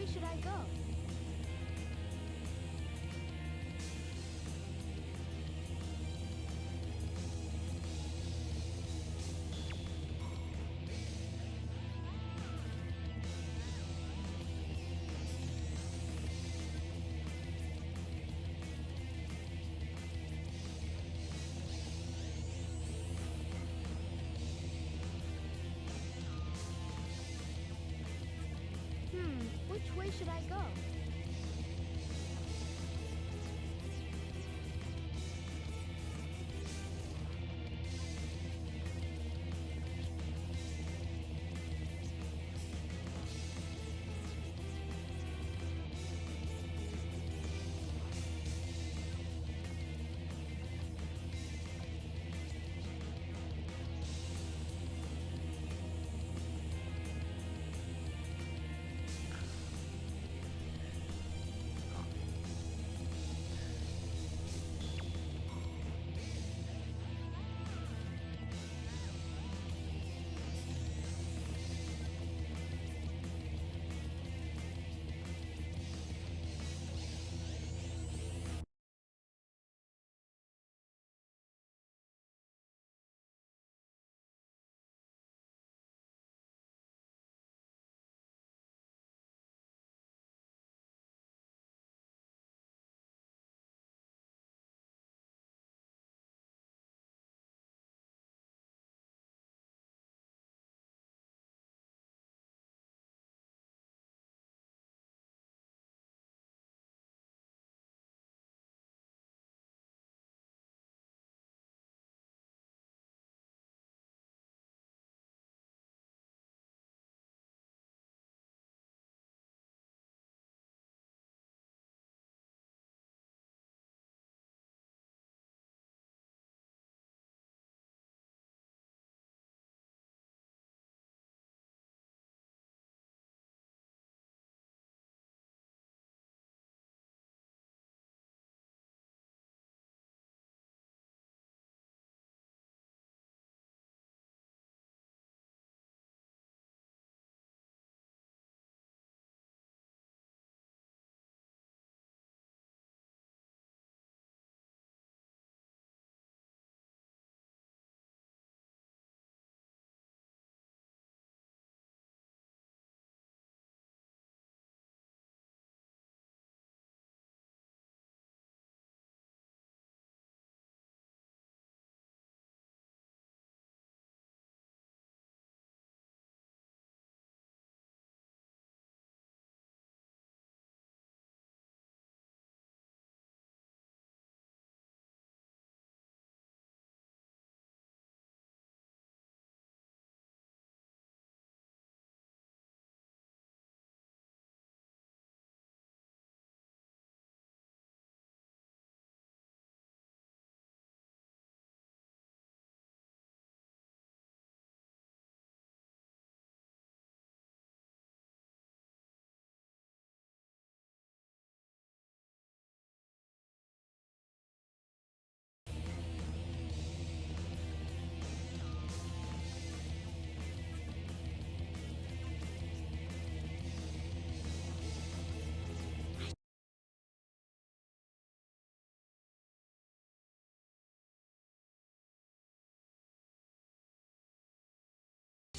way should I go? Which way should I go?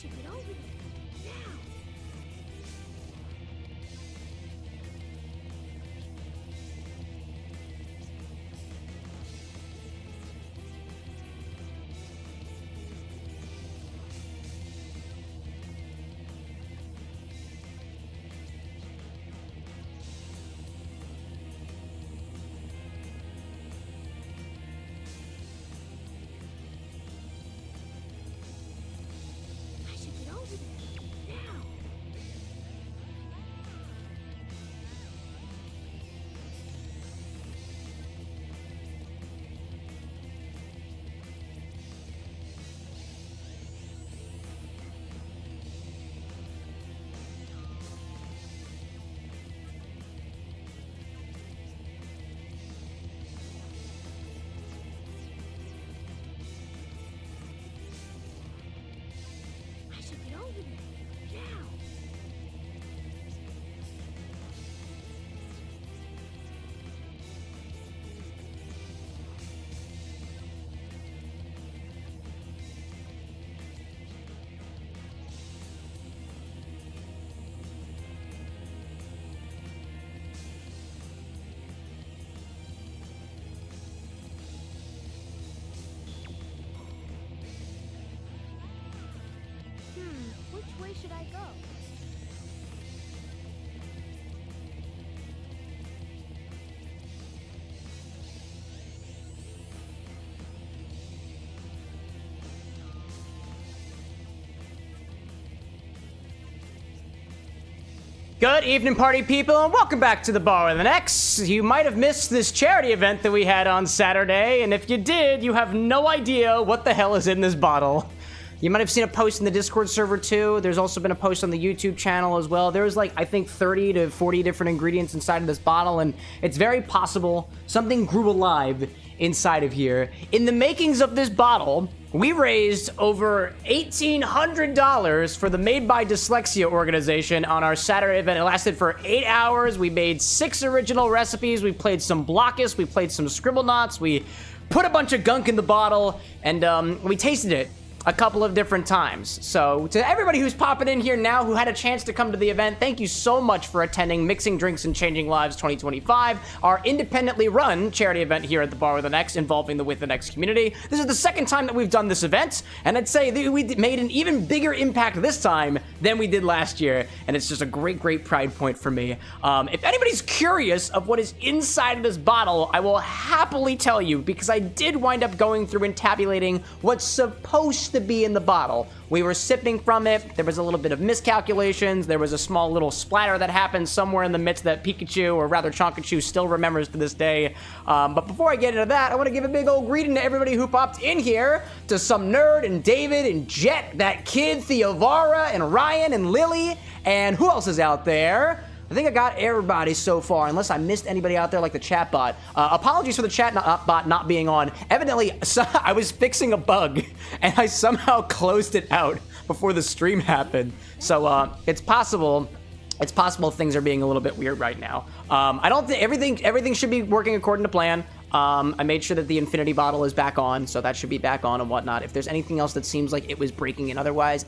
Get over there. Now! I should get Which way should I go? Good evening, party people, and welcome back to the Bar with an X. You might have missed this charity event that we had on Saturday, and if you did, you have no idea what the hell is in this bottle. You might have seen a post in the Discord server too. There's also been a post on the YouTube channel as well. There's like, I think 30 to 40 different ingredients inside of this bottle, and it's very possible something grew alive inside of here. In the makings of this bottle, we raised over $1,800 for the Made by Dyslexia organization on our Saturday event. It lasted for 8 hours. We made 6 original recipes. We played some Blockus. We played some Scribblenauts. We put a bunch of gunk in the bottle, and we tasted it a couple of different times. So to everybody who's popping in here now who had a chance to come to the event, thank you so much for attending Mixing Drinks and Changing Lives 2025, our independently run charity event here at the Bar with an X involving the With an X community. This is the second time that we've done this event, and I'd say that we made an even bigger impact this time than we did last year, and it's just a great, great pride point for me. If anybody's curious of what is inside of this bottle, I will happily tell you, because I did wind up going through and tabulating what's supposed to be in the bottle. We were sipping from it. There was a little bit of miscalculations. There was a small little splatter that happened somewhere in the midst that Pikachu, or rather Chonkachu, still remembers to this day. But before I get into that, I want to give a big old greeting to everybody who popped in here, to some Nerd and David and Jet, that kid, Theovara and Ryan and Lily, and who else is out there? I think I got everybody so far, unless I missed anybody out there like the chat bot. Apologies for the chat bot not being on. Evidently, I was fixing a bug, and I somehow closed it out before the stream happened. So it's possible things are being a little bit weird right now. I don't think everything should be working according to plan. I made sure that the infinity bottle is back on, so that should be back on and whatnot. If there's anything else that seems like it was breaking in otherwise,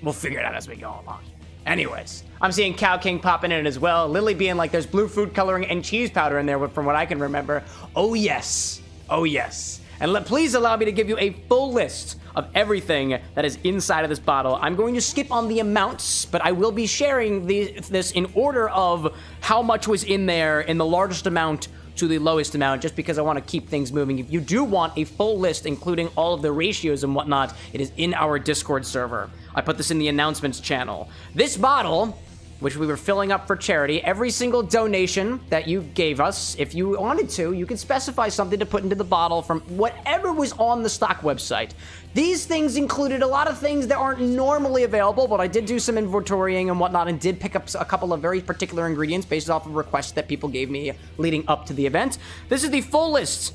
we'll figure it out as we go along. Anyways, I'm seeing Cow King popping in as well. Lily being like, there's blue food coloring and cheese powder in there from what I can remember. Oh yes. Oh yes. And please allow me to give you a full list of everything that is inside of this bottle. I'm going to skip on the amounts, but I will be sharing this in order of how much was in there in the largest amount to the lowest amount, just because I want to keep things moving. If you do want a full list, including all of the ratios and whatnot, it is in our Discord server. I put this in the announcements channel. This bottle, which we were filling up for charity, every single donation that you gave us, if you wanted to, you could specify something to put into the bottle from whatever was on the stock website. These things included a lot of things that aren't normally available, but I did do some inventorying and whatnot and did pick up a couple of very particular ingredients based off of requests that people gave me leading up to the event. This is the full list.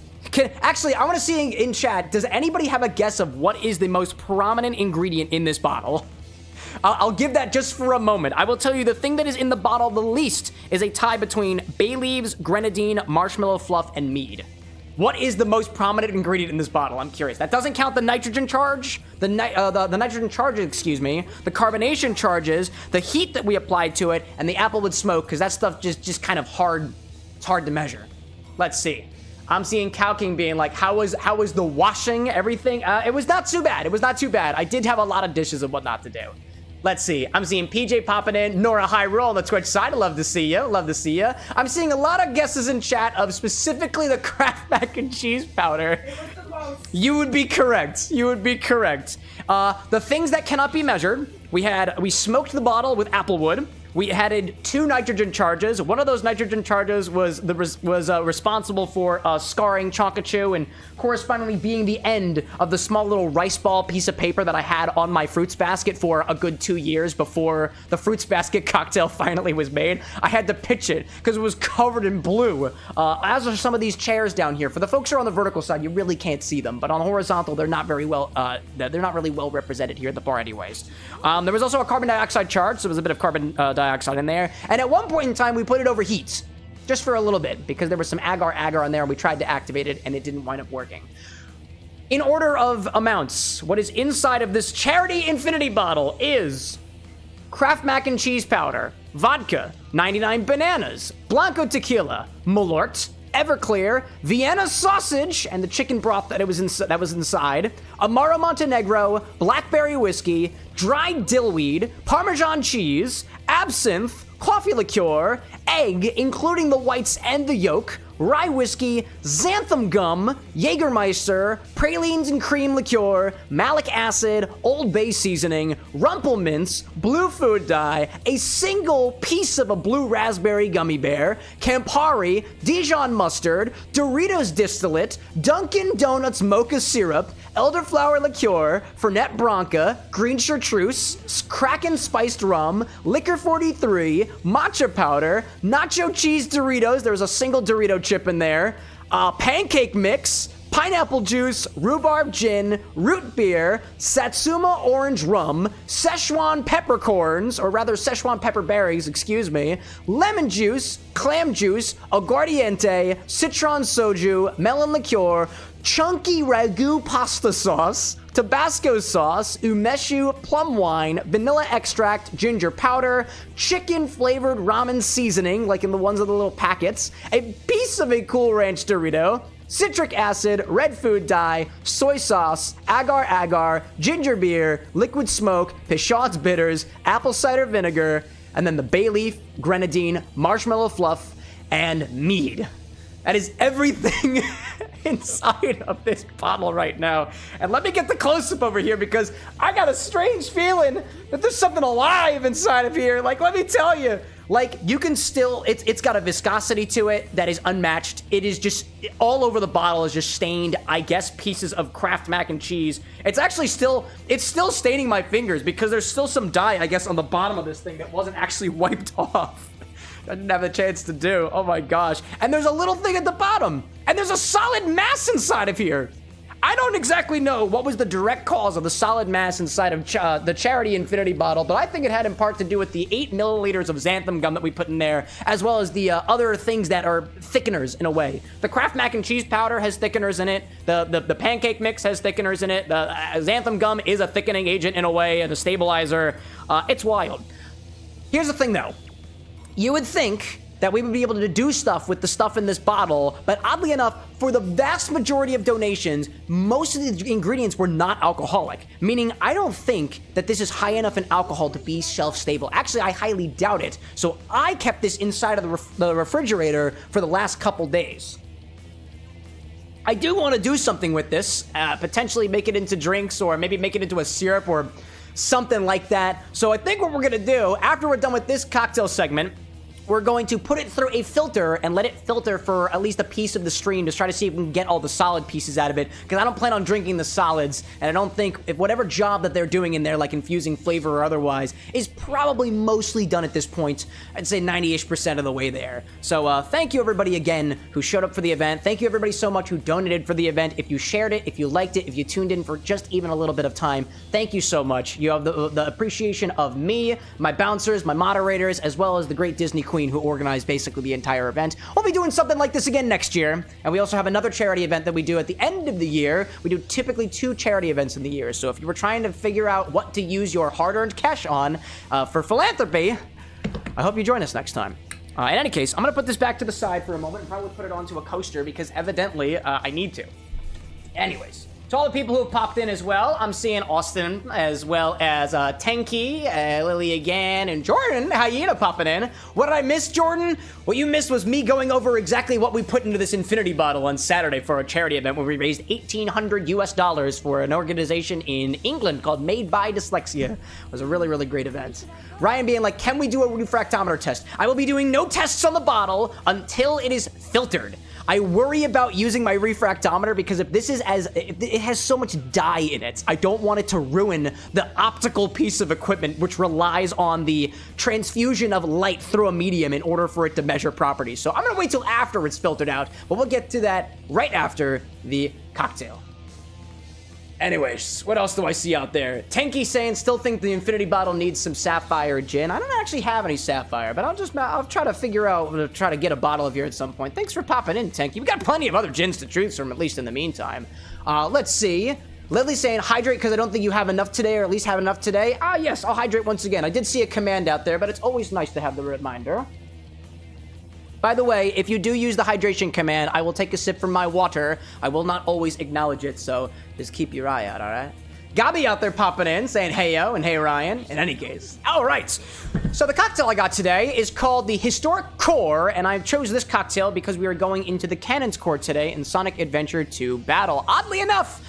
Actually, I want to see in chat, does anybody have a guess of what is the most prominent ingredient in this bottle? I'll give that just for a moment. I will tell you the thing that is in the bottle the least is a tie between bay leaves, grenadine, marshmallow fluff, and mead. What is the most prominent ingredient in this bottle? I'm curious. That doesn't count the nitrogen charge, the nitrogen charges, excuse me, the carbonation charges, the heat that we applied to it, and the applewood smoke, because that stuff just kind of hard. It's hard to measure. Let's see. I'm seeing Cow King being like, how was the washing, everything? It was not too bad. It was not too bad. I did have a lot of dishes and whatnot to do. Let's see. I'm seeing PJ popping in. Nora High Roll on the Twitch side. I love to see you. Love to see you. I'm seeing a lot of guesses in chat of specifically the Kraft mac and cheese powder. You would be correct. You would be correct. The things that cannot be measured. We smoked the bottle with applewood. We added 2 nitrogen charges. One of those nitrogen charges was responsible for scarring Chonkachu and correspondingly being the end of the small little rice ball piece of paper that I had on my fruits basket for a good 2 years before the fruits basket cocktail finally was made. I had to pitch it because it was covered in blue. As are some of these chairs down here. For the folks who are on the vertical side, you really can't see them, but on the horizontal, they're not very well. They're not really well represented here at the bar, anyways. There was also a carbon dioxide charge, so there was a bit of carbon dioxide in there. And at one point in time, we put it over heat, just for a little bit, because there was some agar on there, and we tried to activate it, and it didn't wind up working. In order of amounts, what is inside of this charity infinity bottle is Kraft mac and cheese powder, vodka, 99 bananas, Blanco tequila, Malort, Everclear, Vienna sausage, and the chicken broth that was inside, Amaro Montenegro, blackberry whiskey, dried dillweed, Parmesan cheese, absinthe, coffee liqueur, egg, including the whites and the yolk, rye whiskey, xanthan gum, Jägermeister, pralines and cream liqueur, malic acid, Old Bay seasoning, rumple mints, blue food dye, a single piece of a blue raspberry gummy bear, Campari, Dijon mustard, Doritos distillate, Dunkin' Donuts mocha syrup, elderflower liqueur, Fernet Branca, green chartreuse, Kraken spiced rum, liquor 43, matcha powder, nacho cheese Doritos, there was a single Dorito chip in there, pancake mix, pineapple juice, rhubarb gin, root beer, Satsuma orange rum, Szechuan peppercorns, or rather Szechuan pepper berries, excuse me, lemon juice, clam juice, aguardiente, citron soju, melon liqueur, chunky ragu pasta sauce, Tabasco sauce, umeshu plum wine, vanilla extract, ginger powder, chicken flavored ramen seasoning, like in the ones in the little packets, a piece of a Cool Ranch Dorito, citric acid, red food dye, soy sauce, agar, ginger beer, liquid smoke, Potionz bitters, apple cider vinegar, and then the bay leaf, grenadine, marshmallow fluff, and mead. That is everything inside of this bottle right now. And let me get the close-up over here because I got a strange feeling that there's something alive inside of here. Like, let me tell you. Like, you can still, it's got a viscosity to it that is unmatched. It is just, all over the bottle is just stained, I guess, pieces of Kraft mac and cheese. It's actually still, it's still staining my fingers because there's still some dye, I guess, on the bottom of this thing that wasn't actually wiped off. I didn't have a chance to do. Oh my gosh. And there's a little thing at the bottom. And there's a solid mass inside of here. I don't exactly know what was the direct cause of the solid mass inside of the Charity Infinity bottle, but I think it had in part to do with the 8 milliliters of xanthan gum that we put in there, as well as the other things that are thickeners in a way. The Kraft mac and cheese powder has thickeners in it. The pancake mix has thickeners in it. The xanthan gum is a thickening agent in a way, and a stabilizer. It's wild. Here's the thing though. You would think that we would be able to do stuff with the stuff in this bottle, but oddly enough, for the vast majority of donations, most of the ingredients were not alcoholic, meaning I don't think that this is high enough in alcohol to be shelf-stable. Actually, I highly doubt it. So I kept this inside of the refrigerator for the last couple days. I do want to do something with this, potentially make it into drinks or maybe make it into a syrup or something like that. So I think what we're going to do, after we're done with this cocktail segment, we're going to put it through a filter and let it filter for at least a piece of the stream to try to see if we can get all the solid pieces out of it, because I don't plan on drinking the solids, and I don't think if whatever job that they're doing in there, like infusing flavor or otherwise, is probably mostly done at this point. I'd say 90-ish% of the way there. So thank you everybody again who showed up for the event. Thank you everybody so much who donated for the event. If you shared it, if you liked it, if you tuned in for just even a little bit of time, thank you so much. You have the appreciation of me, my bouncers, my moderators, as well as the great Disney Queen who organized basically the entire event. We'll be doing something like this again next year, and we also have another charity event that we do at the end of the year. We do typically 2 charity events in the year, so if you were trying to figure out what to use your hard-earned cash on for philanthropy, I hope you join us next time. In any case, I'm going to put this back to the side for a moment and probably put it onto a coaster because evidently I need to. Anyways, to all the people who have popped in as well, I'm seeing Austin as well as Tenki, Lily again, and Jordan, Hyena popping in. What did I miss, Jordan? What you missed was me going over exactly what we put into this infinity bottle on Saturday for a charity event where we raised $1,800 US for an organization in England called Made by Dyslexia. It was a really, really great event. Ryan being like, can we do a refractometer test? I will be doing no tests on the bottle until it is filtered. I worry about using my refractometer because if it has so much dye in it, I don't want it to ruin the optical piece of equipment which relies on the transfusion of light through a medium in order for it to measure properties. So I'm gonna wait till after it's filtered out, but we'll get to that right after the cocktail. Anyways, what else do I see out there? Tenki saying, still think the infinity bottle needs some sapphire gin. I don't actually have any sapphire, but I'll try to figure out, try to get a bottle of here at some point. Thanks for popping in, Tenki. We got plenty of other gins to choose from, at least in the meantime. Let's see. Lily's saying, hydrate because I don't think you have enough today, or at least have enough today. Yes, I'll hydrate once again. I did see a command out there, but it's always nice to have the reminder. By the way, if you do use the hydration command, I will take a sip from my water. I will not always acknowledge it, so just keep your eye out, all right? Gabi out there popping in, saying hey yo and hey Ryan. In any case, all right. So the cocktail I got today is called the Historic Core, and I chose this cocktail because we are going into the Cannon's Core today in Sonic Adventure 2 Battle. Oddly enough,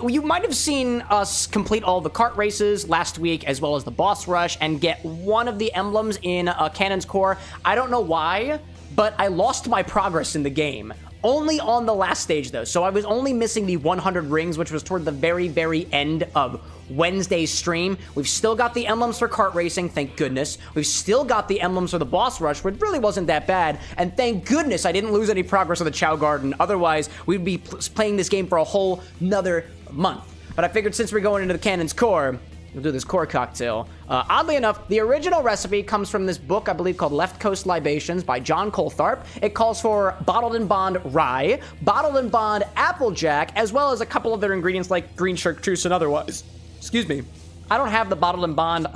you might have seen us complete all the kart races last week, as well as the boss rush, and get one of the emblems in Cannon's Core. I don't know why, but I lost my progress in the game. Only on the last stage, though. So I was only missing the 100 rings, which was toward the very, very end of Wednesday's stream. We've still got the emblems for kart racing, thank goodness. We've still got the emblems for the boss rush, which really wasn't that bad. And thank goodness I didn't lose any progress on the Chow Garden. Otherwise, we'd be playing this game for a whole nother month. But I figured since we're going into the Cannon's Core, we'll do this core cocktail. Oddly enough, the original recipe comes from this book, I believe, called Left Coast Libations by John Coltharp. It calls for bottled and bond rye, bottled and bond applejack, as well as a couple other ingredients like green chartreuse and otherwise. Excuse me. I don't have the bottled and bond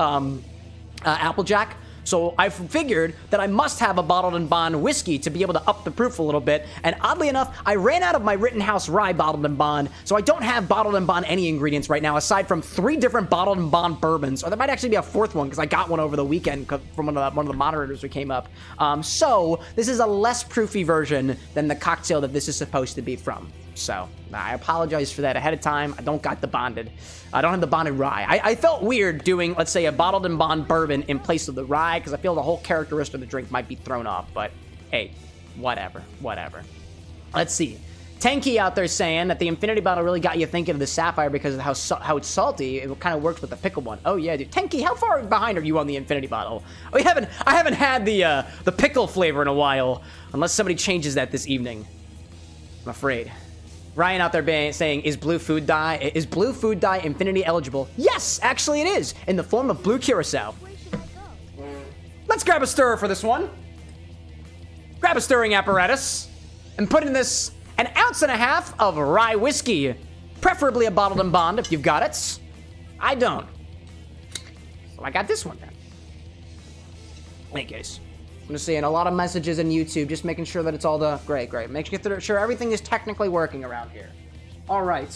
applejack, so I figured that I must have a bottled and bond whiskey to be able to up the proof a little bit. And oddly enough, I ran out of my Rittenhouse rye bottled and bond, so I don't have bottled and bond any ingredients right now, aside from 3 different bottled and bond bourbons. Or there might actually be a 4th one, because I got one over the weekend from one of the moderators who came up. So this is a less proofy version than the cocktail that this is supposed to be from. So I apologize for that ahead of time. I don't have the bonded rye. I felt weird doing, let's say, a bottled and bond bourbon in place of the rye, because I feel the whole characteristic of the drink might be thrown off. But hey, whatever. Let's see. Tanky out there saying that the Infinity Bottle really got you thinking of the Sapphire because of how it's salty. It kind of works with the pickle one. Oh yeah, dude. Tanky, how far behind are you on the Infinity Bottle? I haven't had the pickle flavor in a while, unless somebody changes that this evening. I'm afraid. Ryan out there saying, is blue food dye infinity eligible? Yes, actually it is, in the form of blue Curaçao. Let's grab a stirrer for this one. Grab a stirring apparatus and put in this 1.5 ounces of Rye Whiskey, preferably a bottled and bond if you've got it. I don't. So I got this one then. In any case, I'm just seeing a lot of messages in YouTube, just making sure that it's all great. Making sure everything is technically working around here. All right.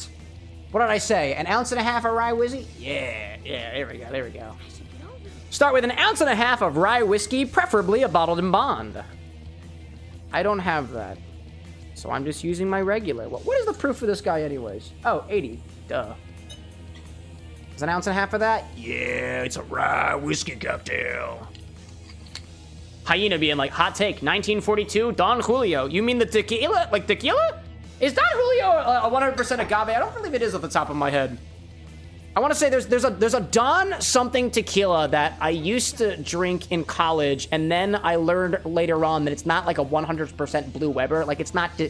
What did I say? 1.5 ounces of Rye Whiskey? Yeah, there we go. Start with 1.5 ounces of Rye Whiskey, preferably a bottled and bond. I don't have that, so I'm just using my regular. What is the proof for this guy anyways? Oh, 80, duh. Is 1.5 ounces of that? Yeah, it's a Rye Whiskey cocktail. Hyena being like, hot take, 1942, Don Julio. You mean the tequila? Like tequila? Is Don Julio a 100% agave? I don't believe it is off the top of my head. I want to say there's a Don something tequila that I used to drink in college, and then I learned later on that it's not like a 100% Blue Weber. Like it's not the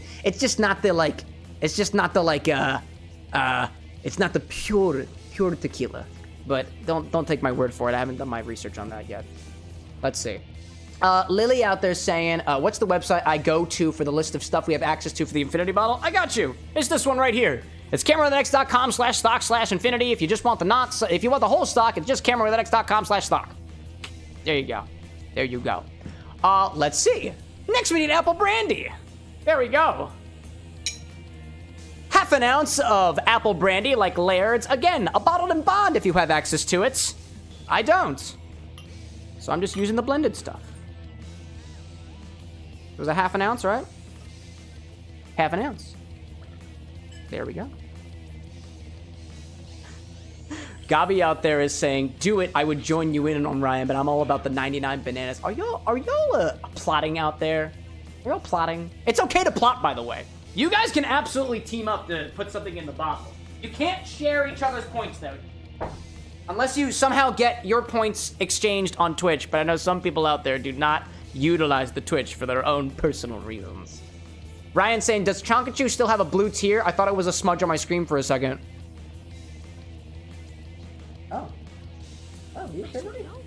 pure tequila. But don't take my word for it. I haven't done my research on that yet. Let's see. Lily out there saying, what's the website I go to for the list of stuff we have access to for the Infinity Bottle? I got you. It's this one right here. It's CameroxnWithAnX.com/stock/infinity. If you just want if you want the whole stock, it's just CameroxnWithAnX.com/stock. There you go. Let's see. Next we need apple brandy. There we go. 1/2 ounce of apple brandy like Laird's. Again, a bottled and bond if you have access to it. I don't. So I'm just using the blended stuff. It was a 1/2 ounce, right? 1/2 ounce. There we go. Gabi out there is saying, do it, I would join you in on Ryan, but I'm all about the 99 bananas. Are y'all plotting out there? Are y'all plotting? It's okay to plot, by the way. You guys can absolutely team up to put something in the bottle. You can't share each other's points, though. Unless you somehow get your points exchanged on Twitch, but I know some people out there do not utilize the Twitch for their own personal reasons. Ryan saying, does Chonkachu still have a blue tier? I thought it was a smudge on my screen for a second. Oh, you okay, buddy? Oh.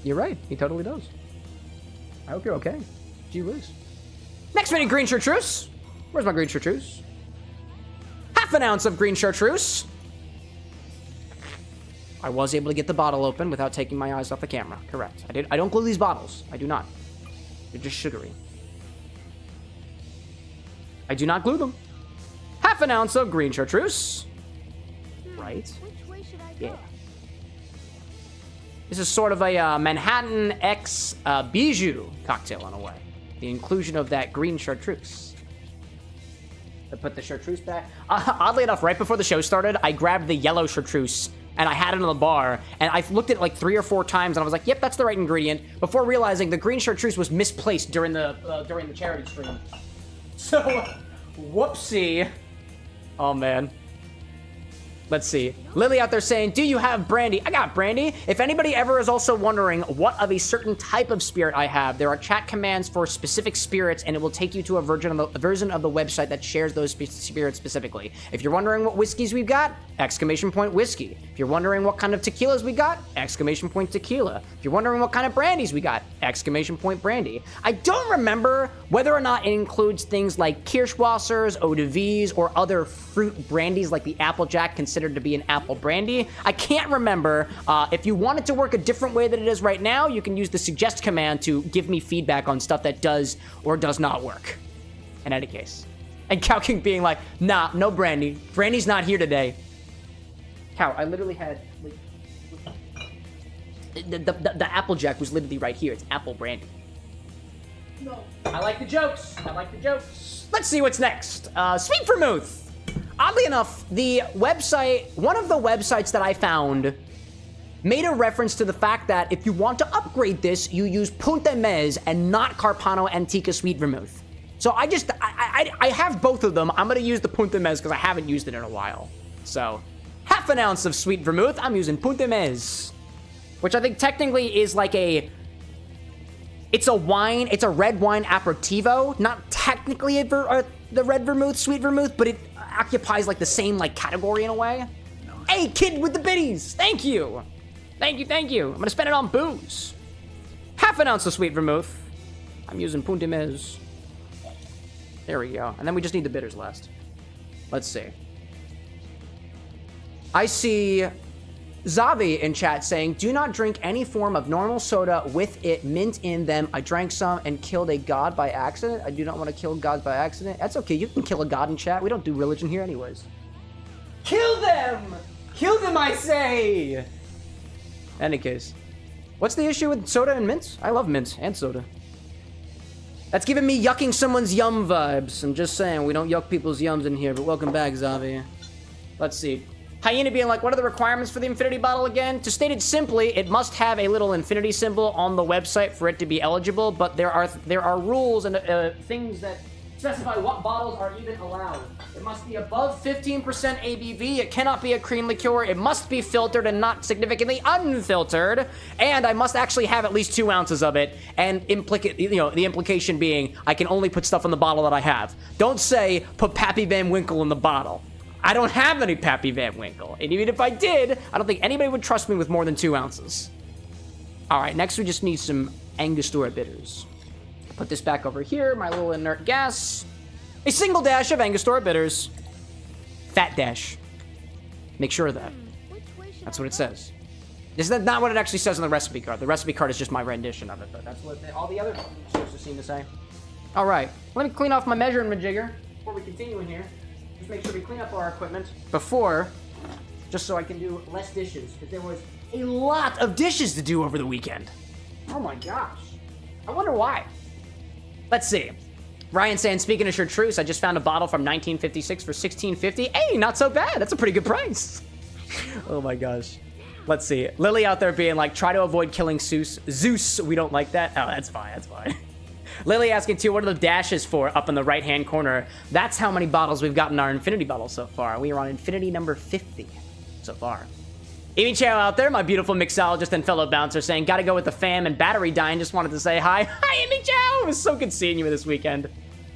You're right, he totally does. I hope you're okay. Gee whiz. Next we need green chartreuse. Where's my green chartreuse? 1/2 ounce of green chartreuse. I was able to get the bottle open without taking my eyes off the camera. Correct. I don't glue these bottles. I do not. They're just sugary. I do not glue them. Half an ounce of green chartreuse. Right. Which way should I go? Yeah. This is sort of a Manhattan X bijou cocktail in a way. The inclusion of that green chartreuse. I put the chartreuse back. Oddly enough, right before the show started, I grabbed the yellow chartreuse and I had it in the bar, and I looked at it like 3 or 4 times, and I was like, yep, that's the right ingredient, before realizing the green chartreuse was misplaced during the charity stream. So, whoopsie. Oh, man. Let's see. Lily out there saying, do you have brandy? I got brandy. If anybody ever is also wondering what of a certain type of spirit I have, there are chat commands for specific spirits, and it will take you to a version of the website that shares those spirits specifically. If you're wondering what whiskeys we've got, exclamation point whiskey. If you're wondering what kind of tequilas we got, exclamation point tequila. If you're wondering what kind of brandies we got, exclamation point brandy. I don't remember whether or not it includes things like Kirschwassers, eau de vies, or other fruit brandies like the Applejack considered to be an apple brandy. I can't remember. If you want it to work a different way than it is right now, you can use the suggest command to give me feedback on stuff that does or does not work. In any case. And Cow King being like, nah, no brandy. Brandy's not here today. Cow, I literally had... The Applejack was literally right here. It's apple brandy. No. I like the jokes. I like the jokes. Let's see what's next. Sweet Vermouth. Oddly enough, the website, one of the websites that I found made a reference to the fact that if you want to upgrade this, you use Puntez and not Carpano Antica Sweet Vermouth. So I have both of them. I'm going to use the Puntez because I haven't used it in a while. So, half an ounce of Sweet Vermouth. I'm using Puntez, which I think technically is like it's a wine, it's a red wine aperitivo. Not technically the red vermouth, sweet vermouth, but it occupies like the same like category in a way. No. Hey, kid with the biddies, thank you. Thank you, thank you. I'm gonna spend it on booze. Half an ounce of sweet vermouth. I'm using Puntez. There we go. And then we just need the bitters last. Let's see. I see Zavi in chat saying, do not drink any form of normal soda with it mint in them. I drank some and killed a god by accident. I do not want to kill gods by accident. That's okay. You can kill a god in chat. We don't do religion here anyways. Kill them! Kill them, I say! Any case. What's the issue with soda and mint? I love mint and soda. That's giving me yucking someone's yum vibes. I'm just saying, we don't yuck people's yums in here, but welcome back, Zavi. Let's see. Hyena being like, what are the requirements for the infinity bottle again? To state it simply, it must have a little infinity symbol on the website for it to be eligible, but there are rules and things that specify what bottles are even allowed. It must be above 15% ABV, it cannot be a cream liqueur, it must be filtered and not significantly unfiltered, and I must actually have at least 2 ounces of it, and the implication being, I can only put stuff in the bottle that I have. Don't say, put Pappy Van Winkle in the bottle. I don't have any Pappy Van Winkle. And even if I did, I don't think anybody would trust me with more than 2 ounces. All right, next we just need some Angostura Bitters. Put this back over here, my little inert gas. A single dash of Angostura Bitters. Fat dash. Make sure of that. That's what it says. This is not what it actually says on the recipe card. The recipe card is just my rendition of it, but that's what all the other sources seem to say. All right, let me clean off my measuring majigger before we continue in here. Just make sure we clean up our equipment before, just so I can do less dishes, because there was a lot of dishes to do over the weekend. Oh my gosh. I wonder why. Let's see. Ryan saying, speaking of Chartreuse, I just found a bottle from 1956 for $16.50. Hey, not so bad. That's a pretty good price. Oh my gosh. Let's see. Lily out there being like, try to avoid killing Zeus. We don't like that. Oh, that's fine. That's fine. Lily asking too, what are the dashes for up in the right-hand corner? That's how many bottles we've gotten our infinity bottle so far. We are on infinity number 50 so far. Amy Chow out there, my beautiful mixologist and fellow bouncer, saying, gotta go with the fam and battery dying. Just wanted to say hi. Hi, Amy Chow. It was so good seeing you this weekend.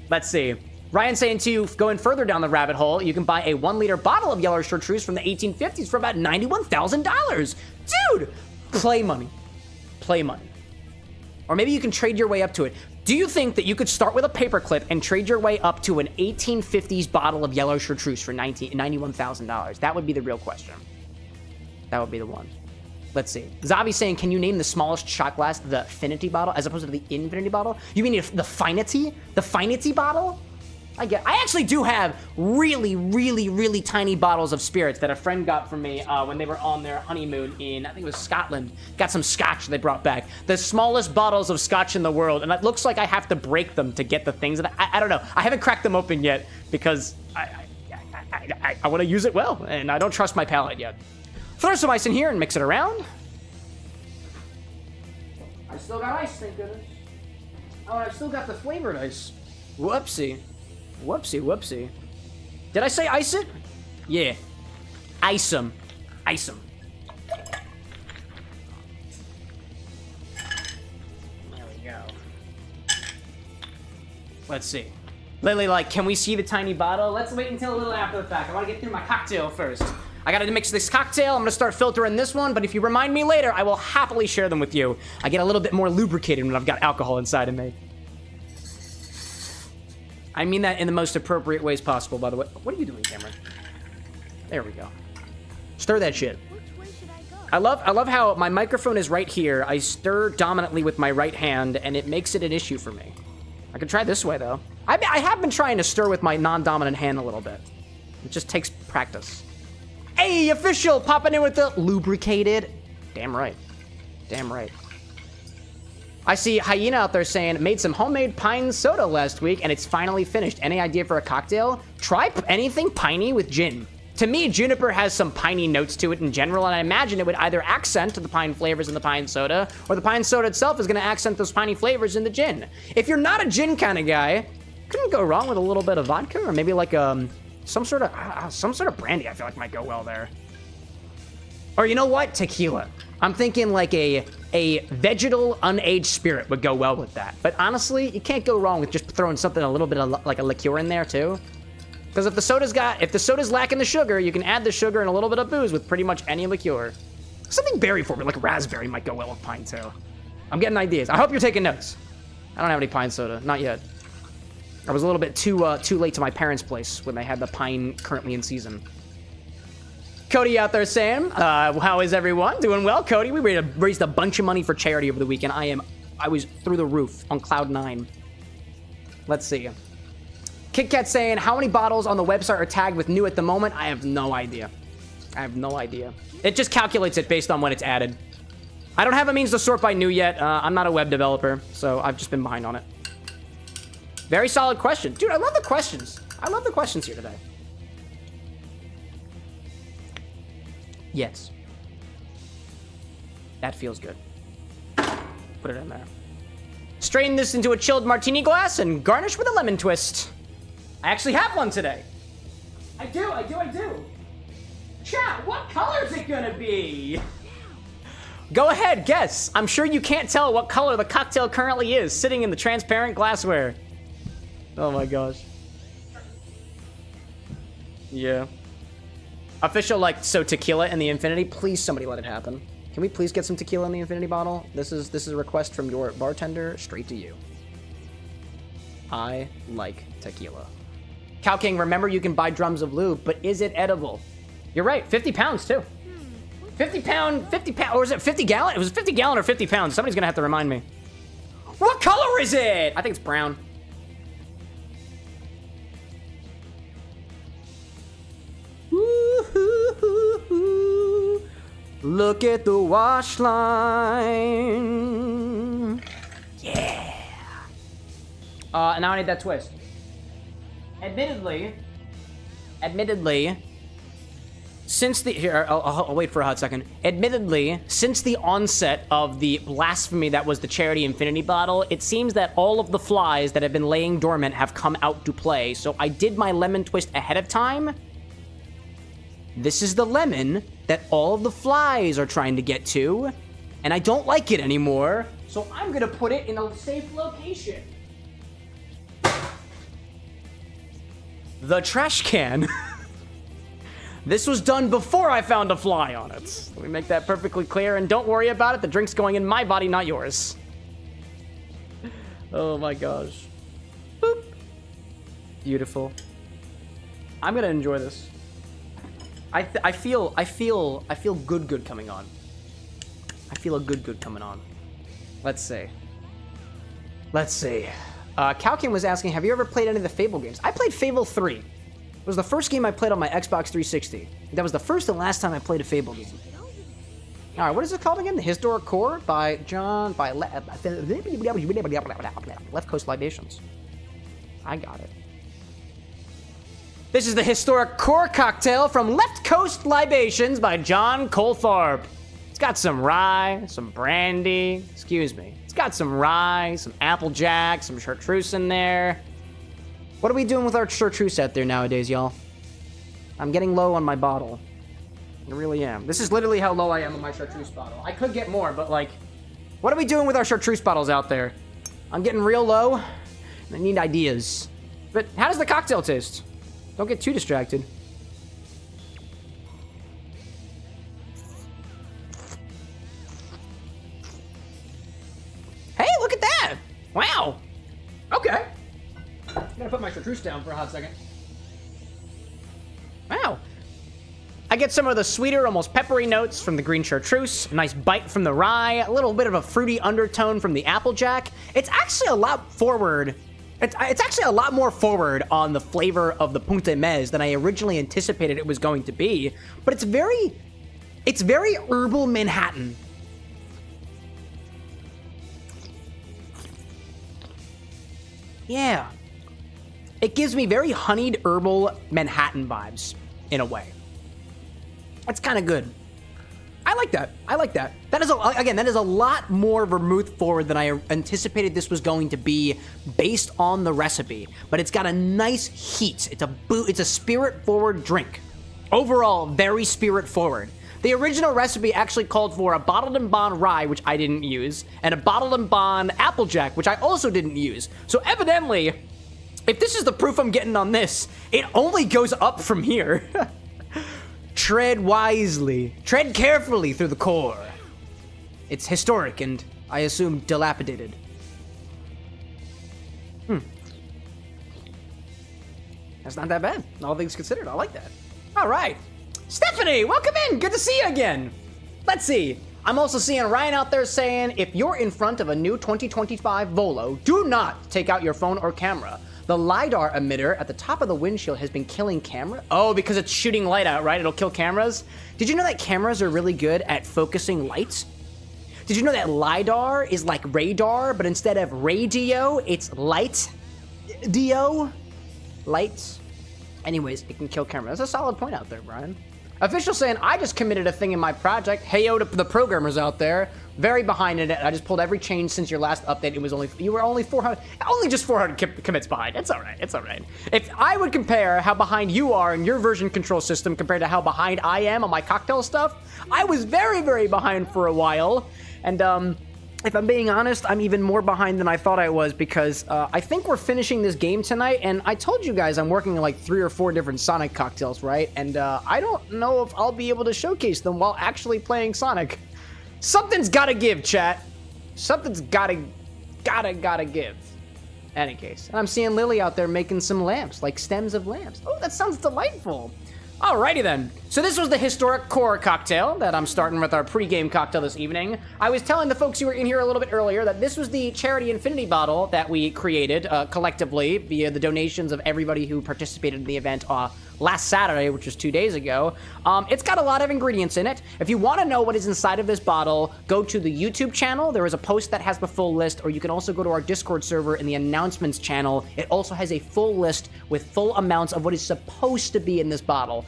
Let's see. Ryan saying too, going further down the rabbit hole, you can buy a 1-liter bottle of yellow Chartreuse from the 1850s for about $91,000. Dude, play money. Play money. Or maybe you can trade your way up to it. Do you think that you could start with a paperclip and trade your way up to an 1850s bottle of yellow Chartreuse for $91,000? That would be the real question. That would be the one. Let's see. Zavi's saying, can you name the smallest shot glass the Finity bottle as opposed to the Infinity bottle? You mean the Finity? The Finity bottle? I actually do have really, really, really tiny bottles of spirits that a friend got from me when they were on their honeymoon in, I think it was Scotland. Got some scotch they brought back. The smallest bottles of scotch in the world, and it looks like I have to break them to get the things that I don't know. I haven't cracked them open yet because I want to use it well, and I don't trust my palate yet. Throw some ice in here and mix it around. I still got ice, thank goodness. Oh, and I still got the flavored ice. Whoopsie. Whoopsie, whoopsie. Did I say ice it? Yeah. Ice 'em. Ice 'em. There we go. Let's see. Lily, like, can we see the tiny bottle? Let's wait until a little after the fact. I want to get through my cocktail first. I gotta mix this cocktail. I'm gonna start filtering this one, but if you remind me later, I will happily share them with you. I get a little bit more lubricated when I've got alcohol inside of me. I mean that in the most appropriate ways possible, by the way. What are you doing, Cameron? There we go. Stir that shit. Which way should I go? I love how my microphone is right here. I stir dominantly with my right hand, and it makes it an issue for me. I could try this way, though. I have been trying to stir with my non-dominant hand a little bit. It just takes practice. Hey, official, popping in with the lubricated. Damn right. Damn right. I see Hyena out there saying, made some homemade pine soda last week, and it's finally finished. Any idea for a cocktail? Try anything piney with gin. To me, juniper has some piney notes to it in general, and I imagine it would either accent the pine flavors in the pine soda, or the pine soda itself is going to accent those piney flavors in the gin. If you're not a gin kind of guy, couldn't go wrong with a little bit of vodka, or maybe like some sort of brandy. I feel like might go well there. Or you know what? Tequila. I'm thinking like a vegetal unaged spirit would go well with that. But honestly, you can't go wrong with just throwing something a little bit of like a liqueur in there too. Because if the soda's lacking the sugar, you can add the sugar and a little bit of booze with pretty much any liqueur. Something berry forward, like raspberry, might go well with pine too. I'm getting ideas. I hope you're taking notes. I don't have any pine soda, not yet. I was a little bit too late to my parents' place when they had the pine currently in season. Cody out there saying, how is everyone? Doing well, Cody. We raised a bunch of money for charity over the weekend. I was through the roof on cloud 9. Let's see. Kit Kat saying, how many bottles on the website are tagged with new at the moment? I have no idea. I have no idea. It just calculates it based on when it's added. I don't have a means to sort by new yet. I'm not a web developer, so I've just been behind on it. Very solid question. Dude, I love the questions. I love the questions here today. Yes. That feels good. Put it in there. Strain this into a chilled martini glass and garnish with a lemon twist. I actually have one today. I do. Chat, what color is it gonna be? Go ahead, guess. I'm sure you can't tell what color the cocktail currently is, sitting in the transparent glassware. Oh my gosh. Yeah. Official, like, so tequila in the infinity. Please, somebody let it happen. Can we please get some tequila in the infinity bottle? This is a request from your bartender straight to you. I like tequila. Cow King, remember you can buy drums of lube, but is it edible? You're right, 50 pounds too. 50 pound, or is it 50 gallon? It was 50 gallon or 50 pounds. Somebody's gonna have to remind me. What color is it? I think it's brown. Ooh, look at the wash line. Yeah. And now I need that twist. Admittedly, since the here, I'll wait for a hot second. Admittedly, since the onset of the blasphemy that was the charity infinity bottle, it seems that all of the flies that have been laying dormant have come out to play. So I did my lemon twist ahead of time. This is the lemon that all of the flies are trying to get to, and I don't like it anymore, so I'm gonna put it in a safe location. The trash can. This was done before I found a fly on it. Let me make that perfectly clear, and don't worry about it, the drink's going in my body, not yours. Oh my gosh. Boop. Beautiful. I'm gonna enjoy this. I feel good coming on. I feel a good coming on. Let's see. Calkin was asking, have you ever played any of the Fable games? I played Fable 3. It was the first game I played on my Xbox 360. That was the first and last time I played a Fable game. All right, what is it called again? The Historic Core by Left Coast Libations. I got it. This is the Historic Core cocktail from Left Coast Libations by John Coltharp. It's got some rye, some brandy, excuse me. It's got some rye, some applejack, some chartreuse in there. What are we doing with our chartreuse out there nowadays, y'all? I'm getting low on my bottle. I really am. This is literally how low I am on my chartreuse bottle. I could get more, but like, what are we doing with our chartreuse bottles out there? I'm getting real low, and I need ideas. But how does the cocktail taste? Don't get too distracted. Hey, look at that! Wow! Okay. I'm gonna put my chartreuse down for a hot second. Wow. I get some of the sweeter, almost peppery notes from the green chartreuse, a nice bite from the rye, a little bit of a fruity undertone from the applejack. It's actually a lot forward. It's actually a lot more forward on the flavor of the Puntez than I originally anticipated it was going to be. But it's very herbal Manhattan. Yeah. It gives me very honeyed herbal Manhattan vibes, in a way. That's kind of good. I like that. That is, that is a lot more vermouth forward than I anticipated this was going to be based on the recipe. But it's got a nice heat. It's a spirit forward drink. Overall, very spirit forward. The original recipe actually called for a bottled and bond rye, which I didn't use, and a bottled and bond applejack, which I also didn't use. So evidently, if this is the proof I'm getting on this, it only goes up from here. Tread wisely. Tread carefully through the core. It's historic and, I assume, dilapidated. That's not that bad. All things considered, I like that. All right. Stephanie, welcome in. Good to see you again. Let's see. I'm also seeing Ryan out there saying, if you're in front of a new 2025 Volo, do not take out your phone or camera. The LiDAR emitter at the top of the windshield has been killing camera. Oh, because it's shooting light out, right? It'll kill cameras. Did you know that cameras are really good at focusing light? Did you know that LiDAR is like radar, but instead of radio, it's light? Dio? Lights? Anyways, it can kill cameras. That's a solid point out there, Brian. Official saying, I just committed a thing in my project. Heyo to the programmers out there. Very behind in it. I just pulled every change since your last update. You were only 400, only just 400 commits behind. It's all right. It's all right. If I would compare how behind you are in your version control system compared to how behind I am on my cocktail stuff, I was very, very behind for a while. And, if I'm being honest, I'm even more behind than I thought I was because I think we're finishing this game tonight, and I told you guys I'm working on like 3 or 4 different Sonic cocktails, right? And I don't know if I'll be able to showcase them while actually playing Sonic. Something's gotta give, chat. Something's gotta give. Any case. And I'm seeing Lily out there making some lamps, like stems of lamps. Oh, that sounds delightful. Alrighty then. So this was the Historic Core cocktail that I'm starting with our pre-game cocktail this evening. I was telling the folks who were in here a little bit earlier that this was the Charity Infinity bottle that we created collectively via the donations of everybody who participated in the event last Saturday, which was 2 days ago. It's got a lot of ingredients in it. If you want to know what is inside of this bottle, go to the YouTube channel. There is a post that has the full list, or you can also go to our Discord server in the announcements channel. It also has a full list with full amounts of what is supposed to be in this bottle.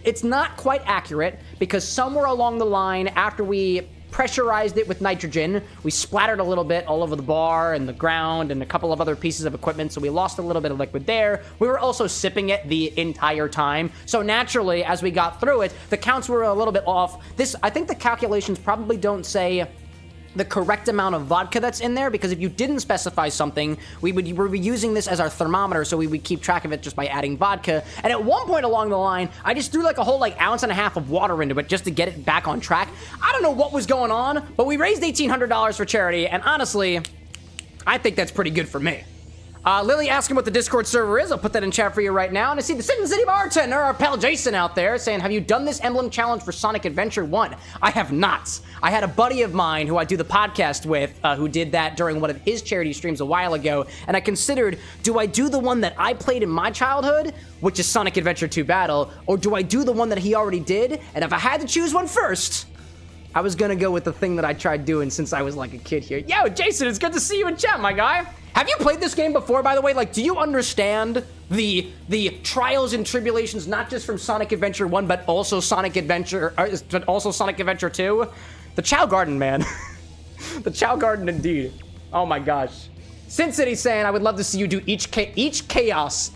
It's not quite accurate because somewhere along the line, after we pressurized it with nitrogen, we splattered a little bit all over the bar and the ground and a couple of other pieces of equipment, so we lost a little bit of liquid there. We were also sipping it the entire time, so naturally, as we got through it, the counts were a little bit off. I think the calculations probably don't say the correct amount of vodka that's in there, because if you didn't specify something, we would be using this as our thermometer, so we would keep track of it just by adding vodka. And at one point along the line, I just threw like a whole ounce and a half of water into it just to get it back on track. I don't know what was going on, but we raised $1,800 for charity, and honestly, I think that's pretty good for me. Lily asking what the Discord server is. I'll put that in chat for you right now. And I see the Sin City Bartender, our pal Jason out there, saying, have you done this emblem challenge for Sonic Adventure 1? I have not. I had a buddy of mine who I do the podcast with who did that during one of his charity streams a while ago. And I considered, do I do the one that I played in my childhood, which is Sonic Adventure 2 Battle, or do I do the one that he already did? And if I had to choose one first, I was gonna go with the thing that I tried doing since I was like a kid here. Yo, Jason, it's good to see you in chat, my guy. Have you played this game before, by the way? Like, do you understand the trials and tribulations, not just from Sonic Adventure 1, but also Sonic Adventure 2? The Chow Garden, man. The Chow Garden, indeed. Oh my gosh. Sin City saying, I would love to see you do each chaos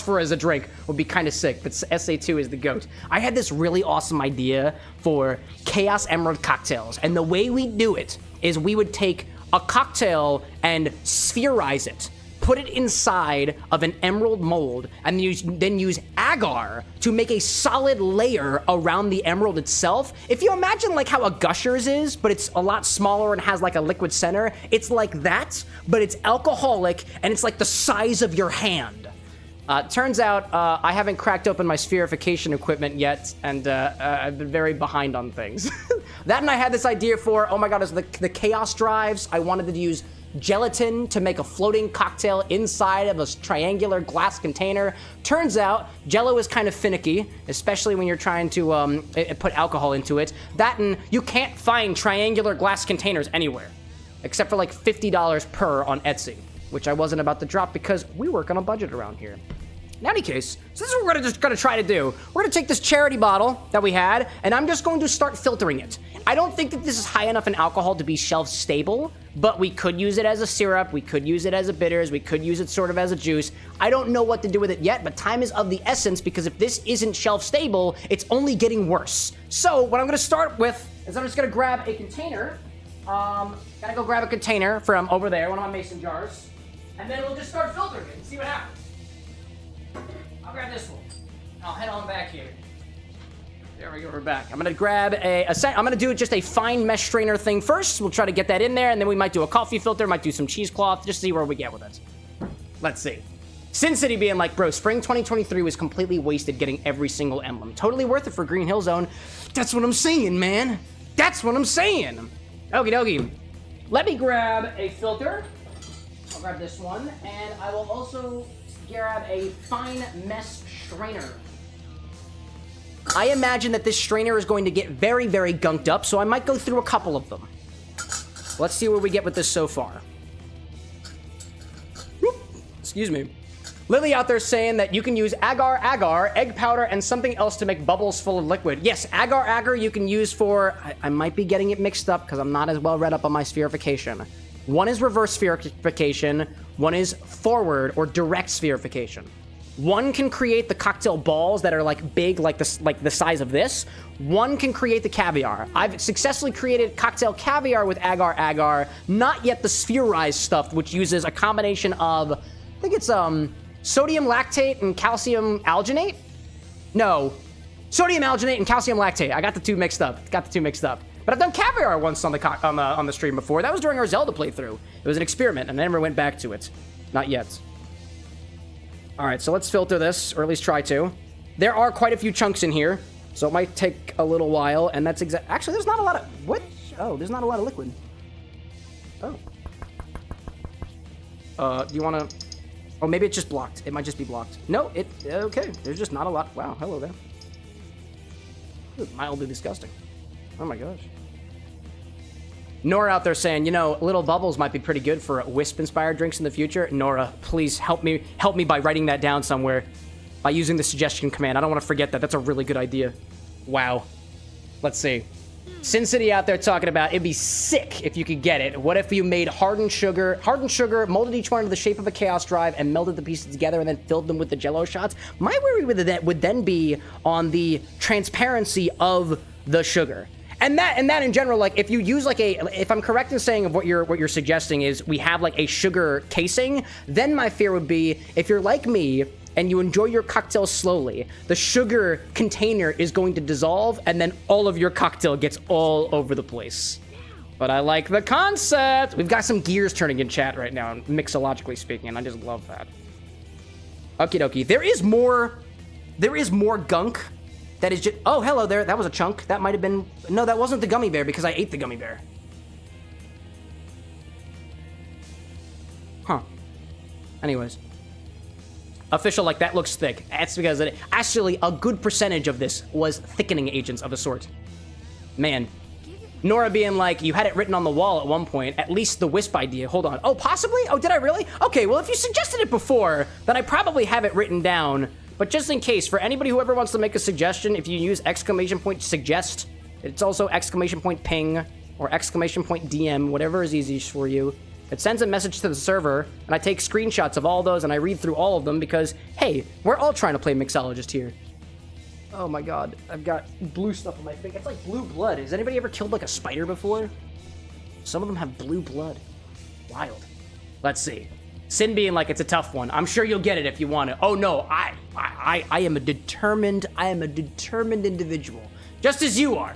for as a drink would be kind of sick, but SA2 is the GOAT. I had this really awesome idea for Chaos Emerald cocktails, and the way we do it is we would take a cocktail and spherize it, put it inside of an emerald mold, and then use agar to make a solid layer around the emerald itself. If you imagine like how a Gushers is, but it's a lot smaller and has like a liquid center, it's like that, but it's alcoholic and it's like the size of your hand. Turns out I haven't cracked open my spherification equipment yet, and I've been very behind on things. That and I had this idea for, oh my god, it was the Chaos Drives. I wanted to use gelatin to make a floating cocktail inside of a triangular glass container. Turns out, Jello is kind of finicky, especially when you're trying to put alcohol into it. That and you can't find triangular glass containers anywhere, except for like $50 per on Etsy, which I wasn't about to drop because we work on a budget around here. In any case, so this is what we're just gonna try to do. We're gonna take this charity bottle that we had, and I'm just going to start filtering it. I don't think that this is high enough in alcohol to be shelf stable, but we could use it as a syrup, we could use it as a bitters, we could use it sort of as a juice. I don't know what to do with it yet, but time is of the essence, because if this isn't shelf stable, it's only getting worse. So what I'm gonna start with is I'm just gonna grab a container. Gotta go grab a container from over there, one of my mason jars, and then we'll just start filtering it and see what happens. I'll grab this one. I'll head on back here. There we go, we're back. I'm gonna grab I'm gonna do just a fine mesh strainer thing first. We'll try to get that in there, and then we might do a coffee filter, might do some cheesecloth, just see where we get with it. Let's see. Sin City being like, bro, spring 2023 was completely wasted getting every single emblem. Totally worth it for Green Hill Zone. That's what I'm saying, man. That's what I'm saying. Okie dokie. Let me grab a filter. I'll grab this one, and I will also grab a fine mesh strainer. I imagine that this strainer is going to get very, very gunked up, so I might go through a couple of them. Let's see where we get with this so far. Whoop. Excuse me. Lily out there saying that you can use agar, egg powder, and something else to make bubbles full of liquid. Yes, agar you can use for... I might be getting it mixed up because I'm not as well read up on my spherification. One is reverse spherification, one is forward or direct spherification. One can create the cocktail balls that are like big, like the size of this. One can create the caviar. I've successfully created cocktail caviar with agar, not yet the spherized stuff, which uses a combination of, I think it's sodium lactate and calcium alginate? No, sodium alginate and calcium lactate. I got the two mixed up. But I've done caviar once on the stream before. That was during our Zelda playthrough. It was an experiment, and I never went back to it. Not yet. All right, so let's filter this, or at least try to. There are quite a few chunks in here, so it might take a little while, and that's actually, there's not a lot of... What? Oh, there's not a lot of liquid. Oh. Do you want to... Oh, maybe it's just blocked. It might just be blocked. No, okay. There's just not a lot. Wow, hello there. This is mildly disgusting. Oh my gosh. Nora out there saying, you know, little bubbles might be pretty good for Wisp-inspired drinks in the future. Nora, please help me by writing that down somewhere. By using the suggestion command. I don't want to forget that. That's a really good idea. Wow. Let's see. Sin City out there talking about it'd be sick if you could get it. What if you made hardened sugar, molded each one into the shape of a Chaos Drive, and melded the pieces together and then filled them with the Jello shots? My worry with that would then be on the transparency of the sugar. And that in general, like if you use like if I'm correct in saying of what you're suggesting is we have like a sugar casing, then my fear would be if you're like me and you enjoy your cocktail slowly, the sugar container is going to dissolve and then all of your cocktail gets all over the place. But I like the concept. We've got some gears turning in chat right now, mixologically speaking, and I just love that. Okie dokie. There is more gunk that is just... Oh, hello there. That was a chunk. That might have been... No, that wasn't the gummy bear because I ate the gummy bear. Huh. Anyways. Official, like, that looks thick. That's because actually a good percentage of this was thickening agents of a sort. Man. Nora being like, you had it written on the wall at one point, at least the wisp idea. Hold on. Oh, possibly? Oh, did I really? Okay, well, if you suggested it before, then I probably have it written down. But just in case, for anybody who ever wants to make a suggestion, if you use exclamation point suggest, it's also exclamation point ping or exclamation point DM, whatever is easiest for you. It sends a message to the server, and I take screenshots of all those, and I read through all of them because, hey, we're all trying to play mixologist here. Oh my god, I've got blue stuff on my face. It's like blue blood. Has anybody ever killed like a spider before? Some of them have blue blood. Wild. Let's see. Sin being like, it's a tough one. I'm sure you'll get it if you want it. Oh no, I am a determined individual. Just as you are.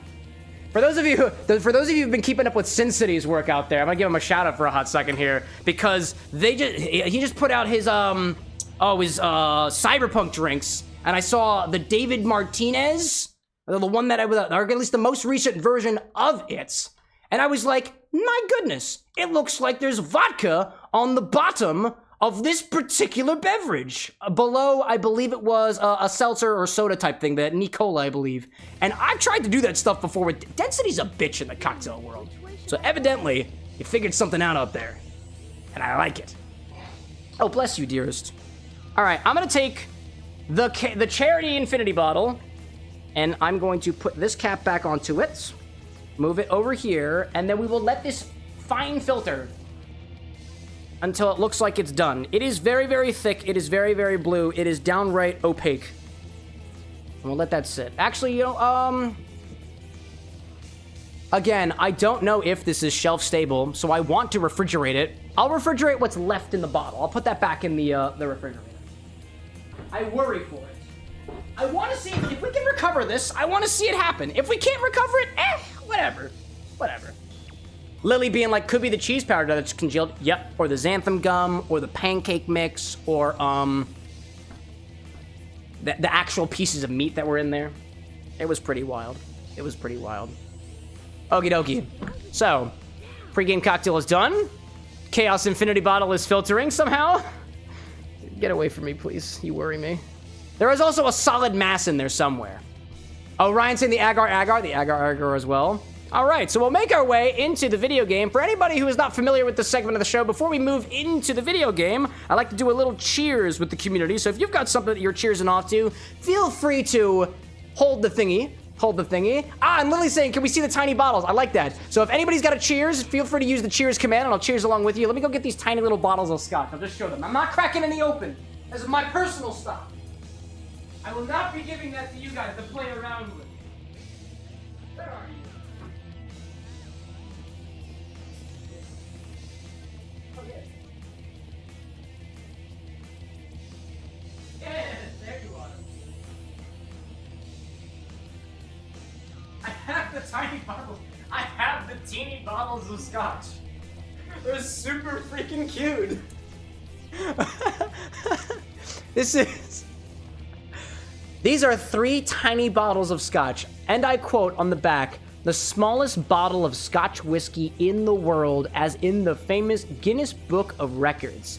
For those of you who've been keeping up with Sin City's work out there, I'm gonna give him a shout out for a hot second here because he just put out his cyberpunk drinks. And I saw the David Martinez, the one that or at least the most recent version of it. And I was like, my goodness, it looks like there's vodka on the bottom of this particular beverage. Below, I believe it was a seltzer or soda type thing, that Nicola, I believe. And I've tried to do that stuff before, but Density's a bitch in the cocktail world. So evidently, you figured something out there. And I like it. Oh, bless you, dearest. All right, I'm gonna take the charity infinity bottle, and I'm going to put this cap back onto it, move it over here, and then we will let this fine filter until it looks like it's done. It is very, very thick. It is very, very blue. It is downright opaque. And we'll let that sit. Actually, you know, again, I don't know if this is shelf stable, so I want to refrigerate it. I'll refrigerate what's left in the bottle. I'll put that back in the refrigerator. I worry for it. I want to see if we can recover this. I want to see it happen. If we can't recover it, whatever. Whatever. Lily being like, could be the cheese powder that's congealed. Yep. Or the xanthan gum, or the pancake mix, or the actual pieces of meat that were in there. It was pretty wild. It was pretty wild. Okie dokie. So, pre-game cocktail is done. Chaos Infinity bottle is filtering somehow. Get away from me, please. You worry me. There is also a solid mass in there somewhere. Oh, Ryan's saying the agar as well. All right, so we'll make our way into the video game. For anybody who is not familiar with this segment of the show, before we move into the video game, I like to do a little cheers with the community. So if you've got something that you're cheersing off to, feel free to hold the thingy. Ah, and Lily's saying, can we see the tiny bottles? I like that. So if anybody's got a cheers, feel free to use the cheers command, and I'll cheers along with you. Let me go get these tiny little bottles of scotch. I'll just show them. I'm not cracking any open. This is my personal stuff. I will not be giving that to you guys to play around with. Where are you? Okay. Yes, there you are. I have the tiny bottles. I have the teeny bottles of scotch. They're super freaking cute. These are 3 tiny bottles of scotch, and I quote on the back, the smallest bottle of Scotch whiskey in the world, as in the famous Guinness Book of Records.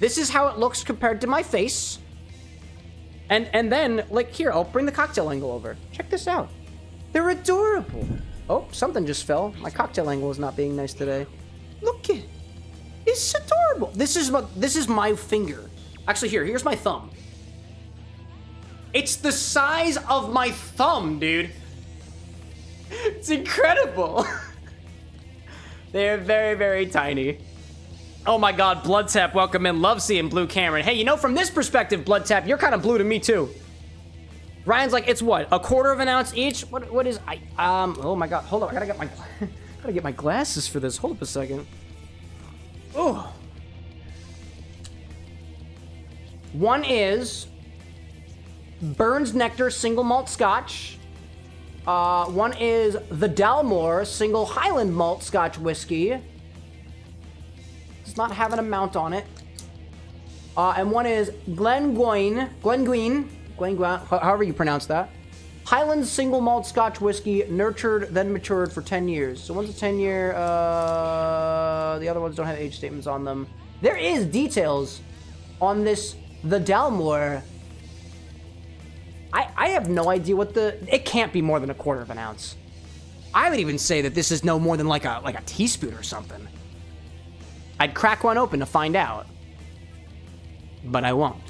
This is how it looks compared to my face. And then, like, here, I'll bring the cocktail angle over. Check this out. They're adorable. Oh, something just fell. My cocktail angle is not being nice today. Look it. It's adorable. This is my finger. Actually, here's my thumb. It's the size of my thumb, dude. It's incredible. They're very, very tiny. Oh my god, Blood Tap, welcome in. Love seeing Blue Cameron. Hey, you know, from this perspective, Blood Tap, you're kind of blue to me too. Ryan's like, it's what, 1/4 of an ounce each? What is, oh my god, hold on, I gotta get my glasses for this. Hold up a second. Oh. One is Burns Nectar Single Malt Scotch. One is the Dalmore Single Highland Malt Scotch Whiskey. Does not have an amount on it. And one is Glenguine, however you pronounce that. Highland Single Malt Scotch Whiskey, nurtured, then matured for 10 years. So one's a 10-year, the other ones don't have age statements on them. There is details on this, the Dalmore. I have no idea what it can't be more than 1/4 of an ounce. I would even say that this is no more than like a teaspoon or something. I'd crack one open to find out. But I won't.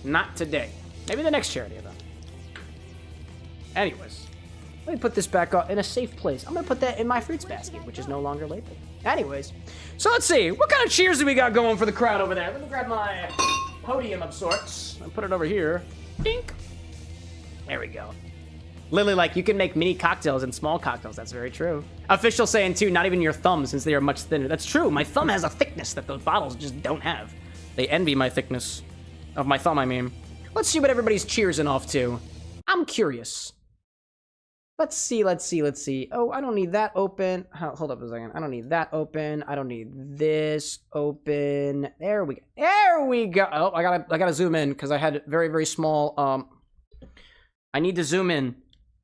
Not today. Maybe the next charity event. Anyways, let me put this back in a safe place. I'm gonna put that in my fruits basket, which is no longer labeled. Anyways, so let's see. What kind of cheers do we got going for the crowd over there? Let me grab my podium of sorts and put it over here. Dink. There we go. Lily, like, you can make mini cocktails and small cocktails. That's very true. Official saying, too, not even your thumb, since they are much thinner. That's true. My thumb has a thickness that those bottles just don't have. They envy my thickness. Of my thumb, I mean. Let's see what everybody's cheersing off to. I'm curious. Let's see. Oh, I don't need that open. Hold up a second. I don't need that open. I don't need this open. There we go. Oh, I gotta zoom in because I had very, very small. I need to zoom in.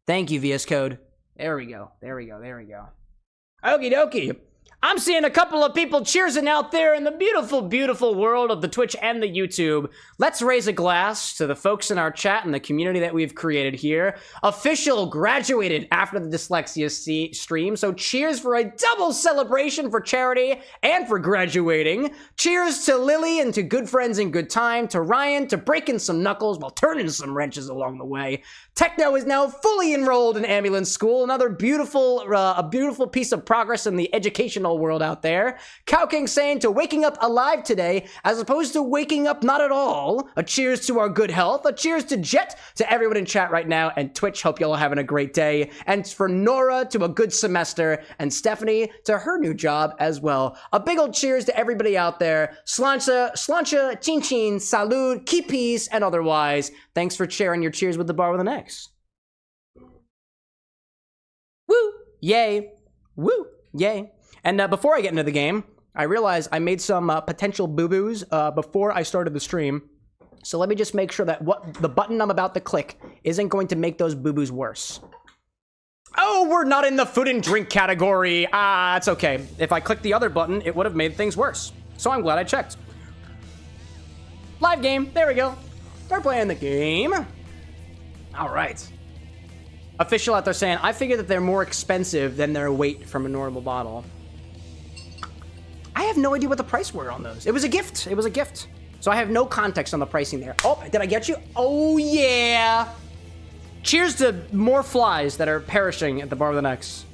Thank you, VS Code. There we go. Okie dokie. I'm seeing a couple of people cheersing out there in the beautiful, beautiful world of the Twitch and the YouTube. Let's raise a glass to the folks in our chat and the community that we've created here. Official graduated after the dyslexia stream, so cheers for a double celebration for charity and for graduating. Cheers to Lily and to good friends in good time, to Ryan, to breaking some knuckles while turning some wrenches along the way. Techno is now fully enrolled in ambulance school. Another beautiful, a beautiful piece of progress in the educational world out there. Cow King saying to waking up alive today, as opposed to waking up not at all. A cheers to our good health. A cheers to Jet, to everyone in chat right now, and Twitch. Hope y'all are having a great day. And for Nora, to a good semester, and Stephanie to her new job as well. A big old cheers to everybody out there. Slancha, chin chin, salud, keep peace, and otherwise. Thanks for sharing your cheers with the bar with an X. Woo! Yay! Woo! Yay! And before I get into the game, I realized I made some potential boo-boos before I started the stream. So let me just make sure that the button I'm about to click isn't going to make those boo-boos worse. Oh, we're not in the food and drink category. It's okay. If I clicked the other button, it would have made things worse. So I'm glad I checked. Live game. There we go. Start playing the game. All right. Official out there saying, I figure that they're more expensive than their weight from a normal bottle. I have no idea what the price were on those. It was a gift. It was a gift. So I have no context on the pricing there. Oh, did I get you? Oh, yeah. Cheers to more flies that are perishing at the bar with an X.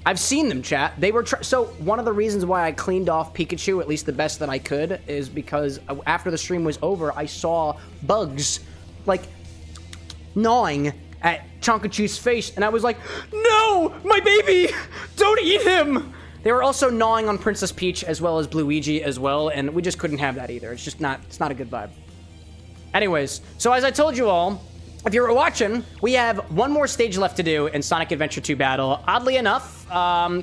I've seen them, chat. They were so one of the reasons why I cleaned off Pikachu, at least the best that I could, is because after the stream was over, I saw bugs, like, gnawing at Chonkachu's face, and I was like, no, my baby, don't eat him. They were also gnawing on Princess Peach as well as Bluigi as well, and we just couldn't have that either. It's just not, it's not a good vibe. Anyways, so as I told you all, if you were watching, we have one more stage left to do in Sonic Adventure 2 Battle. Oddly enough,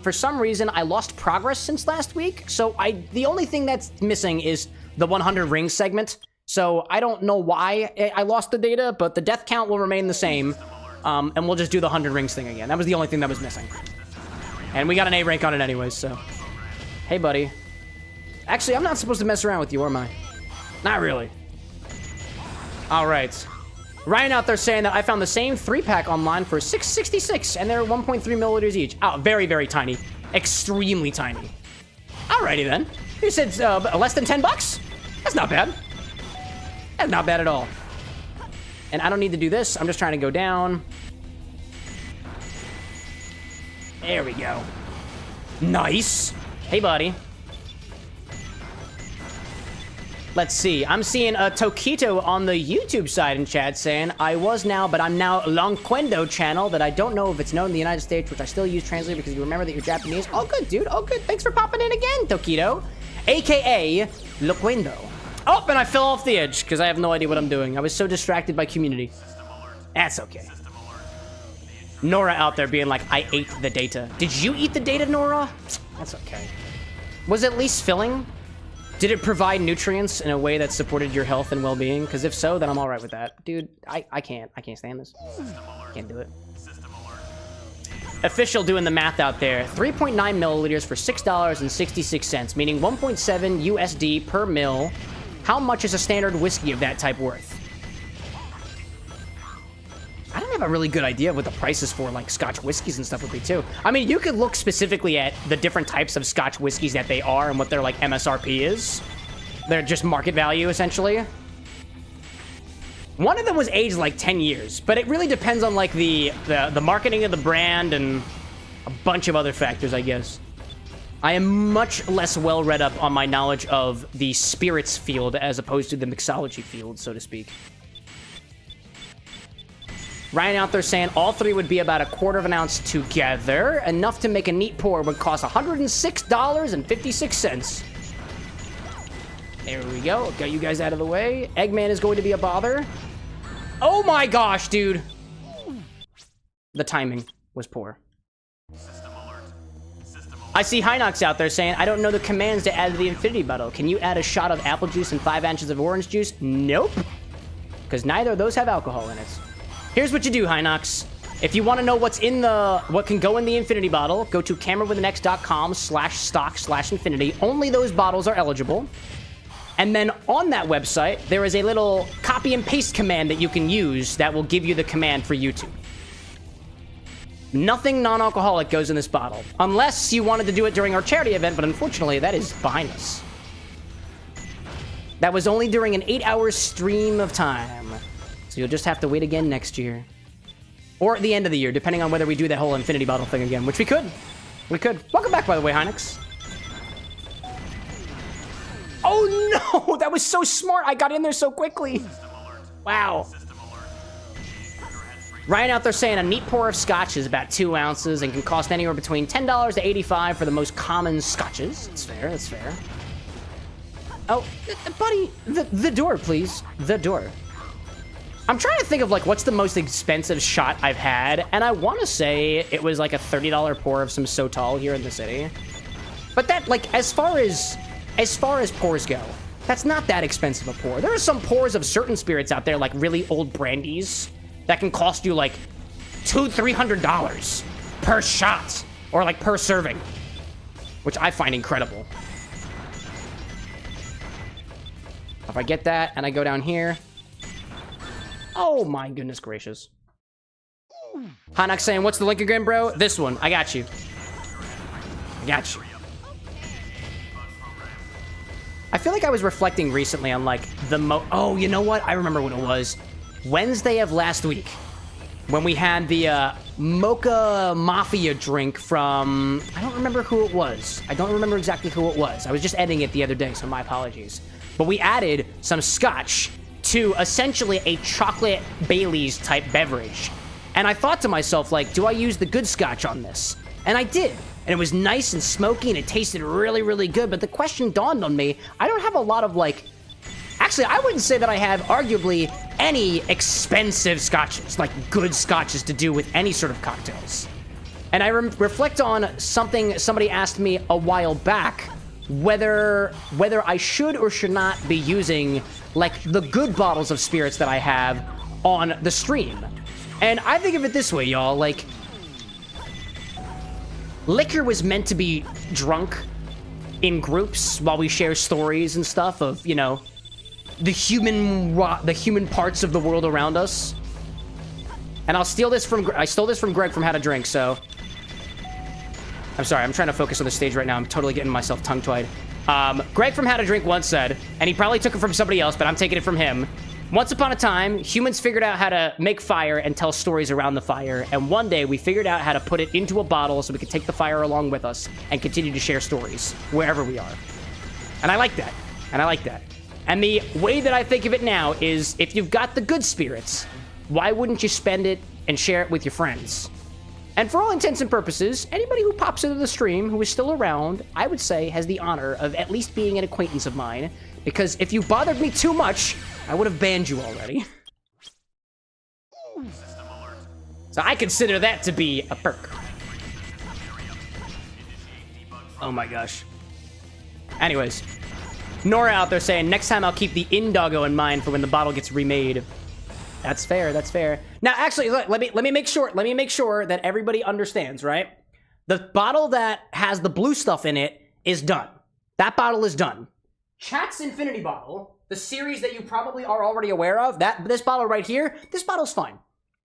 for some reason, I lost progress since last week, so the only thing that's missing is the 100 rings segment. So I don't know why I lost the data, but the death count will remain the same, and we'll just do the 100 rings thing again. That was the only thing that was missing. And we got an A rank on it anyways, so. Hey, buddy. Actually, I'm not supposed to mess around with you, am I? Not really. All right. Ryan out there saying that I found the same 3-pack online for $6.66, and they're 1.3 milliliters each. Oh, very, very tiny. Extremely tiny. Alrighty then. You said less than 10 bucks? That's not bad. That's not bad at all. And I don't need to do this. I'm just trying to go down. There we go. Nice. Hey, buddy. Let's see. I'm seeing a Tokito on the YouTube side in chat saying, I was now, but I'm now Lonquendo channel that I don't know if it's known in the United States, which I still use translator because you remember that you're Japanese. Oh, good, dude. Oh, good. Thanks for popping in again, Tokito. AKA Loquendo. Oh, and I fell off the edge because I have no idea what I'm doing. I was so distracted by community. That's okay. Nora out there being like, I ate the data. Did you eat the data, Nora? That's okay. Was it at least filling? Did it provide nutrients in a way that supported your health and well-being? Because if so, then I'm all right with that. Dude, I can't stand this. Can't do it. Official doing the math out there. 3.9 milliliters for $6.66, meaning 1.7 USD per mil. How much is a standard whiskey of that type worth? I don't have a really good idea of what the prices for, like, Scotch whiskeys and stuff would be, too. I mean, you could look specifically at the different types of Scotch whiskeys that they are and what their, like, MSRP is. They're just market value, essentially. One of them was aged, like, 10 years. But it really depends on, like, the marketing of the brand and a bunch of other factors, I guess. I am much less well-read up on my knowledge of the spirits field as opposed to the mixology field, so to speak. Ryan out there saying all three would be about 1/4 of an ounce together. Enough to make a neat pour would cost $106.56. There we go. Got you guys out of the way. Eggman is going to be a bother. Oh my gosh, dude. The timing was poor. I see Hinox out there saying, I don't know the commands to add to the infinity bottle. Can you add a shot of apple juice and 5 ounces of orange juice? Nope. Because neither of those have alcohol in it. Here's what you do, Hinox. If you want to know what can go in the infinity bottle, go to CameroxnWithAnX.com/stock/infinity. Only those bottles are eligible. And then on that website, there is a little copy and paste command that you can use that will give you the command for YouTube. Nothing non-alcoholic goes in this bottle. Unless you wanted to do it during our charity event, but unfortunately, that is behind us. That was only during an 8-hour stream of time. So you'll just have to wait again next year. Or at the end of the year, depending on whether we do that whole infinity bottle thing again, which we could. We could. Welcome back, by the way, Hinox. Oh, no! That was so smart! I got in there so quickly! Wow. Ryan out there saying a neat pour of scotch is about 2 ounces and can cost anywhere between $10 to $85 for the most common scotches. That's fair, that's fair. Oh, buddy, the door, please. The door. I'm trying to think of, like, what's the most expensive shot I've had, and I want to say it was, like, a $30 pour of some Sotal here in the city. But that, like, as far as pours go, that's not that expensive a pour. There are some pours of certain spirits out there, like really old brandies, that can cost you, like, $200-300 per shot, or, like, per serving, which I find incredible. If I get that, and I go down here... Oh my goodness gracious. Hinox saying, what's the link again, bro? This one. I got you. I got you. I feel like I was reflecting recently on, like, oh, you know what? I remember what it was. Wednesday of last week. When we had the Mocha Mafia drink from... I don't remember who it was. I don't remember exactly who it was. I was just editing it the other day, so my apologies. But we added some scotch to essentially a chocolate Bailey's type beverage. And I thought to myself, like, do I use the good scotch on this? And I did. And it was nice and smoky and it tasted really, really good. But the question dawned on me, I don't have a lot of, like... Actually, I wouldn't say that I have arguably any expensive scotches, like good scotches to do with any sort of cocktails. And I reflect on something somebody asked me a while back, whether I should or should not be using, like, the good bottles of spirits that I have on the stream. And I think of it this way, y'all, like, liquor was meant to be drunk in groups while we share stories and stuff of, you know, the human parts of the world around us. And I stole this from Greg from How to Drink, so... I'm sorry, I'm trying to focus on the stage right now. I'm totally getting myself tongue-tied. Greg from How to Drink once said, and he probably took it from somebody else, but I'm taking it from him. Once upon a time, humans figured out how to make fire and tell stories around the fire, and one day we figured out how to put it into a bottle so we could take the fire along with us and continue to share stories wherever we are. And I like that. And I like that. And the way that I think of it now is, if you've got the good spirits, why wouldn't you spend it and share it with your friends? And for all intents and purposes, anybody who pops into the stream who is still around, I would say has the honor of at least being an acquaintance of mine, because if you bothered me too much, I would have banned you already. So I consider that to be a perk. Oh my gosh. Anyways, Nora out there saying, next time I'll keep the Indoggo in mind for when the bottle gets remade. That's fair, that's fair. Now, actually, look, let me make sure that everybody understands, right? The bottle that has the blue stuff in it is done. That bottle is done. Chat's Infinity Bottle, the series that you probably are already aware of, this bottle right here, this bottle's fine.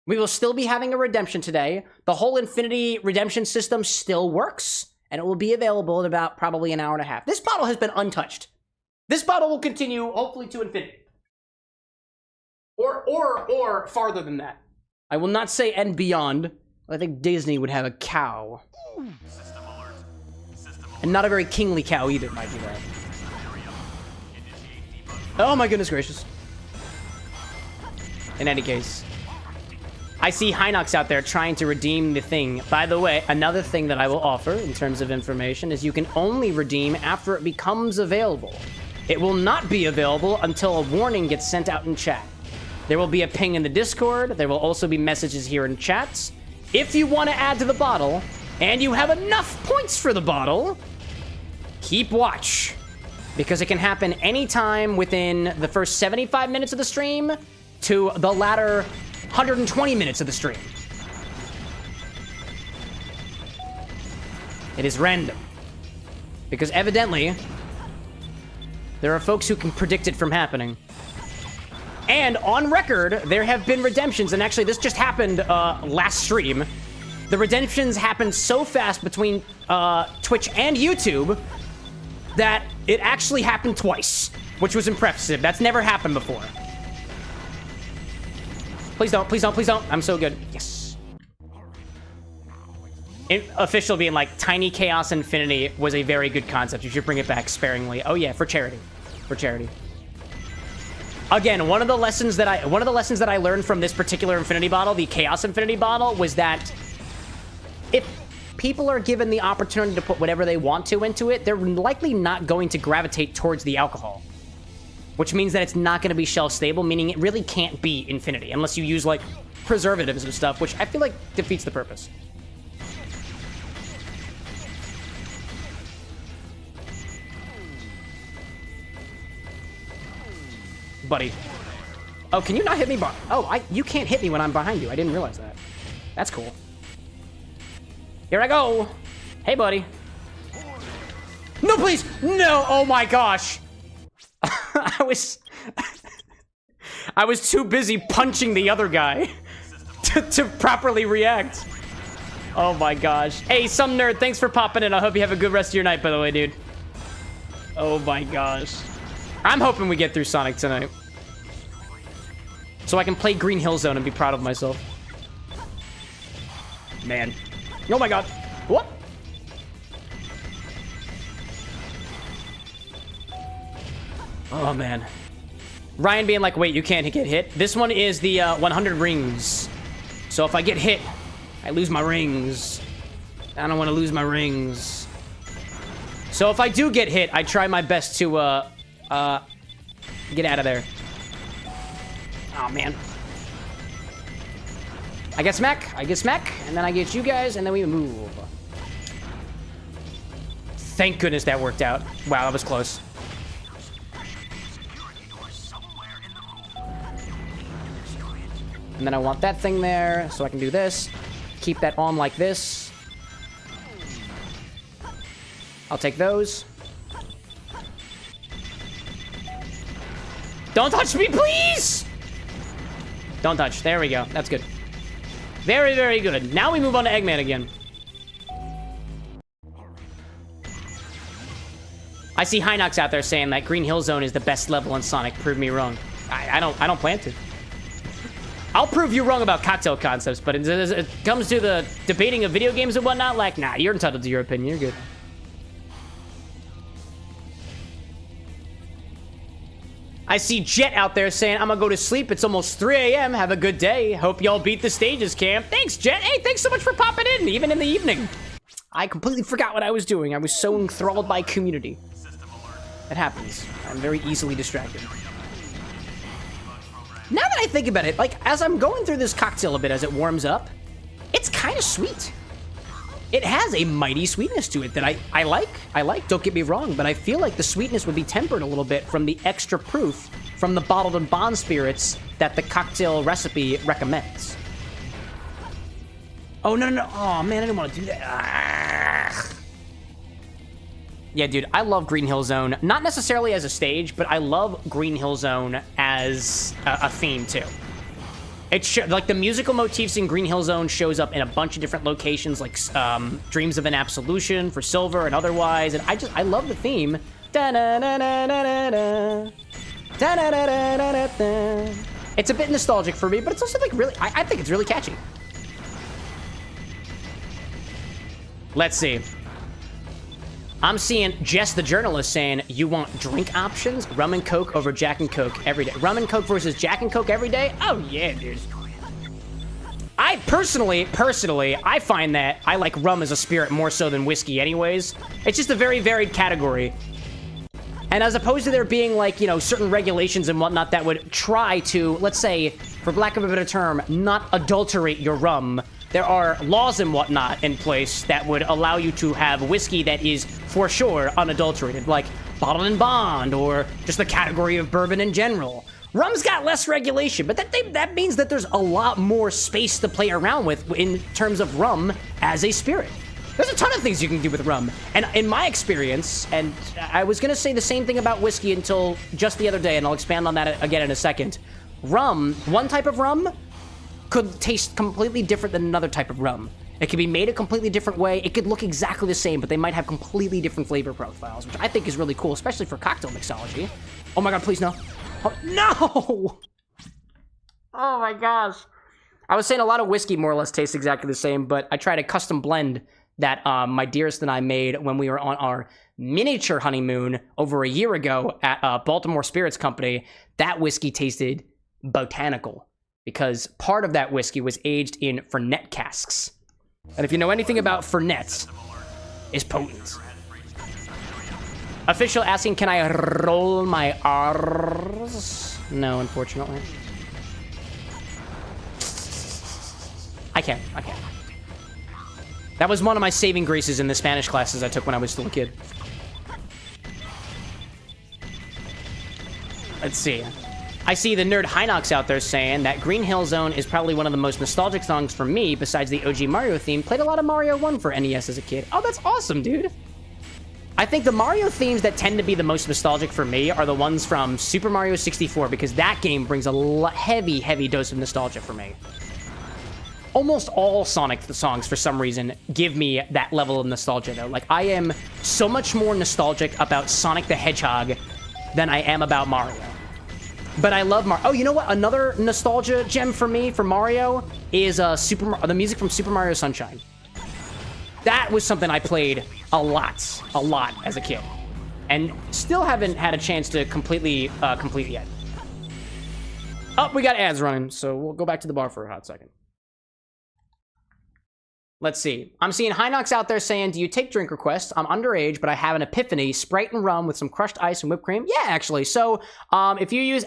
We will still be having a redemption today. The whole Infinity redemption system still works, and it will be available in about probably an hour and a half. This bottle has been untouched. This bottle will continue, hopefully, to infinity. Or farther than that. I will not say and beyond. I think Disney would have a cow. And not a very kingly cow either, might be that. Oh my goodness gracious. In any case, I see Hinox out there trying to redeem the thing. By the way, another thing that I will offer in terms of information is you can only redeem after it becomes available. It will not be available until a warning gets sent out in chat. There will be a ping in the Discord. There will also be messages here in chats. If you want to add to the bottle, and you have enough points for the bottle, keep watch. Because it can happen anytime within the first 75 minutes of the stream to the latter 120 minutes of the stream. It is random. Because evidently, there are folks who can predict it from happening. And on record, there have been redemptions, and actually this just happened last stream. The redemptions happened so fast between Twitch and YouTube that it actually happened twice, which was impressive. That's never happened before. Please don't, please don't, please don't. I'm so good. Yes. Official being like, Tiny Chaos Infinity was a very good concept. You should bring it back sparingly. Oh yeah, for charity. For charity. Again, one of the lessons that I learned from this particular Infinity Bottle, the Chaos Infinity Bottle, was that if people are given the opportunity to put whatever they want to into it, they're likely not going to gravitate towards the alcohol. Which means that it's not going to be shelf stable, meaning it really can't be infinity unless you use, like, preservatives and stuff, which I feel like defeats the purpose. Buddy. Oh, can you not hit me? You can't hit me when I'm behind you. I didn't realize that. That's cool. Here I go. Hey, buddy. No, please. No. Oh my gosh. I was too busy punching the other guy to properly react. Oh my gosh. Hey, some nerd, thanks for popping in. I hope you have a good rest of your night, by the way, dude. Oh my gosh. I'm hoping we get through Sonic tonight, so I can play Green Hill Zone and be proud of myself. Man. Oh my god. What? Oh man. Ryan being like, wait, you can't get hit? This one is the 100 rings. So if I get hit, I lose my rings. I don't want to lose my rings. So if I do get hit, I try my best to get out of there. Oh man. I get smack, and then I get you guys, and then we move. Thank goodness that worked out. Wow, that was close. And then I want that thing there, so I can do this. Keep that on like this. I'll take those. Don't touch me, please! Don't touch. There we go. That's good. Very, very good. Now we move on to Eggman again. I see Hinox out there saying that Green Hill Zone is the best level in Sonic. Prove me wrong. I don't plan to. I'll prove you wrong about cocktail concepts, but it comes to the debating of video games and whatnot, like, nah, you're entitled to your opinion. You're good. I see Jet out there saying, I'm gonna go to sleep. It's almost 3 a.m. Have a good day. Hope y'all beat the stages, Cam. Thanks, Jet. Hey, thanks so much for popping in, even in the evening. I completely forgot what I was doing. I was so enthralled by community. It happens. I'm very easily distracted. Now that I think about it, like, as I'm going through this cocktail a bit as it warms up, it's kind of sweet. It has a mighty sweetness to it that I like, don't get me wrong, but I feel like the sweetness would be tempered a little bit from the extra proof from the bottled and bond spirits that the cocktail recipe recommends. Oh, no. Oh, man, I didn't want to do that. Ah. Yeah, dude, I love Green Hill Zone. Not necessarily as a stage, but I love Green Hill Zone as a theme, too. Like, the musical motifs in Green Hill Zone shows up in a bunch of different locations, like Dreams of an Absolution for Silver and otherwise, and I love the theme. It's a bit nostalgic for me, but it's also, like, really, I think it's really catchy. Let's see. I'm seeing Jess the journalist saying, you want drink options? Rum and Coke over Jack and Coke every day. Rum and Coke versus Jack and Coke every day? Oh, yeah, dude. I personally, I find that I like rum as a spirit more so than whiskey anyways. It's just a very varied category. And as opposed to there being, like, you know, certain regulations and whatnot that would try to, let's say, for lack of a better term, not adulterate your rum, there are laws and whatnot in place that would allow you to have whiskey that is, for sure, unadulterated, like bottled and bond, or just the category of bourbon in general. Rum's got less regulation, but that means that there's a lot more space to play around with in terms of rum as a spirit. There's a ton of things you can do with rum. And in my experience, and I was going to say the same thing about whiskey until just the other day, and I'll expand on that again in a second. Rum, one type of rum, could taste completely different than another type of rum. It could be made a completely different way. It could look exactly the same, but they might have completely different flavor profiles, which I think is really cool, especially for cocktail mixology. Oh my god, please no. Oh, no! Oh my gosh. I was saying a lot of whiskey more or less tastes exactly the same, but I tried a custom blend that my dearest and I made when we were on our miniature honeymoon over a year ago at Baltimore Spirits Company. That whiskey tasted botanical, because part of that whiskey was aged in Fernet casks. And if you know anything about Fernets, it's potent. Official asking, can I roll my R's? No, unfortunately. I can't. That was one of my saving graces in the Spanish classes I took when I was still a kid. Let's see. I see the nerd Hinox out there saying that Green Hill Zone is probably one of the most nostalgic songs for me, besides the OG Mario theme. Played a lot of Mario 1 for NES as a kid. Oh, that's awesome, dude. I think the Mario themes that tend to be the most nostalgic for me are the ones from Super Mario 64, because that game brings a heavy dose of nostalgia for me. Almost all Sonic songs, for some reason, give me that level of nostalgia, though. Like, I am so much more nostalgic about Sonic the Hedgehog than I am about Mario. But I love Mario. Oh, you know what? Another nostalgia gem for me, for Mario, is the music from Super Mario Sunshine. That was something I played a lot as a kid. And still haven't had a chance to completely complete yet. Oh, we got ads running, so we'll go back to the bar for a hot second. Let's see. I'm seeing Hinox out there saying, do you take drink requests? I'm underage, but I have an epiphany. Sprite and rum with some crushed ice and whipped cream. Yeah, actually. So if you use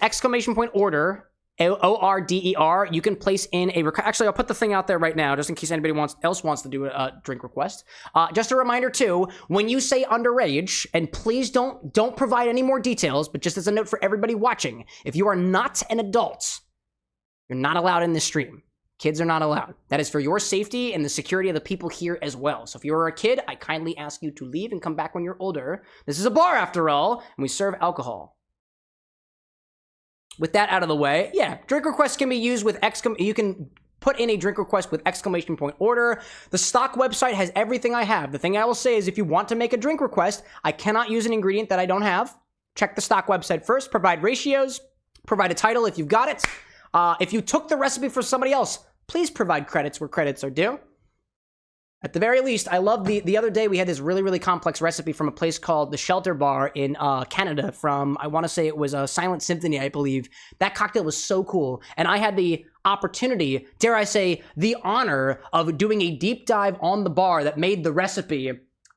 !order, O-R-D-E-R, you can place in a request. Actually, I'll put the thing out there right now, just in case anybody else wants to do a drink request. Just a reminder, too, when you say underage, and please don't provide any more details, but just as a note for everybody watching, if you are not an adult, you're not allowed in this stream. Kids are not allowed. That is for your safety and the security of the people here as well. So if you're a kid, I kindly ask you to leave and come back when you're older. This is a bar after all, and we serve alcohol. With that out of the way, yeah, drink requests can be used with you can put in a drink request with !order. The stock website has everything I have. The thing I will say is if you want to make a drink request, I cannot use an ingredient that I don't have. Check the stock website first, provide ratios, provide a title if you've got it. If you took the recipe for somebody else, please provide credits where credits are due. At the very least, I love the other day we had this really complex recipe from a place called the Shelter Bar in Canada from, I want to say it was a Silent Symphony, I believe. That cocktail was so cool. And I had the opportunity, dare I say, the honor of doing a deep dive on the bar that made the recipe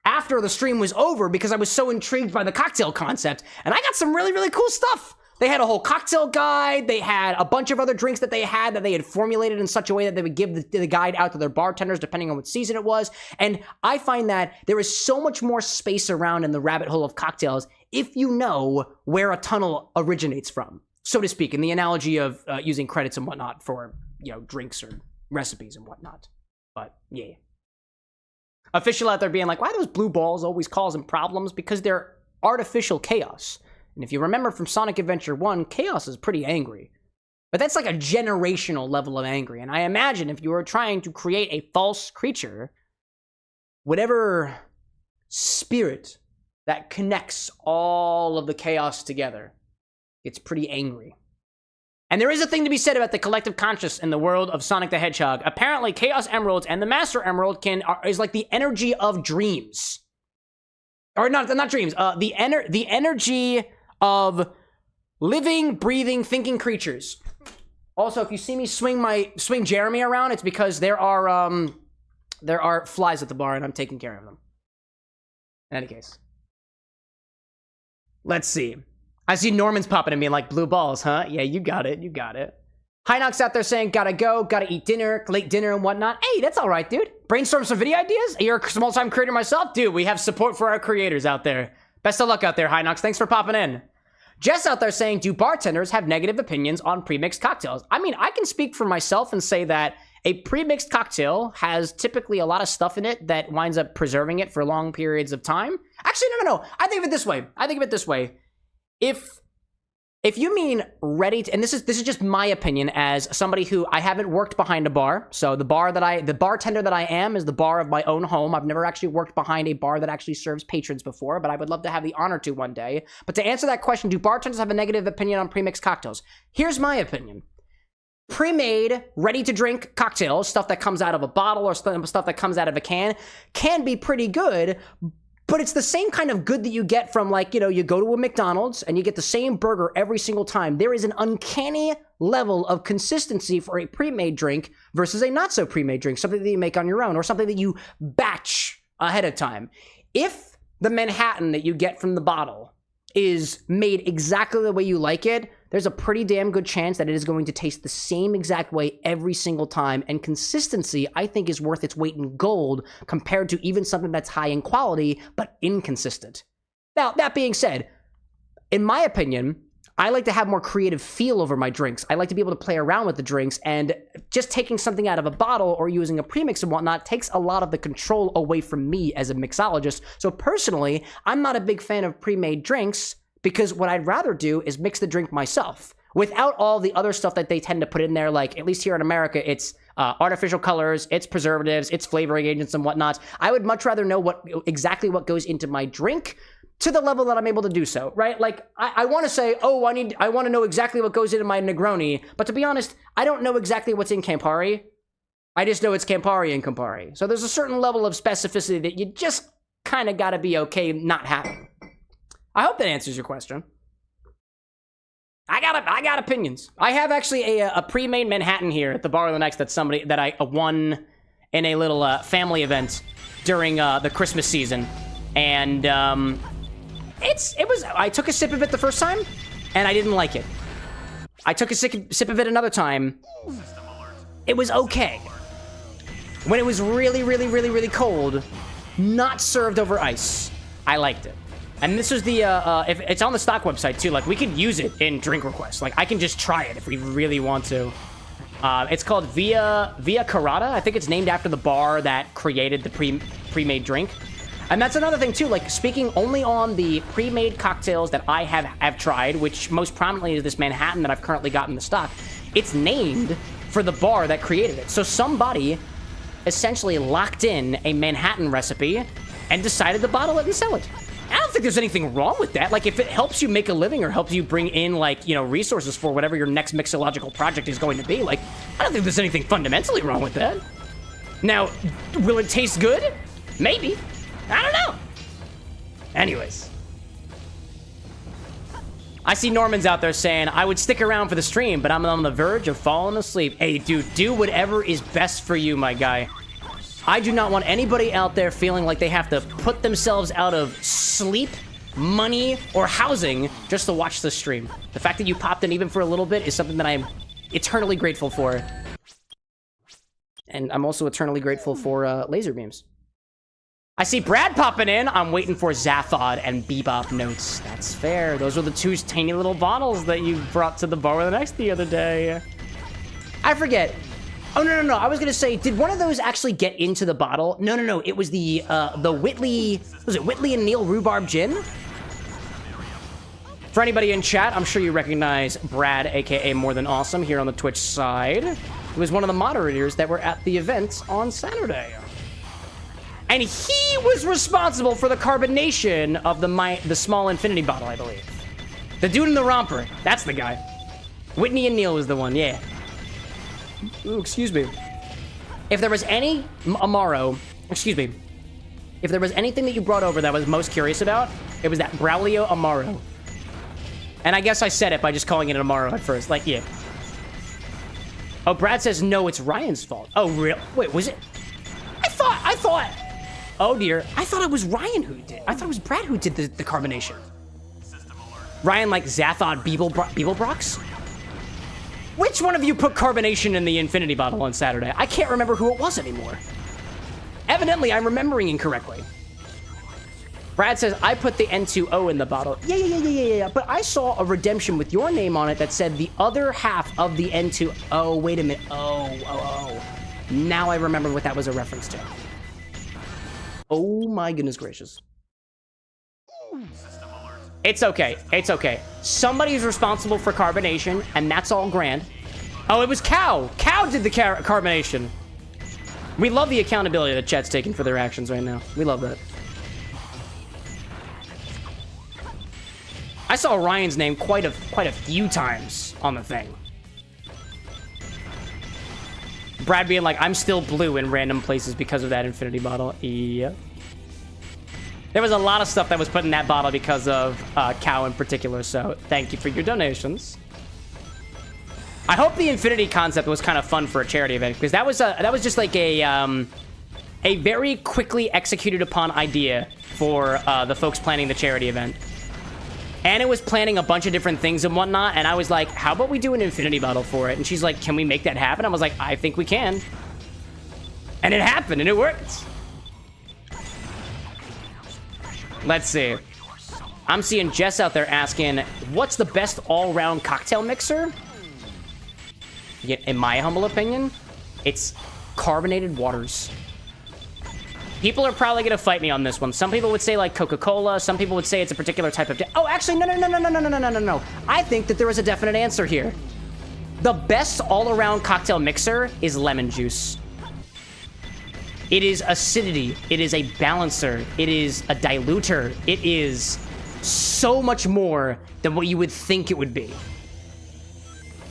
after the stream was over because I was so intrigued by the cocktail concept. And I got some really cool stuff. They had a whole cocktail guide. They had a bunch of other drinks that they had formulated in such a way that they would give the guide out to their bartenders depending on what season it was. And I find that there is so much more space around in the rabbit hole of cocktails if you know where a tunnel originates from, so to speak, in the analogy of using credits and whatnot for, drinks or recipes and whatnot. But yeah. Official out there being like, why are those blue balls always causing problems? Because they're artificial chaos. And if you remember from Sonic Adventure 1, Chaos is pretty angry. But that's like a generational level of angry. And I imagine if you were trying to create a false creature, whatever spirit that connects all of the chaos together gets pretty angry. And there is a thing to be said about the collective conscious in the world of Sonic the Hedgehog. Apparently, Chaos Emeralds and the Master Emerald is like the energy of dreams. Or not dreams. The energy of living, breathing, thinking creatures. Also, if you see me swing Jeremy around, it's because there are flies at the bar and I'm taking care of them. In any case, let's see. I see Norman's popping at me like, blue balls, huh? Yeah, you got it. Hinox out there saying, gotta go, gotta eat dinner, late dinner and whatnot. Hey, that's all right, dude. Brainstorm some video ideas? You're a small-time creator myself? Dude, we have support for our creators out there. Best of luck out there, Hinox. Thanks for popping in. Jess out there saying, do bartenders have negative opinions on pre-mixed cocktails? I mean, I can speak for myself and say that a pre-mixed cocktail has typically a lot of stuff in it that winds up preserving it for long periods of time. Actually, no. I think of it this way. If you mean ready to, and this is just my opinion as somebody who I haven't worked behind a bar. So the bartender that I am is the bar of my own home. I've never actually worked behind a bar that actually serves patrons before, but I would love to have the honor to one day. But to answer that question, do bartenders have a negative opinion on pre-mixed cocktails? Here's my opinion. Pre-made, ready-to-drink cocktails, stuff that comes out of a bottle or stuff that comes out of a can be pretty good. But it's the same kind of good that you get from, like, you go to a McDonald's and you get the same burger every single time. There is an uncanny level of consistency for a pre-made drink versus a not so pre-made drink, something that you make on your own or something that you batch ahead of time. If the Manhattan that you get from the bottle is made exactly the way you like it, there's a pretty damn good chance that it is going to taste the same exact way every single time. And consistency, I think, is worth its weight in gold compared to even something that's high in quality, but inconsistent. Now, that being said, in my opinion, I like to have more creative feel over my drinks. I like to be able to play around with the drinks, and just taking something out of a bottle or using a premix and whatnot takes a lot of the control away from me as a mixologist. So personally, I'm not a big fan of pre-made drinks, because what I'd rather do is mix the drink myself without all the other stuff that they tend to put in there. Like, at least here in America, it's artificial colors, it's preservatives, it's flavoring agents and whatnot. I would much rather know exactly what goes into my drink to the level that I'm able to do so, right? Like, I want to say, oh, I want to know exactly what goes into my Negroni, but to be honest, I don't know exactly what's in Campari. I just know it's Campari and Campari. So there's a certain level of specificity that you just kind of got to be okay not having. I hope that answers your question. I got opinions. I have actually a pre-made Manhattan here at the Bar of the Next that I won in a little family event during the Christmas season, and I took a sip of it the first time, and I didn't like it. I took a sip of it another time. It was okay. When it was really, really, really, really cold, not served over ice, I liked it. And this is the, if it's on the stock website too, like, we could use it in drink requests. Like, I can just try it if we really want to. It's called Via Carrata. I think it's named after the bar that created the pre-made drink. And that's another thing too, like, speaking only on the pre-made cocktails that I have tried, which most prominently is this Manhattan that I've currently got in the stock. It's named for the bar that created it. So somebody essentially locked in a Manhattan recipe and decided to bottle it and sell it. I don't think there's anything wrong with that. Like, if it helps you make a living or helps you bring in, like, resources for whatever your next mixological project is going to be, like, I don't think there's anything fundamentally wrong with that. Now, will it taste good? Maybe. I don't know. Anyways. I see Norman's out there saying, I would stick around for the stream, but I'm on the verge of falling asleep. Hey, dude, do whatever is best for you, my guy. I do not want anybody out there feeling like they have to put themselves out of sleep money, or housing just to watch the stream. The fact that you popped in even for a little bit is something that I'm eternally grateful for. And I'm also eternally grateful for laser beams. I see Brad popping in. I'm waiting for Zathod and Bebop notes. That's fair. Those were the two tiny little bottles that you brought to the bar with the next the other day. I forget. Oh, no. I was going to say, did one of those actually get into the bottle? No. It was the Whitley... Was it Whitley and Neil Rhubarb Gin? For anybody in chat, I'm sure you recognize Brad, a.k.a. More Than Awesome, here on the Twitch side. He was one of the moderators that were at the event on Saturday. And he was responsible for the carbonation of the small infinity bottle, I believe. The dude in the romper. That's the guy. Whitney and Neil was the one, yeah. Ooh, excuse me. If there was any Amaro, excuse me. If there was anything that you brought over that I was most curious about, it was that Braulio Amaro. And I guess I said it by just calling it an Amaro at first. Like, yeah. Oh, Brad says, no, it's Ryan's fault. Oh, real? Wait, was it? I thought... Oh, dear. I thought it was Ryan who did. I thought it was Brad who did the carbonation. Ryan, like, Zathod Beeblebrox? Which one of you put carbonation in the infinity bottle on Saturday? I can't remember who it was anymore. Evidently, I'm remembering incorrectly. Brad says, I put the N2O in the bottle. Yeah. But I saw a redemption with your name on it that said the other half of the N2O. Wait a minute. Oh. Now I remember what that was a reference to. Oh my goodness gracious. It's okay. Somebody's responsible for carbonation, and that's all grand. Oh, it was Cow. Cow did the carbonation. We love the accountability that chat's taking for their actions right now. We love that. I saw Ryan's name quite a few times on the thing. Brad being like, I'm still blue in random places because of that infinity bottle. Yeah. There was a lot of stuff that was put in that bottle because of Cow in particular, so thank you for your donations. I hope the infinity concept was kind of fun for a charity event, because that was just like a very quickly executed upon idea for the folks planning the charity event. Anna was planning a bunch of different things and whatnot, and I was like, how about we do an infinity bottle for it? And she's like, can we make that happen? I was like, I think we can. And it happened, and it worked. Let's see. I'm seeing Jess out there asking, what's the best all-round cocktail mixer? In my humble opinion, it's carbonated waters. People are probably going to fight me on this one. Some people would say, like, Coca-Cola. Some people would say it's a particular type of... Oh, actually, no. I think that there is a definite answer here. The best all-around cocktail mixer is lemon juice. It is acidity. It is a balancer. It is a diluter. It is so much more than what you would think it would be.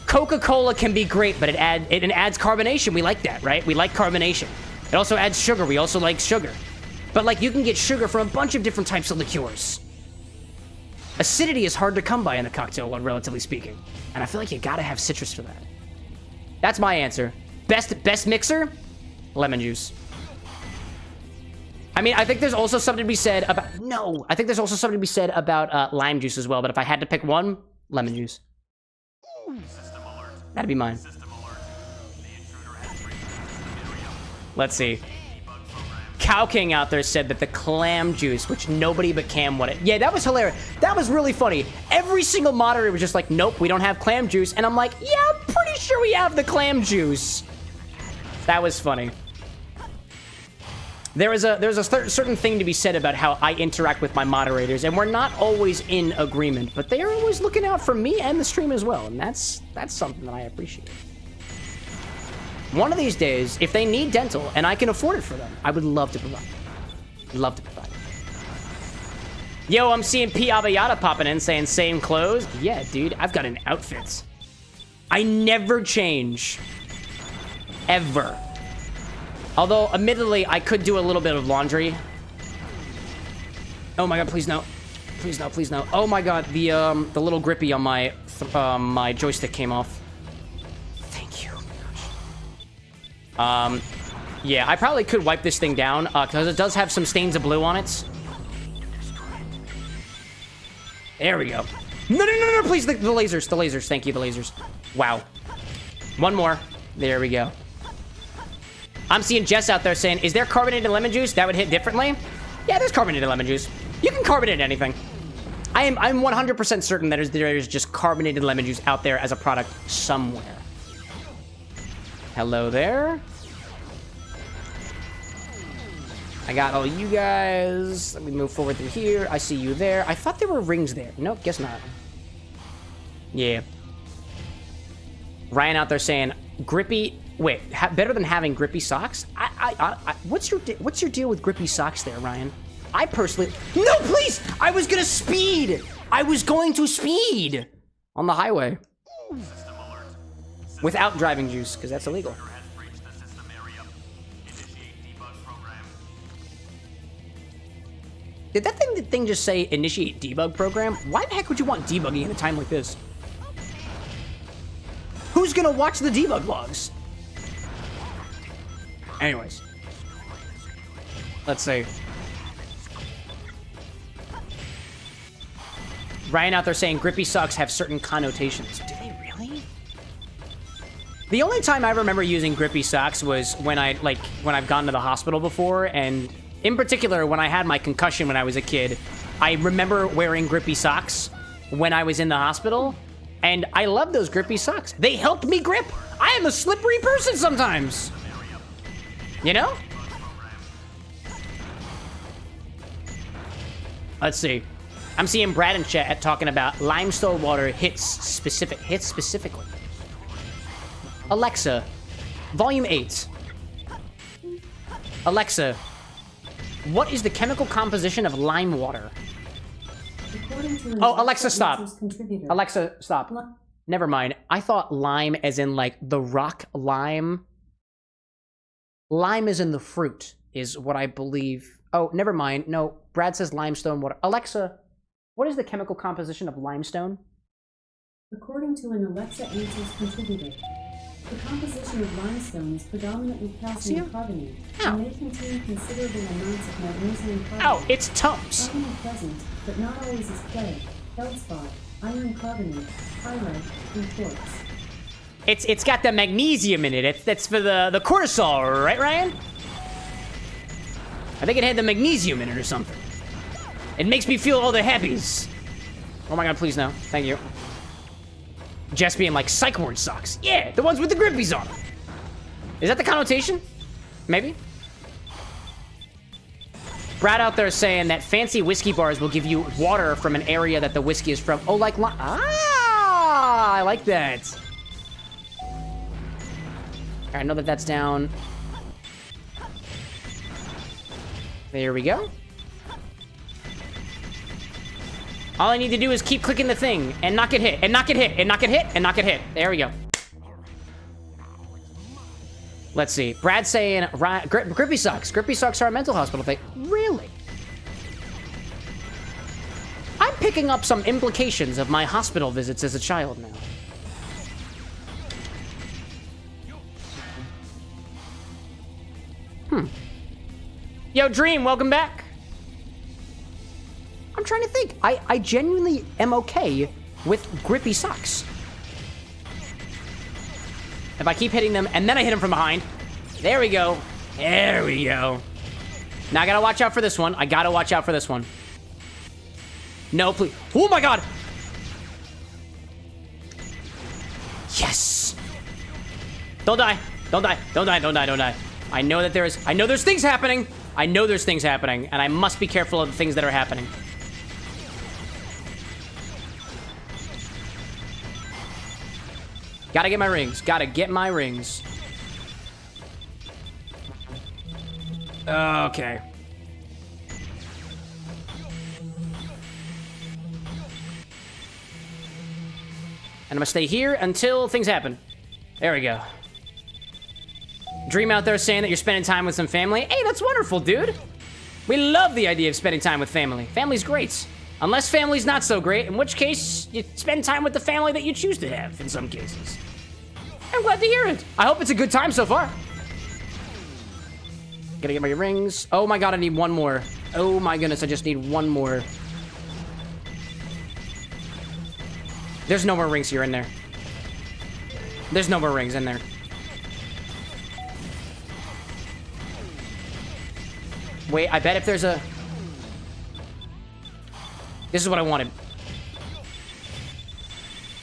Coca-Cola can be great, but it adds carbonation. We like that, right? We like carbonation. It also adds sugar. We also like sugar. But, like, you can get sugar from a bunch of different types of liqueurs. Acidity is hard to come by in a cocktail world, relatively speaking. And I feel like you gotta have citrus for that. That's my answer. Best mixer? Lemon juice. I mean, I think there's also something to be said about... No! I think there's also something to be said about lime juice as well, but if I had to pick one, lemon juice. That'd be mine. Let's see. Cow King out there said that the clam juice, which nobody but Cam wanted. Yeah, that was hilarious. That was really funny. Every single moderator was just like, nope, we don't have clam juice. And I'm like, yeah, I'm pretty sure we have the clam juice. That was funny. There's a certain thing to be said about how I interact with my moderators, and we're not always in agreement, but they are always looking out for me and the stream as well, and that's something that I appreciate. One of these days, if they need dental and I can afford it for them, I would love to provide. Love to provide. Yo, I'm seeing P. Abayata popping in saying same clothes. Yeah, dude, I've got an outfit. I never change. Ever. Although, admittedly, I could do a little bit of laundry. Oh my god, please no. Please no, please no. Oh my god, the little grippy on my my joystick came off. Thank you. Yeah, I probably could wipe this thing down, because it does have some stains of blue on it. There we go. No, no, no, no, please, the lasers, the lasers. Thank you, the lasers. Wow. One more. There we go. I'm seeing Jess out there saying, is there carbonated lemon juice that would hit differently? Yeah, there's carbonated lemon juice. You can carbonate anything. I'm 100% certain that there is just carbonated lemon juice out there as a product somewhere. Hello there. I got all you guys. Let me move forward through here. I see you there. I thought there were rings there. Nope, guess not. Yeah. Ryan out there saying, grippy... Wait, better than having grippy socks? What's your deal with grippy socks there, Ryan? I personally... No, please! I was gonna speed! I was going to speed! On the highway. Without driving juice, because that's illegal. Did that thing just say initiate debug program? Why the heck would you want debugging at a time like this? Who's gonna watch the debug logs? Anyways. Let's see. Ryan out there saying grippy socks have certain connotations. Do they really? The only time I remember using grippy socks was when I've gone to the hospital before, and in particular when I had my concussion when I was a kid. I remember wearing grippy socks when I was in the hospital, and I love those grippy socks. They helped me grip. I am a slippery person sometimes. You know? Let's see. I'm seeing Brad in chat talking about limestone water hits specifically. Alexa, volume 8. Alexa, what is the chemical composition of lime water? Oh, Alexa, stop. Alexa, stop. Never mind. I thought lime as in like the rock lime. Lime is in the fruit, is what I believe. Oh, never mind. No, Brad says limestone water. Alexa, what is the chemical composition of limestone? According to an Alexa Answers contributor, the composition of limestone is predominantly calcium carbonate, and may contain considerable amounts of magnesium carbonate. Oh, it's Tums. Often present, but not always as clay, feldspar, iron carbonate, pyrite, and quartz. It's got the magnesium in it. That's for the cortisol, right, Ryan? I think it had the magnesium in it or something. It makes me feel all the happies. Oh my god, please no. Thank you. Jess being like, psych ward socks. Yeah, the ones with the grippies on them. Is that the connotation? Maybe? Brad out there saying that fancy whiskey bars will give you water from an area that the whiskey is from. Oh, like... Ah, I like that. I know that that's down. There we go. All I need to do is keep clicking the thing and not get hit, and not get hit, and not get hit, and not get hit. There we go. Let's see. Brad saying grippy socks. Grippy socks are a mental hospital thing. Really? I'm picking up some implications of my hospital visits as a child now. Yo, Dream, welcome back. I'm trying to think. I genuinely am okay with grippy socks. If I keep hitting them, and then I hit them from behind. There we go. There we go. Now I gotta watch out for this one. I gotta watch out for this one. No, please. Oh my god. Yes. Don't die. Don't die. Don't die. Don't die. Don't die. I know that there's things happening. I know there's things happening, and I must be careful of the things that are happening. Gotta get my rings. Gotta get my rings. Okay. And I'm gonna stay here until things happen. There we go. Dream out there saying that you're spending time with some family. Hey, that's wonderful, dude. We love the idea of spending time with family. Family's great. Unless family's not so great, in which case, you spend time with the family that you choose to have, in some cases. I'm glad to hear it. I hope it's a good time so far. Gotta get my rings. Oh my god, I need one more. Oh my goodness, I just need one more. There's no more rings here in there. There's no more rings in there. Wait, I bet if there's a... This is what I wanted.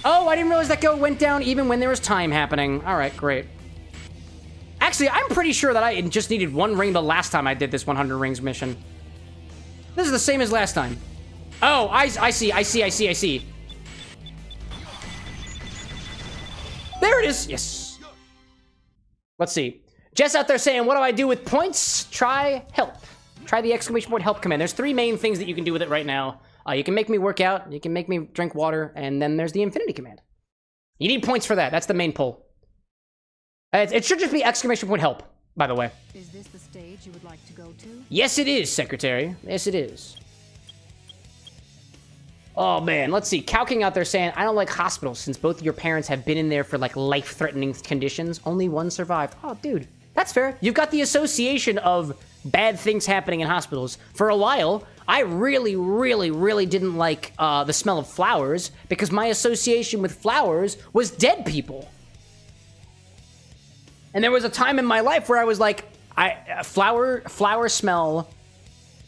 Oh, I didn't realize that go went down even when there was time happening. All right, great. Actually, I'm pretty sure that I just needed 1 ring the last time I did this 100 rings mission. This is the same as last time. Oh, I see. There it is. Yes. Let's see. Jess out there saying, what do I do with points? Try help. Try the exclamation point help command. There's 3 main things that you can do with it right now. You can make me work out, you can make me drink water, and then there's the infinity command. You need points for that. That's the main pull. It should just be exclamation point help, by the way. Is this the stage you would like to go to? Yes, it is, Secretary. Yes, it is. Oh, man. Let's see. Cowking out there saying, I don't like hospitals since both of your parents have been in there for, like, life-threatening conditions. Only one survived. Oh, dude. That's fair. You've got the association of bad things happening in hospitals. For a while, I really didn't like the smell of flowers because my association with flowers was dead people. And there was a time in my life where I was like, flower smell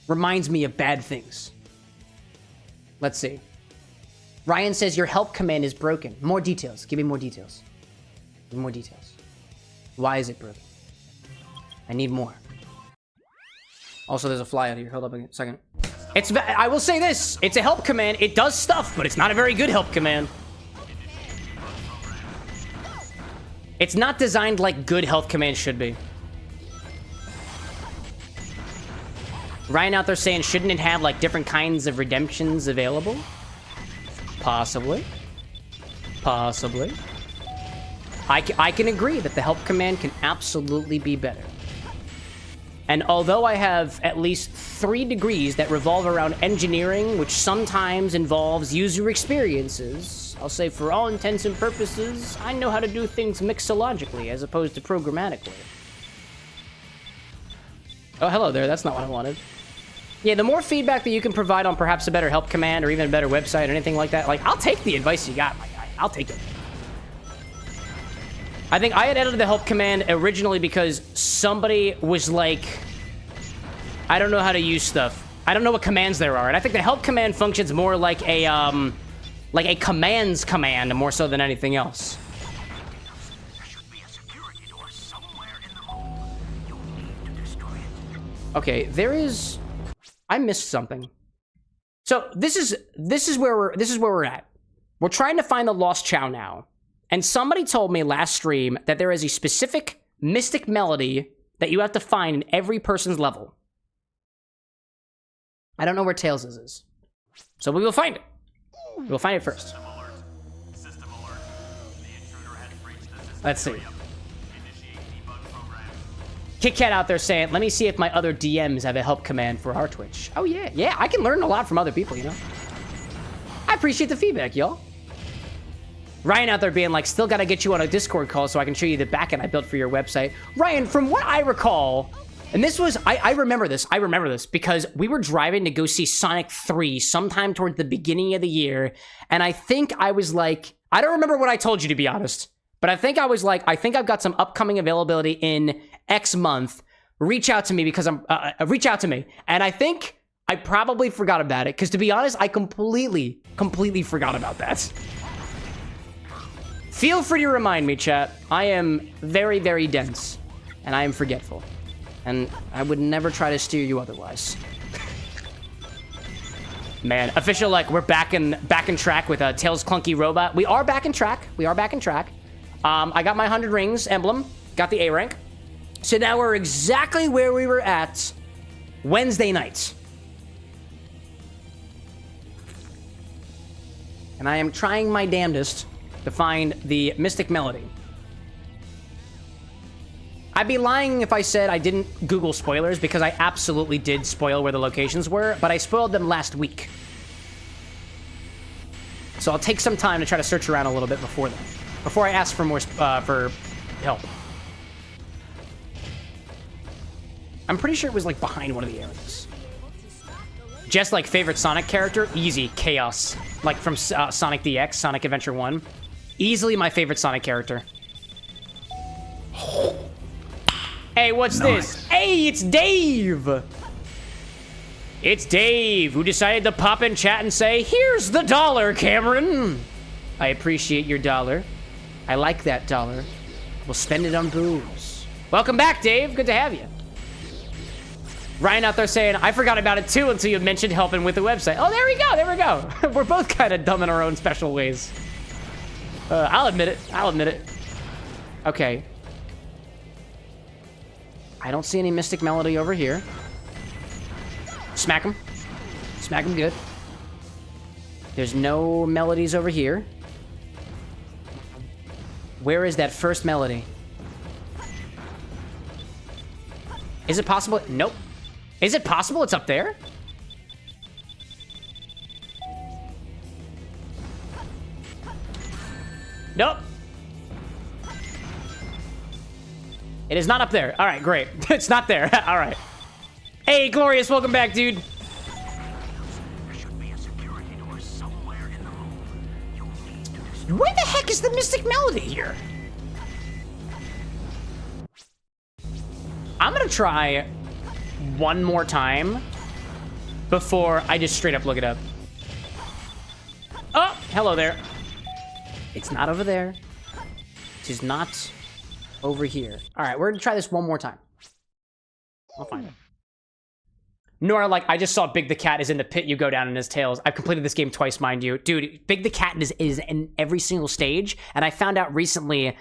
reminds me of bad things. Let's see. Ryan says your help command is broken. More details. Give me more details. Give me more details. Why is it broken? I need more. Also, there's a fly out here. Hold up a second. I will say this. It's a help command. It does stuff, but it's not a very good help command. It's not designed like good health commands should be. Ryan out there saying, shouldn't it have, like, different kinds of redemptions available? Possibly. Possibly. I can agree that the help command can absolutely be better. And although I have at least 3 degrees that revolve around engineering, which sometimes involves user experiences, I'll say for all intents and purposes, I know how to do things mixologically as opposed to programmatically. Oh, hello there. That's not what I wanted. Yeah, the more feedback that you can provide on perhaps a better help command or even a better website or anything like that, like, I'll take the advice you got, my guy. I'll take it. I think I had edited the help command originally because somebody was like, I don't know how to use stuff. I don't know what commands there are. And I think the help command functions more like a commands command more so than anything else. Okay, there is... I missed something. So this is where we're at. We're trying to find the lost Chow now. And somebody told me last stream that there is a specific mystic melody that you have to find in every person's level. I don't know where Tails is. So we will find it. We'll find it first. Let's see. Kit Kat out there saying, let me see if my other DMs have a help command for our Twitch. Oh, yeah. Yeah, I can learn a lot from other people, you know? I appreciate the feedback, y'all. Ryan out there being like, still gotta get you on a Discord call so I can show you the backend I built for your website. Ryan, from what I recall, and this was, I remember this because we were driving to go see Sonic 3 sometime toward the beginning of the year, and I think I was like, I don't remember what I told you, to be honest, but I think I was like, I think I've got some upcoming availability in X month. Reach out to me because reach out to me. And I think I probably forgot about it because, to be honest, I completely forgot about that. Feel free to remind me, chat. I am very, very dense, and I am forgetful. And I would never try to steer you otherwise. Man, official, like, we're back in track with Tails Clunky Robot. We are back in track. I got my 100 rings emblem, got the A rank. So now we're exactly where we were at Wednesday night. And I am trying my damnedest to find the Mystic Melody. I'd be lying if I said I didn't Google spoilers, because I absolutely did spoil where the locations were, but I spoiled them last week. So I'll take some time to try to search around a little bit before then, before I ask for more for help. I'm pretty sure it was like behind one of the areas. Jess, like, favorite Sonic character? Easy. Chaos. Like, from Sonic DX, Sonic Adventure 1. Easily my favorite Sonic character. Hey, what's this? Hey, it's Dave! It's Dave, who decided to pop in chat and say, "Here's the dollar, Cameron." I appreciate your dollar. I like that dollar. We'll spend it on booze. Welcome back, Dave. Good to have you. Ryan out there saying, "I forgot about it too until you mentioned helping with the website." Oh, there we go. There we go. We're both kind of dumb in our own special ways. I'll admit it. I'll admit it. Okay. I don't see any Mystic Melody over here. Smack him. Smack him good. There's no melodies over here. Where is that first melody? Is it possible? Nope. Is it possible it's up there? Nope. It is not up there. All right, great. It's not there. All right. Hey, Glorious, welcome back, dude. Where the heck is the Mystic Melody here? I'm gonna try one more time before I just straight up look it up. Oh, hello there. It's not over there. It is not over here. All right, we're gonna try this one more time. I'll find it. Nora, like, I just saw Big the Cat is in the pit, you go down in his tails. I've completed this game twice, mind you. Dude, Big the Cat is in every single stage, and I found out recently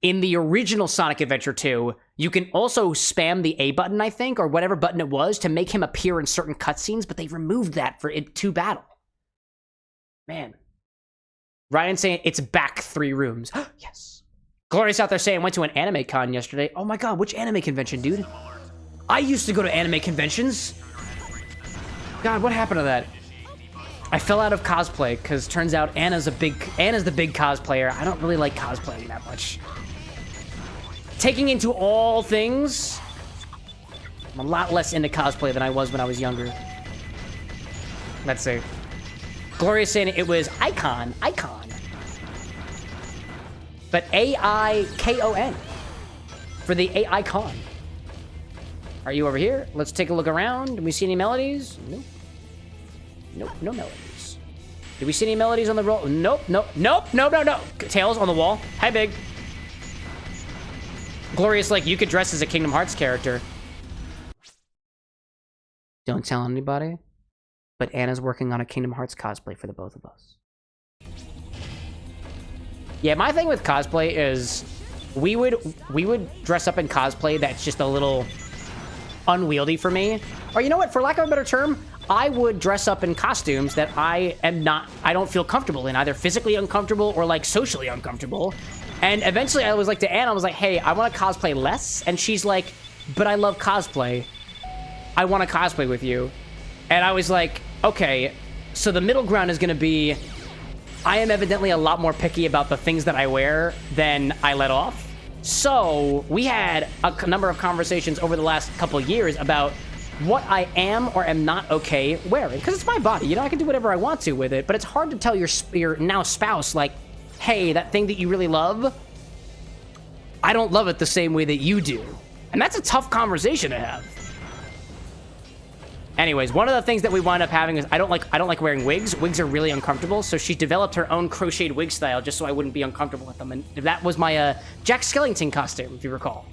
in the original Sonic Adventure 2, you can also spam the A button, I think, or whatever button it was, to make him appear in certain cutscenes, but they removed that for it to battle. Man. Ryan saying it's back 3 rooms. Yes. Glorious out there saying went to an anime con yesterday. Oh my god, which anime convention, dude? I used to go to anime conventions. God, what happened to that? I fell out of cosplay because turns out Anna's the big cosplayer. I don't really like cosplaying that much. Taking into all things, I'm a lot less into cosplay than I was when I was younger. Let's see. Gloria's saying it was Icon. But A-I-K-O-N for the A-Icon. Are you over here? Let's take a look around. Do we see any melodies? Nope. Nope, no melodies. Do we see any melodies on the roll? Nope. Tails on the wall. Hi, Big. Glorious, like, you could dress as a Kingdom Hearts character. Don't tell anybody. But Anna's working on a Kingdom Hearts cosplay for the both of us. Yeah, my thing with cosplay is we would dress up in cosplay that's just a little unwieldy for me. Or you know what, for lack of a better term, I would dress up in costumes that I don't feel comfortable in, either physically uncomfortable or like socially uncomfortable. And eventually I was like to Anna, I was like, hey, I want to cosplay less. And she's like, but I love cosplay. I want to cosplay with you. And I was like, okay, so the middle ground is going to be, I am evidently a lot more picky about the things that I wear than I let off. So we had a number of conversations over the last couple of years about what I am or am not okay wearing. Because it's my body, you know, I can do whatever I want to with it. But it's hard to tell your now spouse, like, hey, that thing that you really love, I don't love it the same way that you do. And that's a tough conversation to have. Anyways, one of the things that we wind up having is I don't like wearing wigs. Wigs are really uncomfortable, so she developed her own crocheted wig style just so I wouldn't be uncomfortable with them. And that was my Jack Skellington costume, if you recall,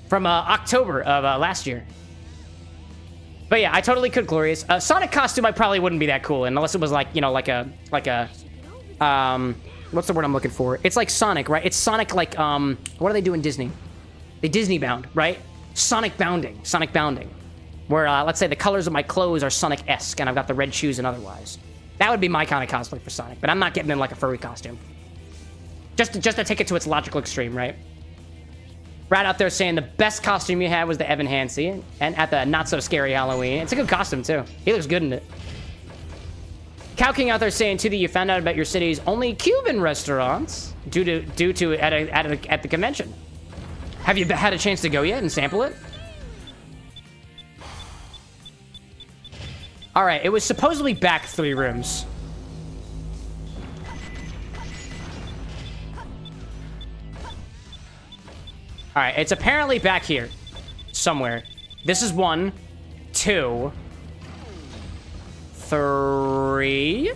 from October of last year. But yeah, I totally could, Glorious. Sonic costume, I probably wouldn't be that cool, unless it was like, you know, like a what's the word I'm looking for? It's like Sonic, right? It's Sonic like what do they do in Disney? They Disney bound, right? Sonic bounding. Where, let's say the colors of my clothes are Sonic-esque, and I've got the red shoes and otherwise. That would be my kind of cosplay for Sonic, but I'm not getting in like a furry costume. Just to take it to its logical extreme, right? Brad out there saying the best costume you had was the Evan Hansi, and at the not-so-scary Halloween. It's a good costume, too. He looks good in it. Cow King out there saying, too, that you found out about your city's only Cuban restaurants due to at the convention. Have you had a chance to go yet and sample it? All right, it was supposedly back 3 rooms. All right, it's apparently back here somewhere. This is 1, 2, 3.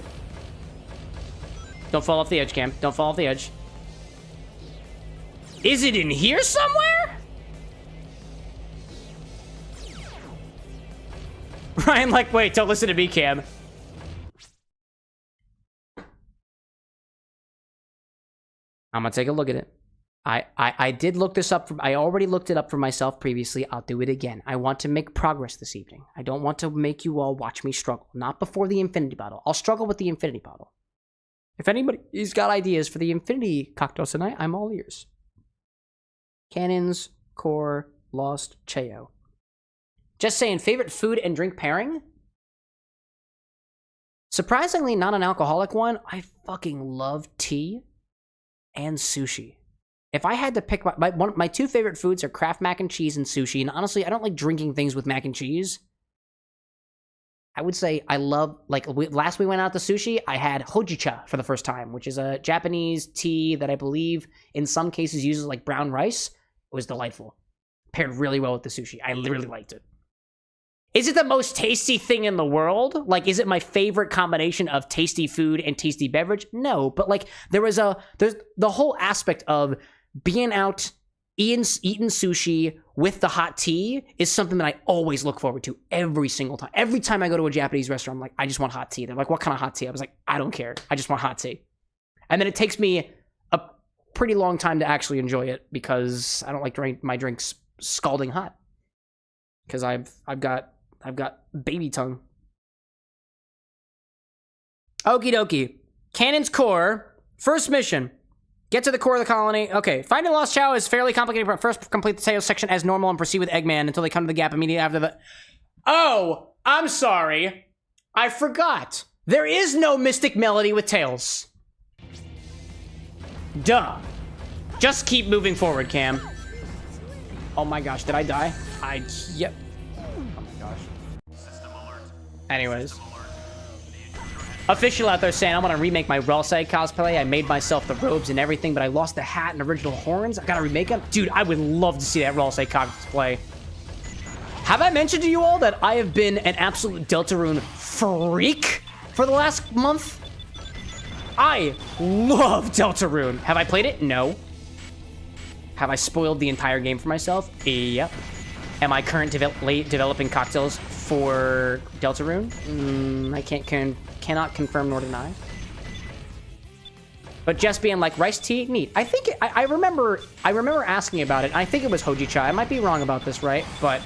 Don't fall off the edge, Cam. Don't fall off the edge. Is it in here somewhere? Ryan, like, wait, don't listen to me, Cam. I'm gonna take a look at it. I did look this up. I already looked it up for myself previously. I'll do it again. I want to make progress this evening. I don't want to make you all watch me struggle. Not before the infinity bottle. I'll struggle with the infinity bottle. If anybody's got ideas for the infinity cocktails tonight, I'm all ears. Cannons, core, lost, Cheo. Just saying, favorite food and drink pairing? Surprisingly, not an alcoholic one. I fucking love tea and sushi. If I had to pick my 2 favorite foods are Kraft mac and cheese and sushi. And honestly, I don't like drinking things with mac and cheese. I would say I love, like, last we went out to sushi, I had hojicha for the first time, which is a Japanese tea that I believe in some cases uses like brown rice. It was delightful. Paired really well with the sushi. I really liked it. Is it the most tasty thing in the world? Like, is it my favorite combination of tasty food and tasty beverage? No, but like there's the whole aspect of being out eating sushi with the hot tea is something that I always look forward to every single time. Every time I go to a Japanese restaurant, I'm like, I just want hot tea. They're like, what kind of hot tea? I was like, I don't care. I just want hot tea. And then it takes me a pretty long time to actually enjoy it because I don't like my drinks scalding hot. Because I've got baby tongue. Okie dokie. Cannon's core. First mission. Get to the core of the colony. Okay, finding Lost Chow is fairly complicated, but first complete the sales section as normal and proceed with Eggman until they come to the gap immediately after the... Oh, I'm sorry. I forgot. There is no Mystic Melody with Tails. Duh. Just keep moving forward, Cam. Oh my gosh, did I die? Yep. Oh my gosh. Anyways. Official out there saying I want to remake my Ralsei cosplay. I made myself the robes and everything, but I lost the hat and original horns. I gotta remake them. Dude, I would love to see that Ralsei cosplay. Have I mentioned to you all that I have been an absolute Deltarune freak for the last month? I love Deltarune. Have I played it? No. Have I spoiled the entire game for myself? Yep. Am I currently developing cocktails for Deltarune? I cannot confirm nor deny. But just being like rice tea, neat. I think I remember asking about it. I think it was hojicha. I might be wrong about this, right? But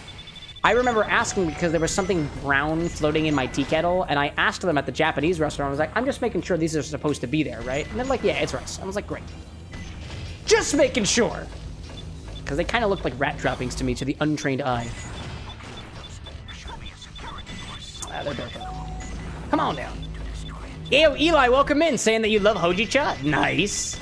I remember asking because there was something brown floating in my tea kettle, and I asked them at the Japanese restaurant. I was like, I'm just making sure these are supposed to be there, right? And they're like, yeah, it's rice. I was like, great. Just making sure. Because they kind of looked like rat droppings to me, to the untrained eye. They're both up. Come on down. Ew, Eli, welcome in, saying that you love hojicha. Nice.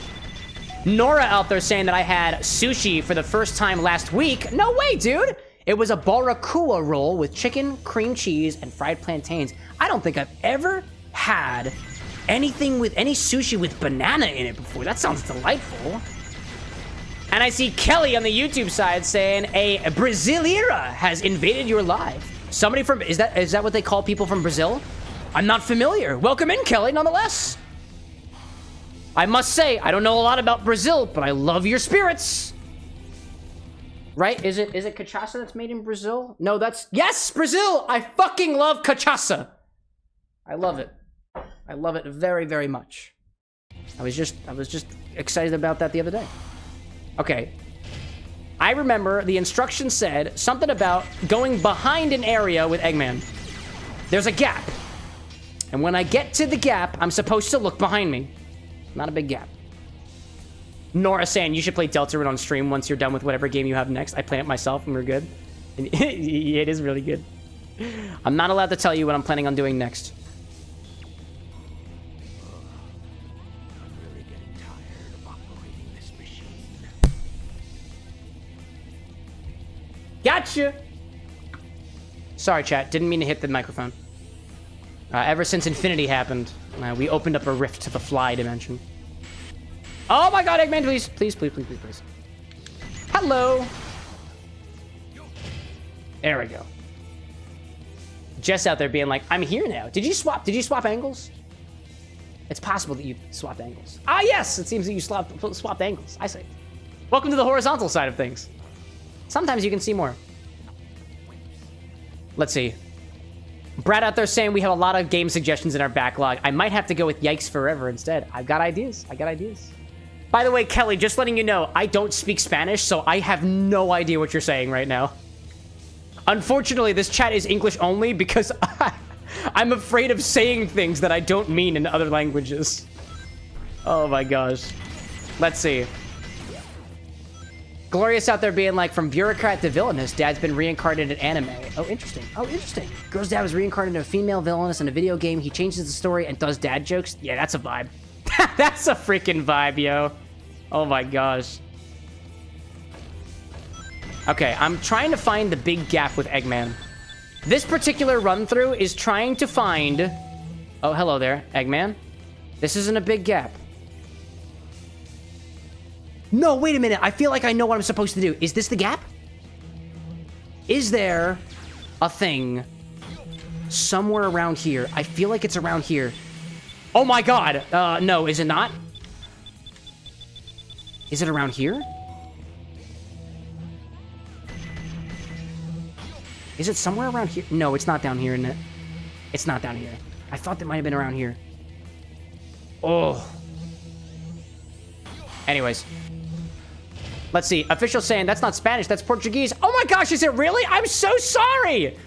Nora out there saying that I had sushi for the first time last week. No way, dude. It was a barracuda roll with chicken, cream cheese, and fried plantains. I don't think I've ever had anything with any sushi with banana in it before. That sounds delightful. And I see Kelly on the YouTube side saying a Brasileira has invaded your life. Somebody from, is that what they call people from Brazil? I'm not familiar. Welcome in, Kelly, nonetheless. I must say, I don't know a lot about Brazil, but I love your spirits. Right? Is it cachaça that's made in Brazil? No, yes, Brazil! I fucking love cachaça. I love it. I love it very, very much. I was just excited about that the other day. Okay. I remember the instructions said something about going behind an area with Eggman. There's a gap. And when I get to the gap, I'm supposed to look behind me. Not a big gap. Nora saying you should play Deltarune on stream once you're done with whatever game you have next. I played it myself and we're good. And it is really good. I'm not allowed to tell you what I'm planning on doing next. Gotcha! Sorry, chat. Didn't mean to hit the microphone. Ever since Infinity happened, we opened up a rift to the fly dimension. Oh my god, Eggman, please. Please, please, please, please, please. Hello. There we go. Jess out there being like, I'm here now. Did you swap angles? It's possible that you swapped angles. Ah, yes! It seems that you swapped angles. I see. Welcome to the horizontal side of things. Sometimes you can see more. Let's see. Brad out there saying we have a lot of game suggestions in our backlog. I might have to go with Yikes Forever instead. I've got ideas. I got ideas. By the way, Kelly, just letting you know, I don't speak Spanish, so I have no idea what you're saying right now. Unfortunately, this chat is English only because I'm afraid of saying things that I don't mean in other languages. Oh my gosh. Let's see. Glorious out there being like, from bureaucrat to villainous, dad's been reincarnated in anime. Oh, interesting. Oh, interesting. Girl's dad was reincarnated into a female villainous in a video game. He changes the story and does dad jokes. Yeah, that's a vibe. That's a freaking vibe, yo. Oh my gosh. Okay, I'm trying to find the big gap with Eggman. This particular run-through is trying to find... Oh, hello there, Eggman. This isn't a big gap. No, wait a minute. I feel like I know what I'm supposed to do. Is this the gap? Is there a thing somewhere around here? I feel like it's around here. Oh my god. No, is it not? Is it around here? Is it somewhere around here? No, it's not down here, isn't it? It's not down here. I thought that might have been around here. Oh. Anyways. Let's see. Official saying that's not Spanish, that's Portuguese. Oh my gosh, is it really? I'm so sorry.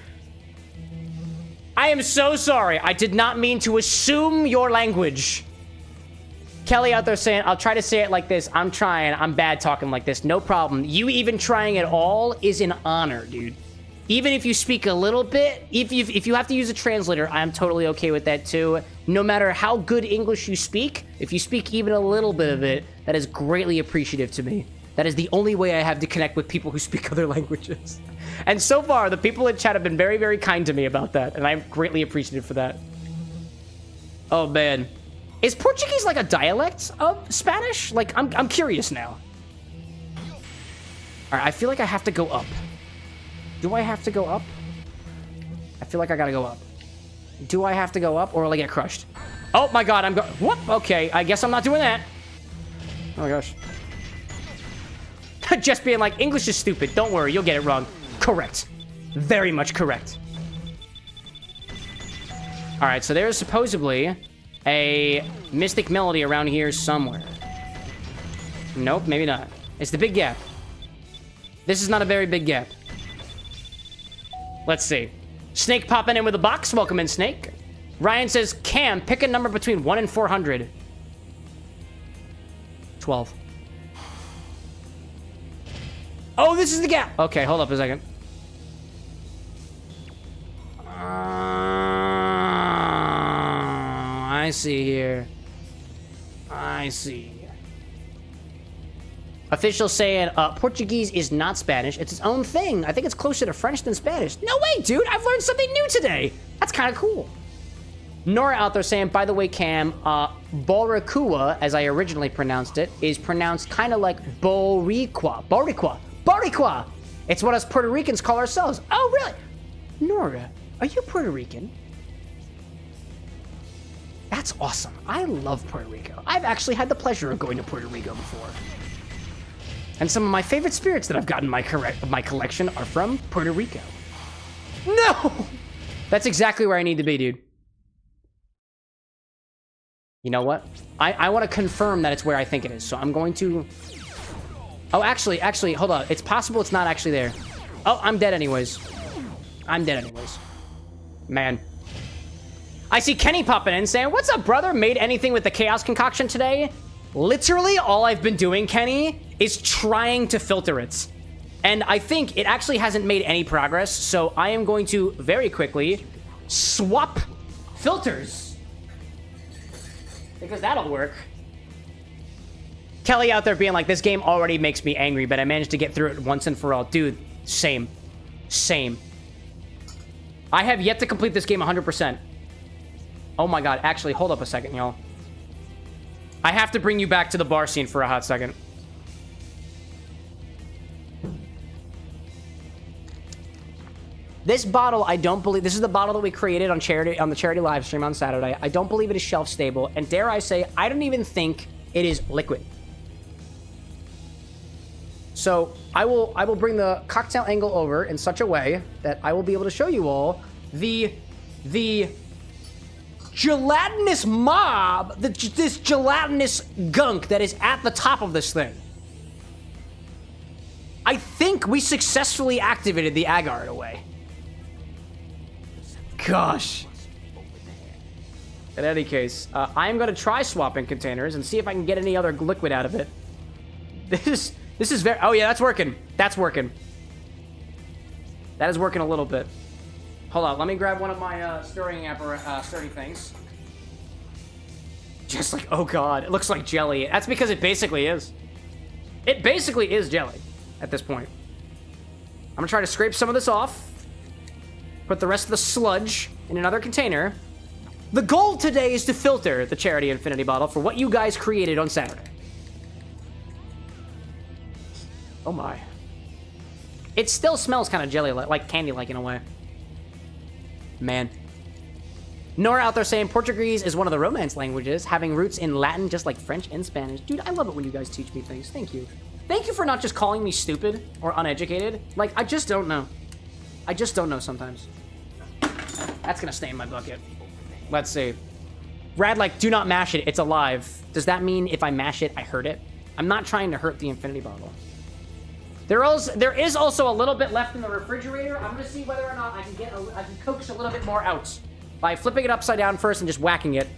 I am so sorry. I did not mean to assume your language. Kelly out there saying, I'll try to say it like this. I'm trying. I'm bad talking like this. No problem. You even trying at all is an honor, dude. Even if you speak a little bit, if you have to use a translator, I'm totally okay with that too. No matter how good English you speak, if you speak even a little bit of it, that is greatly appreciative to me. That is the only way I have to connect with people who speak other languages. And so far, the people in chat have been very, very kind to me about that, and I'm greatly appreciative for that. Oh, man. Is Portuguese like a dialect of Spanish? Like, I'm curious now. All right, I feel like I have to go up. Do I have to go up? I feel like I gotta go up. Do I have to go up, or will I get crushed? Oh, my God, I'm going... Whoop, okay, I guess I'm not doing that. Oh, my gosh. Just being like, English is stupid. Don't worry, you'll get it wrong. Correct. Very much correct. All right, so there's supposedly a mystic melody around here somewhere. Nope, maybe not. It's the big gap. This is not a very big gap. Let's see. Snake popping in with a box. Welcome in, Snake. Ryan says, Cam, pick a number between 1 and 400. 12. Oh, this is the gap. Okay, hold up a second. I see here. I see. Official saying, Portuguese is not Spanish. It's its own thing. I think it's closer to French than Spanish. No way, dude. I've learned something new today. That's kind of cool. Nora out there saying, by the way, Cam, Boricua, as I originally pronounced it, is pronounced kind of like Boricua. Boricua. Boricua! It's what us Puerto Ricans call ourselves. Oh, really? Nora, are you Puerto Rican? That's awesome. I love Puerto Rico. I've actually had the pleasure of going to Puerto Rico before. And some of my favorite spirits that I've got in my collection are from Puerto Rico. No! That's exactly where I need to be, dude. You know what? I want to confirm that it's where I think it is, so I'm going to... Oh, actually, hold on. It's possible it's not actually there. Oh, I'm dead anyways. I'm dead anyways. Man. I see Kenny popping in saying, what's up, brother? Made anything with the Chaos Concoction today? Literally, all I've been doing, Kenny, is trying to filter it. And I think it actually hasn't made any progress, so I am going to very quickly swap filters. Because that'll work. Kelly out there being like, this game already makes me angry, but I managed to get through it once and for all. Dude, same. Same. I have yet to complete this game 100%. Oh my god, actually, hold up a second, y'all. I have to bring you back to the bar scene for a hot second. This bottle, I don't believe... This is the bottle that we created on the charity live stream on Saturday. I don't believe it is shelf stable. And dare I say, I don't even think it is liquid. So I will bring the cocktail angle over in such a way that I will be able to show you all the gelatinous mob, this gelatinous gunk that is at the top of this thing. I think we successfully activated the agar in a way. Gosh. In any case, I'm going to try swapping containers and see if I can get any other liquid out of it. This is very... Oh, yeah, that's working. That's working. That is working a little bit. Hold on. Let me grab one of my stirring things. Just like... Oh, God. It looks like jelly. That's because it basically is. It basically is jelly at this point. I'm going to try to scrape some of this off. Put the rest of the sludge in another container. The goal today is to filter the Charity Infinity bottle for what you guys created on Saturday. Oh my. It still smells kind of jelly, like candy-like in a way. Man. Nora out there saying Portuguese is one of the Romance languages, having roots in Latin just like French and Spanish. Dude, I love it when you guys teach me things. Thank you. Thank you for not just calling me stupid or uneducated. Like, I just don't know. I just don't know sometimes. That's gonna stay in my bucket. Let's see. Rad, like, do not mash it. It's alive. Does that mean if I mash it, I hurt it? I'm not trying to hurt the Infinity bottle. There is also a little bit left in the refrigerator. I'm gonna see whether or not I can coax a little bit more out by flipping it upside down first and just whacking it.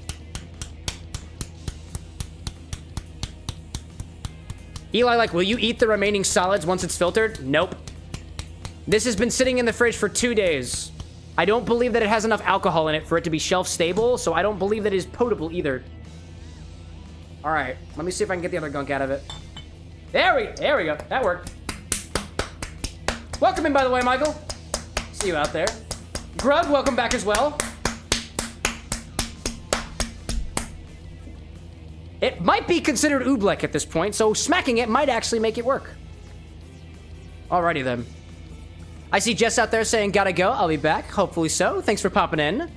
Eli, like, will you eat the remaining solids once it's filtered? Nope. This has been sitting in the fridge for 2 days. I don't believe that it has enough alcohol in it for it to be shelf stable, so I don't believe that it is potable either. All right, let me see if I can get the other gunk out of it. There we go. That worked. Welcome in, by the way, Michael. See you out there. Grub, welcome back as well. It might be considered oobleck at this point, so smacking it might actually make it work. Alrighty then. I see Jess out there saying, gotta go, I'll be back. Hopefully so. Thanks for popping in.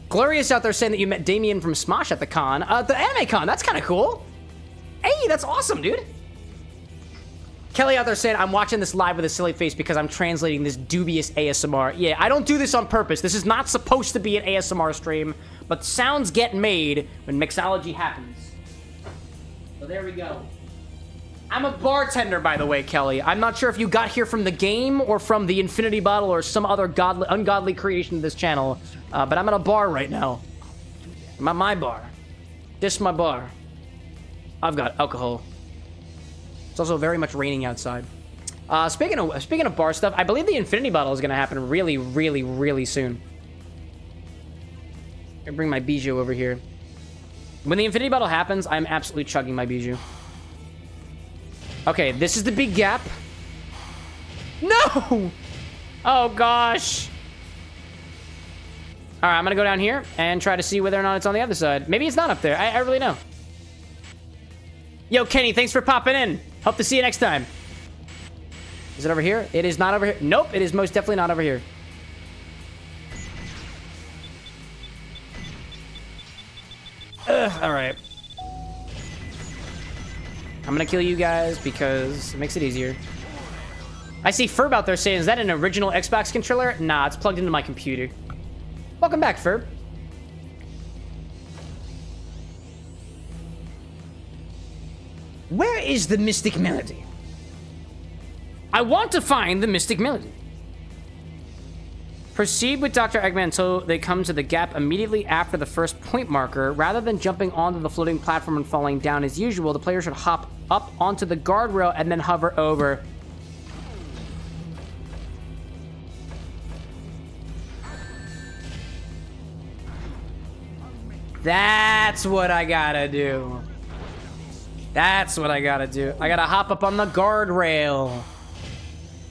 Glorious out there saying that you met Damien from Smosh at the con. The anime con, that's kind of cool. Hey, that's awesome, dude. Kelly out there saying, I'm watching this live with a silly face because I'm translating this dubious ASMR. Yeah, I don't do this on purpose. This is not supposed to be an ASMR stream, but sounds get made when mixology happens. So there we go. I'm a bartender, by the way, Kelly. I'm not sure if you got here from the game or from the Infinity Bottle or some other ungodly creation of this channel, but I'm at a bar right now. I'm at my bar. This is my bar. I've got alcohol. It's also very much raining outside. Speaking of bar stuff, I believe the Infinity Bottle is going to happen really, really, really soon. I bring my bijou over here. When the Infinity Bottle happens, I'm absolutely chugging my bijou. Okay, this is the big gap. No! Oh, gosh. All right, I'm going to go down here and try to see whether or not it's on the other side. Maybe it's not up there. I really know. Yo, Kenny, thanks for popping in. Hope to see you next time. Is it over here? It is not over here. Nope, it is most definitely not over here. Ugh, all right. I'm gonna kill you guys because it makes it easier. I see Ferb out there saying, is that an original Xbox controller? Nah, it's plugged into my computer. Welcome back, Ferb. Where is the Mystic Melody? I want to find the Mystic Melody. Proceed with Dr. Eggman until they come to the gap immediately after the first point marker. Rather than jumping onto the floating platform and falling down as usual, the player should hop up onto the guardrail and then hover over. That's what I gotta do. That's what I gotta do. I gotta hop up on the guardrail.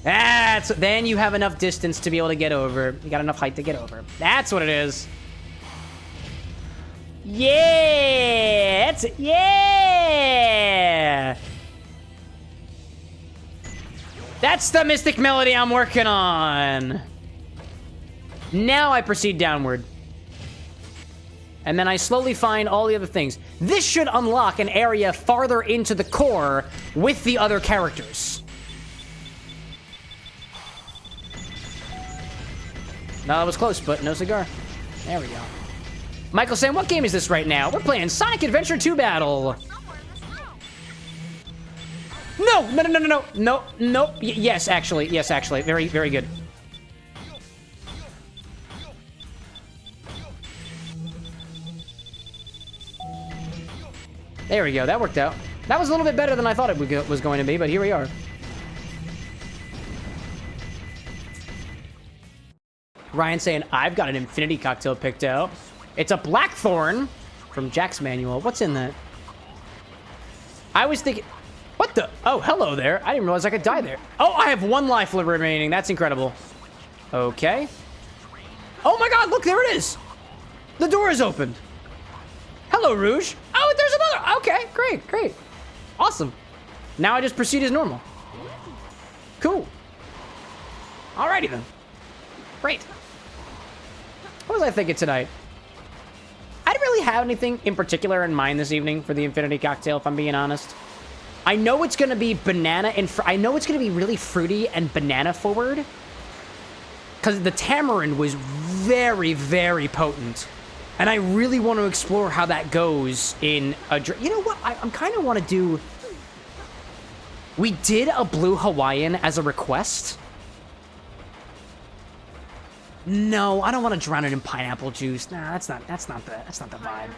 Then you have enough distance to be able to get over. You got enough height to get over. That's what it is. Yeah! That's it. Yeah! That's the mystic melody I'm working on. Now I proceed downward. And then I slowly find all the other things. This should unlock an area farther into the core with the other characters. No, that was close, but no cigar. There we go. Michael saying, what game is this right now? We're playing Sonic Adventure 2 Battle. No, no, no, no, no, no, no. Yes, actually. Yes, actually. Very, very good. There we go. That worked out. That was a little bit better than I thought it was going to be, but here we are. Ryan saying, I've got an infinity cocktail picked out. It's a blackthorn from Jack's manual. What's in that? I was thinking... What the? Oh, hello there. I didn't realize I could die there. Oh, I have 1 life remaining. That's incredible. Okay. Oh my god, look, there it is. The door is opened. Hello, Rouge. Oh, there's another. Okay, great, great. Awesome. Now I just proceed as normal. Cool. Alrighty then. Great. What was I thinking tonight? I didn't really have anything in particular in mind this evening for the Infinity Cocktail, if I'm being honest. I know it's going to be banana and... I know it's going to be really fruity and banana forward. Because the tamarind was very, very potent. And I really want to explore how that goes in a... You know what? I'm kind of want to do... We did a blue Hawaiian as a request. No, I don't want to drown it in pineapple juice. Nah, that's not the vibe.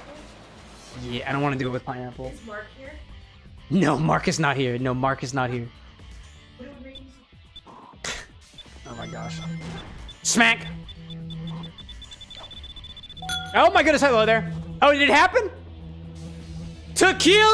Yeah, I don't want to do it with pineapple. Is Mark here? No, Mark is not here. No, Mark is not here. Oh my gosh. Smack! Oh my goodness, hello there. Oh, did it happen? Tequila!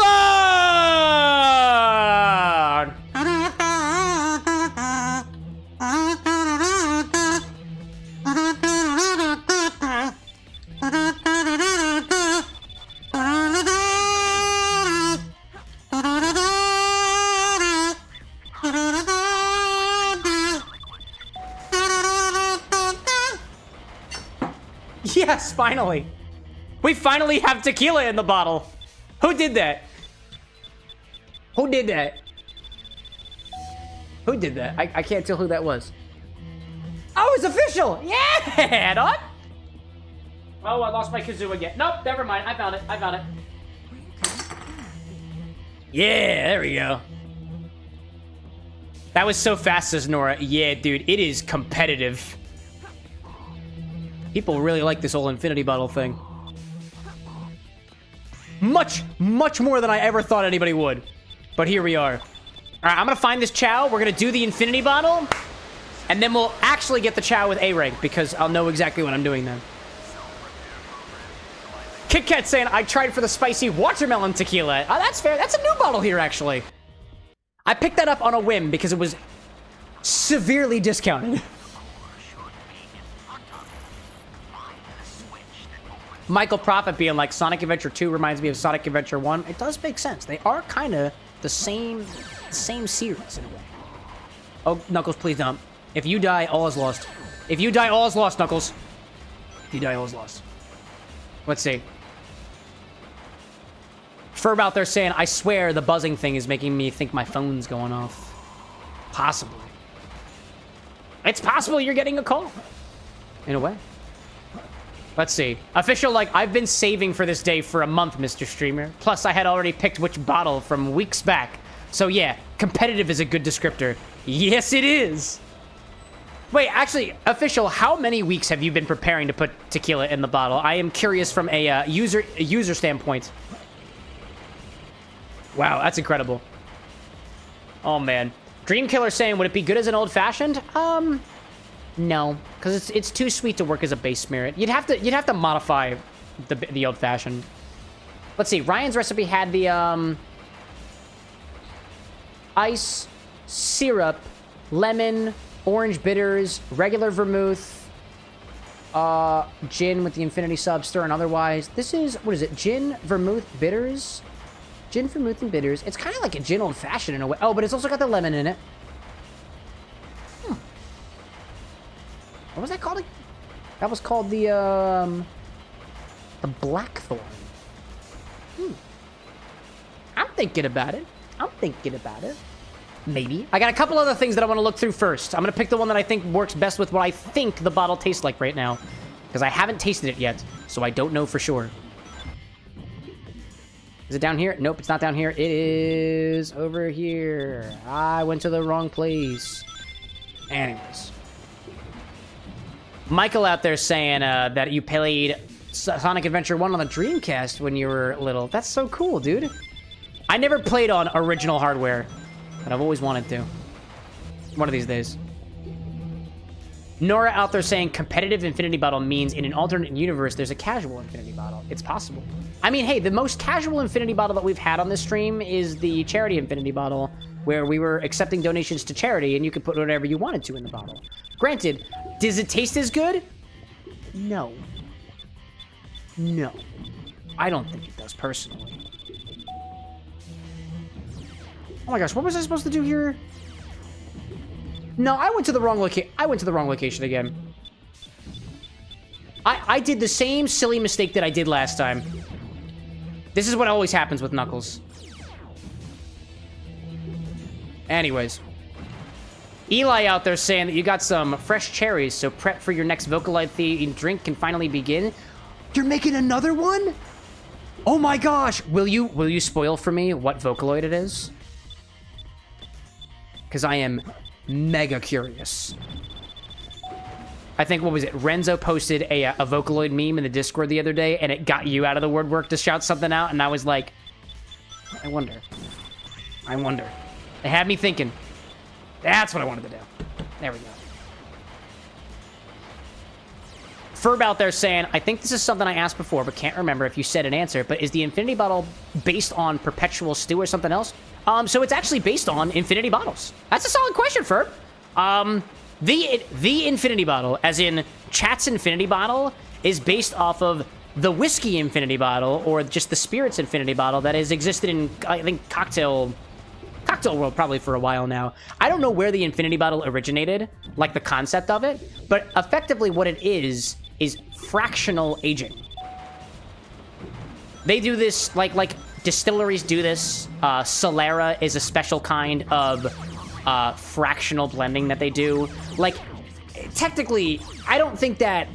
Yes, finally. We finally have tequila in the bottle. Who did that? Who did that? Who did that? I can't tell who that was. Oh, it's official! Yeah, dog! Oh, I lost my kazoo again. Nope, never mind. I found it. I found it. Yeah, there we go. That was so fast, says Nora. Yeah, dude, it is competitive. People really like this whole infinity bottle thing. Much, much more than I ever thought anybody would. But here we are. All right, I'm gonna find this chow. We're gonna do the infinity bottle. And then we'll actually get the chow with A rank because I'll know exactly what I'm doing then. Kit Kat saying, I tried for the spicy watermelon tequila. Oh, that's fair. That's a new bottle here, actually. I picked that up on a whim because it was severely discounted. Michael Prophet being like, Sonic Adventure 2 reminds me of Sonic Adventure 1. It does make sense. They are kind of the same series in a way. Oh, Knuckles, please don't. If you die, all is lost. If you die, all is lost, Knuckles. If you die, all is lost. Let's see. Ferb out there saying, I swear the buzzing thing is making me think my phone's going off. Possibly. It's possible you're getting a call. In a way. Let's see. Official, like, I've been saving for this day for a month, Mr. Streamer. Plus, I had already picked which bottle from weeks back. So, yeah, competitive is a good descriptor. Yes, it is. Wait, actually, Official, how many weeks have you been preparing to put tequila in the bottle? I am curious from a user standpoint. Wow, that's incredible. Oh, man. Dreamkiller saying, would it be good as an old-fashioned? No, because it's too sweet to work as a base spirit. You'd have to modify the old-fashioned. Let's see. Ryan's recipe had the ice, syrup, lemon, orange bitters, regular vermouth, Gin with the infinity sub, stir and otherwise. This is, what is it? Gin, vermouth, bitters. Gin, vermouth, and bitters. It's kind of like a gin old-fashioned in a way. Oh, but it's also got the lemon in it. What was that called? That was called the Blackthorn. I'm thinking about it. Maybe. I got a couple other things that I want to look through first. I'm going to pick the one that I think works best with what I think the bottle tastes like right now. Because I haven't tasted it yet, so I don't know for sure. Is it down here? Nope, it's not down here. It is over here. I went to the wrong place. Anyways. Michael out there saying that you played Sonic Adventure 1 on the Dreamcast when you were little. That's so cool, dude. I never played on original hardware, but I've always wanted to. One of these days. Nora out there saying competitive infinity bottle means in an alternate universe there's a casual infinity bottle. It's possible. I mean, hey, the most casual infinity bottle that we've had on this stream is the charity infinity bottle, where we were accepting donations to charity and you could put whatever you wanted to in the bottle. Granted, does it taste as good? No. No. I don't think it does, personally. Oh my gosh, what was I supposed to do here? No, I went to the wrong location again. I did the same silly mistake that I did last time. This is what always happens with Knuckles. Anyways. Eli out there saying that you got some fresh cherries, so prep for your next Vocaloid-themed drink can finally begin. You're making another one? Oh my gosh! Will you spoil for me what Vocaloid it is? Because I am mega curious. I think, what was it? Renzo posted a Vocaloid meme in the Discord the other day, and it got you out of the woodwork to shout something out, and I was like, I wonder. It had me thinking. That's what I wanted to do. There we go. Ferb out there saying, I think this is something I asked before, but can't remember if you said an answer, but is the Infinity Bottle based on Perpetual Stew or something else? So it's actually based on Infinity Bottles. That's a solid question, Ferb. The Infinity Bottle, as in Chat's Infinity Bottle, is based off of the Whiskey Infinity Bottle, or just the Spirits Infinity Bottle that has existed in, I think, Cocktail World probably for a while now. I don't know where the Infinity Bottle originated, like the concept of it, but effectively what it is fractional aging. They do this, like distilleries do this. Solera is a special kind of fractional blending that they do. Like, technically, I don't think that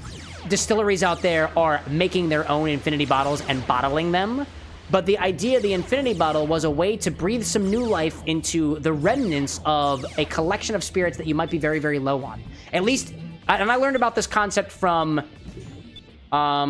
distilleries out there are making their own Infinity Bottles and bottling them. But the idea of the Infinity Bottle was a way to breathe some new life into the remnants of a collection of spirits that you might be very, very low on. At least, and I learned about this concept from, I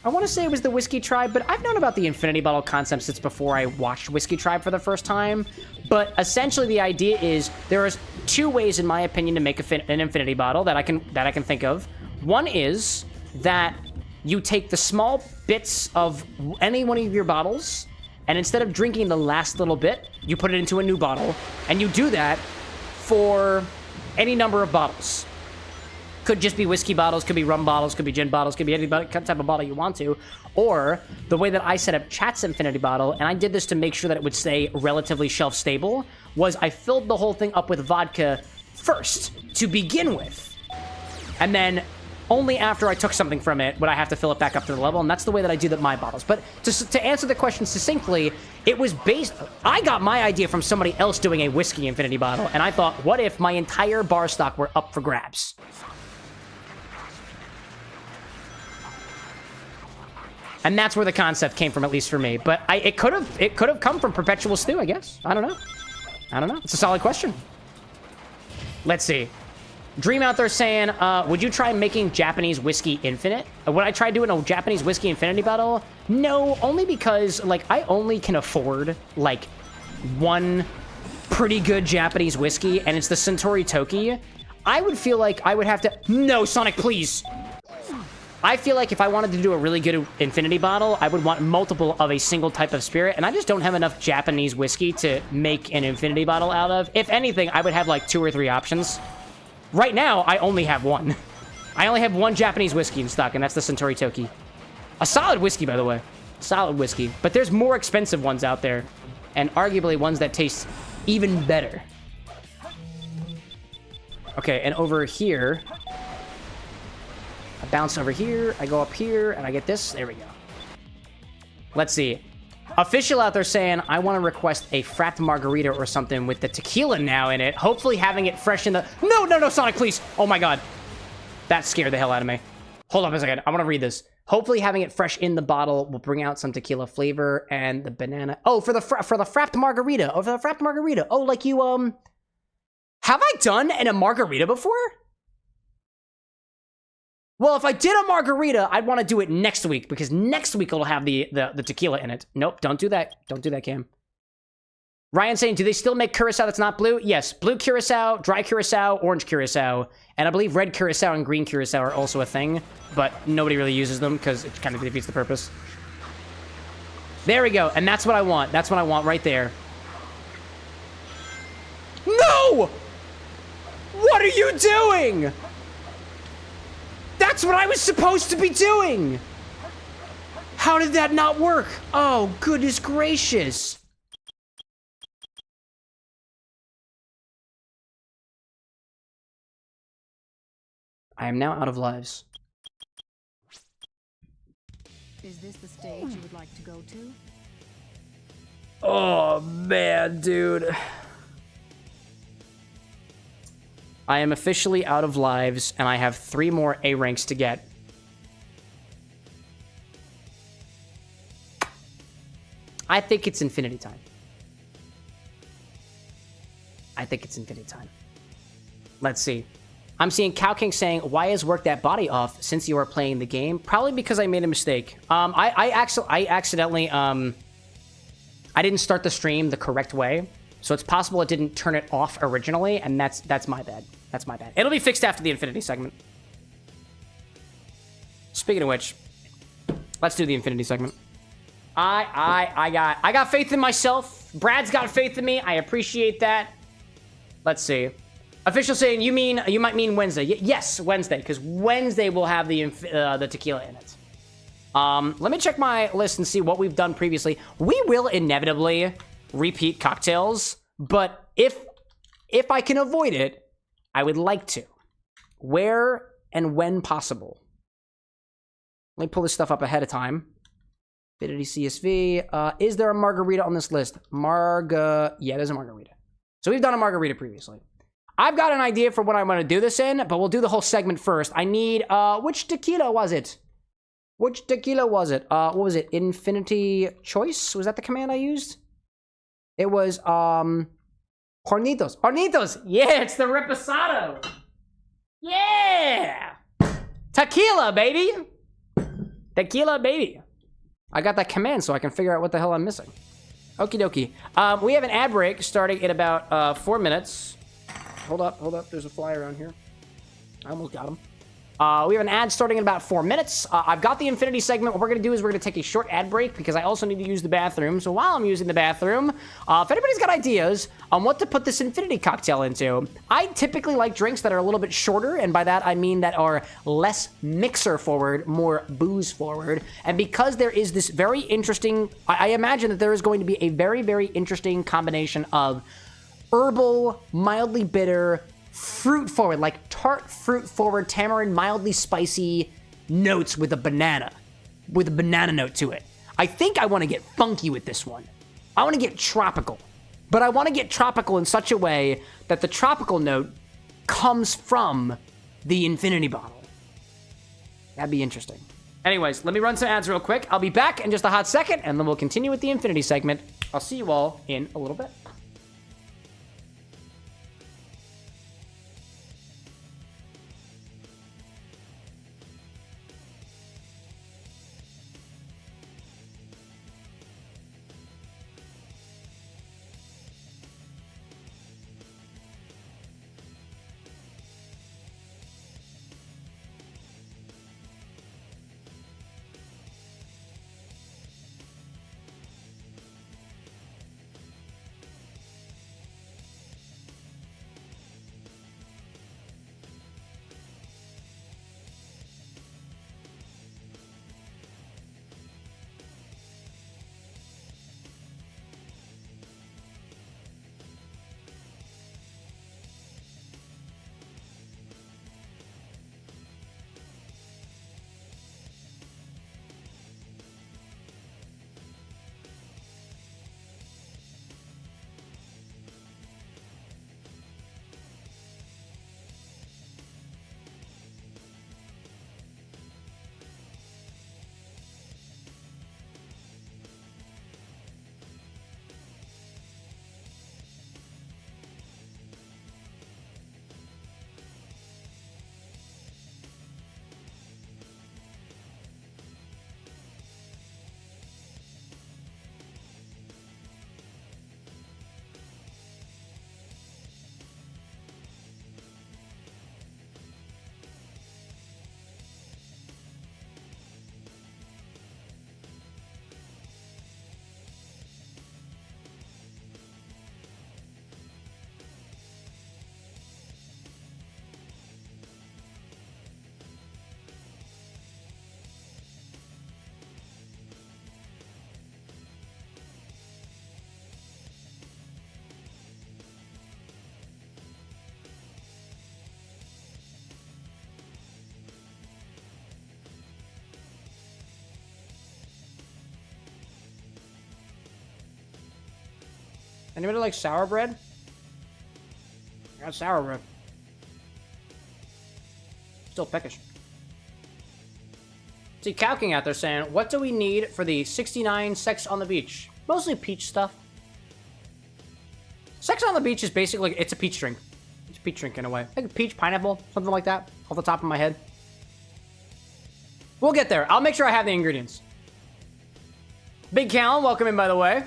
want to say it was the Whiskey Tribe, but I've known about the Infinity Bottle concept since before I watched Whiskey Tribe for the first time. But essentially the idea is there is two ways, in my opinion, to make an Infinity Bottle that I can think of. One is that you take the small bits of any one of your bottles, and instead of drinking the last little bit, you put it into a new bottle, and you do that for any number of bottles. Could just be whiskey bottles, could be rum bottles, could be gin bottles, could be any type of bottle you want to. Or the way that I set up Chat's Infinity Bottle, and I did this to make sure that it would stay relatively shelf stable, was I filled the whole thing up with vodka first to begin with. And then only after I took something from it would I have to fill it back up to the level, and that's the way that I do my bottles. But to answer the question succinctly, it was based... I got my idea from somebody else doing a whiskey Infinity Bottle, and I thought, what if my entire bar stock were up for grabs? And that's where the concept came from, at least for me. But it could have come from Perpetual Stew, I guess. I don't know. It's a solid question. Let's see. Dream out there saying, would you try making Japanese whiskey infinite? Would I try doing a Japanese whiskey infinity bottle? No, only because, like, I only can afford, like, one pretty good Japanese whiskey, and it's the Suntory Toki. I would feel like I would have to... No, Sonic, please! I feel like if I wanted to do a really good infinity bottle, I would want multiple of a single type of spirit, and I just don't have enough Japanese whiskey to make an infinity bottle out of. If anything, I would have, like, 2 or 3 options. Right now, I only have one. I only have one Japanese whiskey in stock, and that's the Centauri Toki. A solid whiskey, by the way. Solid whiskey. But there's more expensive ones out there, and arguably ones that taste even better. Okay, and over here, I bounce over here, I go up here, and I get this. There we go. Let's see. Official out there saying, I want to request a frapped margarita or something with the tequila now in it. Hopefully having it fresh in the... No, no, no, Sonic, please. Oh, my God. That scared the hell out of me. Hold up a second. I want to read this. Hopefully having it fresh in the bottle will bring out some tequila flavor and the banana... Oh, for the frapped margarita. Oh, for the frapped margarita. Oh, like you, Have I done a margarita before? Well, if I did a margarita, I'd want to do it next week, because next week it'll have the tequila in it. Nope, don't do that. Don't do that, Cam. Ryan saying, do they still make Curaçao that's not blue? Yes, blue Curaçao, dry Curaçao, orange Curaçao, and I believe red Curaçao and green Curaçao are also a thing, but nobody really uses them because it kind of defeats the purpose. There we go, and that's what I want. That's what I want right there. No! What are you doing? That's what I was supposed to be doing! How did that not work? Oh, goodness gracious. I am now out of lives. Is this the stage you would like to go to? Oh, man, dude. I am officially out of lives, and I have 3 more A ranks to get. I think it's infinity time. I think it's infinity time. Let's see. I'm seeing Cow King saying, why is work that body off since you are playing the game? Probably because I made a mistake. I accidentally, I didn't start the stream the correct way. So it's possible it didn't turn it off originally, and that's my bad. That's my bad. It'll be fixed after the Infinity segment. Speaking of which, let's do the Infinity segment. I got faith in myself. Brad's got faith in me. I appreciate that. Let's see. Official saying, you might mean Wednesday. Yes, Wednesday, because Wednesday will have the tequila in it. Let me check my list and see what we've done previously. We will inevitably repeat cocktails, but if I can avoid it, I would like to. Where and when possible. Let me pull this stuff up ahead of time. Avidity CSV. Is there a margarita on this list? Yeah, there's a margarita. So we've done a margarita previously. I've got an idea for what I'm going to do this in, but we'll do the whole segment first. I need, which tequila was it? Which tequila was it? What was it? Infinity Choice? Was that the command I used? It was, Hornitos. Hornitos! Yeah, it's the Reposado! Yeah! Tequila, baby! Tequila, baby! I got that command so I can figure out what the hell I'm missing. Okie dokie. We have an ad break starting in about 4 minutes. Hold up. There's a fly around here. I almost got him. We have an ad starting in about 4 minutes. I've got the Infinity segment. What we're going to do is we're going to take a short ad break because I also need to use the bathroom. So while I'm using the bathroom, if anybody's got ideas on what to put this Infinity cocktail into, I typically like drinks that are a little bit shorter, and by that I mean that are less mixer forward, more booze forward. And because there is this very interesting, I imagine that there is going to be a very, very interesting combination of herbal, mildly bitter, fruit forward, like tart fruit forward, tamarind, mildly spicy notes with a banana note to it. I think I want to get funky with this one. I want to get tropical, but I want to get tropical in such a way that the tropical note comes from the Infinity bottle. That'd be interesting. Anyways, let me run some ads real quick. I'll be back in just a hot second, and then we'll continue with the Infinity segment. I'll see you all in a little bit. Anybody like sour bread? I got sour bread. Still peckish. See, Calking out there saying, what do we need for the 69 Sex on the Beach? Mostly peach stuff. Sex on the Beach is basically, it's a peach drink. It's a peach drink in a way. Like a peach, pineapple, something like that, off the top of my head. We'll get there. I'll make sure I have the ingredients. Big Callan, welcome in, by the way.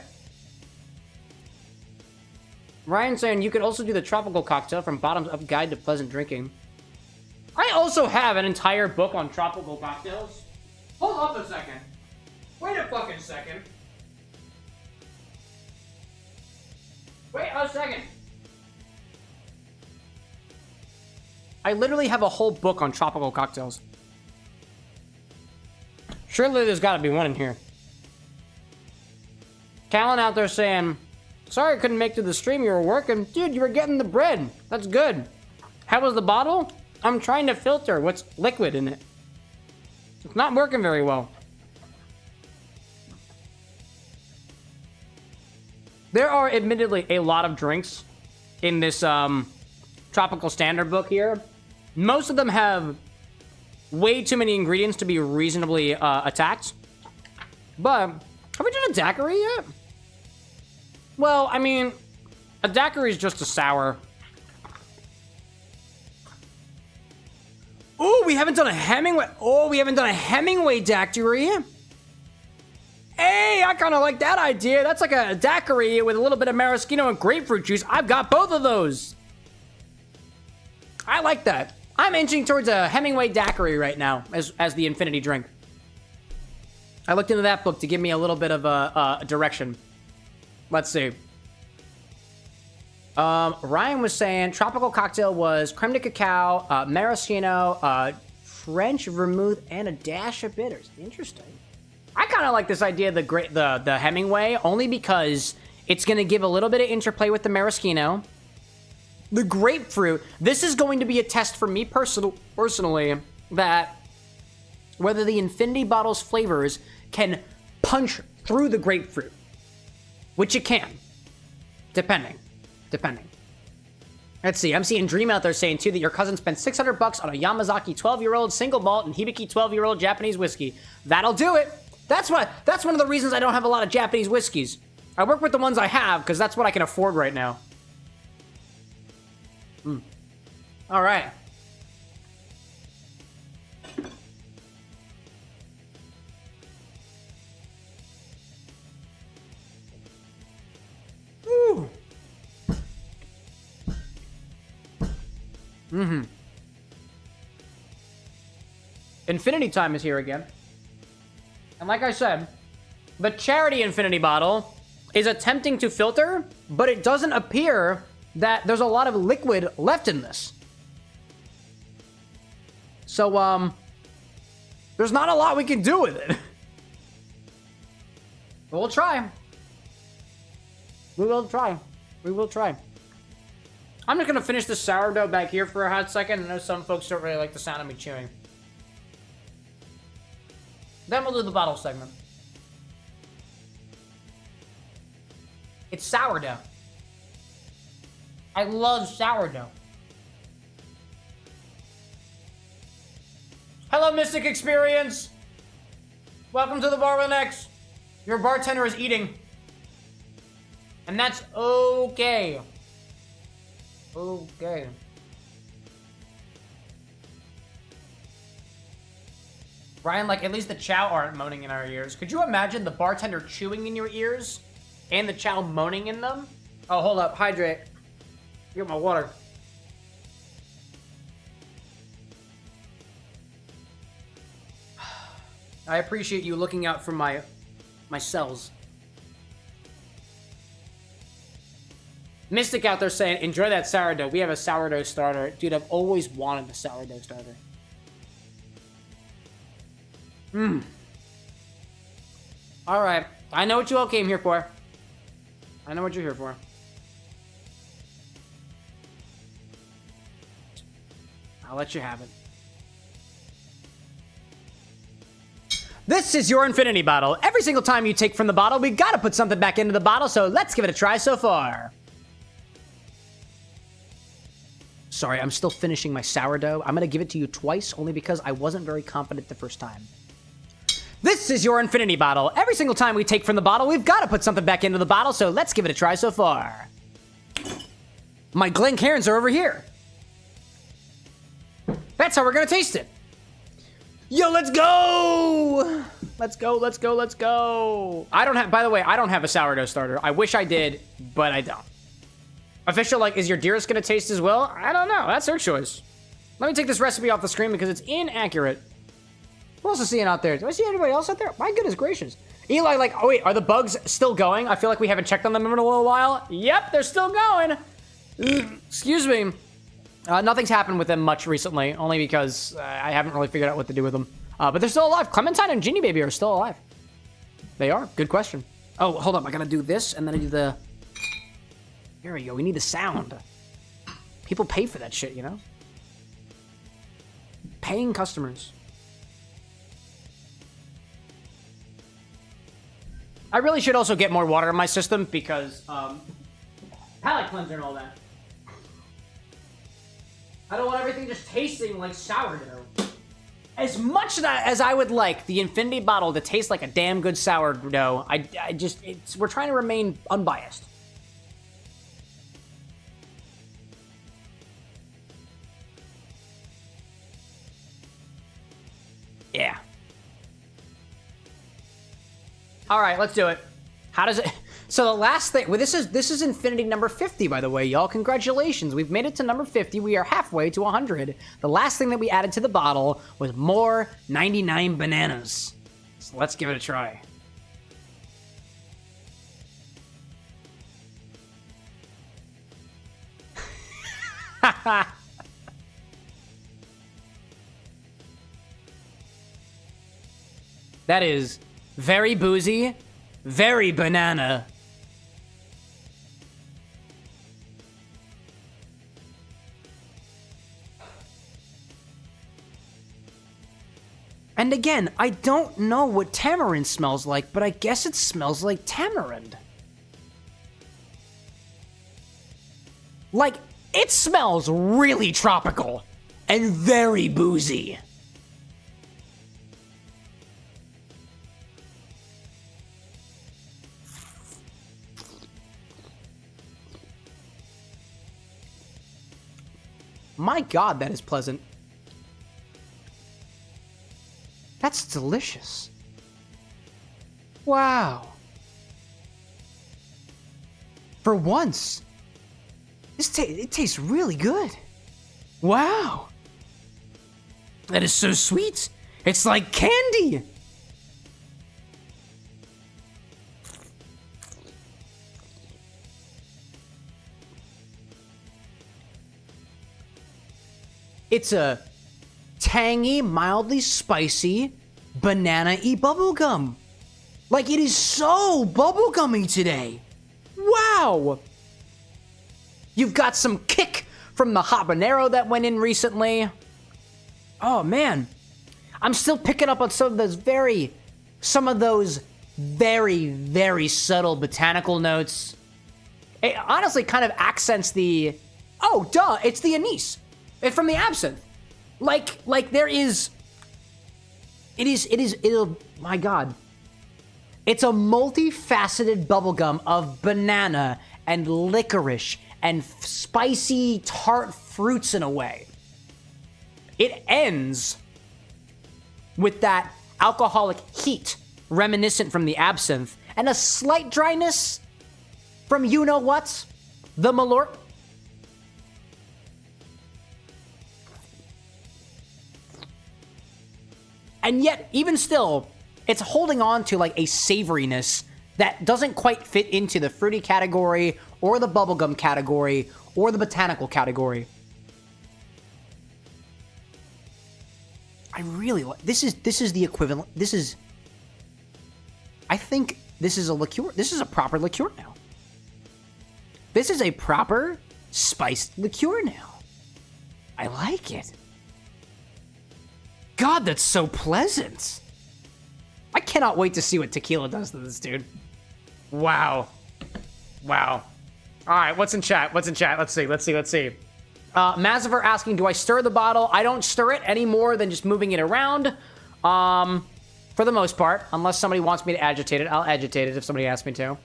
Ryan saying, you could also do the tropical cocktail from Bottoms Up Guide to Pleasant Drinking. I also have an entire book on tropical cocktails. Hold up a second. Wait a fucking second. Wait a second. I literally have a whole book on tropical cocktails. Surely there's got to be one in here. Callan out there saying, sorry I couldn't make it to the stream, you were working. Dude, you were getting the bread. That's good. How was the bottle? I'm trying to filter what's liquid in it. It's not working very well. There are admittedly a lot of drinks in this tropical standard book here. Most of them have way too many ingredients to be reasonably attacked. But have we done a daiquiri yet? Well, I mean, a daiquiri is just a sour. Oh, we haven't done a Hemingway. Oh, we haven't done a Hemingway daiquiri. Hey, I kind of like that idea. That's like a daiquiri with a little bit of maraschino and grapefruit juice. I've got both of those. I like that. I'm inching towards a Hemingway daiquiri right now as the infinity drink. I looked into that book to give me a little bit of a direction. Let's see. Ryan was saying tropical cocktail was creme de cacao, maraschino, French vermouth, and a dash of bitters. Interesting. I kind of like this idea of the Hemingway only because it's going to give a little bit of interplay with the maraschino. The grapefruit. This is going to be a test for me personally that whether the Infinity Bottle's flavors can punch through the grapefruit, which it can, depending. Let's see. I'm seeing Dream out there saying too that your cousin spent $600 on a Yamazaki 12-year-old single malt and Hibiki 12-year-old Japanese whiskey. That'll do it. That's one of the reasons I don't have a lot of Japanese whiskeys. I work with the ones I have because that's what I can afford right now. All right. Woo. Infinity time is here again. And like I said, the charity infinity bottle is attempting to filter, but it doesn't appear that there's a lot of liquid left in this. So, there's not a lot we can do with it. We'll try. We will try. I'm just gonna finish the sourdough back here for a hot second. I know some folks don't really like the sound of me chewing. Then we'll do the bottle segment. It's sourdough. I love sourdough. Hello, Mystic Experience. Welcome to the bar with X. Your bartender is eating. And that's okay. Okay. Brian, like, at least the chow aren't moaning in our ears. Could you imagine the bartender chewing in your ears and the chow moaning in them? Oh, hold up. Hydrate. Get my water. I appreciate you looking out for my cells. Mystic out there saying, enjoy that sourdough. We have a sourdough starter. Dude, I've always wanted a sourdough starter. Alright. I know what you all came here for. I know what you're here for. I'll let you have it. This is your infinity bottle. Every single time you take from the bottle, we gotta put something back into the bottle, so let's give it a try so far. Sorry, I'm still finishing my sourdough. I'm gonna give it to you twice, only because I wasn't very confident the first time. This is your infinity bottle. Every single time we take from the bottle, we've gotta put something back into the bottle, so let's give it a try so far. My Glencairns are over here. That's how we're gonna taste it. Yo, let's go! Let's go, let's go, let's go. I don't have, by the way, I don't have a sourdough starter. I wish I did, but I don't. Official, like, is your dearest gonna taste as well? I don't know, that's her choice. Let me take this recipe off the screen because it's inaccurate. Who else is seeing out there? Do I see anybody else out there? My goodness gracious. Eli, like, oh wait, are the bugs still going? I feel like we haven't checked on them in a little while. Yep, they're still going. Excuse me. Nothing's happened with them much recently, only because I haven't really figured out what to do with them. But they're still alive. Clementine and Genie Baby are still alive. They are. Good question. Oh, hold up. I gotta do this, and then I do the... Here we go. We need the sound. People pay for that shit, you know? Paying customers. I really should also get more water in my system because, palate cleanser and all that. I don't want everything just tasting like sourdough. As much as I would like the infinity bottle to taste like a damn good sourdough, I just, we're trying to remain unbiased. Yeah. All right, let's do it. How does it... So the last thing... Well, this is infinity number 50, by the way, y'all. Congratulations. We've made it to number 50. We are halfway to 100. The last thing that we added to the bottle was more 99 bananas. So let's give it a try. That is very boozy, very banana. And again, I don't know what tamarind smells like, but I guess it smells like tamarind. Like, it smells really tropical and very boozy. My God, that is pleasant. That's delicious. Wow. For once, it tastes really good. Wow. That is so sweet. It's like candy. It's a tangy, mildly spicy, banana-y bubblegum. Like, it is so bubblegummy today. Wow. You've got some kick from the habanero that went in recently. Oh, man. I'm still picking up on some of those very very subtle botanical notes. It honestly kind of accents the, oh, duh, it's the anise. It's from the absinthe. Like there is, it'll, my God. It's a multifaceted bubblegum of banana and licorice and spicy tart fruits in a way. It ends with that alcoholic heat reminiscent from the absinthe and a slight dryness from you-know-what, the Malort. And yet, even still, it's holding on to like a savoriness that doesn't quite fit into the fruity category or the bubblegum category or the botanical category. I really like, this is the equivalent, I think this is a liqueur. This is a proper liqueur now. This is a proper spiced liqueur now. I like it. God, that's so pleasant. I cannot wait to see what tequila does to this dude. Wow. Wow. All right, what's in chat? What's in chat? Let's see. Maziver asking, do I stir the bottle? I don't stir it any more than just moving it around. For the most part, unless somebody wants me to agitate it, I'll agitate it if somebody asks me to.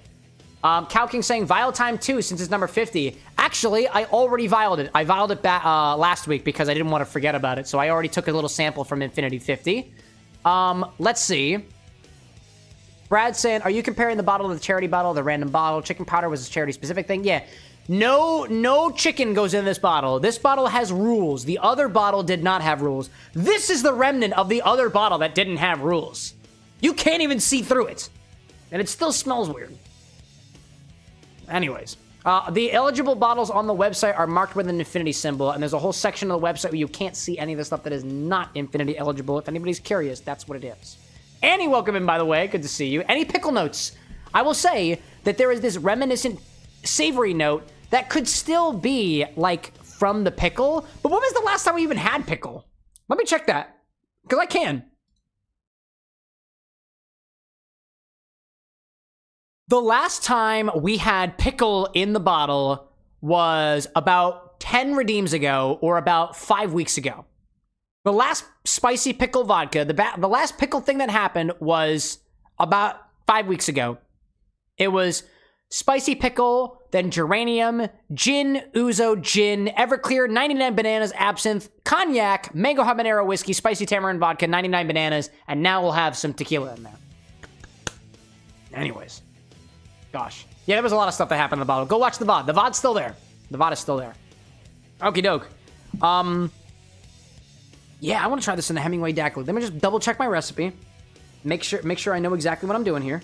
Cow King saying, vial time 2 since it's number 50. Actually, I already vialed it. I vialed it back last week because I didn't want to forget about it. So I already took a little sample from Infinity 50. Let's see. Brad saying, are you comparing the bottle to the charity bottle, the random bottle? Chicken powder was a charity-specific thing? Yeah. No chicken goes in this bottle. This bottle has rules. The other bottle did not have rules. This is the remnant of the other bottle that didn't have rules. You can't even see through it. And it still smells weird. Anyways. The eligible bottles on the website are marked with an infinity symbol, and there's a whole section of the website where you can't see any of the stuff that is not infinity eligible. If anybody's curious, that's what it is. Annie, welcome in, by the way. Good to see you. Any pickle notes? I will say that there is this reminiscent savory note that could still be, like, from the pickle. But when was the last time we even had pickle? Let me check that. Because I can. The last time we had pickle in the bottle was about 10 redeems ago or about 5 weeks ago. The last spicy pickle vodka, the last pickle thing that happened was about 5 weeks ago. It was spicy pickle, then geranium, gin, ouzo, gin, Everclear, 99 bananas, absinthe, cognac, mango habanero whiskey, spicy tamarind vodka, 99 bananas, and now we'll have some tequila in there. Anyways. Gosh. Yeah, there was a lot of stuff that happened in the bottle. Go watch the VOD. The VOD's still there. The VOD is still there. Okie doke. Yeah, I want to try this in the Hemingway daiquiri. Let me just double check my recipe. Make sure I know exactly what I'm doing here.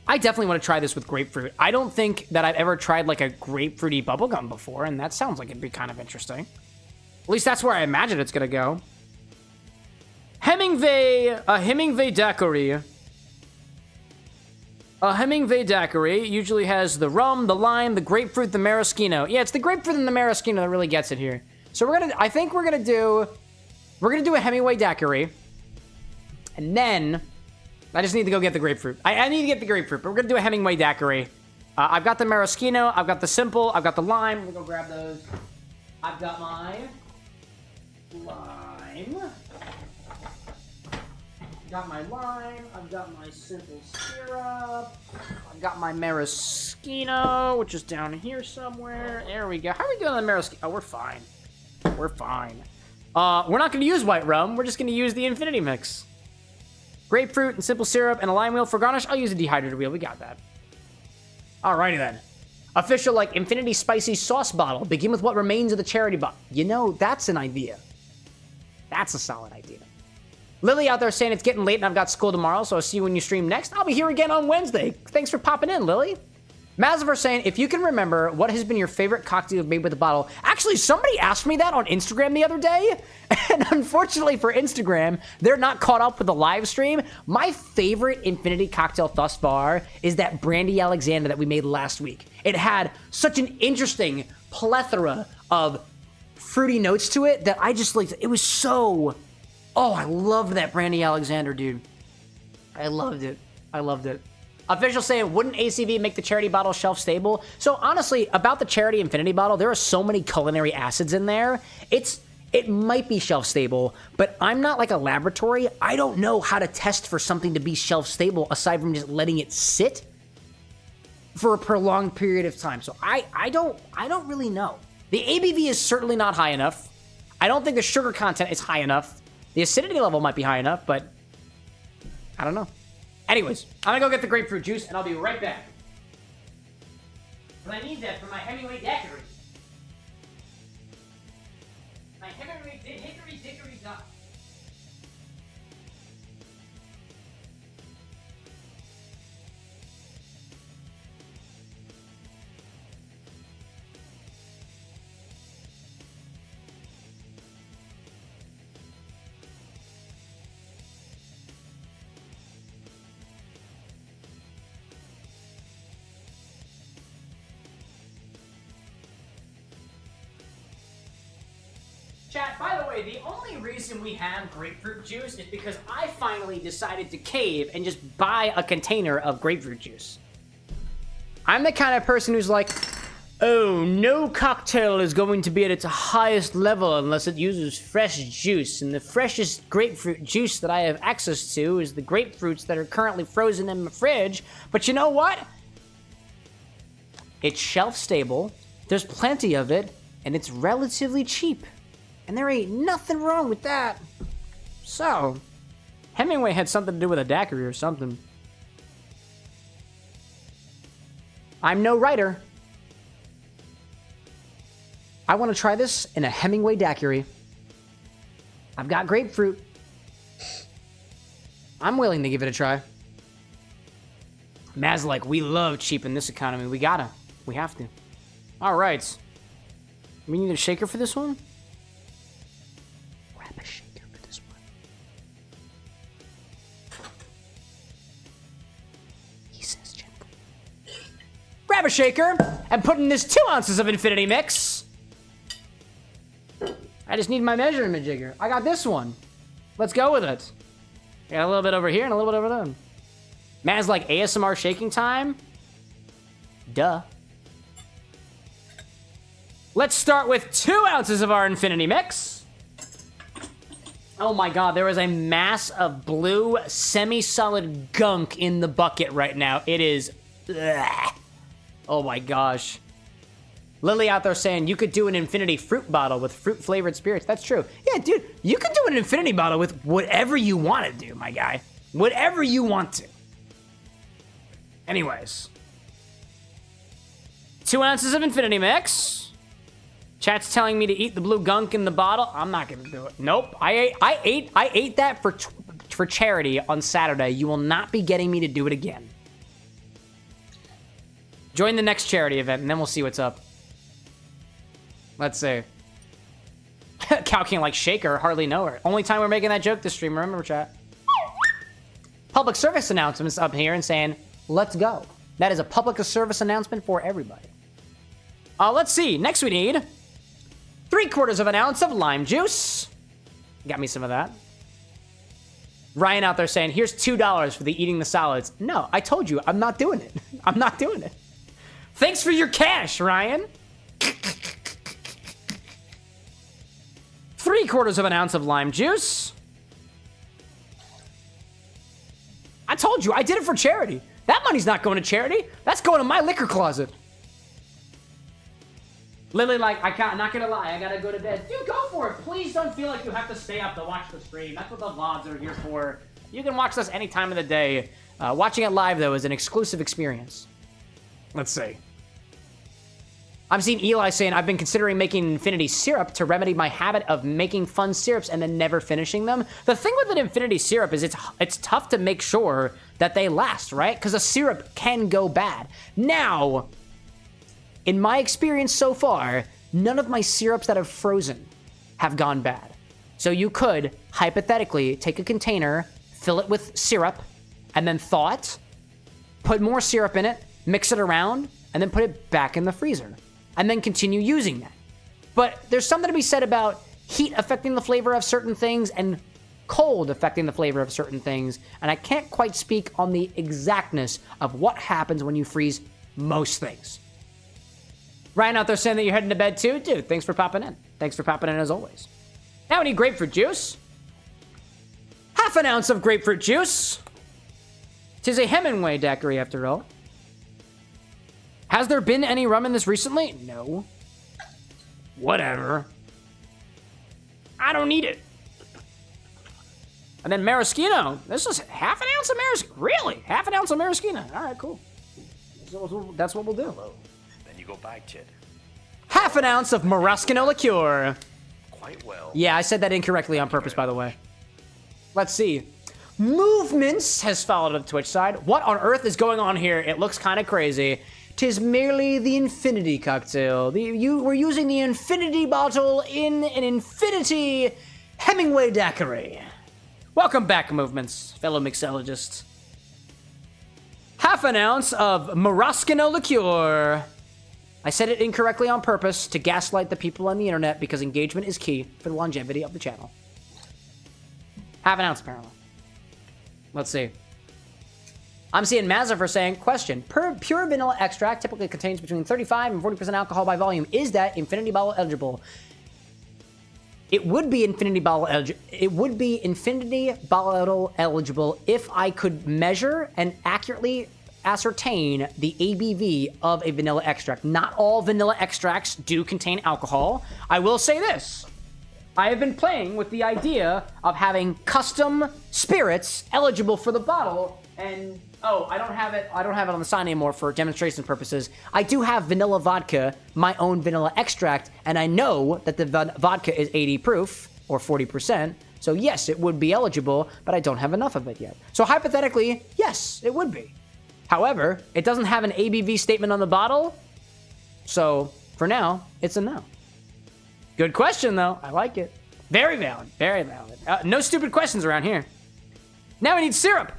I definitely want to try this with grapefruit. I don't think that I've ever tried like a grapefruity bubblegum before, and that sounds like it'd be kind of interesting. At least that's where I imagine it's gonna go. A Hemingway daiquiri. A Hemingway daiquiri usually has the rum, the lime, the grapefruit, the maraschino. Yeah, it's the grapefruit and the maraschino that really gets it here. So I think we're gonna do a Hemingway daiquiri, and then I just need to go get the grapefruit. I need to get the grapefruit, but we're gonna do a Hemingway daiquiri. I've got the maraschino, I've got the simple, I've got the lime. I'm gonna go grab those. I've got my lime. Got my lime, I've got my simple syrup, I've got my maraschino, which is down here somewhere. There we go. How are we doing on the maraschino? Oh, we're fine. We're fine. We're not going to use white rum. We're just going to use the infinity mix. Grapefruit and simple syrup and a lime wheel. For garnish, I'll use a dehydrated wheel. We got that. Alrighty then. Official, like, infinity spicy sauce bottle. Begin with what remains of the charity bottle. You know, that's an idea. That's a solid idea. Lily out there saying it's getting late and I've got school tomorrow, so I'll see you when you stream next. I'll be here again on Wednesday. Thanks for popping in, Lily. Maziver saying, if you can remember, what has been your favorite cocktail made with a bottle? Actually, somebody asked me that on Instagram the other day, and unfortunately for Instagram, they're not caught up with the live stream. My favorite Infinity cocktail thus far is that Brandy Alexander that we made last week. It had such an interesting plethora of fruity notes to it that I just like, it was so... Oh, I love that Brandy Alexander, dude. I loved it. I loved it. Official saying, wouldn't ACV make the charity bottle shelf stable? So honestly, about the charity infinity bottle, there are so many culinary acids in there. It might be shelf stable, but I'm not like a laboratory. I don't know how to test for something to be shelf stable aside from just letting it sit for a prolonged period of time. So I don't really know. The ABV is certainly not high enough. I don't think the sugar content is high enough. The acidity level might be high enough, but I don't know. Anyways, I'm gonna go get the grapefruit juice, and I'll be right back. But I need that for my Hemingway daiquiri. My Hemingway hickory dickory dock. Chat, by the way, the only reason we have grapefruit juice is because I finally decided to cave and just buy a container of grapefruit juice. I'm the kind of person who's like, oh, no cocktail is going to be at its highest level unless it uses fresh juice, and the freshest grapefruit juice that I have access to is the grapefruits that are currently frozen in my fridge. But you know what? It's shelf stable, there's plenty of it, and it's relatively cheap. And there ain't nothing wrong with that. So, Hemingway had something to do with a daiquiri or something. I'm no writer. I want to try this in a Hemingway daiquiri. I've got grapefruit. I'm willing to give it a try. Maz like, we love cheap in this economy. We gotta. We have to. All right. We need a shaker for this one? Grab a shaker for this one. He says gently. Grab a shaker and put in this 2 ounces of Infinity Mix. I just need my measurement jigger. I got this one. Let's go with it. I got a little bit over here and a little bit over there. Man's like ASMR shaking time. Duh. Let's start with 2 ounces of our Infinity Mix. Oh my god, there is a mass of blue semi-solid gunk in the bucket right now. It is... Ugh. Oh my gosh. Lily out there saying you could do an infinity fruit bottle with fruit-flavored spirits. That's true. Yeah, dude, you could do an infinity bottle with whatever you want to do, my guy. Whatever you want to. Anyways. 2 ounces of Infinity Mix. Chat's telling me to eat the blue gunk in the bottle. I'm not gonna do it. Nope. I ate that for charity on Saturday. You will not be getting me to do it again. Join the next charity event, and then we'll see what's up. Let's see. Calking like shaker, hardly know her. Only time we're making that joke this stream, remember, chat? Public service announcements up here and saying, let's go. That is a public service announcement for everybody. Let's see. Next we need 3/4 of an ounce of lime juice. Got me some of that. Ryan out there saying, here's $2 for the eating the solids. No, I told you, I'm not doing it. I'm not doing it. Thanks for your cash, Ryan. 3/4 of an ounce of lime juice. I told you, I did it for charity. That money's not going to charity. That's going to my liquor closet. Lily, like, I'm not gonna lie, I gotta go to bed. Dude, go for it. Please don't feel like you have to stay up to watch the stream. That's what the VODs are here for. You can watch this any time of the day. Watching it live, though, is an exclusive experience. Let's see. I'm seeing Eli saying, I've been considering making infinity syrup to remedy my habit of making fun syrups and then never finishing them. The thing with an infinity syrup is it's tough to make sure that they last, right? Because a syrup can go bad. Now, in my experience so far, none of my syrups that have frozen have gone bad. So you could, hypothetically, take a container, fill it with syrup, and then thaw it, put more syrup in it, mix it around, and then put it back in the freezer. And then continue using that. But there's something to be said about heat affecting the flavor of certain things and cold affecting the flavor of certain things. And I can't quite speak on the exactness of what happens when you freeze most things. Ryan out there saying that you're heading to bed too? Dude, thanks for popping in. Thanks for popping in as always. Now we need grapefruit juice. 1/2 ounce of grapefruit juice. 'Tis a Hemingway daiquiri after all. Has there been any rum in this recently? No. Whatever. I don't need it. And then maraschino. This is 1/2 ounce of maraschino. Really? 1/2 ounce of maraschino. All right, cool. So that's what we'll do. Then you go back, Chid. 1/2 ounce of maraschino liqueur. Quite well. Yeah, I said that incorrectly on purpose, by the way. Let's see. Movements has followed on the Twitch side. What on earth is going on here? It looks kind of crazy. 'Tis merely the infinity cocktail. We're using the infinity bottle in an infinity Hemingway daiquiri. Welcome back, Movements, fellow mixologists. 1/2 ounce of maraschino liqueur. I said it incorrectly on purpose to gaslight the people on the internet because engagement is key for the longevity of the channel. Half an ounce, apparently. Let's see. I'm seeing Mazifer saying, question, pure vanilla extract typically contains between 35 and 40% alcohol by volume. Is that infinity bottle eligible? It would be infinity bottle eligible if I could measure and accurately ascertain the ABV of a vanilla extract. Not all vanilla extracts do contain alcohol. I will say this. I have been playing with the idea of having custom spirits eligible for the bottle, and oh, I don't have it on the sign anymore for demonstration purposes. I do have vanilla vodka, my own vanilla extract, and I know that the vodka is 80 proof or 40%. So yes, it would be eligible, but I don't have enough of it yet. So hypothetically, yes, it would be. However, it doesn't have an ABV statement on the bottle, so for now, it's a no. Good question, though. I like it. Very valid. Very valid. No stupid questions around here. Now we need syrup.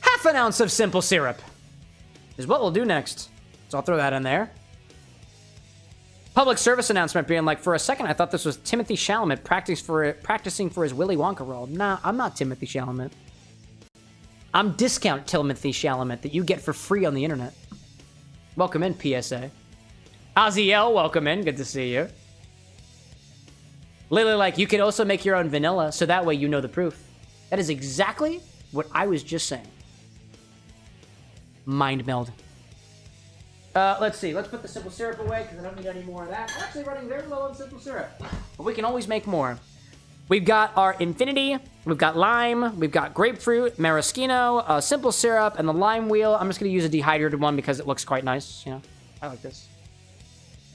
Half an ounce of simple syrup is what we'll do next. So I'll throw that in there. Public service announcement being like, for a second, I thought this was Timothy Chalamet practicing for his Willy Wonka role. Nah, I'm not Timothy Chalamet. I'm discount Timothy Chalamet that you get for free on the internet. Welcome in, PSA. Aziel, welcome in. Good to see you. Literally, like, you can also make your own vanilla, so that way you know the proof. That is exactly what I was just saying. Mind meld. Let's see. Let's put the simple syrup away, because I don't need any more of that. I'm actually running very low on simple syrup. But we can always make more. We've got our Infinity, we've got lime, we've got grapefruit, maraschino, simple syrup, and the lime wheel. I'm just going to use a dehydrated one because it looks quite nice. You know, I like this.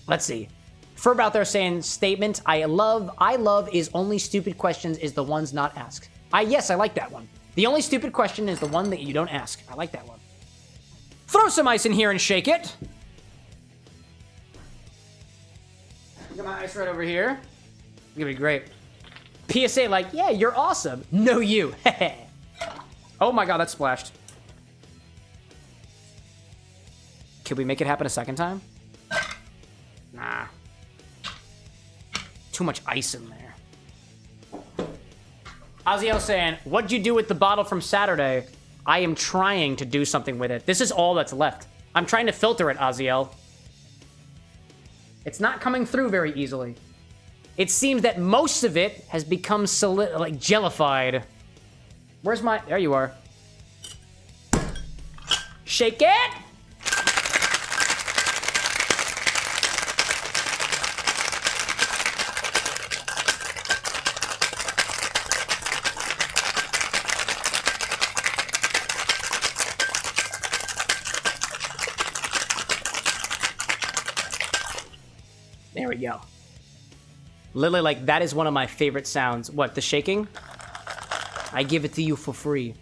Let's see. Ferb out there saying, statement, I love is only stupid questions is the ones not asked. Yes, I like that one. The only stupid question is the one that you don't ask. I like that one. Throw some ice in here and shake it. Got my ice right over here. It's gonna be great. PSA like, yeah, you're awesome. No, you. Oh my god, that splashed. Could we make it happen a second time? Nah. Too much ice in there. Aziel saying, what'd you do with the bottle from Saturday? I am trying to do something with it. This is all that's left. I'm trying to filter it, Aziel. It's not coming through very easily. It seems that most of it has become like jellified. Where's my... There you are. Shake it! There we go. Literally, like, that is one of my favorite sounds. What, the shaking? I give it to you for free.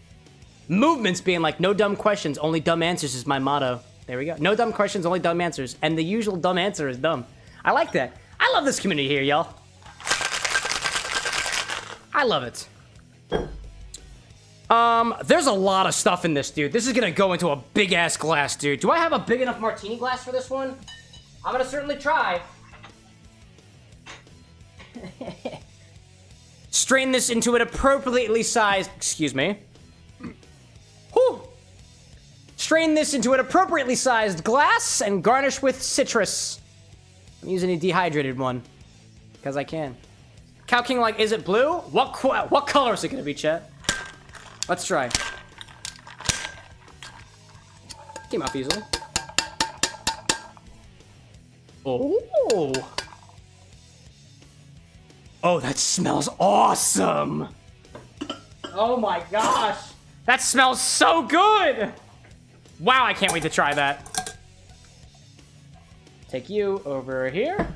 Movements being like, no dumb questions, only dumb answers is my motto. There we go. No dumb questions, only dumb answers. And the usual dumb answer is dumb. I like that. I love this community here, y'all. I love it. There's a lot of stuff in this, dude. This is gonna go into a big-ass glass, dude. Do I have a big enough martini glass for this one? I'm gonna certainly try. Strain this into an appropriately sized... Excuse me. Whew. Strain this into an appropriately sized glass and garnish with citrus. I'm using a dehydrated one. Because I can. Cow King like, is it blue? What color is it going to be, chat? Let's try. Came off easily. Oh. Oh, that smells awesome. Oh my gosh. That smells so good. Wow, I can't wait to try that. Take you over here.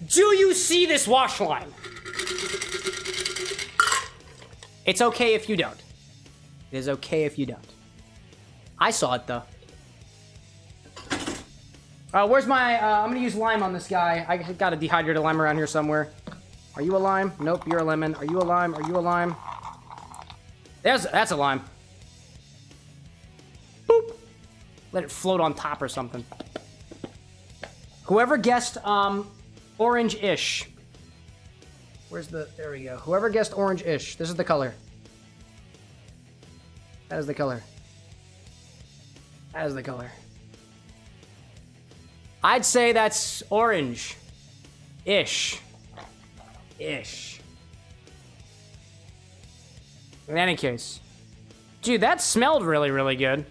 Do you see this wash line? It's okay if you don't. It is okay if you don't. I saw it though. Where's my, I'm gonna use lime on this guy. I got a dehydrated lime around here somewhere. Are you a lime? Nope, you're a lemon. Are you a lime? Are you a lime? That's a lime. Boop. Let it float on top or something. Whoever guessed orange-ish. There we go. Whoever guessed orange-ish. This is the color. That is the color. That is the color. I'd say that's orange-ish. Ish. In any case. Dude, that smelled really, really good.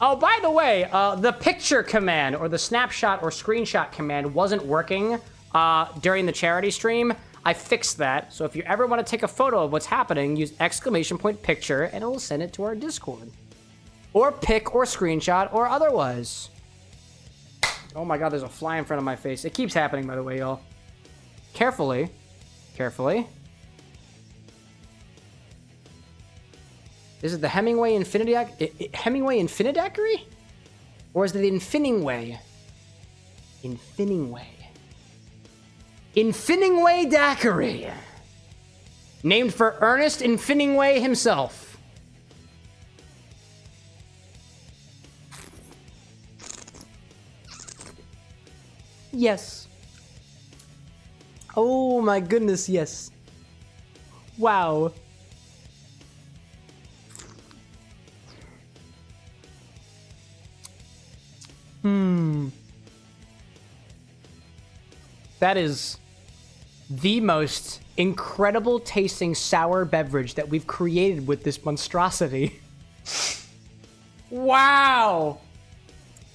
Oh, by the way, the picture command or the snapshot or screenshot command wasn't working during the charity stream. I fixed that. So if you ever want to take a photo of what's happening, use !picture and it'll send it to our Discord. Or pic or screenshot or otherwise. Oh my god, there's a fly in front of my face. It keeps happening, by the way, y'all. Carefully. Carefully. Is it the Hemingway Infinidacry? Or is it the Infiningway? Infiningway Daiquiri. Named for Ernest Infiningway himself. Yes. Oh my goodness, yes. Wow. That is the most incredible tasting sour beverage that we've created with this monstrosity. Wow.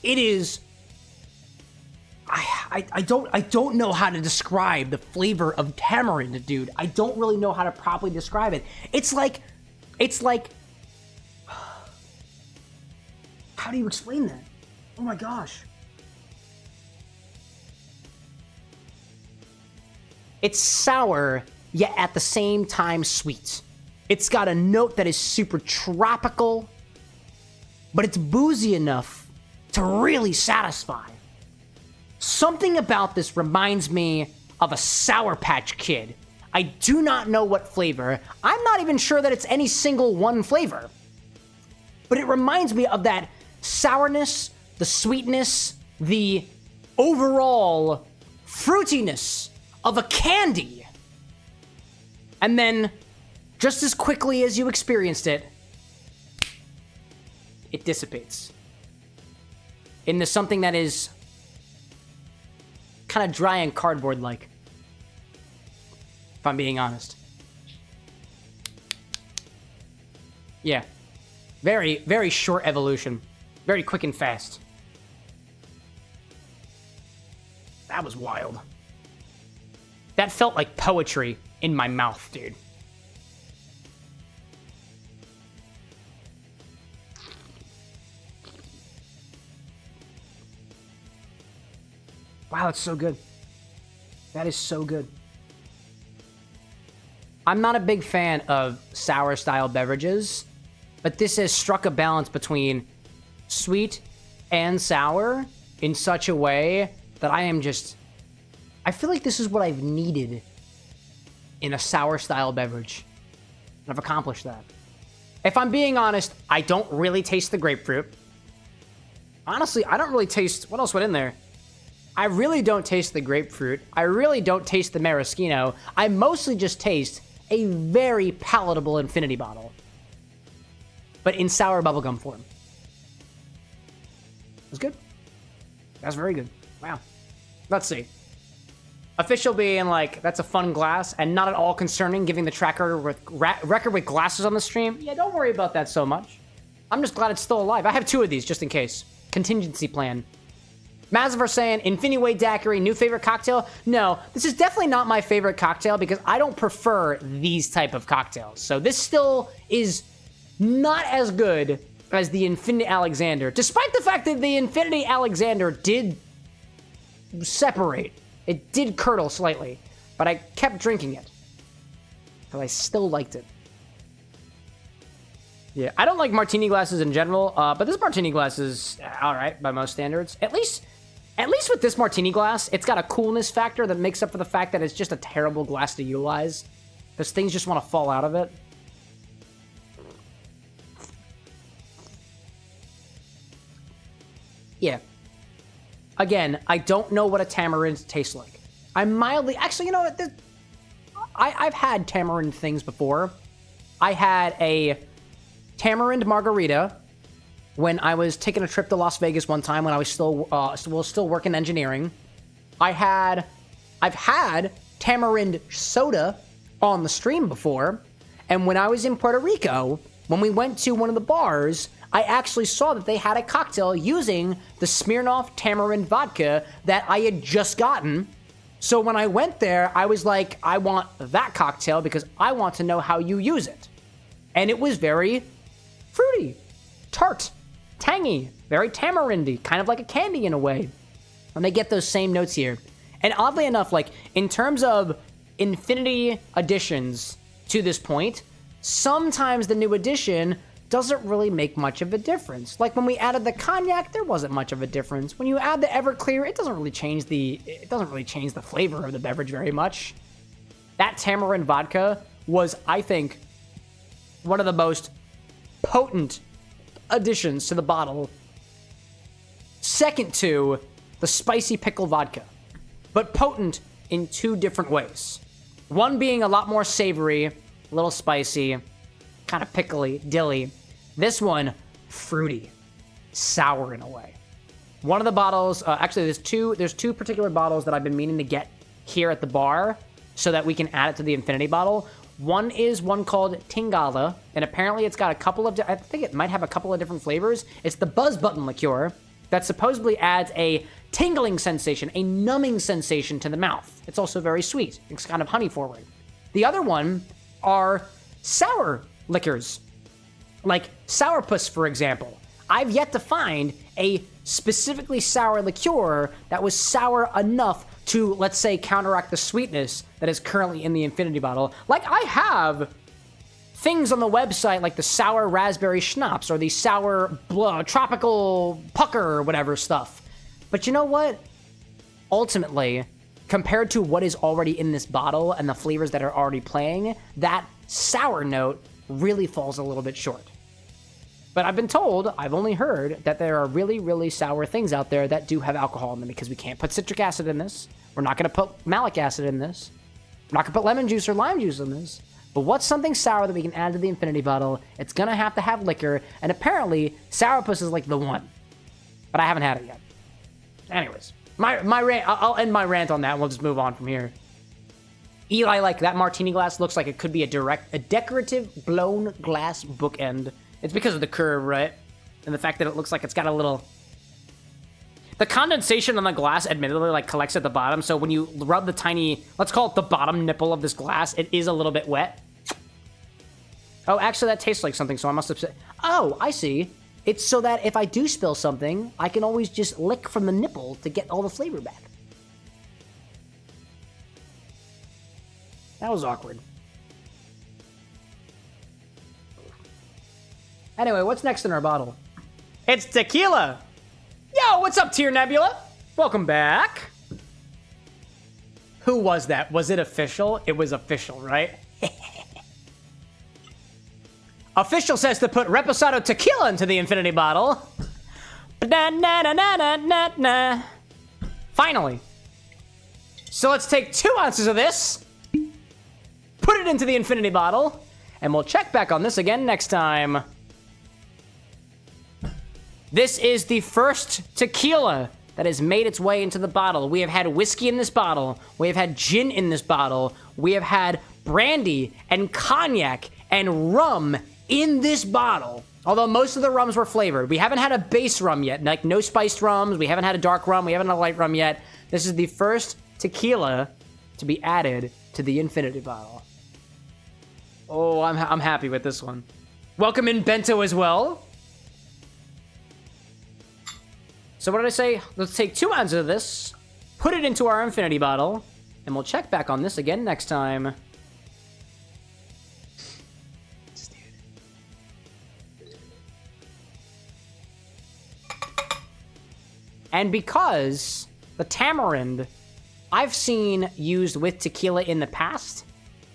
It is... I don't know how to describe the flavor of tamarind, dude. I don't really know how to properly describe it. It's like... How do you explain that? Oh my gosh. It's sour, yet at the same time sweet. It's got a note that is super tropical, but it's boozy enough to really satisfy. Something about this reminds me of a Sour Patch Kid. I do not know what flavor. I'm not even sure that it's any single one flavor. But it reminds me of that sourness, the sweetness, the overall fruitiness of a candy. And then, just as quickly as you experienced it, it dissipates into something that is kind of dry and cardboard-like, if I'm being honest. Yeah. Very, very short evolution. Very quick and fast. That was wild. That felt like poetry in my mouth, dude. Wow, that's so good. That is so good. I'm not a big fan of sour-style beverages, but this has struck a balance between sweet and sour in such a way that I feel like this is what I've needed in a sour-style beverage. And I've accomplished that. If I'm being honest, I don't really taste the grapefruit. Honestly, I don't really taste... What else went in there? I really don't taste the grapefruit. I really don't taste the maraschino. I mostly just taste a very palatable Infinity bottle. But in sour bubblegum form. That's good. That's very good. Wow. Let's see. Official being like, that's a fun glass and not at all concerning giving the tracker with record with glasses on the stream. Yeah, don't worry about that so much. I'm just glad it's still alive. I have 2 of these just in case. Contingency plan. Maziver saying, Infinity Daiquiri, new favorite cocktail? No, this is definitely not my favorite cocktail because I don't prefer these type of cocktails. So this still is not as good as the Infinity Alexander, despite the fact that the Infinity Alexander did separate. It did curdle slightly, but I kept drinking it because I still liked it. Yeah, I don't like martini glasses in general, but this martini glass is all right by most standards. At least with this martini glass, it's got a coolness factor that makes up for the fact that it's just a terrible glass to utilize because things just want to fall out of it. Yeah. Again, I don't know what a tamarind tastes like. I'm mildly... Actually, you know what? I've had tamarind things before. I had a tamarind margarita when I was taking a trip to Las Vegas one time when I was still working engineering. I've had tamarind soda on the stream before, and when I was in Puerto Rico, when we went to one of the bars, I actually saw that they had a cocktail using the Smirnoff tamarind vodka that I had just gotten. So when I went there, I was like, I want that cocktail because I want to know how you use it. And it was very fruity, tart, tangy, very tamarindy, kind of like a candy in a way. And they get those same notes here. And oddly enough, like, in terms of Infinity additions to this point, sometimes the new addition doesn't really make much of a difference. Like when we added the cognac, there wasn't much of a difference. When you add the Everclear, it doesn't really change the flavor of the beverage very much. That tamarind vodka was, I think, one of the most potent additions to the bottle. Second to the spicy pickle vodka, but potent in two different ways. One being a lot more savory, a little spicy, kind of pickly, dilly. This one, fruity, sour in a way. One of the bottles, actually there's two particular bottles that I've been meaning to get here at the bar so that we can add it to the Infinity bottle. One is one called Tingala, and apparently it's got a couple of, I think it might have a couple of different flavors. It's the Buzz Button liqueur that supposedly adds a tingling sensation, a numbing sensation to the mouth. It's also very sweet. It's kind of honey forward. The other one are sour liquors, like Sourpuss, for example. I've yet to find a specifically sour liqueur that was sour enough to, let's say, counteract the sweetness that is currently in the Infinity bottle. Like, I have things on the website like the sour raspberry schnapps or the sour tropical pucker or whatever stuff. But you know what? Ultimately, compared to what is already in this bottle and the flavors that are already playing, that sour note really falls a little bit short. But I've been told, I've only heard, that there are really, really sour things out there that do have alcohol in them because we can't put citric acid in this. We're not going to put malic acid in this. We're not going to put lemon juice or lime juice in this. But what's something sour that we can add to the Infinity bottle? It's going to have liquor, and apparently, Sourpuss is like the one. But I haven't had it yet. Anyways, my rant, I'll end my rant on that, and we'll just move on from here. Eli, like, that martini glass looks like it could be a decorative blown glass bookend. It's because of the curve, right? And the fact that it looks like it's got a little... The condensation on the glass, admittedly, like, collects at the bottom, so when you rub the tiny... Let's call it the bottom nipple of this glass, it is a little bit wet. Oh, actually, that tastes like something, so I must have said... Oh, I see. It's so that if I do spill something, I can always just lick from the nipple to get all the flavor back. That was awkward. Anyway, what's next in our bottle? It's tequila! Yo, what's up, Tier Nebula? Welcome back. Who was that? Was it official? It was official, right? Official says to put Reposado tequila into the Infinity bottle. Finally. So let's take 2 ounces of this, put it into the Infinity bottle, and we'll check back on this again next time. This is the first tequila that has made its way into the bottle. We have had whiskey in this bottle. We have had gin in this bottle. We have had brandy and cognac and rum in this bottle. Although most of the rums were flavored. We haven't had a base rum yet, like no spiced rums. We haven't had a dark rum. We haven't had a light rum yet. This is the first tequila to be added to the Infinity bottle. Oh, I'm happy with this one. Welcome in Bento as well. So what did I say? Let's take 2 ounces of this, put it into our Infinity bottle, and we'll check back on this again next time. And because the tamarind I've seen used with tequila in the past,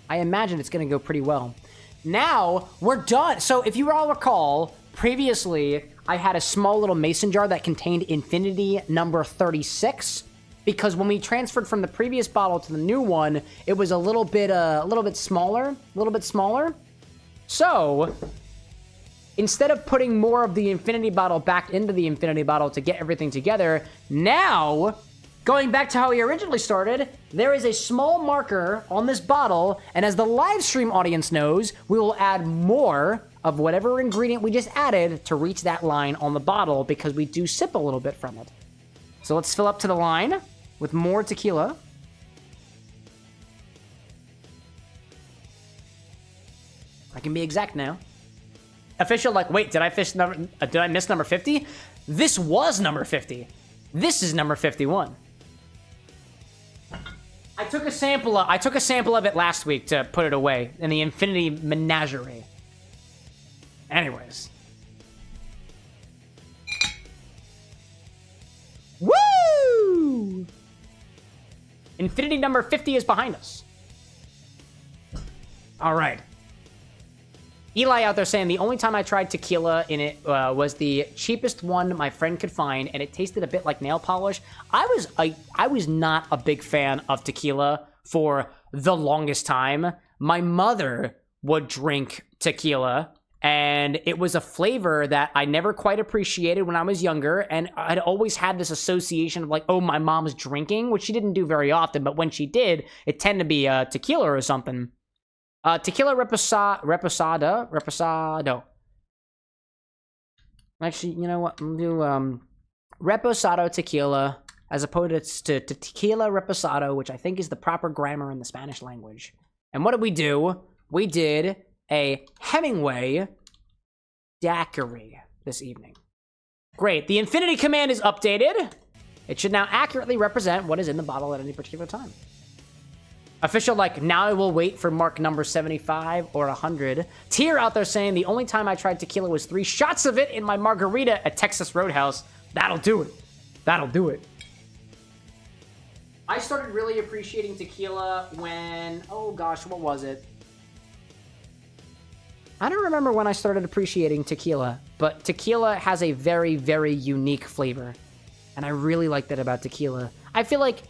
I imagine it's going to go pretty well. Now, we're done. So if you all recall, previously, I had a small little mason jar that contained infinity number 36, because when we transferred from the previous bottle to the new one, it was a little bit smaller. So, instead of putting more of the infinity bottle back into the infinity bottle to get everything together, now, going back to how we originally started, there is a small marker on this bottle, and as the live stream audience knows, we will add more of whatever ingredient we just added to reach that line on the bottle, because we do sip a little bit from it. So let's fill up to the line with more tequila. I can be exact now. Official, like, wait, did I miss number 50? This was number 50. This is number 51. I took a sample of it last week to put it away in the Infinity Menagerie. Anyways. Woo! Infinity number 50 is behind us. All right. Eli out there saying the only time I tried tequila in it was the cheapest one my friend could find, and it tasted a bit like nail polish. I was not a big fan of tequila for the longest time. My mother would drink tequila, and it was a flavor that I never quite appreciated when I was younger, and I'd always had this association of like, oh, my mom's drinking, which she didn't do very often, but when she did, it tended to be tequila or something. Tequila reposado. Actually, you know what? We'll do reposado tequila as opposed to tequila reposado, which I think is the proper grammar in the Spanish language. And what did we do? We did a Hemingway daiquiri this evening. Great. The infinity command is updated. It should now accurately represent what is in the bottle at any particular time. Official, like, now I will wait for mark number 75 or 100. Tier out there saying the only time I tried tequila was 3 shots of it in my margarita at Texas Roadhouse. That'll do it. That'll do it. I started really appreciating tequila when, oh gosh, what was it? I don't remember when I started appreciating tequila, but tequila has a very, very unique flavor. And I really like that about tequila. I feel like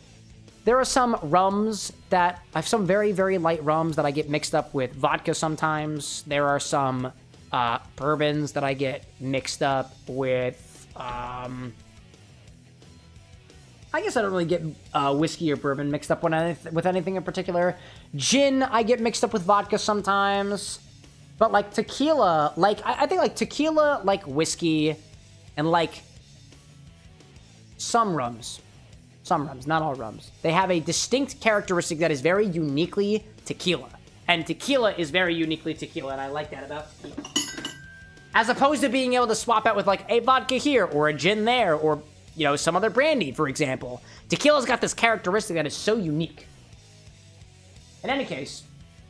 there are some rums that, I have some very, very light rums that I get mixed up with vodka sometimes. There are some bourbons that I get mixed up with, I guess I don't really get whiskey or bourbon mixed up with anything in particular. Gin, I get mixed up with vodka sometimes. But like tequila, like, I think like tequila, like whiskey, and like some rums. Some rums, not all rums. They have a distinct characteristic that is very uniquely tequila. And tequila is very uniquely tequila, and I like that about tequila. As opposed to being able to swap out with like a vodka here, or a gin there, or, you know, some other brandy, for example. Tequila's got this characteristic that is so unique. In any case,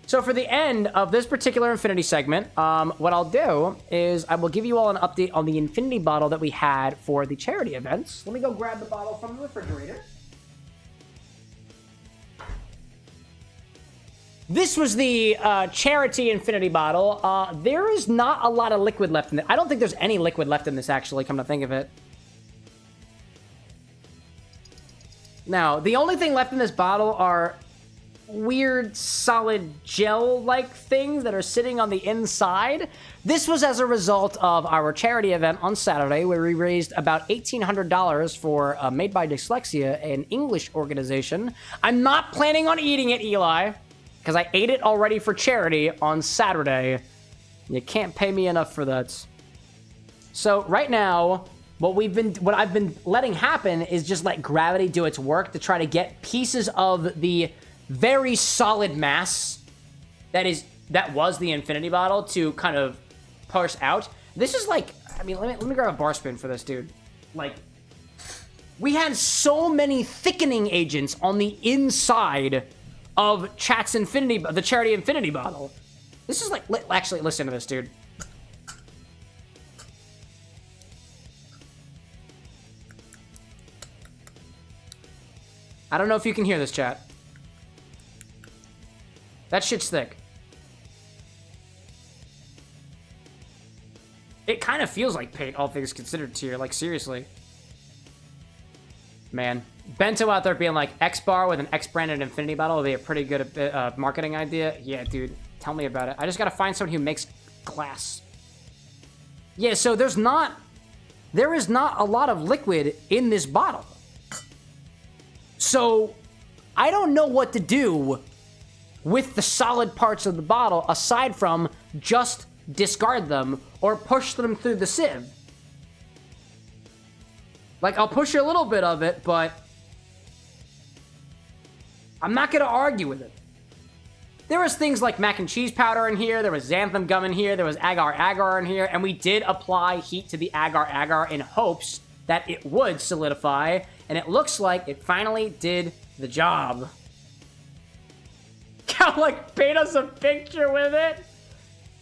so for the end of this particular Infinity segment, what I'll do is I will give you all an update on the Infinity bottle that we had for the charity events. Let me go grab the bottle from the refrigerator. This was the charity Infinity bottle. There is not a lot of liquid left in it. I don't think there's any liquid left in this, actually, come to think of it. Now, the only thing left in this bottle are weird solid gel-like things that are sitting on the inside. This was as a result of our charity event on Saturday, where we raised about $1,800 for Made by Dyslexia, an English organization. I'm not planning on eating it, Eli, because I ate it already for charity on Saturday. You can't pay me enough for that. So right now, what I've been letting happen is just let gravity do its work to try to get pieces of the very solid mass that was the Infinity bottle to kind of parse out. This is like, I mean, let me grab a bar spoon for this, dude. Like, we had so many thickening agents on the inside of the charity Infinity bottle. This is like, actually, listen to this, dude. I don't know if you can hear this, chat. That shit's thick. It kind of feels like paint, all things considered, tier. Like, seriously. Man. Bento out there being like, X-bar with an X-branded infinity bottle would be a pretty good marketing idea. Yeah, dude. Tell me about it. I just gotta find someone who makes glass. Yeah, so there is not a lot of liquid in this bottle. So, I don't know what to do with the solid parts of the bottle aside from just discard them or push them through the sieve. Like, I'll push a little bit of it, but I'm not gonna argue with it. There was things like mac and cheese powder in here, there was xanthan gum in here, there was agar-agar in here, and we did apply heat to the agar-agar in hopes that it would solidify, and it looks like it finally did the job. Can like paint us a picture with it?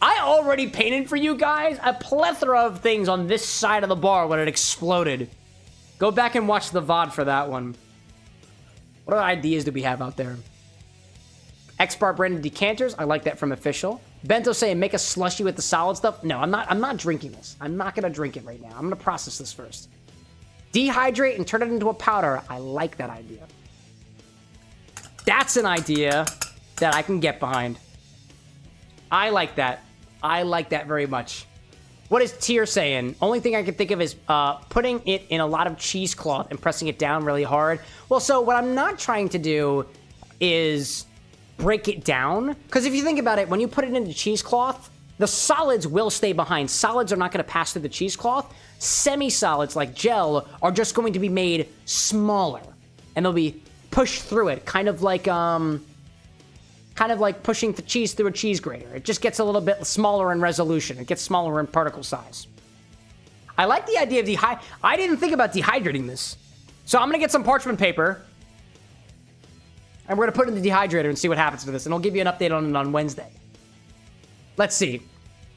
I already painted for you guys a plethora of things on this side of the bar when it exploded. Go back and watch the VOD for that one. What other ideas do we have out there? X-bar branded decanters. I like that from Official. Bento saying make a slushy with the solid stuff. No, I'm not drinking this. I'm not gonna drink it right now. I'm gonna process this first. Dehydrate and turn it into a powder. I like that idea. That's an idea that I can get behind. I like that. I like that very much. What is Tier saying? Only thing I can think of is putting it in a lot of cheesecloth and pressing it down really hard. Well, so what I'm not trying to do is break it down. Because if you think about it, when you put it into cheesecloth, the solids will stay behind. Solids are not going to pass through the cheesecloth. Semi-solids, like gel, are just going to be made smaller. And they'll be pushed through it. Kind of like pushing the cheese through a cheese grater. It just gets a little bit smaller in resolution. It gets smaller in particle size. I like the idea of I didn't think about dehydrating this. So I'm going to get some parchment paper. And we're going to put it in the dehydrator and see what happens to this. And I'll give you an update on it on Wednesday. Let's see.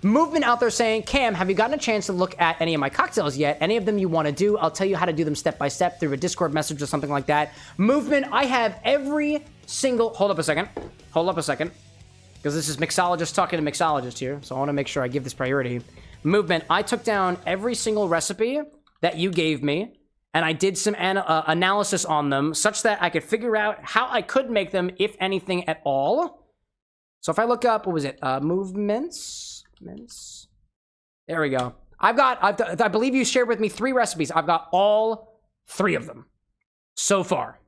Movement out there saying, Cam, have you gotten a chance to look at any of my cocktails yet? Any of them you want to do? I'll tell you how to do them step by step through a Discord message or something like that. Movement, I have every single... Hold up a second. Because this is mixologist talking to mixologist here. So I want to make sure I give this priority. Movement, I took down every single recipe that you gave me. And I did some analysis on them such that I could figure out how I could make them, if anything at all. So if I look up, what was it? Movements. There we go. I believe you shared with me 3 recipes. I've got all 3 of them so far.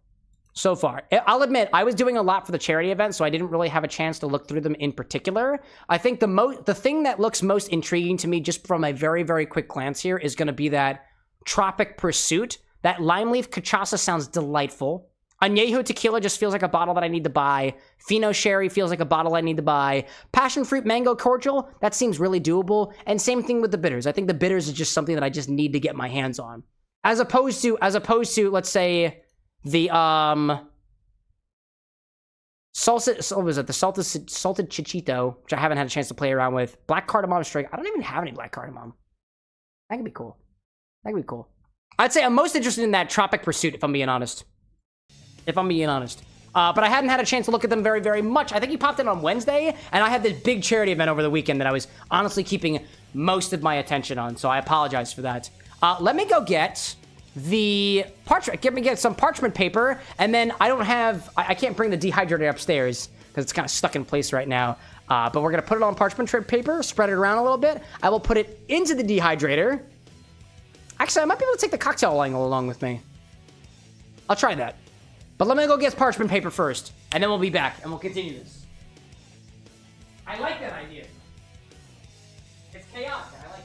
I'll admit, I was doing a lot for the charity event, so I didn't really have a chance to look through them in particular. I think the thing that looks most intriguing to me, just from a very, very quick glance here, is going to be that Tropic Pursuit. That lime leaf cachaça sounds delightful. Añejo tequila just feels like a bottle that I need to buy. Fino sherry feels like a bottle I need to buy. Passion fruit mango cordial, that seems really doable. And same thing with the bitters. I think the bitters is just something that I just need to get my hands on. As opposed to, let's say, the salted chichito, which I haven't had a chance to play around with. Black cardamom strike. I don't even have any black cardamom. That could be cool. I'd say I'm most interested in that Tropic Pursuit, if I'm being honest. But I hadn't had a chance to look at them very, very much. I think he popped in on Wednesday, and I had this big charity event over the weekend that I was honestly keeping most of my attention on, so I apologize for that. Let me go get the parchment. Get some parchment paper, and then I can't bring the dehydrator upstairs because it's kind of stuck in place right now. But we're going to put it on parchment paper, spread it around a little bit. I will put it into the dehydrator. Actually, I might be able to take the cocktail along with me. I'll try that. But let me go get parchment paper first, and then we'll be back, and we'll continue this. I like that idea. It's chaotic. I like it.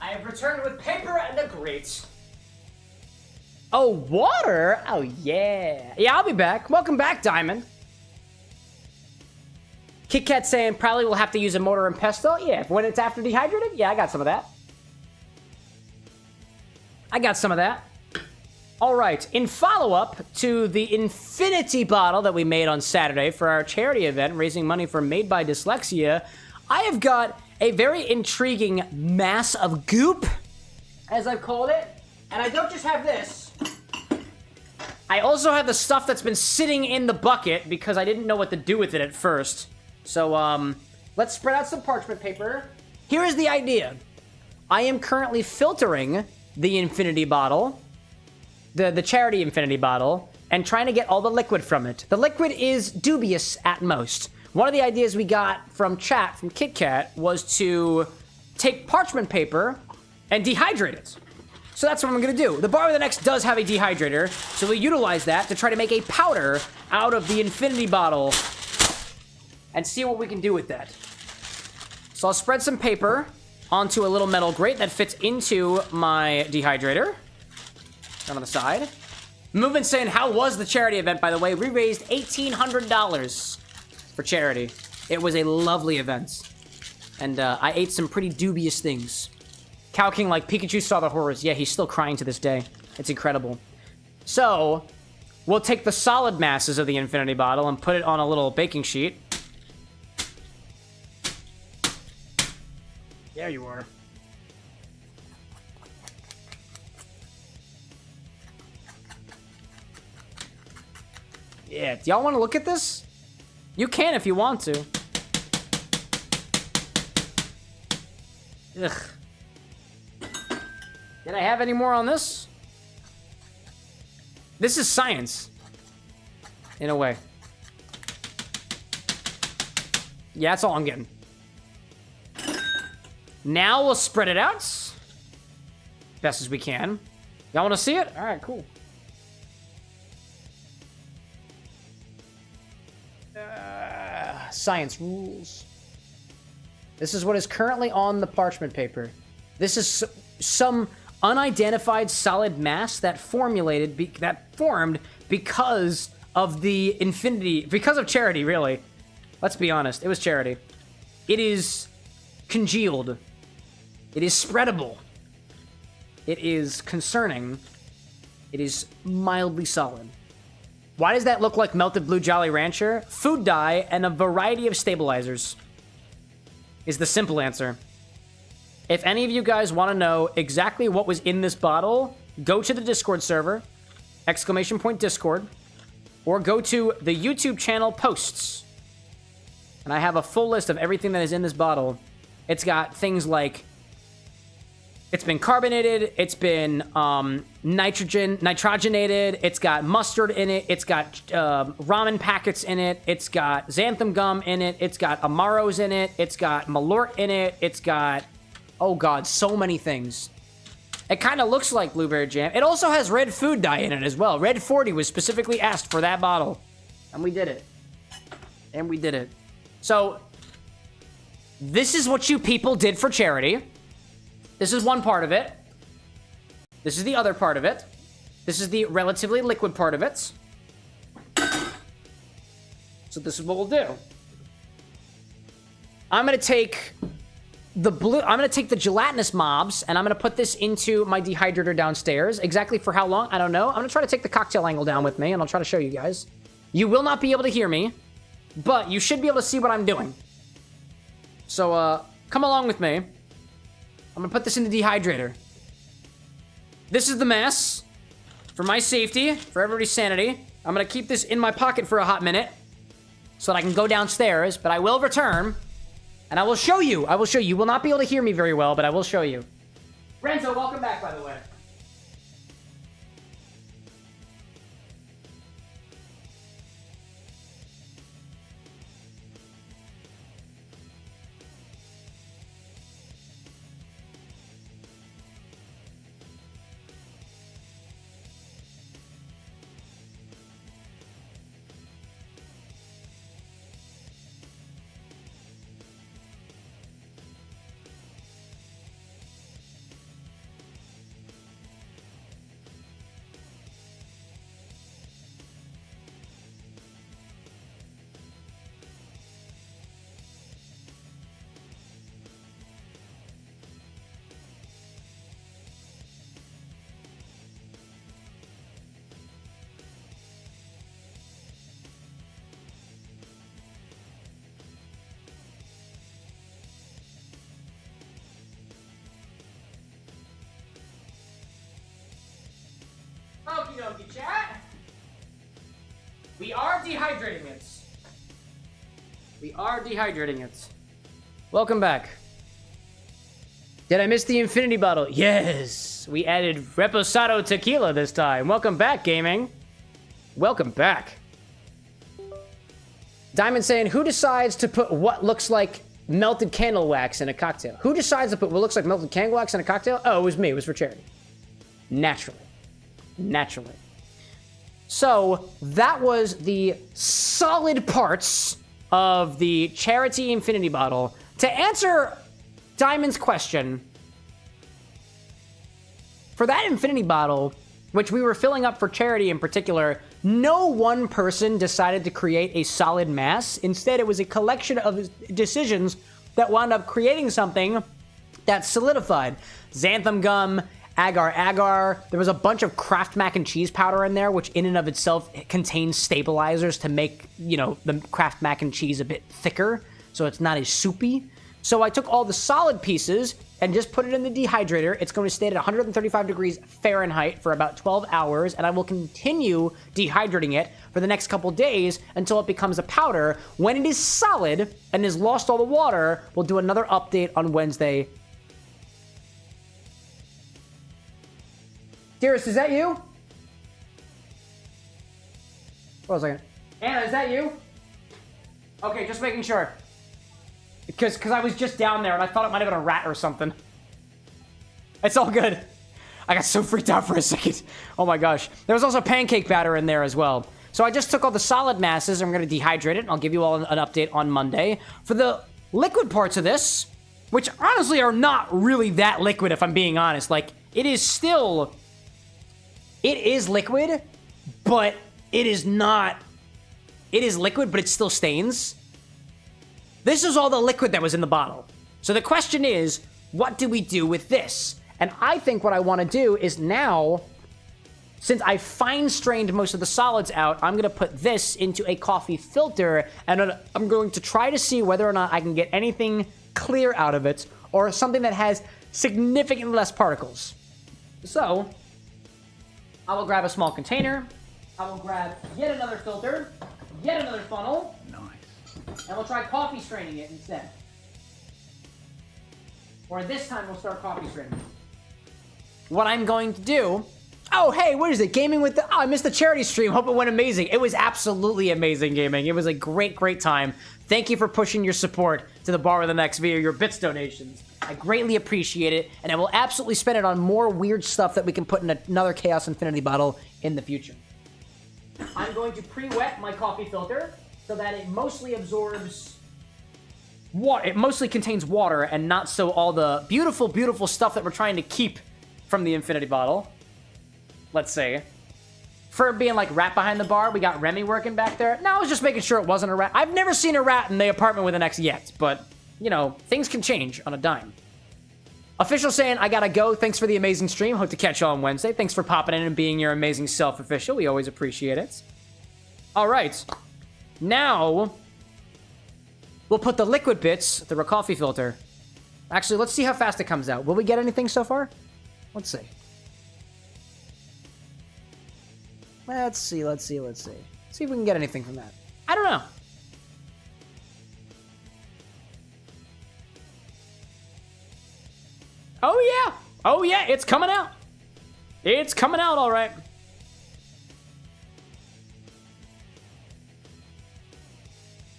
I have returned with paper and a grate. Oh, water? Oh, yeah. Yeah, I'll be back. Welcome back, Diamond. Kit Kat saying probably we'll have to use a mortar and pestle. Yeah, when it's after dehydrated. Yeah, I got some of that. I got some of that. All right, in follow-up to the infinity bottle that we made on Saturday for our charity event, raising money for Made by Dyslexia, I have got a very intriguing mass of goop, as I've called it. And I don't just have this. I also have the stuff that's been sitting in the bucket because I didn't know what to do with it at first. So, let's spread out some parchment paper. Here is the idea. I am currently filtering the infinity bottle, the charity infinity bottle, and trying to get all the liquid from it. The liquid is dubious at most. One of the ideas we got from chat, from KitKat, was to take parchment paper and dehydrate it. So that's what I'm gonna do. The Bar with an X does have a dehydrator, so we'll utilize that to try to make a powder out of the infinity bottle and see what we can do with that. So I'll spread some paper onto a little metal grate that fits into my dehydrator. Down on the side. Movement saying, how was the charity event, by the way? We raised $1,800 for charity. It was a lovely event. And I ate some pretty dubious things. Cow King, like, Pikachu saw the horrors. Yeah, he's still crying to this day. It's incredible. So, we'll take the solid masses of the infinity bottle and put it on a little baking sheet. There you are. Yeah, do y'all want to look at this? You can if you want to. Ugh. Did I have any more on this? This is science. In a way. Yeah, that's all I'm getting. Now we'll spread it out. Best as we can. Y'all want to see it? Alright, cool. Science rules. This is what is currently on the parchment paper. This is some unidentified solid mass that formed because of the infinity, because of charity, really. Let's be honest, it was charity. It is congealed. It is spreadable. It is concerning. It is mildly solid. Why does that look like melted blue Jolly Rancher? Food dye and a variety of stabilizers is the simple answer. If any of you guys want to know exactly what was in this bottle, go to the Discord server, !Discord, or go to the YouTube channel posts. And I have a full list of everything that is in this bottle. It's got things like, it's been carbonated, it's been nitrogenated, it's got mustard in it, it's got ramen packets in it, it's got xanthan gum in it, it's got Amaros in it, it's got Malort in it, it's got, oh god, so many things. It kind of looks like blueberry jam. It also has red food dye in it as well. Red 40 was specifically asked for that bottle. And we did it. And we did it. So, this is what you people did for charity. This is one part of it. This is the other part of it. This is the relatively liquid part of it. So this is what we'll do. I'm gonna take the gelatinous mobs, and I'm gonna put this into my dehydrator downstairs. Exactly for how long, I don't know. I'm gonna try to take the cocktail angle down with me, and I'll try to show you guys. You will not be able to hear me, but you should be able to see what I'm doing. So, come along with me. I'm gonna put this in the dehydrator. This is the mass. For my safety, for everybody's sanity. I'm gonna keep this in my pocket for a hot minute so that I can go downstairs, but I will return and I will show you. I will show you. You will not be able to hear me very well, but I will show you. Renzo, welcome back, by the way. dokie, chat. We are dehydrating it. We are dehydrating it. Welcome back. Did I miss the infinity bottle? Yes. We added Reposado tequila this time. Welcome back, gaming. Welcome back. Diamond saying, who decides to put what looks like melted candle wax in a cocktail? Who decides to put what looks like melted candle wax in a cocktail? Oh, it was me. It was for charity. Naturally. Naturally. So, that was the solid parts of the charity infinity bottle. To answer Diamond's question, for that infinity bottle, which we were filling up for charity in particular, no one person decided to create a solid mass. Instead, it was a collection of decisions that wound up creating something that solidified. Xanthan gum, agar. There was a bunch of Kraft mac and cheese powder in there, which in and of itself contains stabilizers to make, you know, the Kraft mac and cheese a bit thicker, so it's not as soupy. So I took all the solid pieces and just put it in the dehydrator. It's going to stay at 135 degrees Fahrenheit for about 12 hours, and I will continue dehydrating it for the next couple days until it becomes a powder. When it is solid and has lost all the water, we'll do another update on Wednesday. Dearest, is that you? Hold on a second. Anna, is that you? Okay, just making sure. Because I was just down there and I thought it might have been a rat or something. It's all good. I got so freaked out for a second. Oh my gosh. There was also pancake batter in there as well. So I just took all the solid masses and I'm going to dehydrate it. And I'll give you all an update on Monday. For the liquid parts of this, which honestly are not really that liquid if I'm being honest. Like, it is still... It is liquid, but it is not... It is liquid, but it still stains. This is all the liquid that was in the bottle. So the question is, what do we do with this? And I think what I want to do is now, since I fine-strained most of the solids out, I'm going to put this into a coffee filter, and I'm going to try to see whether or not I can get anything clear out of it, or something that has significantly less particles. So, I will grab a small container, I will grab yet another filter, yet another funnel, and we'll try coffee straining it instead. Or this time we'll start coffee straining. What I'm going to do... Oh, hey, what is it? Gaming with the... Oh, I missed the charity stream. Hope it went amazing. It was absolutely amazing, gaming. It was a great, great time. Thank you for pushing your support to the Bar with an X via your bits donations. I greatly appreciate it, and I will absolutely spend it on more weird stuff that we can put in another Chaos Infinity bottle in the future. I'm going to pre-wet my coffee filter so that it mostly absorbs water. It mostly contains water and not so all the beautiful, beautiful stuff that we're trying to keep from the Infinity bottle. Let's say. For being like rat behind the bar, we got Remy working back there. No, I was just making sure it wasn't a rat. I've never seen a rat in the apartment with an X yet, but, you know, things can change on a dime. Official saying, I gotta go. Thanks for the amazing stream. Hope to catch you on Wednesday. Thanks for popping in and being your amazing self, Official. We always appreciate it. All right. Now, we'll put the liquid bits through a coffee filter. Actually, let's see how fast it comes out. Will we get anything so far? Let's see. Let's see. See if we can get anything from that. I don't know. Oh yeah, it's coming out. It's coming out all right.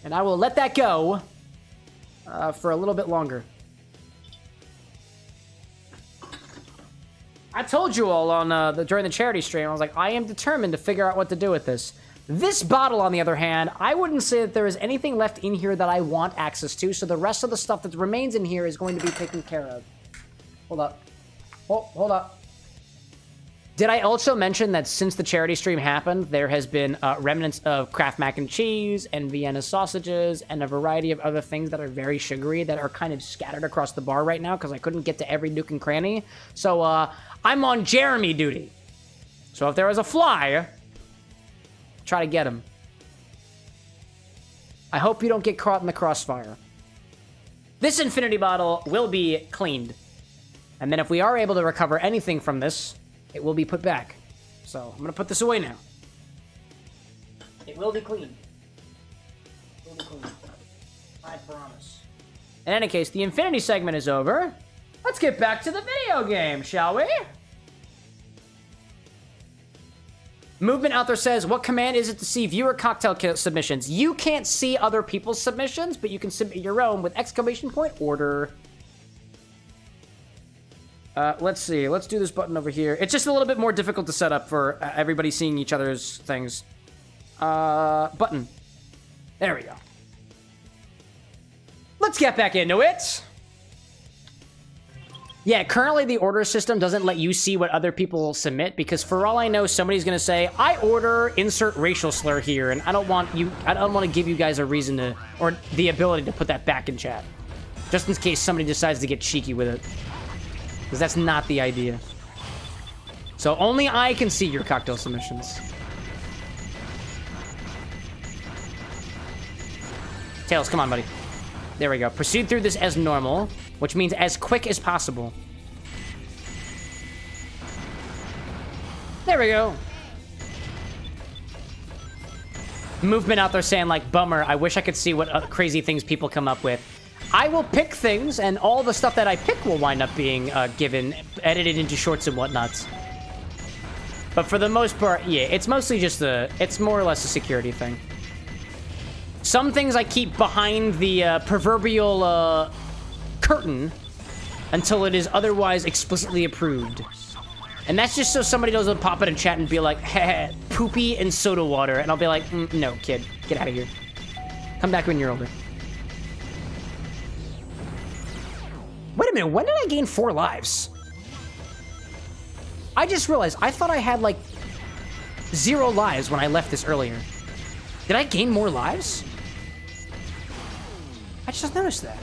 And I will let that go for a little bit longer. I told you all on during the charity stream, I was like, I am determined to figure out what to do with this. This bottle, on the other hand, I wouldn't say that there is anything left in here that I want access to, so the rest of the stuff that remains in here is going to be taken care of. Hold up. Hold up. Did I also mention that since the charity stream happened, there has been remnants of Kraft mac and cheese and Vienna sausages and a variety of other things that are very sugary that are kind of scattered across the bar right now because I couldn't get to every nook and cranny. So I'm on Jeremy duty. So if there is a fly, try to get him. I hope you don't get caught in the crossfire. This infinity bottle will be cleaned. And then if we are able to recover anything from this, it will be put back. So I'm gonna put this away now. It will be clean. It will be clean. I promise. In any case, the Infinity segment is over. Let's get back to the video game, shall we? Movement out there says, what command is it to see viewer cocktail submissions? You can't see other people's submissions, but you can submit your own with exclamation point order. Let's see. Let's do this button over here. It's just a little bit more difficult to set up for everybody seeing each other's things. Button. There we go. Let's get back into it. Yeah, currently the order system doesn't let you see what other people submit because for all I know, somebody's gonna say, I order insert racial slur here, and I don't want to give you guys a reason to, or the ability to put that back in chat. Just in case somebody decides to get cheeky with it. Because that's not the idea. So only I can see your cocktail submissions. Tails, come on, buddy. There we go. Proceed through this as normal, which means as quick as possible. There we go. Movement out there saying, like, bummer, I wish I could see what crazy things people come up with. I will pick things, and all the stuff that I pick will wind up being edited into shorts and whatnots. But for the most part, yeah, it's mostly just it's more or less a security thing. Some things I keep behind the proverbial curtain until it is otherwise explicitly approved. And that's just so somebody doesn't pop it in chat and be like, heh, poopy and soda water. And I'll be like, no, kid, get out of here. Come back when you're older. Wait a minute, when did I gain 4 lives? I just realized, I thought I had like 0 lives when I left this earlier. Did I gain more lives? I just noticed that.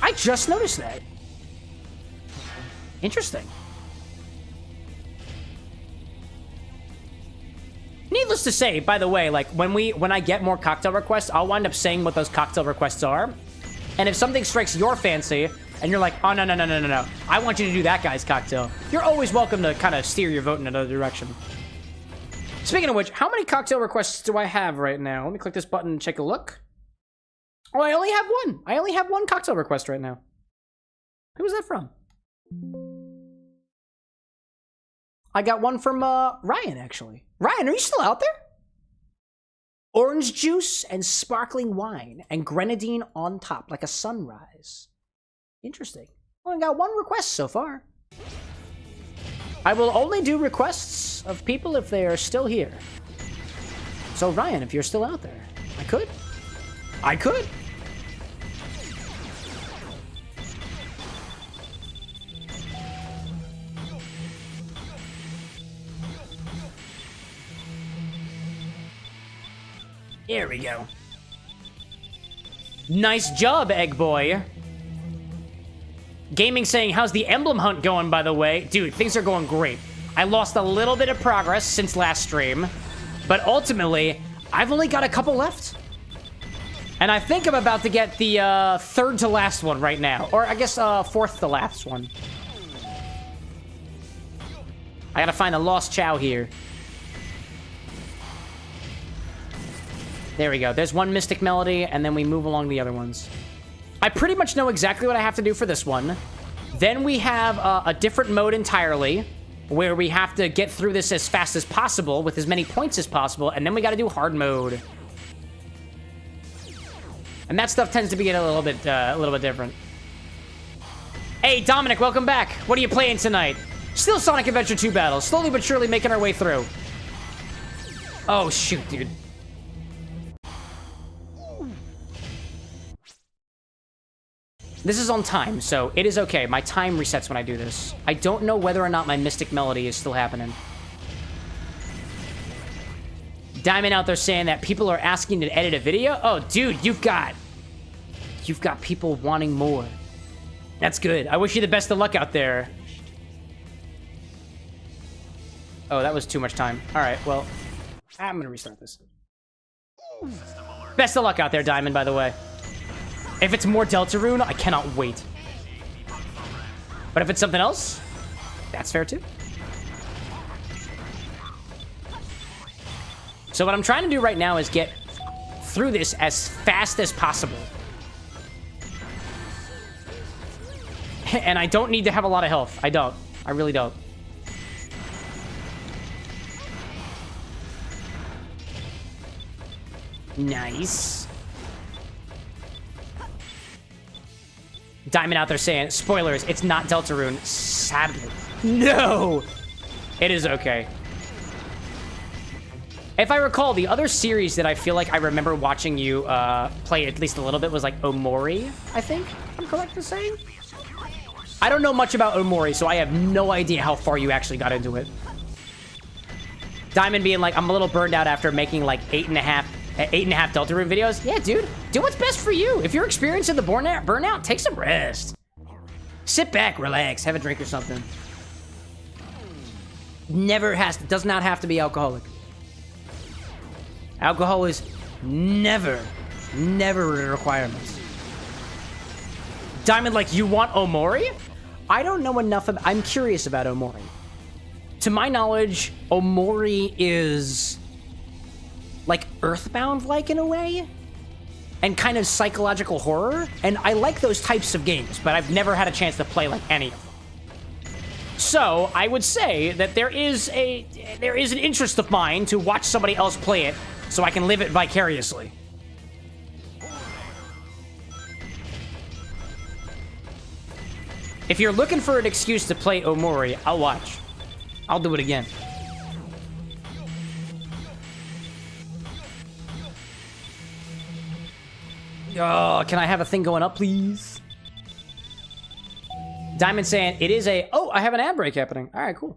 I just noticed that. Interesting. Needless to say, by the way, like when I get more cocktail requests, I'll wind up saying what those cocktail requests are. And if something strikes your fancy and you're like, oh, no, I want you to do that guy's cocktail, you're always welcome to kind of steer your vote in another direction. Speaking of which, how many cocktail requests do I have right now? Let me click this button and take a look. Oh, I only have one. I only have one cocktail request right now. Who was that from? I got one from Ryan, actually. Ryan, are you still out there? Orange juice and sparkling wine and grenadine on top, like a sunrise. Interesting. Only got one request so far. I will only do requests of people if they are still here. So Ryan, if you're still out there, I could. There we go. Nice job, Egg Boy. Gaming saying, how's the emblem hunt going, by the way? Dude, things are going great. I lost a little bit of progress since last stream, but ultimately, I've only got a couple left. And I think I'm about to get the third to last one right now. Or I guess fourth to last one. I gotta find a lost chow here. There we go. There's one Mystic Melody, and then we move along the other ones. I pretty much know exactly what I have to do for this one. Then we have a different mode entirely, where we have to get through this as fast as possible with as many points as possible, and then we got to do hard mode. And that stuff tends to be a little bit different. Hey, Dominic, welcome back. What are you playing tonight? Still Sonic Adventure 2 battles, slowly but surely making our way through. Oh shoot, dude. This is on time, so it is okay. My time resets when I do this. I don't know whether or not my Mystic Melody is still happening. Diamond out there saying that people are asking to edit a video. Oh, dude, you've got people wanting more. That's good. I wish you the best of luck out there. Oh, that was too much time. All right, well, I'm gonna restart this. Best of luck out there, Diamond, by the way. If it's more Deltarune, I cannot wait. But if it's something else, that's fair too. So what I'm trying to do right now is get through this as fast as possible. And I don't need to have a lot of health. I don't. I really don't. Nice. Diamond out there saying, spoilers, it's not Deltarune. Sadly. No! It is okay. If I recall, the other series that I feel like I remember watching you play at least a little bit was like Omori, I think I'm correct in saying? I don't know much about Omori, so I have no idea how far you actually got into it. Diamond being like, I'm a little burned out after making like 8.5 Deltarune videos. Yeah, dude, do what's best for you. If you're experiencing the burnout, take some rest. Sit back, relax, have a drink or something. Does not have to be alcoholic. Alcohol is never a requirement. Diamond, like, you want Omori? I don't know enough about... I'm curious about Omori. To my knowledge, Omori is... like, Earthbound-like in a way? And kind of psychological horror? And I like those types of games, but I've never had a chance to play, like, any of them. So, I would say that there is an interest of mine to watch somebody else play it so I can live it vicariously. If you're looking for an excuse to play Omori, I'll watch. I'll do it again. Oh, can I have a thing going up, please? Diamond saying, it is a... Oh, I have an ad break happening. All right, cool.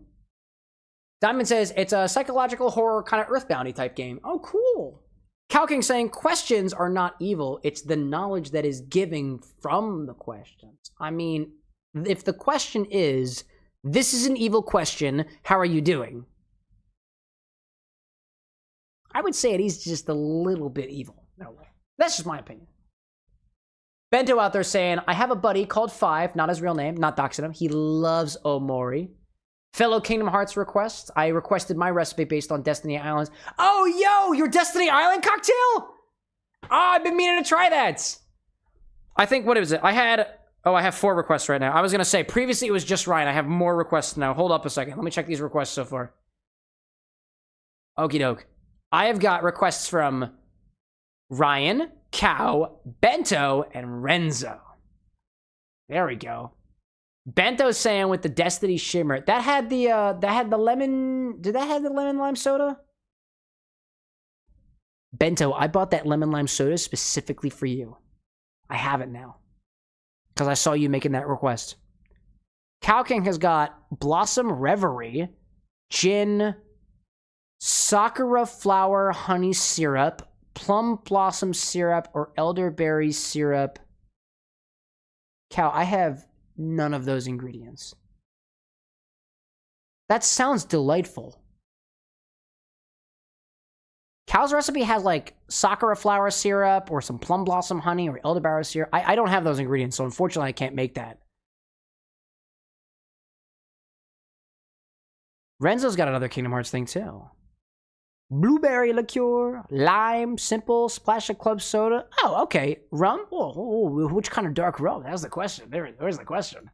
Diamond says, it's a psychological horror kind of Earthboundy type game. Oh, cool. Calking saying, questions are not evil. It's the knowledge that is given from the questions. I mean, if the question is, this is an evil question, how are you doing? I would say it is just a little bit evil. No way. That's just my opinion. Bento out there saying, I have a buddy called Five, not his real name, not doxing him. He loves Omori. Fellow Kingdom Hearts requests. I requested my recipe based on Destiny Islands. Oh, yo, your Destiny Island cocktail? Oh, I've been meaning to try that. I think, what is it? I have 4 requests right now. I was going to say, previously it was just Ryan. I have more requests now. Hold up a second. Let me check these requests so far. Okie doke. I have got requests from Ryan, Cow, Bento, and Renzo. There we go. Bento's saying with the Destiny Shimmer. That had the lemon... Did that have the lemon lime soda? Bento, I bought that lemon lime soda specifically for you. I have it now. Because I saw you making that request. Cow King has got Blossom Reverie, Gin, Sakura Flower Honey Syrup, Plum Blossom Syrup, or Elderberry Syrup. Cow, I have none of those ingredients. That sounds delightful. Cow's recipe has like Sakura Flower Syrup or some Plum Blossom Honey or Elderberry Syrup. I don't have those ingredients, so unfortunately I can't make that. Renzo's got another Kingdom Hearts thing too. Blueberry liqueur, lime, simple, splash of club soda. Oh, okay. Rum? Oh, which kind of dark rum? That was the question. There's the question.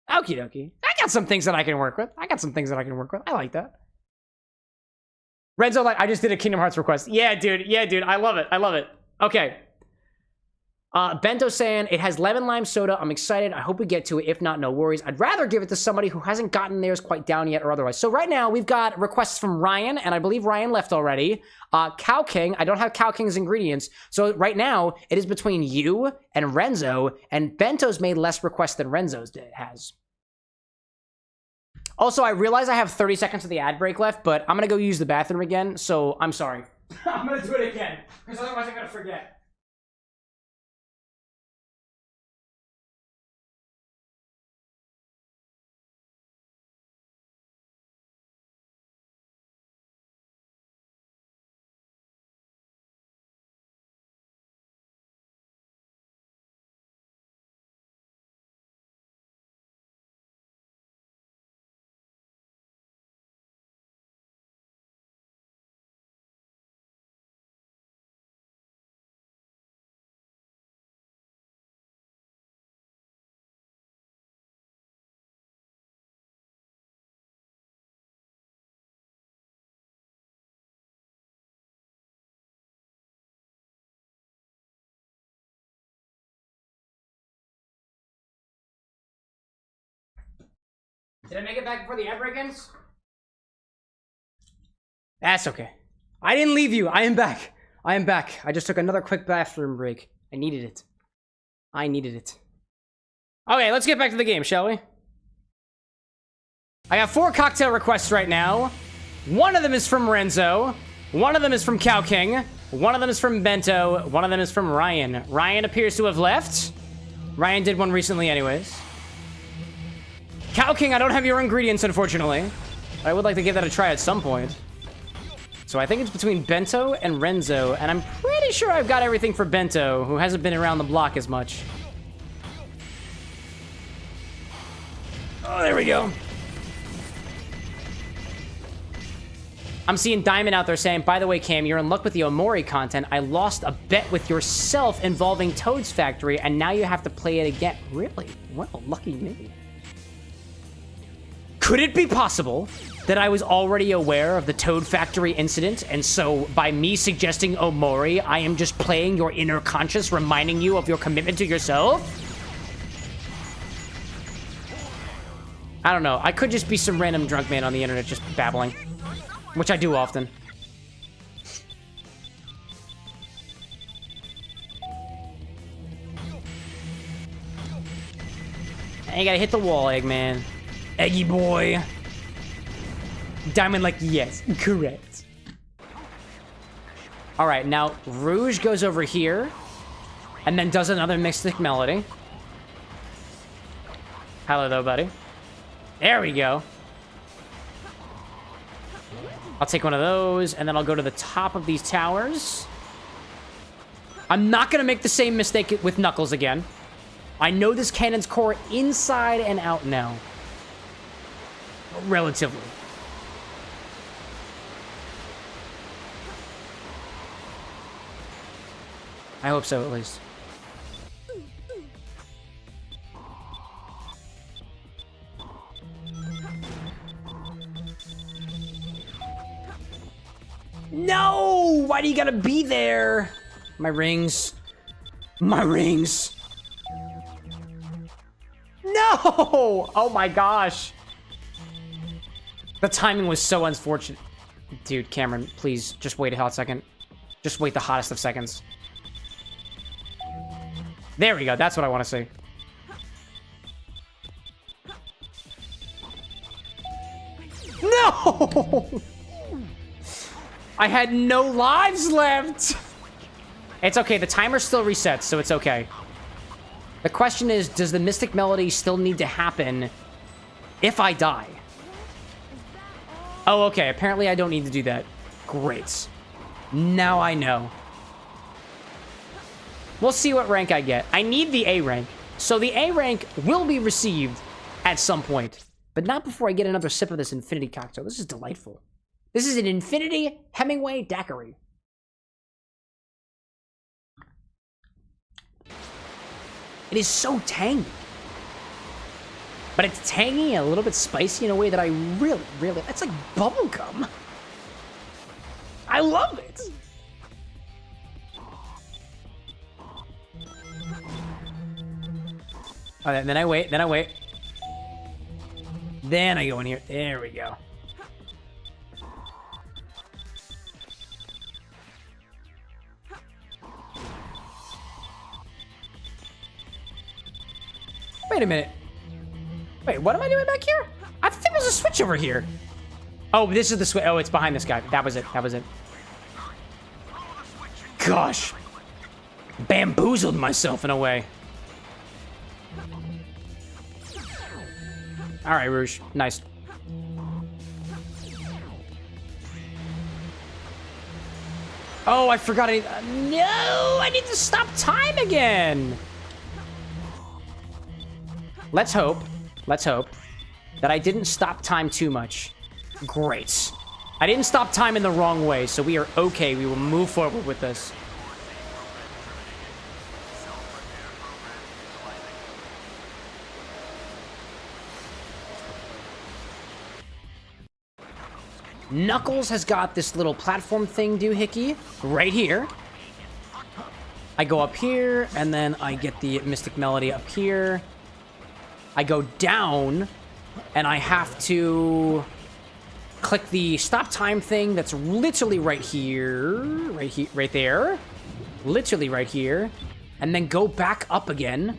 Okie dokie. I got some things that I can work with. I like that. Renzo, like, I just did a Kingdom Hearts request. Yeah, dude. I love it. Okay. Bento saying, it has lemon lime soda. I'm excited. I hope we get to it. If not, no worries. I'd rather give it to somebody who hasn't gotten theirs quite down yet or otherwise. So right now, we've got requests from Ryan, and I believe Ryan left already. Cow King. I don't have Cow King's ingredients. So right now, it is between you and Renzo, and Bento's made less requests than Renzo's has. Also, I realize I have 30 seconds of the ad break left, but I'm going to go use the bathroom again, so I'm sorry. I'm going to do it again, because otherwise I'm going to forget. Did I make it back before the ad break ends? That's okay. I didn't leave you. I am back. I am back. I just took another quick bathroom break. I needed it. I needed it. Okay, let's get back to the game, shall we? I got 4 cocktail requests right now. One of them is from Renzo. One of them is from Cow King. One of them is from Bento. One of them is from Ryan. Ryan appears to have left. Ryan did one recently anyways. Cow King, I don't have your ingredients, unfortunately. I would like to give that a try at some point. So I think it's between Bento and Renzo, and I'm pretty sure I've got everything for Bento, who hasn't been around the block as much. Oh, there we go. I'm seeing Diamond out there saying, by the way, Cam, you're in luck with the Omori content. I lost a bet with yourself involving Toad's Factory, and now you have to play it again. Really? Well, lucky me. Could it be possible that I was already aware of the Toad Factory incident, and so by me suggesting Omori, I am just playing your inner conscious, reminding you of your commitment to yourself? I don't know. I could just be some random drunk man on the internet just babbling. Which I do often. And you gotta hit the wall, Eggman. Eggy boy. Diamond like, yes, correct. Alright, now Rouge goes over here. And then does another Mystic Melody. Hello though, buddy. There we go. I'll take one of those, and then I'll go to the top of these towers. I'm not gonna make the same mistake with Knuckles again. I know this cannon's core inside and out now. Relatively. I hope so, at least. No! Why do you gotta be there? My rings. My rings. No! Oh my gosh. The timing was so unfortunate. Dude, Cameron, please, just wait a hot second. Just wait the hottest of seconds. There we go, that's what I want to see. No! I had no lives left! It's okay, the timer still resets, so it's okay. The question is, does the Mystic Melody still need to happen if I die? Oh, okay, apparently I don't need to do that. Great. Now I know. We'll see what rank I get. I need the A rank. So the A rank will be received at some point, but not before I get another sip of this Infinity Cocktail. This is delightful. This is an Infinity Hemingway Daiquiri. It is so tangy. But it's tangy and a little bit spicy in a way that I really, really... It's like bubblegum. I love it. Oh, then I wait, then I wait. Then I go in here. There we go. Wait a minute. Wait, what am I doing back here? I think there's a switch over here. Oh, this is the switch. Oh, it's behind this guy. That was it. That was it. Gosh. Bamboozled myself in a way. All right, Rouge. Nice. Oh, I forgot. No, I need to stop time again. Let's hope that I didn't stop time too much. Great. I didn't stop time in the wrong way, so we are okay. We will move forward with this. Knuckles has got this little platform thing doohickey right here. I go up here, and then I get the Mystic Melody up here. I go down, and I have to click the stop time thing that's literally right here, right there, literally right here, and then go back up again.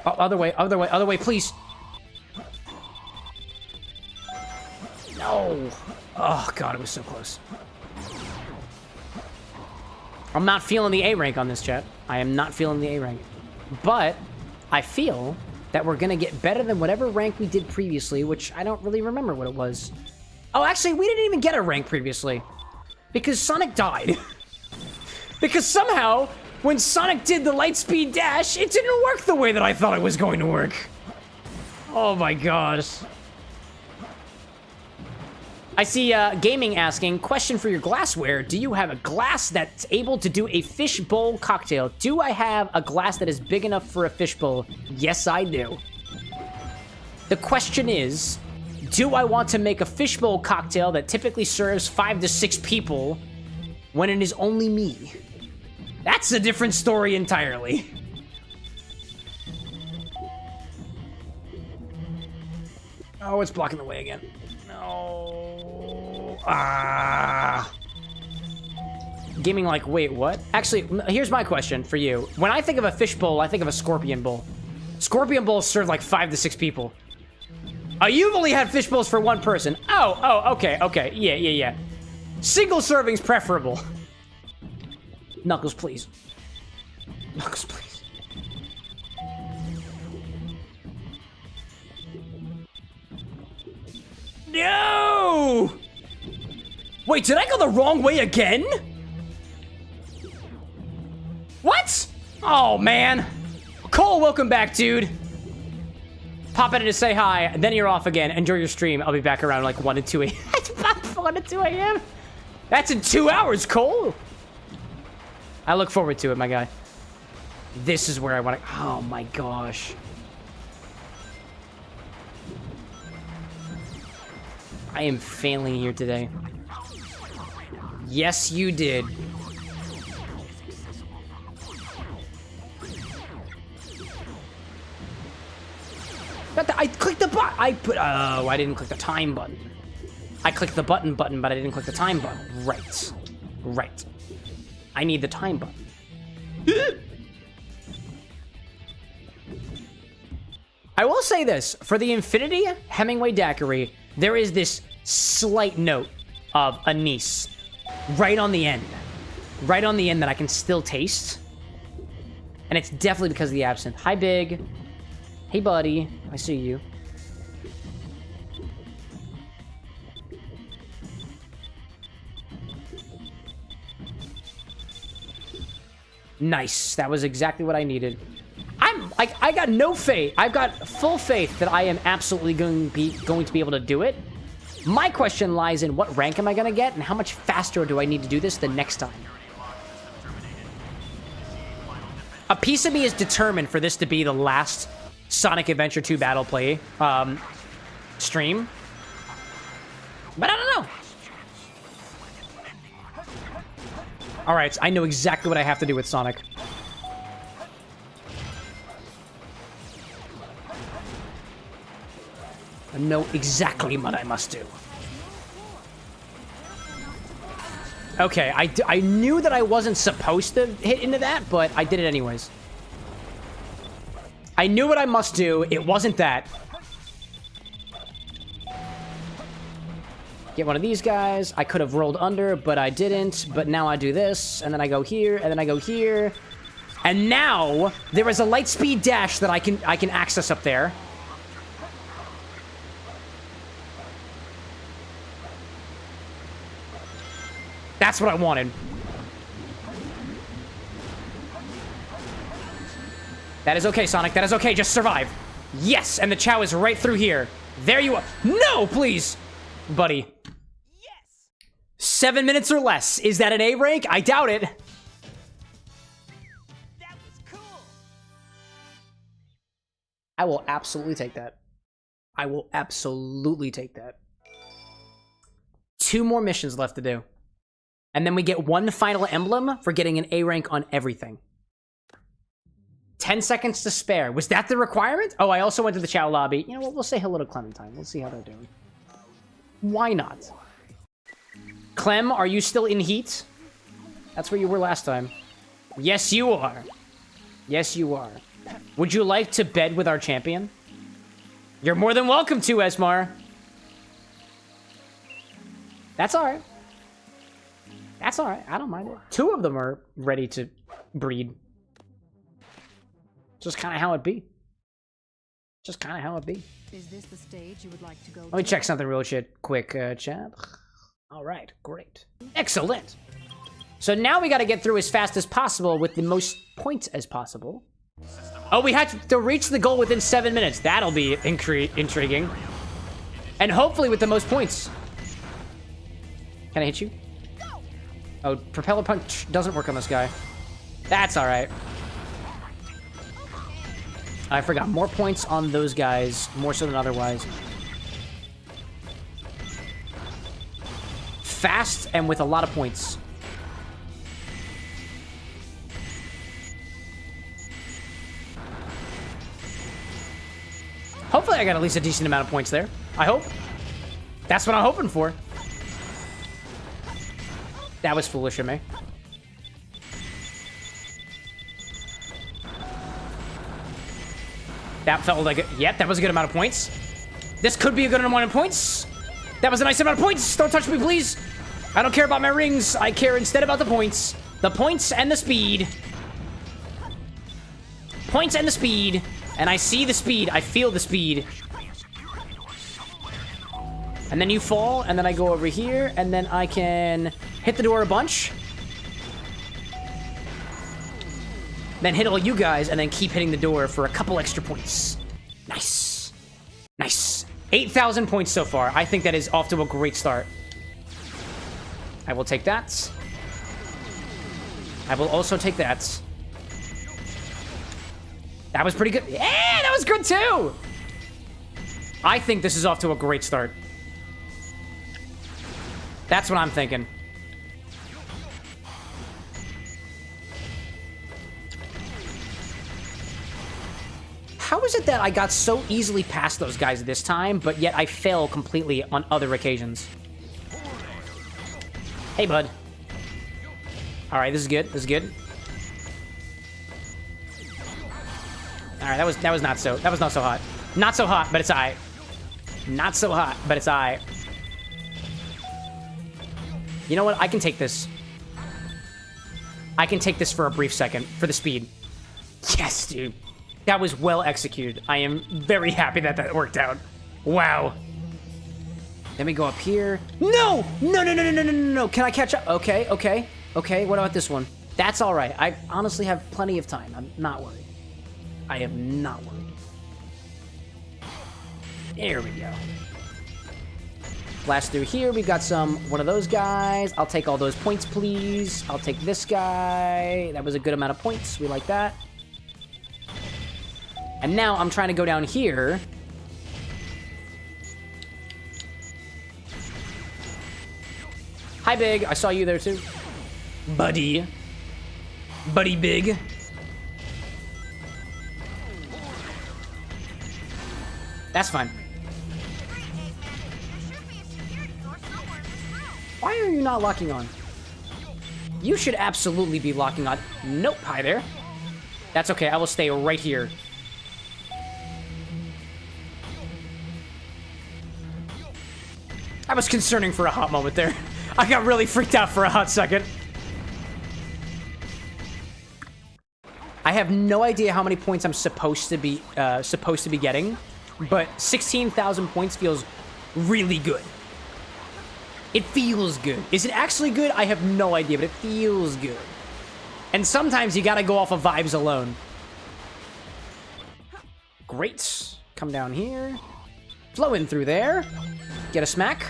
Oh, other way, please. No. Oh, God, it was so close. I'm not feeling the A rank on this, chat. I am not feeling the A rank. But I feel that we're going to get better than whatever rank we did previously, which I don't really remember what it was. Oh, actually, we didn't even get a rank previously. Because Sonic died. Because somehow, when Sonic did the Lightspeed Dash, it didn't work the way that I thought it was going to work. Oh my gosh. I see Gaming asking, question for your glassware. Do you have a glass that's able to do a fishbowl cocktail? Do I have a glass that is big enough for a fishbowl? Yes, I do. The question is, do I want to make a fishbowl cocktail that typically serves 5 to 6 people when it is only me? That's a different story entirely. Oh, it's blocking the way again. No. Ah. Gaming like, wait, what? Actually, here's my question for you. When I think of a fishbowl, I think of a scorpion bowl. Scorpion bowls serve like 5 to 6 people. Oh, you've only had fish bowls for 1 person. Oh, okay. Yeah. Single serving's preferable. Knuckles, please. Knuckles, please. No! Wait, did I go the wrong way again? What? Oh, man. Cole, welcome back, dude. Pop in to say hi, and then you're off again. Enjoy your stream. I'll be back around like 1 to 2 a.m. It's about 1 to 2 a.m. That's in 2 hours, Cole. I look forward to it, my guy. This is where I want to... Oh, my gosh. I am failing here today. Yes, you did. I clicked the button. Oh, I didn't click the time button. I clicked the button, but I didn't click the time button. Right. I need the time button. I will say this. For the Infinity Hemingway Daiquiri, there is this slight note of anise right on the end. Right on the end that I can still taste. And it's definitely because of the absinthe. Hi, Big. Hey, buddy. I see you. Nice. That was exactly what I needed. I got no faith. I've got full faith that I am absolutely going to be able to do it. My question lies in what rank am I going to get and how much faster do I need to do this the next time? A piece of me is determined for this to be the last Sonic Adventure 2 Battle Play stream. But I don't know. All right, I know exactly what I have to do with Sonic. I know exactly what I must do. Okay, I knew that I wasn't supposed to hit into that, but I did it anyways. I knew what I must do. It wasn't that. Get one of these guys. I could have rolled under, but I didn't. But now I do this, and then I go here, and then I go here. And now there is a light speed dash that I can access up there. That's what I wanted. That is okay, Sonic. That is okay. Just survive. Yes, and the Chow is right through here. There you are. No, please. Buddy. Yes. 7 minutes or less. Is that an A rank? I doubt it. That was cool. I will absolutely take that. I will absolutely take that. 2 more missions left to do. And then we get 1 final emblem for getting an A rank on everything. 10 seconds to spare. Was that the requirement? Oh, I also went to the Chow lobby. You know what? We'll say hello to Clementine. We'll see how they're doing. Why not? Clem, are you still in heat? That's where you were last time. Yes, you are. Yes, you are. Would you like to bed with our champion? You're more than welcome to, Esmar. That's all right. That's all right. I don't mind it. 2 of them are ready to breed. Just kind of how it be. Just kind of how it be. Is this the stage you would like to go Let me check something real quick, chat. All right, great. Excellent. So now we got to get through as fast as possible with the most points as possible. Oh, we had to reach the goal within 7 minutes. That'll be intriguing. And hopefully with the most points. Can I hit you? Oh, propeller punch doesn't work on this guy. That's all right. I forgot. More points on those guys, more so than otherwise. Fast and with a lot of points. Hopefully I got at least a decent amount of points there. I hope. That's what I'm hoping for. That was foolish of me. That felt like yep, that was a good amount of points. This could be a good amount of points. That was a nice amount of points. Don't touch me, please. I don't care about my rings. I care instead about the points. The points and the speed. Points and the speed. And I see the speed. I feel the speed. And then you fall, and then I go over here, and then I can hit the door a bunch. Then hit all you guys, and then keep hitting the door for a couple extra points. Nice. Nice. 8,000 points so far. I think that is off to a great start. I will take that. I will also take that. That was pretty good. Yeah, that was good too. I think this is off to a great start. That's what I'm thinking. How is it that I got so easily past those guys this time, but yet I fail completely on other occasions? Hey, bud. All right, this is good. This is good. All right, that was not so hot. Not so hot, but it's alright. Not so hot, but it's alright. You know what? I can take this. I can take this for a brief second for the speed. Yes, dude. That was well executed. I am very happy that that worked out. Wow. Then we go up here. No! No, no, no, no, no, no, no, no. Can I catch up? Okay, okay, okay. What about this one? That's all right. I honestly have plenty of time. I'm not worried. I am not worried. There we go. Blast through here. We've got one of those guys. I'll take all those points, please. I'll take this guy. That was a good amount of points. We like that. And now I'm trying to go down here. Hi, Big. I saw you there, too. Buddy. Buddy Big. That's fine. Why are you not locking on? You should absolutely be locking on. Nope. Hi there. That's okay. I will stay right here. That was concerning for a hot moment there. I got really freaked out for a hot second. I have no idea how many points I'm supposed to be getting, but 16,000 points feels really good. It feels good. Is it actually good? I have no idea, but it feels good. And sometimes you gotta go off of vibes alone. Great. Come down here. Flow in through there. Get a smack.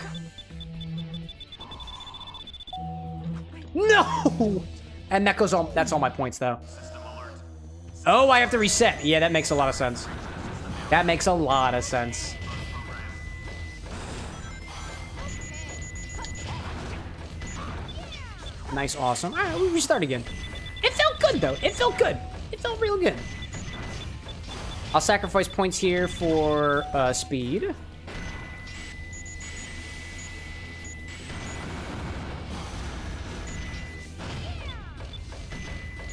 No! And that goes all, that's all my points, though. Oh, I have to reset. Yeah, that makes a lot of sense. That makes a lot of sense. Nice, awesome. All right, we restart again. It felt good, though. It felt good. It felt real good. I'll sacrifice points here for speed.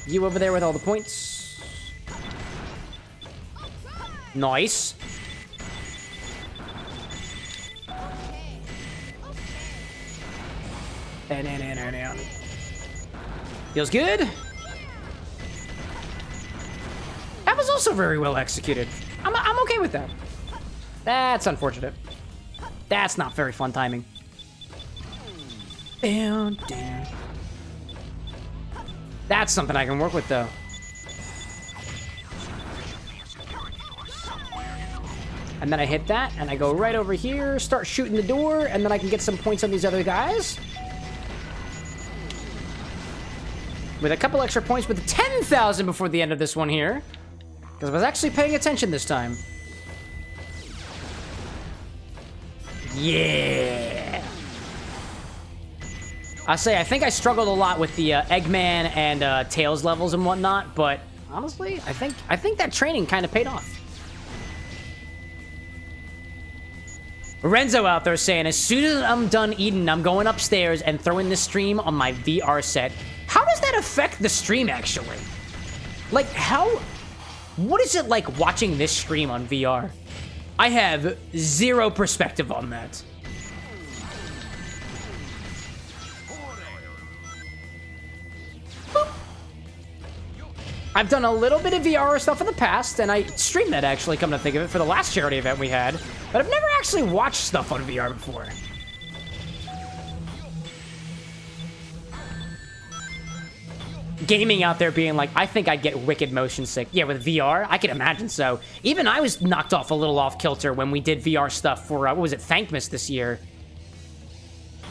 You over there with all the points. Nice. Feels good. That was also very well executed. I'm okay with that. That's unfortunate. That's not very fun timing. Down. That's something I can work with, though. And then I hit that, and I go right over here, start shooting the door, and then I can get some points on these other guys. With a couple extra points with 10,000 before the end of this one here. Because I was actually paying attention this time. Yeah! I think I struggled a lot with the Eggman and Tails levels and whatnot, but honestly, I think that training kind of paid off. Renzo out there saying, as soon as I'm done eating, I'm going upstairs and throwing this stream on my VR set. How does that affect the stream, actually? Like, what is it like watching this stream on VR? I have zero perspective on that. Boop. I've done a little bit of VR stuff in the past, and I streamed that, actually, come to think of it, for the last charity event we had. But I've never actually watched stuff on VR before. Gaming out there being like, I think I'd get wicked motion sick. Yeah, with VR, I can imagine so. Even I was knocked off a little off kilter when we did VR stuff for, what was it, Thankmas this year.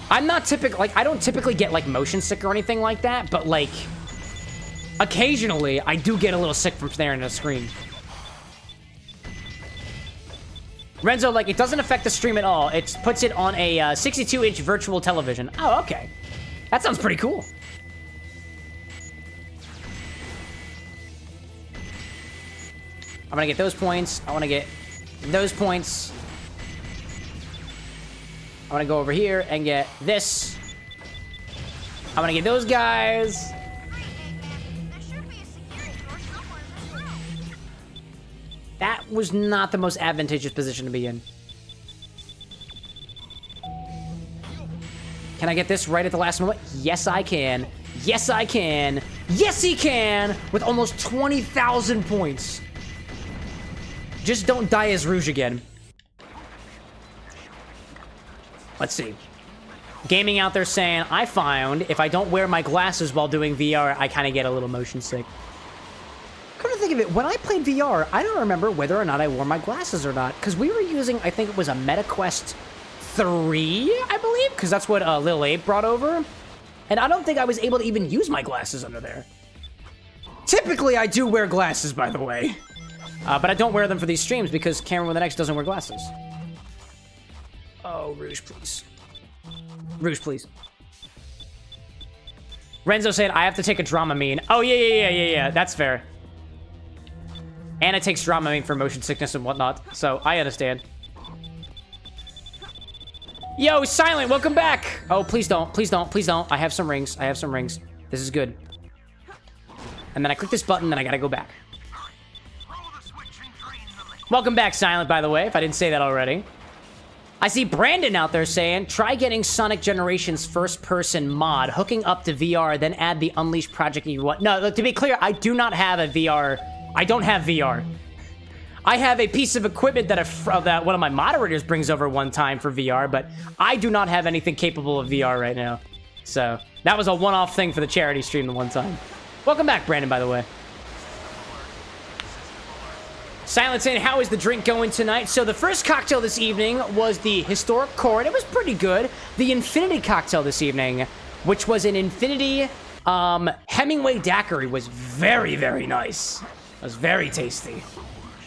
I'm not typical, like, I don't typically get, like, motion sick or anything like that, but, like, occasionally, I do get a little sick from staring at a screen. Renzo, like, it doesn't affect the stream at all. It puts it on a 62-inch virtual television. Oh, okay. That sounds pretty cool. I'm gonna get those points. I want to get those points. I want to go over here and get this. I'm gonna get those guys. That was not the most advantageous position to be in. Can I get this right at the last moment? Yes, I can. Yes, I can. Yes, he can! With almost 20,000 points. Just don't die as Rouge again. Let's see. Gaming out there saying, I found if I don't wear my glasses while doing VR, I kind of get a little motion sick. Come to think of it, when I played VR, I don't remember whether or not I wore my glasses or not. Because we were using, I think it was a MetaQuest 3, I believe? Because that's what Lil Abe brought over. And I don't think I was able to even use my glasses under there. Typically, I do wear glasses, by the way. But I don't wear them for these streams because CameroxnWithAnX doesn't wear glasses. Oh, Rouge, please. Rouge, please. Renzo said, I have to take a Dramamine. Oh, yeah. That's fair. And it takes Dramamine for motion sickness and whatnot. So, I understand. Yo, Silent, welcome back. Oh, please don't. I have some rings. This is good. And then I click this button, then I gotta go back. Welcome back, Silent, by the way, if I didn't say that already. I see Brandon out there saying, try getting Sonic Generations first-person mod, hooking up to VR, then add the Unleashed project you want. No, look, to be clear, I do not have a VR. I don't have VR. I have a piece of equipment that one of my moderators brings over one time for VR, but I do not have anything capable of VR right now. So, that was a one-off thing for the charity stream the one time. Welcome back, Brandon, by the way. Silent saying, how is the drink going tonight? So the first cocktail this evening was the Historic Core, and it was pretty good. The Infinity cocktail this evening, which was an Infinity Hemingway Daiquiri, was very, very nice. It was very tasty.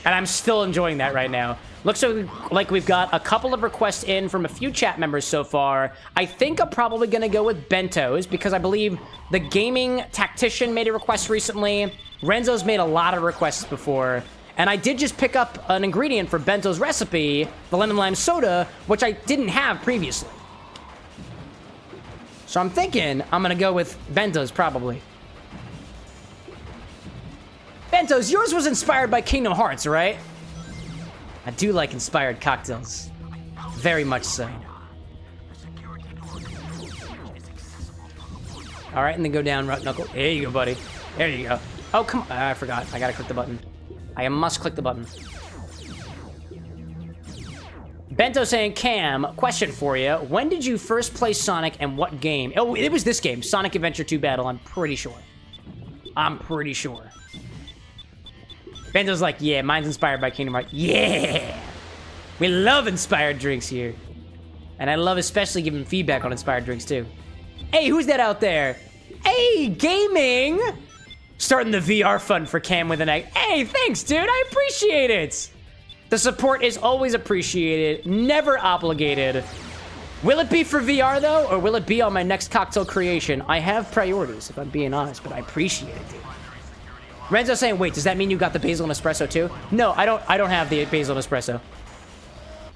And I'm still enjoying that right now. Looks like we've got a couple of requests in from a few chat members so far. I think I'm probably going to go with Bento's because I believe the Gaming Tactician made a request recently. Renzo's made a lot of requests before. And I did just pick up an ingredient for Bento's recipe, the lemon lime soda, which I didn't have previously. So I'm thinking I'm gonna go with Bento's probably. Bento's, yours was inspired by Kingdom Hearts, right? I do like inspired cocktails. Very much so. All right, and then go down, right knuckle. There you go, buddy. There you go. Oh, come on. I forgot. I gotta click the button. I must click the button. Bento saying, Cam, question for you. When did you first play Sonic and what game? Oh, it was this game, Sonic Adventure 2 Battle, I'm pretty sure. I'm pretty sure. Bento's like, yeah, mine's inspired by Kingdom Hearts. Yeah! We love inspired drinks here. And I love especially giving feedback on inspired drinks, too. Hey, who's that out there? Hey, gaming! Starting the VR fund for Cam with an egg. Hey, thanks, dude. I appreciate it. The support is always appreciated, never obligated. Will it be for VR, though, or will it be on my next cocktail creation? I have priorities, if I'm being honest, but I appreciate it, dude. Renzo saying, wait, does that mean you got the basil and espresso, too? No, I don't have the basil and espresso.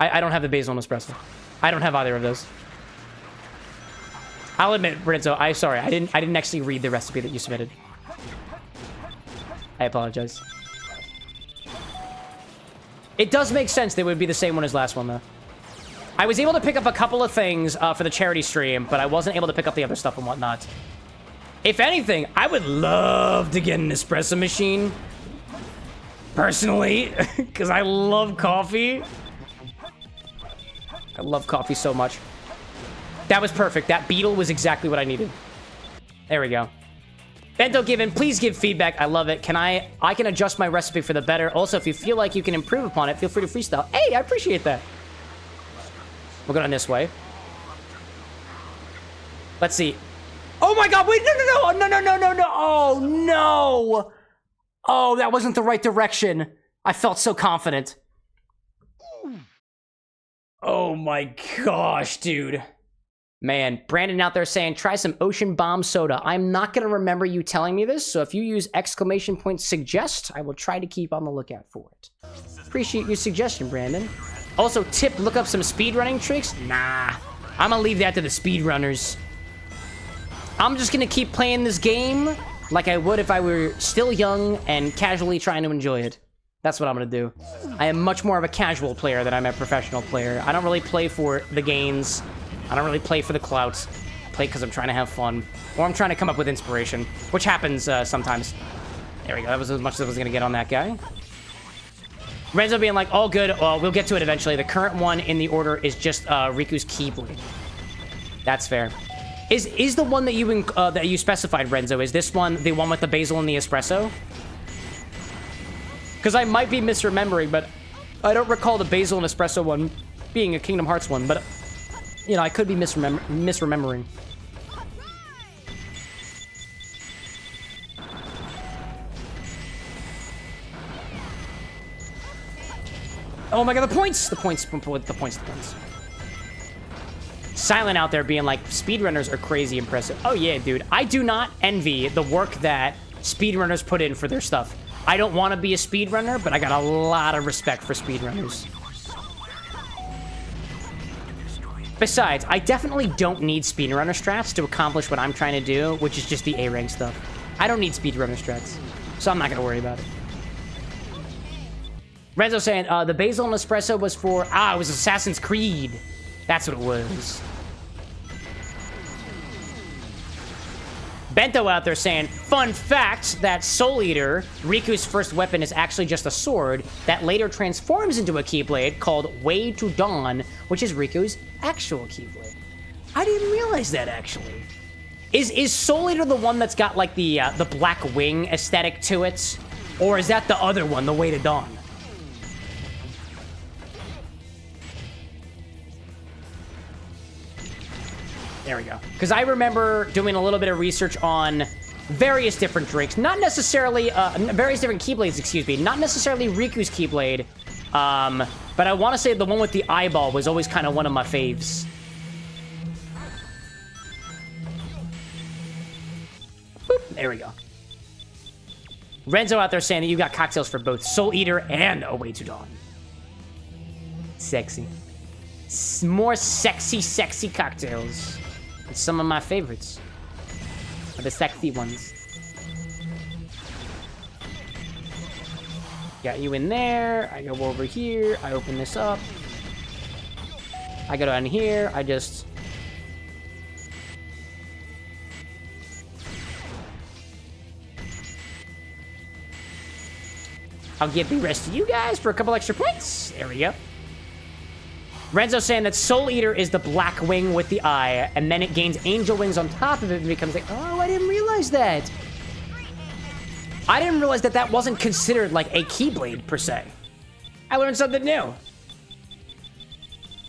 I don't have the basil and espresso. I don't have either of those. I'll admit, Renzo, I'm sorry. I didn't actually read the recipe that you submitted. I apologize. It does make sense they would be the same one as last one, though. I was able to pick up a couple of things for the charity stream, but I wasn't able to pick up the other stuff and whatnot. If anything, I would love to get an espresso machine. Personally, because I love coffee. I love coffee so much. That was perfect. That beetle was exactly what I needed. There we go. Bento given, please give feedback. I love it. I can adjust my recipe for the better. Also, if you feel like you can improve upon it, feel free to freestyle. Hey, I appreciate that. We're going this way. Let's see. Oh my god, wait, no. Oh, no. Oh, that wasn't the right direction. I felt so confident. Oh my gosh, dude. Man, Brandon out there saying, try some Ocean Bomb soda. I'm not going to remember you telling me this, so if you use !suggest, I will try to keep on the lookout for it. Appreciate your suggestion, Brandon. Also, tip, look up some speedrunning tricks. Nah, I'm going to leave that to the speedrunners. I'm just going to keep playing this game like I would if I were still young and casually trying to enjoy it. That's what I'm going to do. I am much more of a casual player than I'm a professional player. I don't really play for the gains. I don't really play for the clout. I play because I'm trying to have fun. Or I'm trying to come up with inspiration, which happens sometimes. There we go. That was as much as I was going to get on that guy. Renzo being like, all good. Well, we'll get to it eventually. The current one in the order is just Riku's Keyblade. That's fair. Is the one that you specified, Renzo, is this one the one with the basil and the espresso? Because I might be misremembering, but I don't recall the basil and espresso one being a Kingdom Hearts one, but, you know, I could be misremembering. Oh my god, the points! The points. Silent out there being like, speedrunners are crazy impressive. Oh yeah, dude. I do not envy the work that speedrunners put in for their stuff. I don't want to be a speedrunner, but I got a lot of respect for speedrunners. Besides, I definitely don't need speedrunner strats to accomplish what I'm trying to do, which is just the A-rank stuff. I don't need speedrunner strats, so I'm not going to worry about it. Renzo saying, the basil and espresso was for... it was Assassin's Creed. That's what it was. Bento out there saying, fun fact that Soul Eater, Riku's first weapon, is actually just a sword that later transforms into a Keyblade called Way to Dawn, which is Riku's actual Keyblade. I didn't realize that, actually. Is Soul Eater the one that's got, like, the black wing aesthetic to it? Or is that the other one, the Way to Dawn? There we go. Because I remember doing a little bit of research on various different drinks. Not necessarily, various different Keyblades, excuse me. Not necessarily Riku's Keyblade. But I want to say the one with the eyeball was always kind of one of my faves. Boop, there we go. Renzo out there saying that you got cocktails for both Soul Eater and A Way to Dawn. Sexy. More sexy cocktails. And some of my favorites are the sexy ones. Got you in there. I go over here. I open this up. I go down here. I just... I'll give the rest of you guys for a couple extra points. There we go. Renzo saying that Soul Eater is the black wing with the eye, and then it gains angel wings on top of it and becomes like, oh, I didn't realize that. I didn't realize that that wasn't considered like a Keyblade per se. I learned something new.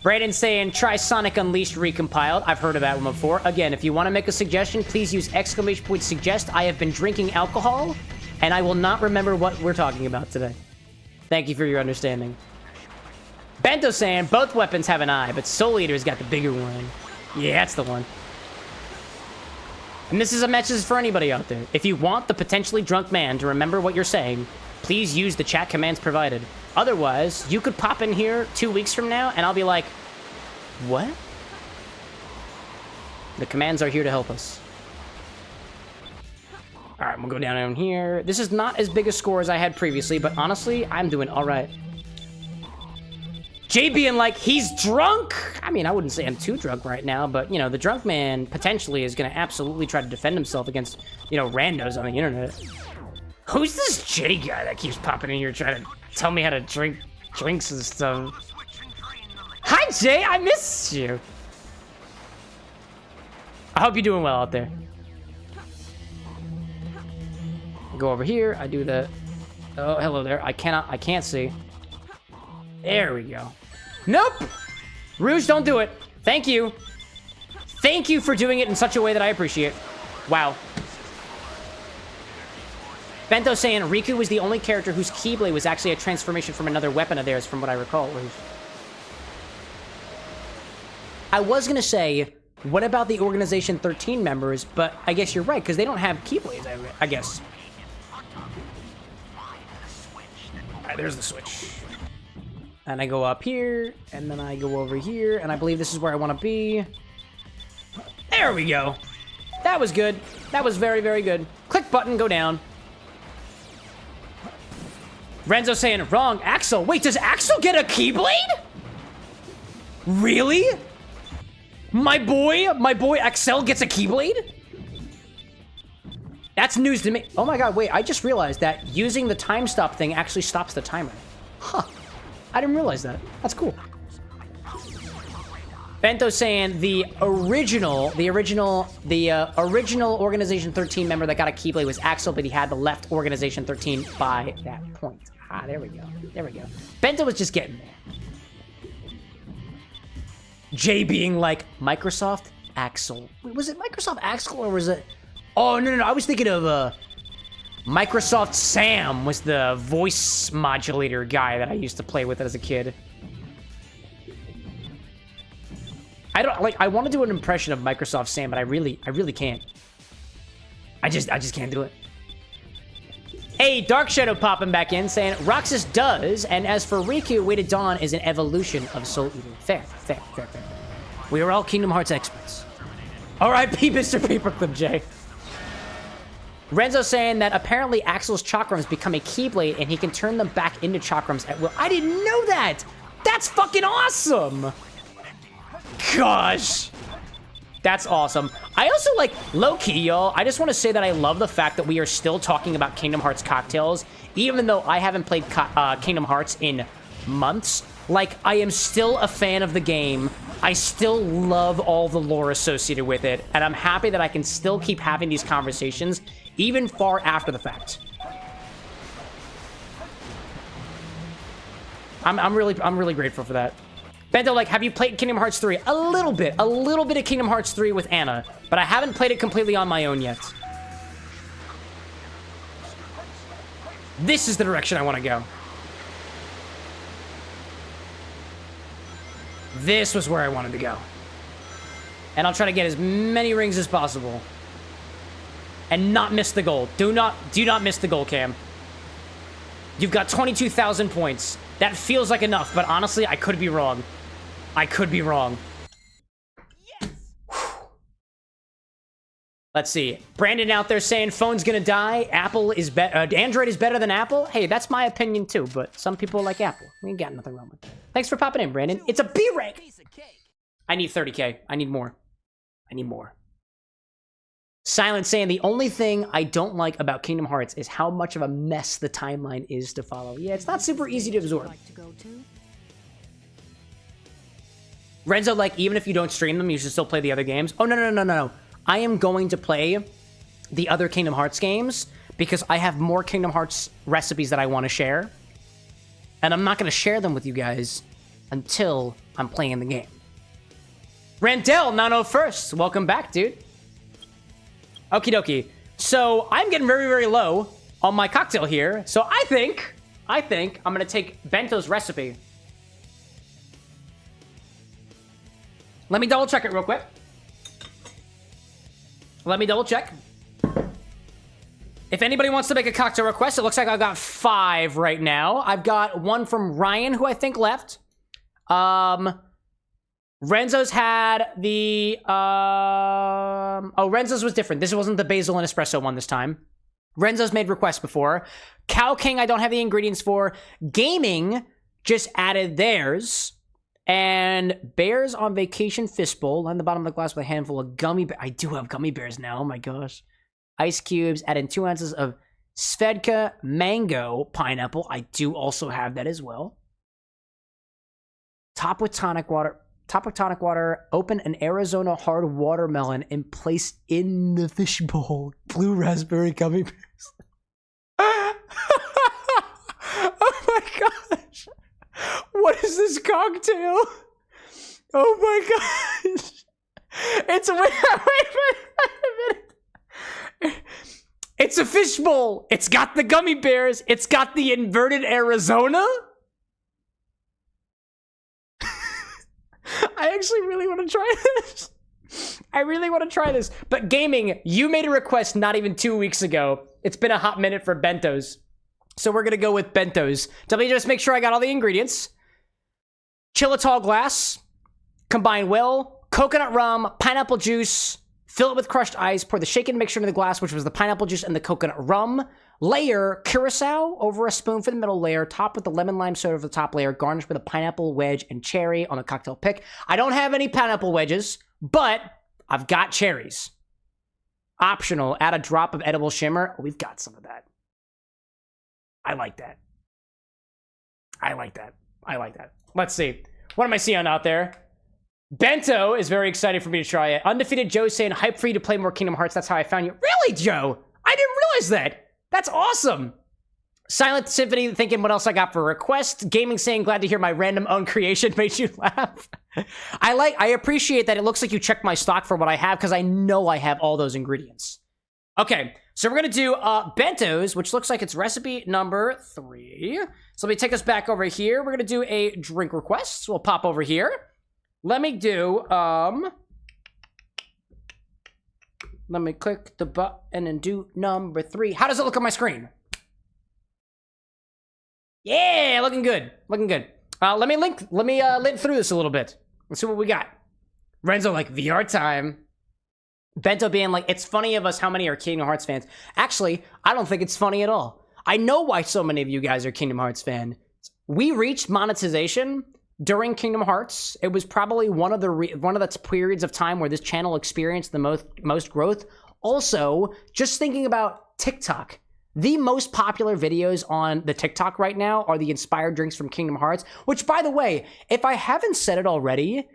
Brayden saying, try Sonic Unleashed recompiled. I've heard of that one before. Again, if you want to make a suggestion, please use !suggest. I have been drinking alcohol, and I will not remember what we're talking about today. Thank you for your understanding. Bento saying, both weapons have an eye, but Soul Eater's got the bigger one. Yeah, that's the one. And this is a message for anybody out there. If you want the potentially drunk man to remember what you're saying, please use the chat commands provided. Otherwise, you could pop in here 2 weeks from now, and I'll be like, what? The commands are here to help us. All right, we'll go down here. This is not as big a score as I had previously, but honestly, I'm doing all right. Jay being like, he's drunk. I mean, I wouldn't say I'm too drunk right now, but, you know, the drunk man potentially is going to absolutely try to defend himself against, you know, randos on the internet. Who's this Jay guy that keeps popping in here trying to tell me how to drink drinks and stuff? Hi, Jay. I miss you. I hope you're doing well out there. Go over here. I do the... Oh, hello there. I can't see. There we go. Nope! Rouge, don't do it. Thank you. Thank you for doing it in such a way that I appreciate. Wow. Bento saying Riku was the only character whose Keyblade was actually a transformation from another weapon of theirs, from what I recall. I was gonna say, what about the Organization 13 members? But I guess you're right, because they don't have Keyblades, I guess. Alright, there's the switch. And I go up here, and then I go over here, and I believe this is where I want to be. There we go. That was good. That was very, very good. Click button, go down. Renzo saying, wrong, Axel. Wait, does Axel get a Keyblade? Really? My boy Axel gets a Keyblade? That's news to me. Oh my god, wait, I just realized that using the time stop thing actually stops the timer. Huh. I didn't realize that. That's cool. Bento saying the original Organization 13 member that got a Keyblade was Axel, but he had the left Organization 13 by that point. Ah, there we go. There we go. Bento was just getting there. Jay being like, Microsoft Axel. Wait, was it Microsoft Axel or was it... Oh, no. I was thinking of, Microsoft Sam was the voice modulator guy that I used to play with as a kid. I want to do an impression of Microsoft Sam, but I really can't. I just can't do it. Hey, Dark Shadow popping back in saying, Roxas does, and as for Riku, Way to Dawn is an evolution of Soul Eater. Fair. We are all Kingdom Hearts experts. R.I.P. Mr. Paperclip J. Renzo saying that apparently Axel's chakrams become a Keyblade and he can turn them back into chakrams at will. I didn't know that! That's fucking awesome! Gosh! That's awesome. I also, like, low-key, y'all, I just want to say that I love the fact that we are still talking about Kingdom Hearts cocktails, even though I haven't played Kingdom Hearts in months. Like, I am still a fan of the game. I still love all the lore associated with it, and I'm happy that I can still keep having these conversations even far after the fact. I'm really grateful for that. Bento, like, have you played Kingdom Hearts 3? A little bit of Kingdom Hearts 3 with Anna, but I haven't played it completely on my own yet. This is the direction I want to go. This was where I wanted to go. And I'll try to get as many rings as possible. And not miss the goal. Do not miss the goal, Cam. You've got 22,000 points. That feels like enough, but honestly, I could be wrong. I could be wrong. Let's see. Brandon out there saying phone's gonna die. Apple is Android is better than Apple. Hey, that's my opinion too, but some people like Apple. We ain't got nothing wrong with that. Thanks for popping in, Brandon. It's a B rank. I need 30K. I need more. I need more. Silent saying the only thing I don't like about Kingdom Hearts is how much of a mess the timeline is to follow. Yeah, it's not super easy to absorb. Renzo, like, even if you don't stream them, you should still play the other games. Oh, no. I am going to play the other Kingdom Hearts games because I have more Kingdom Hearts recipes that I want to share. And I'm not going to share them with you guys until I'm playing the game. Randell, 901st. Welcome back, dude. Okie dokie. So I'm getting very, very low on my cocktail here. So I think I'm going to take Bento's recipe. Let me double check it real quick. Let me double check. If anybody wants to make a cocktail request, it looks like I've got 5 right now. I've got one from Ryan, who I think left. Renzo's had the... Oh, Renzo's was different. This wasn't the basil and espresso one this time. Renzo's made requests before. Cow King, I don't have the ingredients for. Gaming just added theirs. And Bears on Vacation Fistbowl on the bottom of the glass with a handful of gummy bears. I do have gummy bears now. Oh my gosh. Ice cubes. Add in 2 ounces of Svedka mango pineapple. I do also have that as well. Top with tonic water. Open an Arizona hard watermelon and place in the fishbowl. Blue raspberry gummy bears. Oh my gosh. What is this cocktail? Oh my gosh. It's wait a minute. It's a fishbowl. It's got the gummy bears. It's got the inverted Arizona. I actually really want to try this. I really want to try this. But gaming, you made a request not even 2 weeks ago. It's been a hot minute for bentos. So we're going to go with bentos. Let me just make sure I got all the ingredients. Chilitol glass. Combine well. Coconut rum. Pineapple juice. Fill it with crushed ice. Pour the shaken mixture into the glass, which was the pineapple juice and the coconut rum. Layer Curaçao over a spoon for the middle layer. Top with the lemon lime soda for the top layer. Garnish with a pineapple wedge and cherry on a cocktail pick. I don't have any pineapple wedges, but I've got cherries. Optional. Add a drop of edible shimmer. Oh, we've got some of that. I like that. I like that. I like that. Let's see. What am I seeing out there? Bento is very excited for me to try it. Undefeated Joe saying, hype for you to play more Kingdom Hearts. That's how I found you. Really, Joe? I didn't realize that. That's awesome. Silent Symphony thinking, what else I got for request? Gaming saying, glad to hear my random own creation made you laugh. I appreciate that it looks like you checked my stock for what I have because I know I have all those ingredients. Okay, so we're going to do bentos, which looks like it's recipe number 3. So let me take us back over here. We're going to do a drink request. So we'll pop over here. Let me do, let me click the button and do number 3. How does it look on my screen? Yeah, looking good. Looking good. Let me link through this a little bit. Let's see what we got. Renzo like, VR time. Bento being like, it's funny of us how many are Kingdom Hearts fans. Actually, I don't think it's funny at all. I know why so many of you guys are Kingdom Hearts fans. We reached monetization during Kingdom Hearts. It was probably one of the periods of time where this channel experienced the most growth. Also, just thinking about TikTok. The most popular videos on the TikTok right now are the inspired drinks from Kingdom Hearts, which, by the way, if I haven't said it already,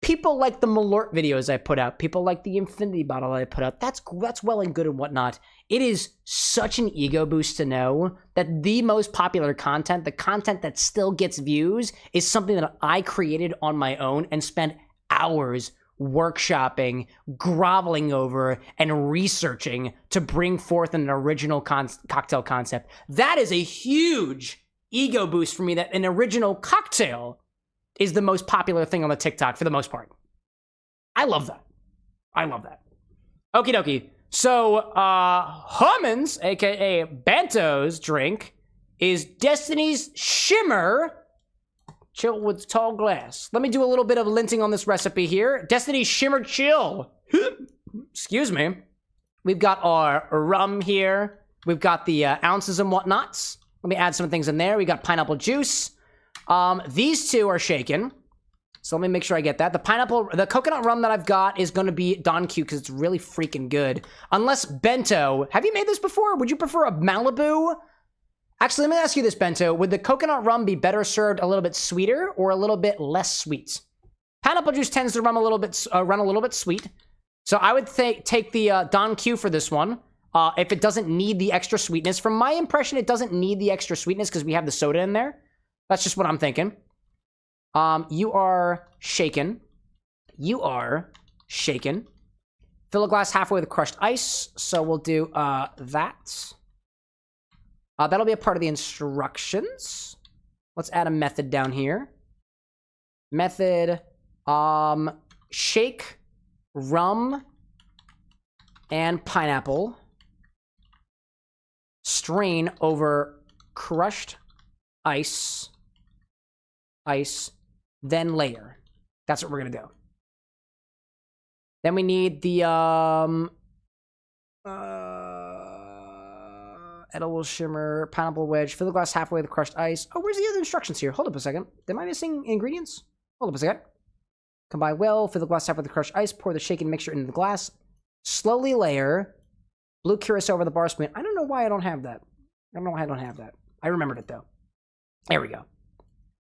people like the Malort videos I put out, people like the Infinity Bottle I put out, that's well and good and whatnot. It is such an ego boost to know that the most popular content, the content that still gets views, is something that I created on my own and spent hours workshopping, groveling over, and researching to bring forth an original cocktail concept. That is a huge ego boost for me that an original cocktail is the most popular thing on the TikTok for the most part. I love that. I love that. Okie dokie. So, Hummins, aka Bento's drink, is Destiny's Shimmer. Chill with tall glass. Let me do a little bit of linting on this recipe here. Destiny's Shimmer Chill. Excuse me. We've got our rum here. We've got the ounces and whatnots. Let me add some things in there. We got pineapple juice. These two are shaken. So let me make sure I get that. The coconut rum that I've got is going to be Don Q because it's really freaking good. Unless Bento, have you made this before? Would you prefer a Malibu? Actually, let me ask you this, Bento. Would the coconut rum be better served a little bit sweeter or a little bit less sweet? Pineapple juice tends to run a little bit sweet. So I would take the Don Q for this one. If it doesn't need the extra sweetness. From my impression, it doesn't need the extra sweetness because we have the soda in there. That's just what I'm thinking. You are shaken. You are shaken. Fill a glass halfway with crushed ice. So we'll do that. That'll be a part of the instructions. Let's add a method down here. Method, shake rum and pineapple. Strain over crushed ice. Then layer. That's what we're gonna do. Then we need the edible shimmer, pineapple wedge, fill the glass halfway with crushed ice. Oh, where's the other instructions here? Hold up a second. Am I missing ingredients? Hold up a second. Combine well, fill the glass halfway with crushed ice, pour the shaken mixture into the glass. Slowly layer. Blue Curaçao over the bar spoon. I don't know why I don't have that. I don't know why I don't have that. I remembered it though. There we go.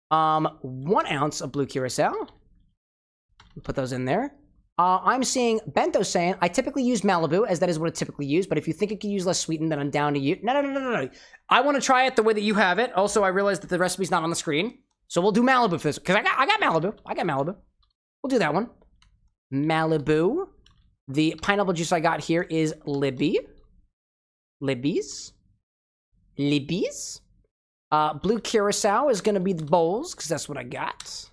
1 ounce of blue Curaçao. Put those in there. I'm seeing Bento saying, I typically use Malibu, as that is what I typically use, but if you think it could use less sweetened, then I'm down to you. No. I want to try it the way that you have it. Also, I realized that the recipe's not on the screen. So we'll do Malibu for this, because I got Malibu. We'll do that one. Malibu. The pineapple juice I got here is Libby. Libby's. Blue Curaçao is going to be the Bols, because that's what I got.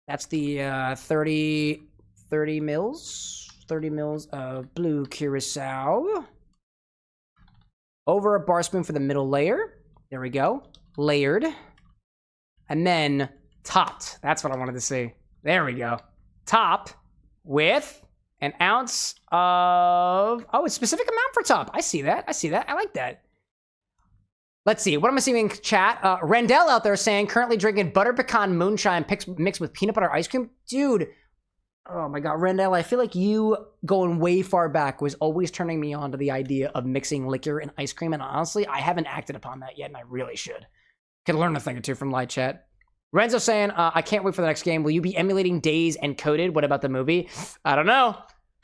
That's the 30 mils of blue Curaçao. Over a bar spoon for the middle layer. There we go. Layered. And then topped. That's what I wanted to see. There we go. Top with an ounce of... Oh, a specific amount for top. I see that. I like that. Let's see. What am I seeing in chat? Randell out there saying, currently drinking butter pecan moonshine mixed with peanut butter ice cream. Dude. Oh my God. Randell, I feel like you going way far back was always turning me on to the idea of mixing liquor and ice cream. And honestly, I haven't acted upon that yet, and I really should. Could learn a thing or two from live chat. Renzo saying, I can't wait for the next game. Will you be emulating Days and Coded? What about the movie? I don't know.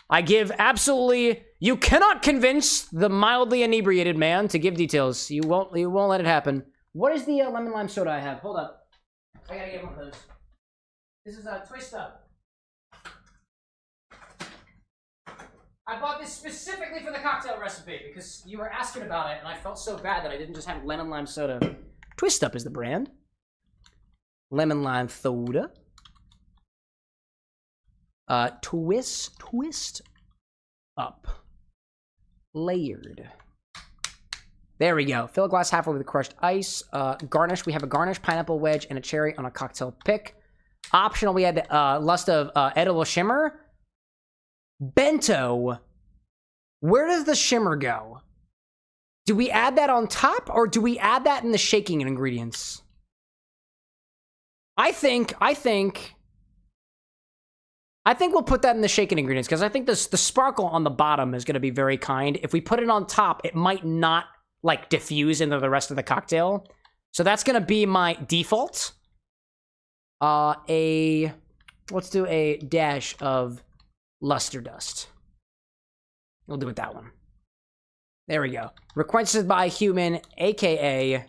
I give absolutely... You cannot convince the mildly inebriated man to give details. You won't let it happen. What is the lemon lime soda I have? Hold up. I gotta get one of those. This is a Twist Up. I bought this specifically for the cocktail recipe because you were asking about it and I felt so bad that I didn't just have lemon lime soda. Twist Up is the brand. Lemon lime soda. Twist Up. Layered. There we go. Fill a glass halfway with crushed ice. Garnish. We have a garnish, pineapple wedge, and a cherry on a cocktail pick. Optional, we had lust of edible shimmer. Bento. Where does the shimmer go? Do we add that on top, or do we add that in the shaking ingredients? I think we'll put that in the shaken ingredients, because I think the sparkle on the bottom is going to be very kind. If we put it on top, it might not, like, diffuse into the rest of the cocktail. So that's going to be my default. Let's do a dash of luster dust. We'll do it that one. There we go. Requested by human, a.k.a.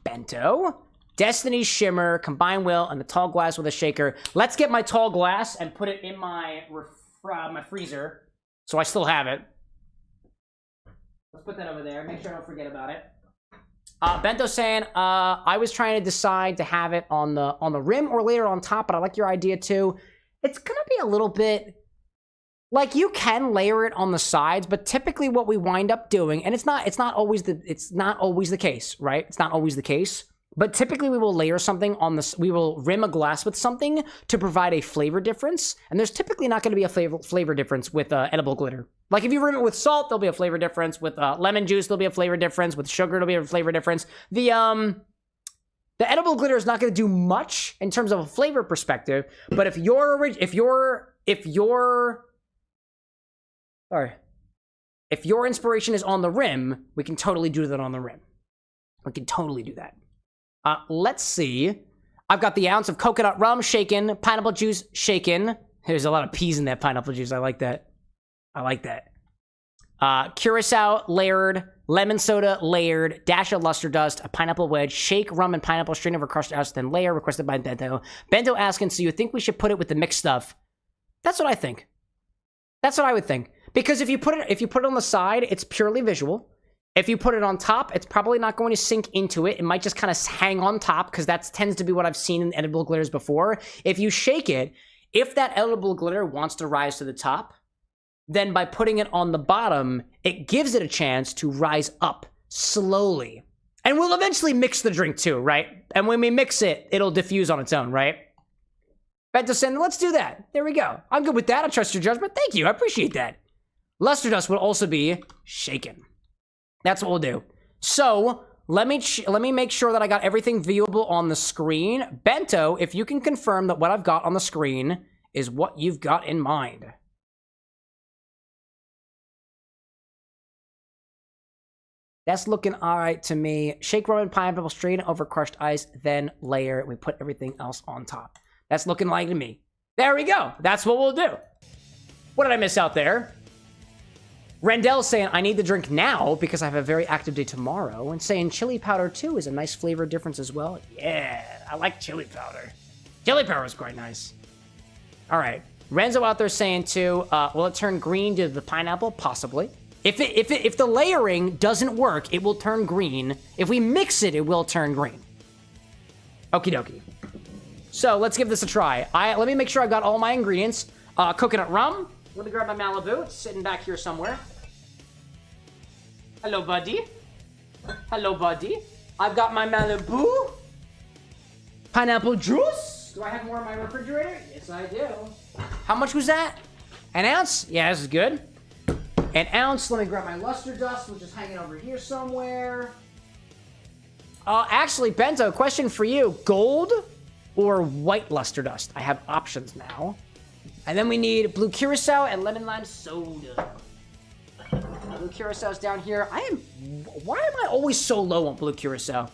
Bento. Destiny's Shimmer, combine well, and the tall glass with a shaker. Let's get my tall glass and put it in my freezer, so I still have it. Let's put that over there. Make sure I don't forget about it. Bento saying, I was trying to decide to have it on the rim or later on top, but I like your idea too. It's gonna be a little bit Like, you can layer it on the sides, but typically what we wind up doing, and it's not always the case, right? It's not always the case. But typically we will layer something on this, we will rim a glass with something to provide a flavor difference. And there's typically not going to be a flavor difference with edible glitter. Like, if you rim it with salt, there'll be a flavor difference. With lemon juice, there'll be a flavor difference. With sugar, there'll be a flavor difference. The edible glitter is not going to do much in terms of a flavor perspective. But if your inspiration is on the rim, we can totally do that on the rim. We can totally do that. Let's see. I've got the ounce of coconut rum shaken, pineapple juice shaken. There's a lot of peas in that pineapple juice. I like that. I like that. Curaçao, Laird, lemon soda, Laird, dash of luster dust, a pineapple wedge, shake rum and pineapple, strain over crushed ice, then layer, requested by Bento. Bento asking, so you think we should put it with the mixed stuff? That's what I think. That's what I would think. Because if you put it on the side, it's purely visual. If you put it on top, it's probably not going to sink into it. It might just kind of hang on top, because that tends to be what I've seen in edible glitters before. If you shake it, if that edible glitter wants to rise to the top, then by putting it on the bottom, it gives it a chance to rise up slowly. And we'll eventually mix the drink too, right? And when we mix it, it'll diffuse on its own, right? Bento saying, let's do that. There we go. I'm good with that. I trust your judgment. Thank you. I appreciate that. Luster dust will also be shaken. That's what we'll do. So let me make sure that I got everything viewable on the screen. Bento, if you can confirm that what I've got on the screen is what you've got in mind. That's looking all right to me. Shake rum and pineapple, strain over crushed ice, then layer. We put everything else on top. That's looking like to me. There we go. That's what we'll do. What did I miss out there? Rendell's saying, I need the drink now because I have a very active day tomorrow. And saying chili powder, too, is a nice flavor difference as well. Yeah, I like chili powder. Chili powder is quite nice. All right. Renzo out there saying, too, will it turn green due to the pineapple? Possibly. If the layering doesn't work, it will turn green. If we mix it, it will turn green. Okie dokie. So let's give this a try. Let me make sure I've got all my ingredients. Coconut rum. Let me grab my Malibu. It's sitting back here somewhere. Hello, buddy. Hello, buddy. I've got my Malibu. Pineapple juice. Do I have more in my refrigerator? Yes, I do. How much was that? An ounce? Yeah, this is good. An ounce. Let me grab my luster dust, which is hanging over here somewhere. Actually, Bento, question for you. Gold or white luster dust? I have options now. And then we need blue Curaçao and lemon lime soda. Blue Curaçao's down here. Why am I always so low on blue Curaçao?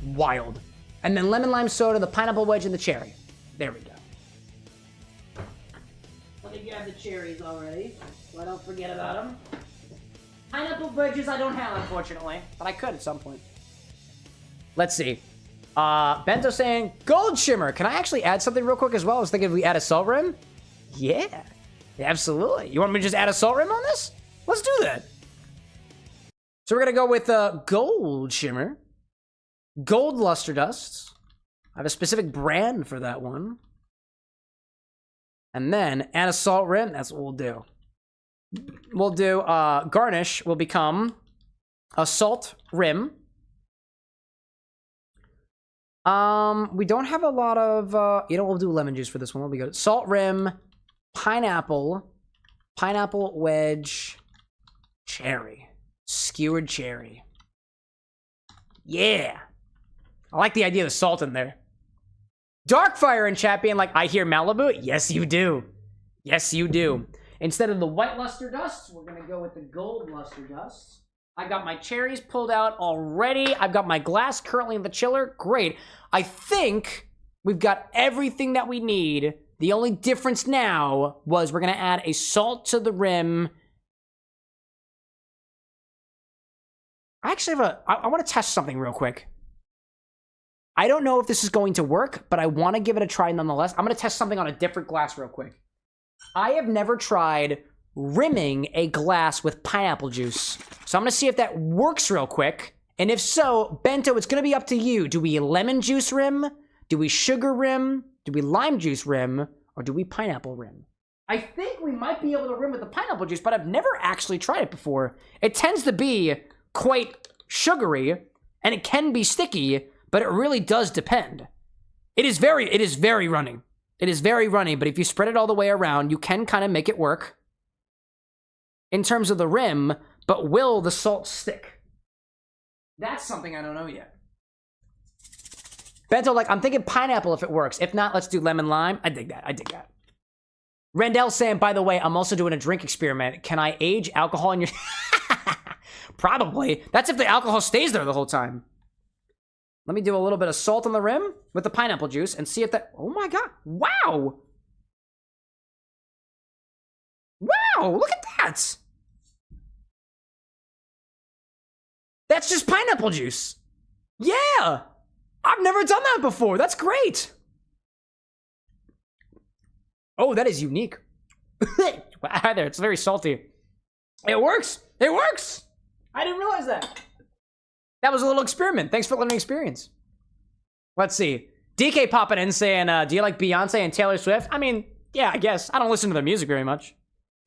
Wild. And then lemon lime soda, the pineapple wedge, and the cherry. There we go. Let me grab the cherries already, so I don't forget about them. Pineapple wedges I don't have, unfortunately, but I could at some point. Let's see. Bento saying, gold shimmer. Can I actually add something real quick as well? I was thinking if we add a salt rim. Yeah, absolutely. You want me to just add a salt rim on this? Let's do that. So we're going to go with gold shimmer. Gold luster dust. I have a specific brand for that one. And then add a salt rim. That's what we'll do. We'll do garnish will become a salt rim. We don't have a lot of, we'll do lemon juice for this one. We'll be good. Salt rim, pineapple wedge, cherry, skewered cherry. Yeah. I like the idea of the salt in there. Darkfire in chat being like, I hear Malibu. Yes, you do. Yes, you do. Instead of the white luster dust, we're going to go with the gold luster dust. I got my cherries pulled out already. I've got my glass currently in the chiller. Great. I think we've got everything that we need. The only difference now was we're going to add a salt to the rim. I actually have I want to test something real quick. I don't know if this is going to work, but I want to give it a try nonetheless. I'm going to test something on a different glass real quick. I have never tried rimming a glass with pineapple juice. So I'm going to see if that works real quick. And if so, Bento, it's going to be up to you. Do we lemon juice rim? Do we sugar rim? Do we lime juice rim? Or do we pineapple rim? I think we might be able to rim with the pineapple juice, but I've never actually tried it before. It tends to be quite sugary, and it can be sticky, but it really does depend. It is very runny. It is very runny, but if you spread it all the way around, you can kind of make it work in terms of the rim, but will the salt stick? That's something I don't know yet. Bento, like, I'm thinking pineapple if it works. If not, let's do lemon lime. I dig that. I dig that. Rendell saying, by the way, I'm also doing a drink experiment. Can I age alcohol in your... Probably. That's if the alcohol stays there the whole time. Let me do a little bit of salt on the rim with the pineapple juice and see if that... Oh my god. Wow. Wow, look at that. That's just pineapple juice. Yeah. I've never done that before. That's great. Oh, that is unique. Hi there. It's very salty. It works. It works. I didn't realize that. That was a little experiment. Thanks for letting me experience. Let's see. DK popping in saying, do you like Beyonce and Taylor Swift? I mean, yeah, I guess. I don't listen to their music very much.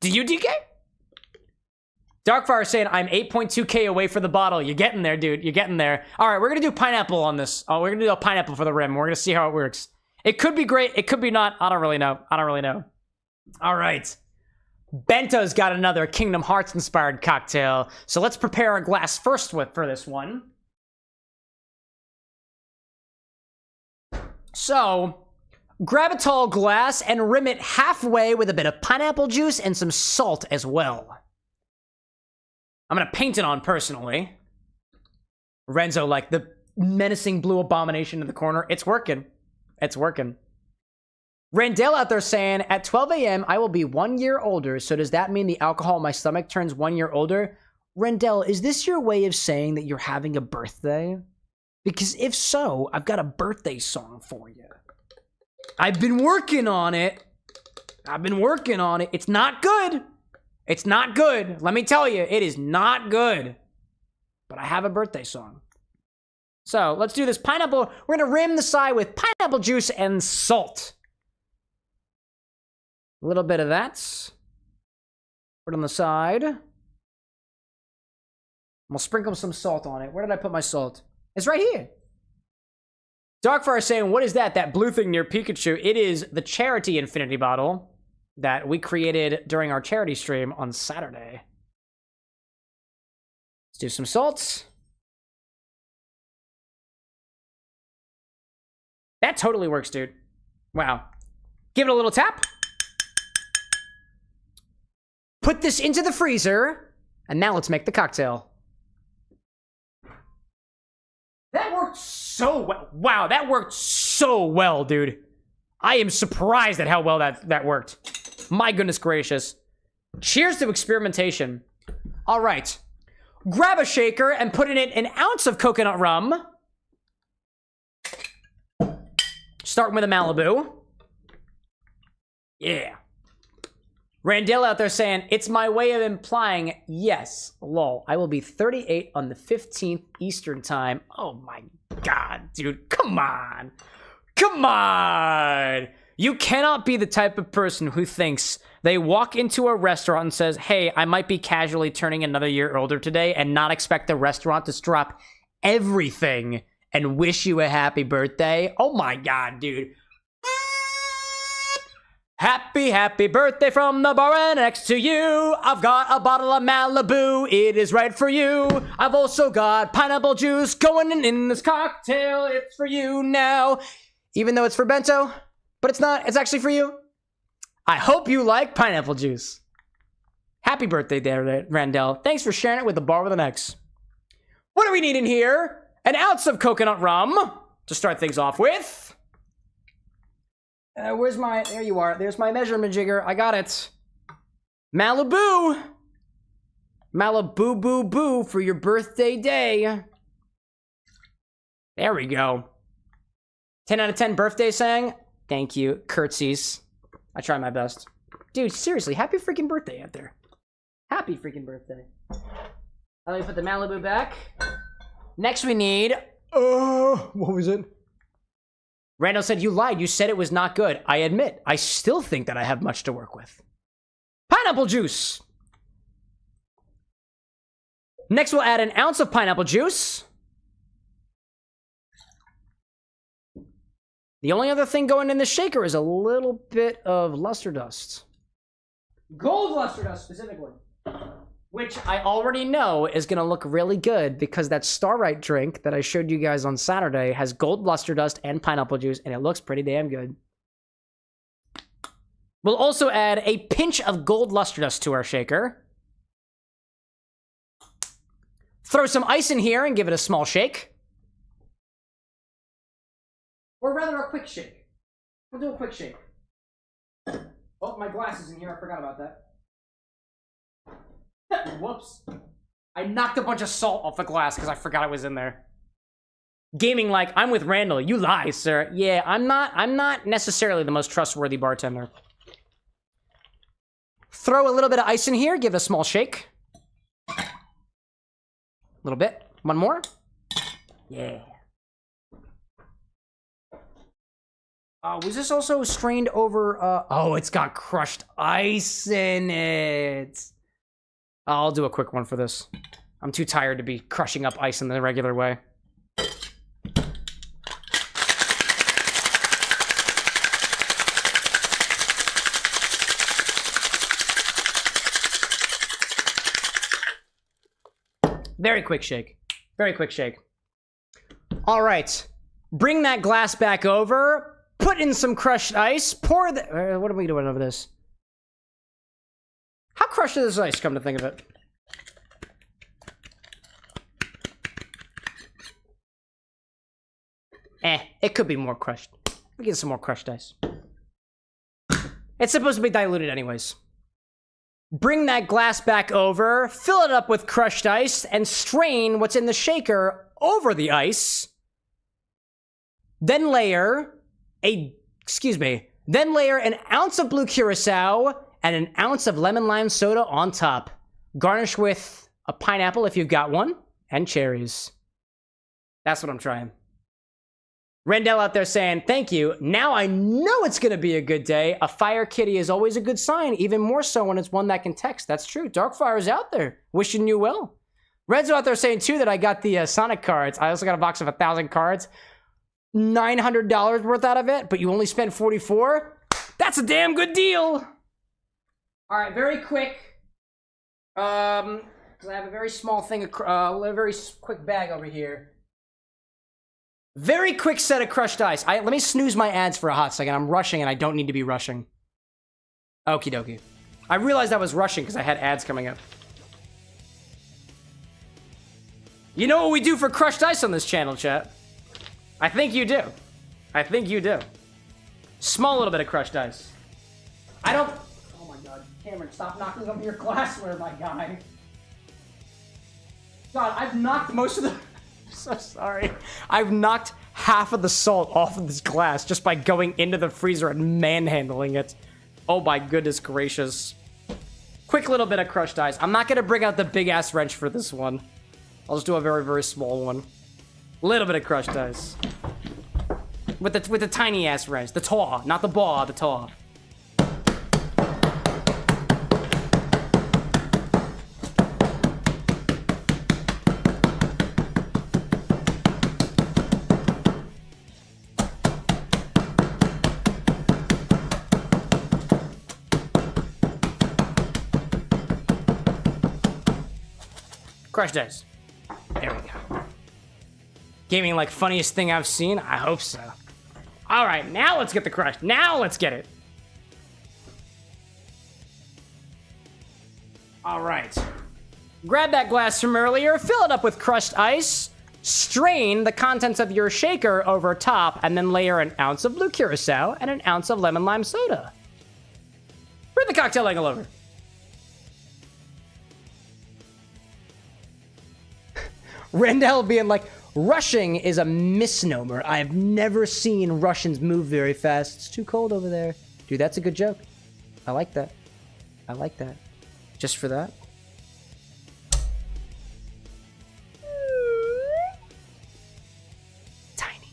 Do you, DK? Darkfire saying, I'm 8.2k away for the bottle. You're getting there, dude. You're getting there. All right, we're going to do pineapple on this. Oh, we're going to do a pineapple for the rim. We're going to see how it works. It could be great. It could be not. I don't really know. I don't really know. All right. Bento's got another Kingdom Hearts-inspired cocktail. So let's prepare our glass first for this one. So, grab a tall glass and rim it halfway with a bit of pineapple juice and some salt as well. I'm gonna paint it on personally. Renzo, like the menacing blue abomination in the corner. It's working. It's working. Randell out there saying, at 12 a.m., I will be 1 year older. So does that mean the alcohol in my stomach turns 1 year older? Randell, is this your way of saying that you're having a birthday? Because if so, I've got a birthday song for you. I've been working on it. It's not good. It's not good. Let me tell you, it is not good. But I have a birthday song. So let's do this pineapple. We're going to rim the side with pineapple juice and salt. A little bit of that. Put it on the side. We'll sprinkle some salt on it. Where did I put my salt? It's right here. Darkfire saying, what is that? That blue thing near Pikachu? It is the charity infinity bottle that we created during our charity stream on Saturday. Let's do some salt. That totally works, dude. Wow. Give it a little tap. Put this into the freezer. And now let's make the cocktail. That worked so well. Wow, that worked so well, dude. I am surprised at how well that worked. My goodness gracious. Cheers to experimentation. All right. Grab a shaker and put in it an ounce of coconut rum. Starting with a Malibu. Yeah. Randall out there saying, it's my way of implying, yes, lol, I will be 38 on the 15th Eastern time. Oh my god, dude, come on. Come on. You cannot be the type of person who thinks they walk into a restaurant and says, hey, I might be casually turning another year older today and not expect the restaurant to drop everything and wish you a happy birthday. Oh my god, dude. Happy, happy birthday from the bar and next to you. I've got a bottle of Malibu. It is right for you. I've also got pineapple juice going in this cocktail. It's for you now. Even though it's for Bento, but it's not. It's actually for you. I hope you like pineapple juice. Happy birthday there, Randell. Thanks for sharing it with the bar with an X. What do we need in here? An ounce of coconut rum to start things off with. Where's my... There you are. There's my measurement jigger. I got it. Malibu. Malibu boo boo for your birthday day. There we go. 10 out of 10 birthday sang. Thank you. Curtsies. I try my best. Dude, seriously, happy freaking birthday out there. Happy freaking birthday. Let me put the Malibu back. Next we need... what was it? Randall said, you lied. You said it was not good. I admit, I still think that I have much to work with. pineapple juice. Next, we'll add an ounce of pineapple juice. The only other thing going in the shaker is a little bit of luster dust. Gold luster dust, specifically. Which I already know is going to look really good because that Starlight drink that I showed you guys on Saturday has gold luster dust and pineapple juice, and it looks pretty damn good. We'll also add a pinch of gold luster dust to our shaker. Throw some ice in here and give it a small shake. Or rather, a quick shake. We'll do a quick shake. Oh, my glass is in here. I forgot about that. Whoops. I knocked a bunch of salt off the glass because I forgot it was in there. Gaming like, I'm with Randall. You lie, sir. Yeah, I'm not necessarily the most trustworthy bartender. Throw a little bit of ice in here. Give it a small shake. A little bit. One more. Yeah. Was this also strained over, oh, it's got crushed ice in it. I'll do a quick one for this. I'm too tired to be crushing up ice in the regular way. Very quick shake. Very quick shake. All right. Bring that glass back over. Put in some crushed ice. Pour the... what are we doing over this? How crushed is this ice, come to think of it? It could be more crushed. We get some more crushed ice. It's supposed to be diluted anyways. Bring that glass back over, fill it up with crushed ice, and strain what's in the shaker over the ice. Then layer an ounce of blue Curaçao and an ounce of lemon lime soda on top. Garnish with a pineapple if you've got one, and cherries. That's what I'm trying. Rendell out there saying, thank you. Now I know it's going to be a good day. A fire kitty is always a good sign, even more so when it's one that can text. That's true. Darkfire's out there. Wishing you well. Red's out there saying, too, that I got the Sonic cards. I also got a box of 1,000 cards. $900 worth out of it, but you only spent $44? That's a damn good deal! Alright, very quick. Because I have a very small thing, a very quick bag over here. Very quick set of crushed ice. Let me snooze my ads for a hot second. I'm rushing and I don't need to be rushing. Okie dokie. I realized I was rushing because I had ads coming up. You know what we do for crushed ice on this channel, chat? I think you do. I think you do. Small little bit of crushed ice. I don't... Oh my god. Cameron, stop knocking over your glassware, my guy. God, I've knocked most of the... I'm so sorry. I've knocked half of the salt off of this glass just by going into the freezer and manhandling it. Oh my goodness gracious. Quick little bit of crushed ice. I'm not gonna bring out the big ass wrench for this one. I'll just do a very, very small one. Little bit of crushed ice. With the tiny ass wrench. The taw, not the ball, the taw. Crushed ice. There we go. Gaming like funniest thing I've seen? I hope so. All right, now let's get the crush. Now let's get it. All right. Grab that glass from earlier, fill it up with crushed ice, strain the contents of your shaker over top, and then layer an ounce of blue Curaçao and an ounce of lemon lime soda. Bring the cocktail angle over. Rendell being like, rushing is a misnomer. I've never seen Russians move very fast. It's too cold over there. Dude, that's a good joke. I like that. I like that. Just for that. Tiny.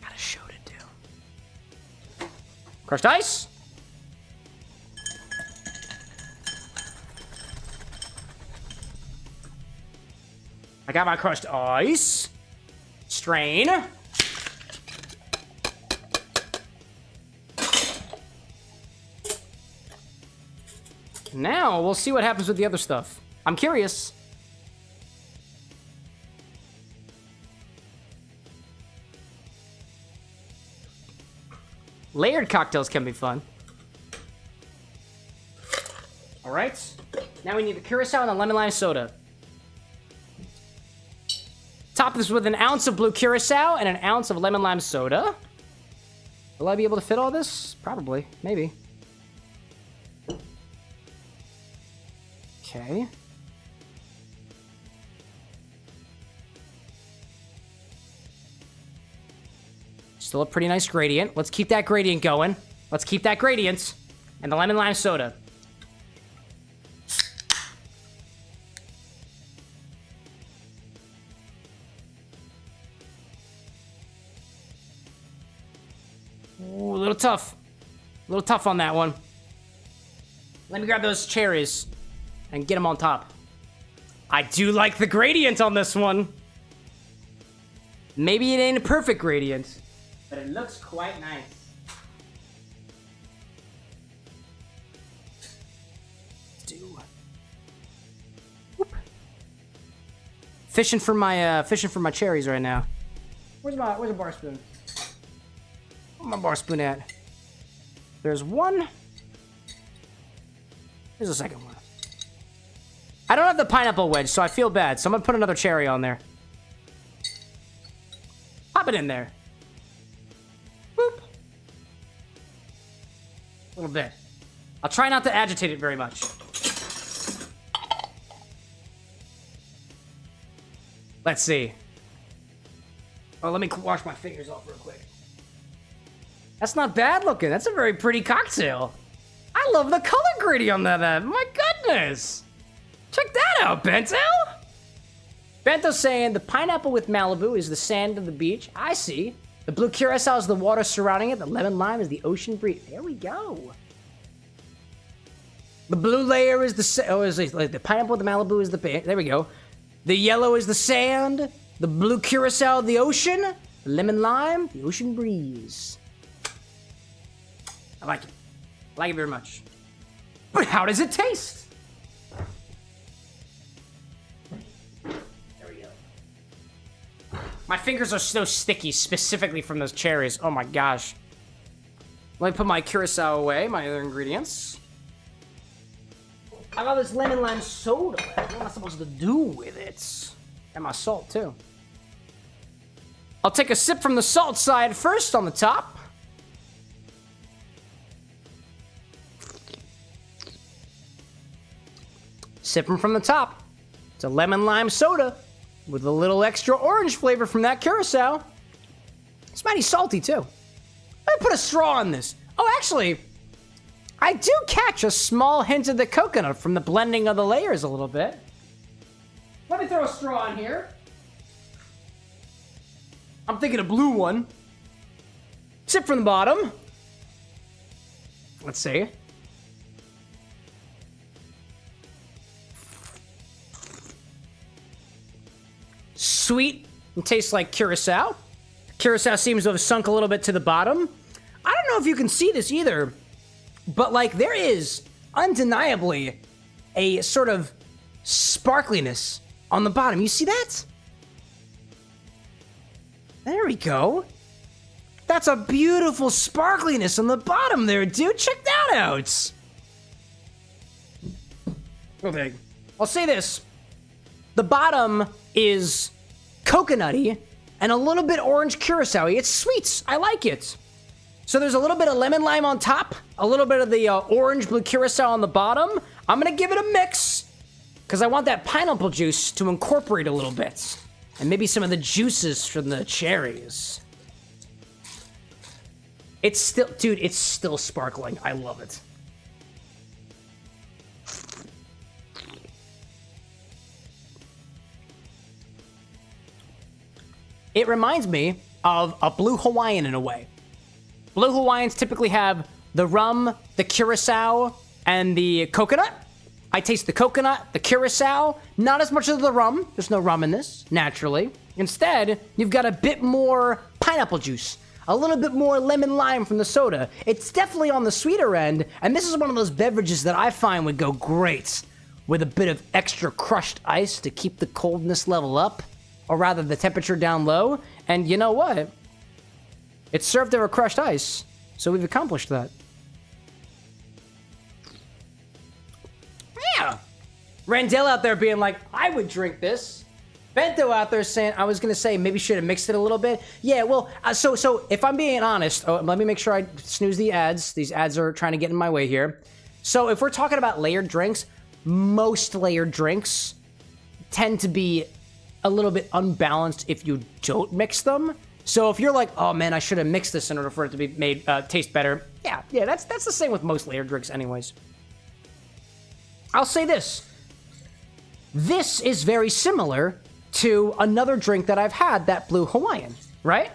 Got a show to do. Crushed ice. I got my crushed ice. Strain. Now, we'll see what happens with the other stuff. I'm curious. Layered cocktails can be fun. All right. Now we need the Curaçao and the lemon lime soda. Top this with an ounce of blue Curaçao and an ounce of lemon lime soda. Will I be able to fit all this? Probably. Maybe. Okay. Still a pretty nice gradient. Let's keep that gradient going. Let's keep that gradient. And the lemon lime soda. Ooh, a little tough. A little tough on that one. Let me grab those cherries and get them on top. I do like the gradient on this one. Maybe it ain't a perfect gradient, but it looks quite nice. Let's do. Whoop. Fishing for my cherries right now. Where's a bar spoon? Where's my bar spoon at? There's one. Here's the second one. I don't have the pineapple wedge, so I feel bad. So I'm gonna put another cherry on there. Pop it in there. Boop. A little bit. I'll try not to agitate it very much. Let's see. Oh, let me wash my fingers off real quick. That's not bad looking. That's a very pretty cocktail. I love the color gradient on that. My goodness. Check that out, Bento. Bento's saying the pineapple with Malibu is the sand of the beach. I see. The blue Curaçao is the water surrounding it. The lemon lime is the ocean breeze. There we go. The blue layer is the pineapple with the Malibu is the... There we go. The yellow is the sand. The blue Curaçao, the ocean. The lemon lime, the ocean breeze. I like it. I like it very much. But how does it taste? There we go. My fingers are so sticky, specifically from those cherries. Oh my gosh. Let me put my Curaçao away, my other ingredients. I got this lemon lime soda. What am I supposed to do with it? And my salt, too. I'll take a sip from the salt side first on the top. Sipping from the top. It's a lemon lime soda with a little extra orange flavor from that Curaçao. It's mighty salty, too. Let me put a straw in this. Oh, actually, I do catch a small hint of the coconut from the blending of the layers a little bit. Let me throw a straw in here. I'm thinking a blue one. Sip from the bottom. Let's see. Sweet and tastes like Curaçao. Curaçao seems to have sunk a little bit to the bottom. I don't know if you can see this either, but like there is undeniably a sort of sparkliness on the bottom. You see that? There we go. That's a beautiful sparkliness on the bottom there, dude. Check that out. Okay. I'll say this. The bottom is coconutty and a little bit orange Curaçao-y. It's sweet. I like it. So there's a little bit of lemon lime on top, a little bit of the orange blue Curaçao on the bottom. I'm gonna give it a mix because I want that pineapple juice to incorporate a little bit. And maybe some of the juices from the cherries. It's still, dude, it's still sparkling. I love it. It reminds me of a blue Hawaiian in a way. Blue Hawaiians typically have the rum, the Curaçao, and the coconut. I taste the coconut, the Curaçao, not as much of the rum. There's no rum in this, naturally. Instead, you've got a bit more pineapple juice, a little bit more lemon lime from the soda. It's definitely on the sweeter end, and this is one of those beverages that I find would go great with a bit of extra crushed ice to keep the coldness level up, or rather the temperature down low. And you know what? It's served over crushed ice, so we've accomplished that. Yeah. Randall out there being like, I would drink this. Bento out there saying, I was going to say maybe should have mixed it a little bit. Yeah, well, so if I'm being honest, let me make sure I snooze the ads. These ads are trying to get in my way here. So if we're talking about layered drinks, most layered drinks tend to be a little bit unbalanced if you don't mix them. So if you're like, oh man, I should have mixed this in order for it to be made taste better. Yeah, that's the same with most layered drinks anyways. I'll say this. This is very similar to another drink that I've had, that Blue Hawaiian, right?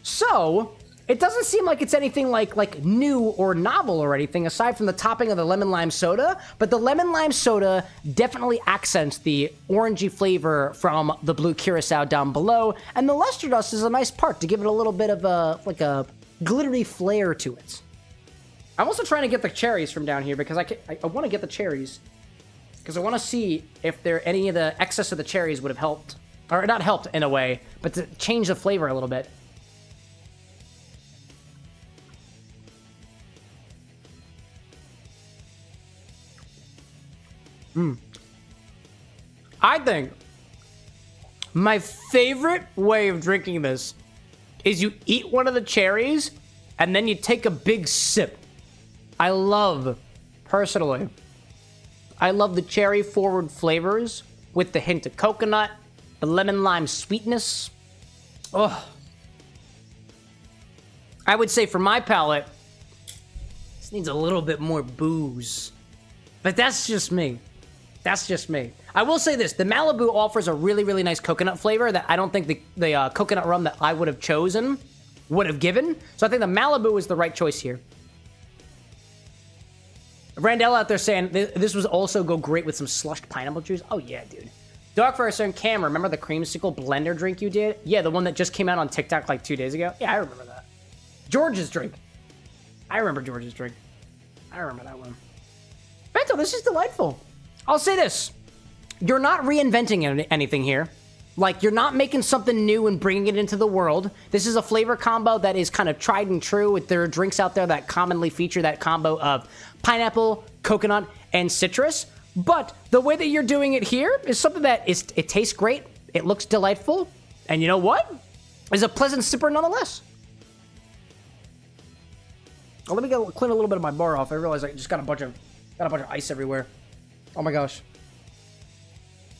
So it doesn't seem like it's anything like new or novel or anything aside from the topping of the lemon lime soda, but the lemon lime soda definitely accents the orangey flavor from the blue Curaçao down below, and the luster dust is a nice part to give it a little bit of a glittery flair to it. I'm also trying to get the cherries from down here because I want to get the cherries because I want to see if any of the excess of the cherries would have helped, or not helped in a way, but to change the flavor a little bit. I think my favorite way of drinking this is you eat one of the cherries and then you take a big sip. Personally, I love the cherry forward flavors with the hint of coconut, the lemon lime sweetness. Ugh. I would say for my palate, this needs a little bit more booze. But that's just me. That's just me. I will say this, the Malibu offers a really, really nice coconut flavor that I don't think the coconut rum that I would have chosen would have given. So I think the Malibu is the right choice here. Randall out there saying, this was also go great with some slushed pineapple juice. Oh yeah, dude. Darkfire saying, Cam, remember the creamsicle blender drink you did? Yeah, the one that just came out on TikTok like 2 days ago? Yeah, I remember that. George's drink. I remember George's drink. I remember that one. Bento, this is delightful. I'll say this. You're not reinventing anything here. Like, you're not making something new and bringing it into the world. This is a flavor combo that is kind of tried and true. There are drinks out there that commonly feature that combo of pineapple, coconut, and citrus. But the way that you're doing it here is something that it tastes great, it looks delightful, and you know what? Is a pleasant sipper nonetheless. Oh, let me go clean a little bit of my bar off. I realize I just got a bunch of ice everywhere. Oh my gosh.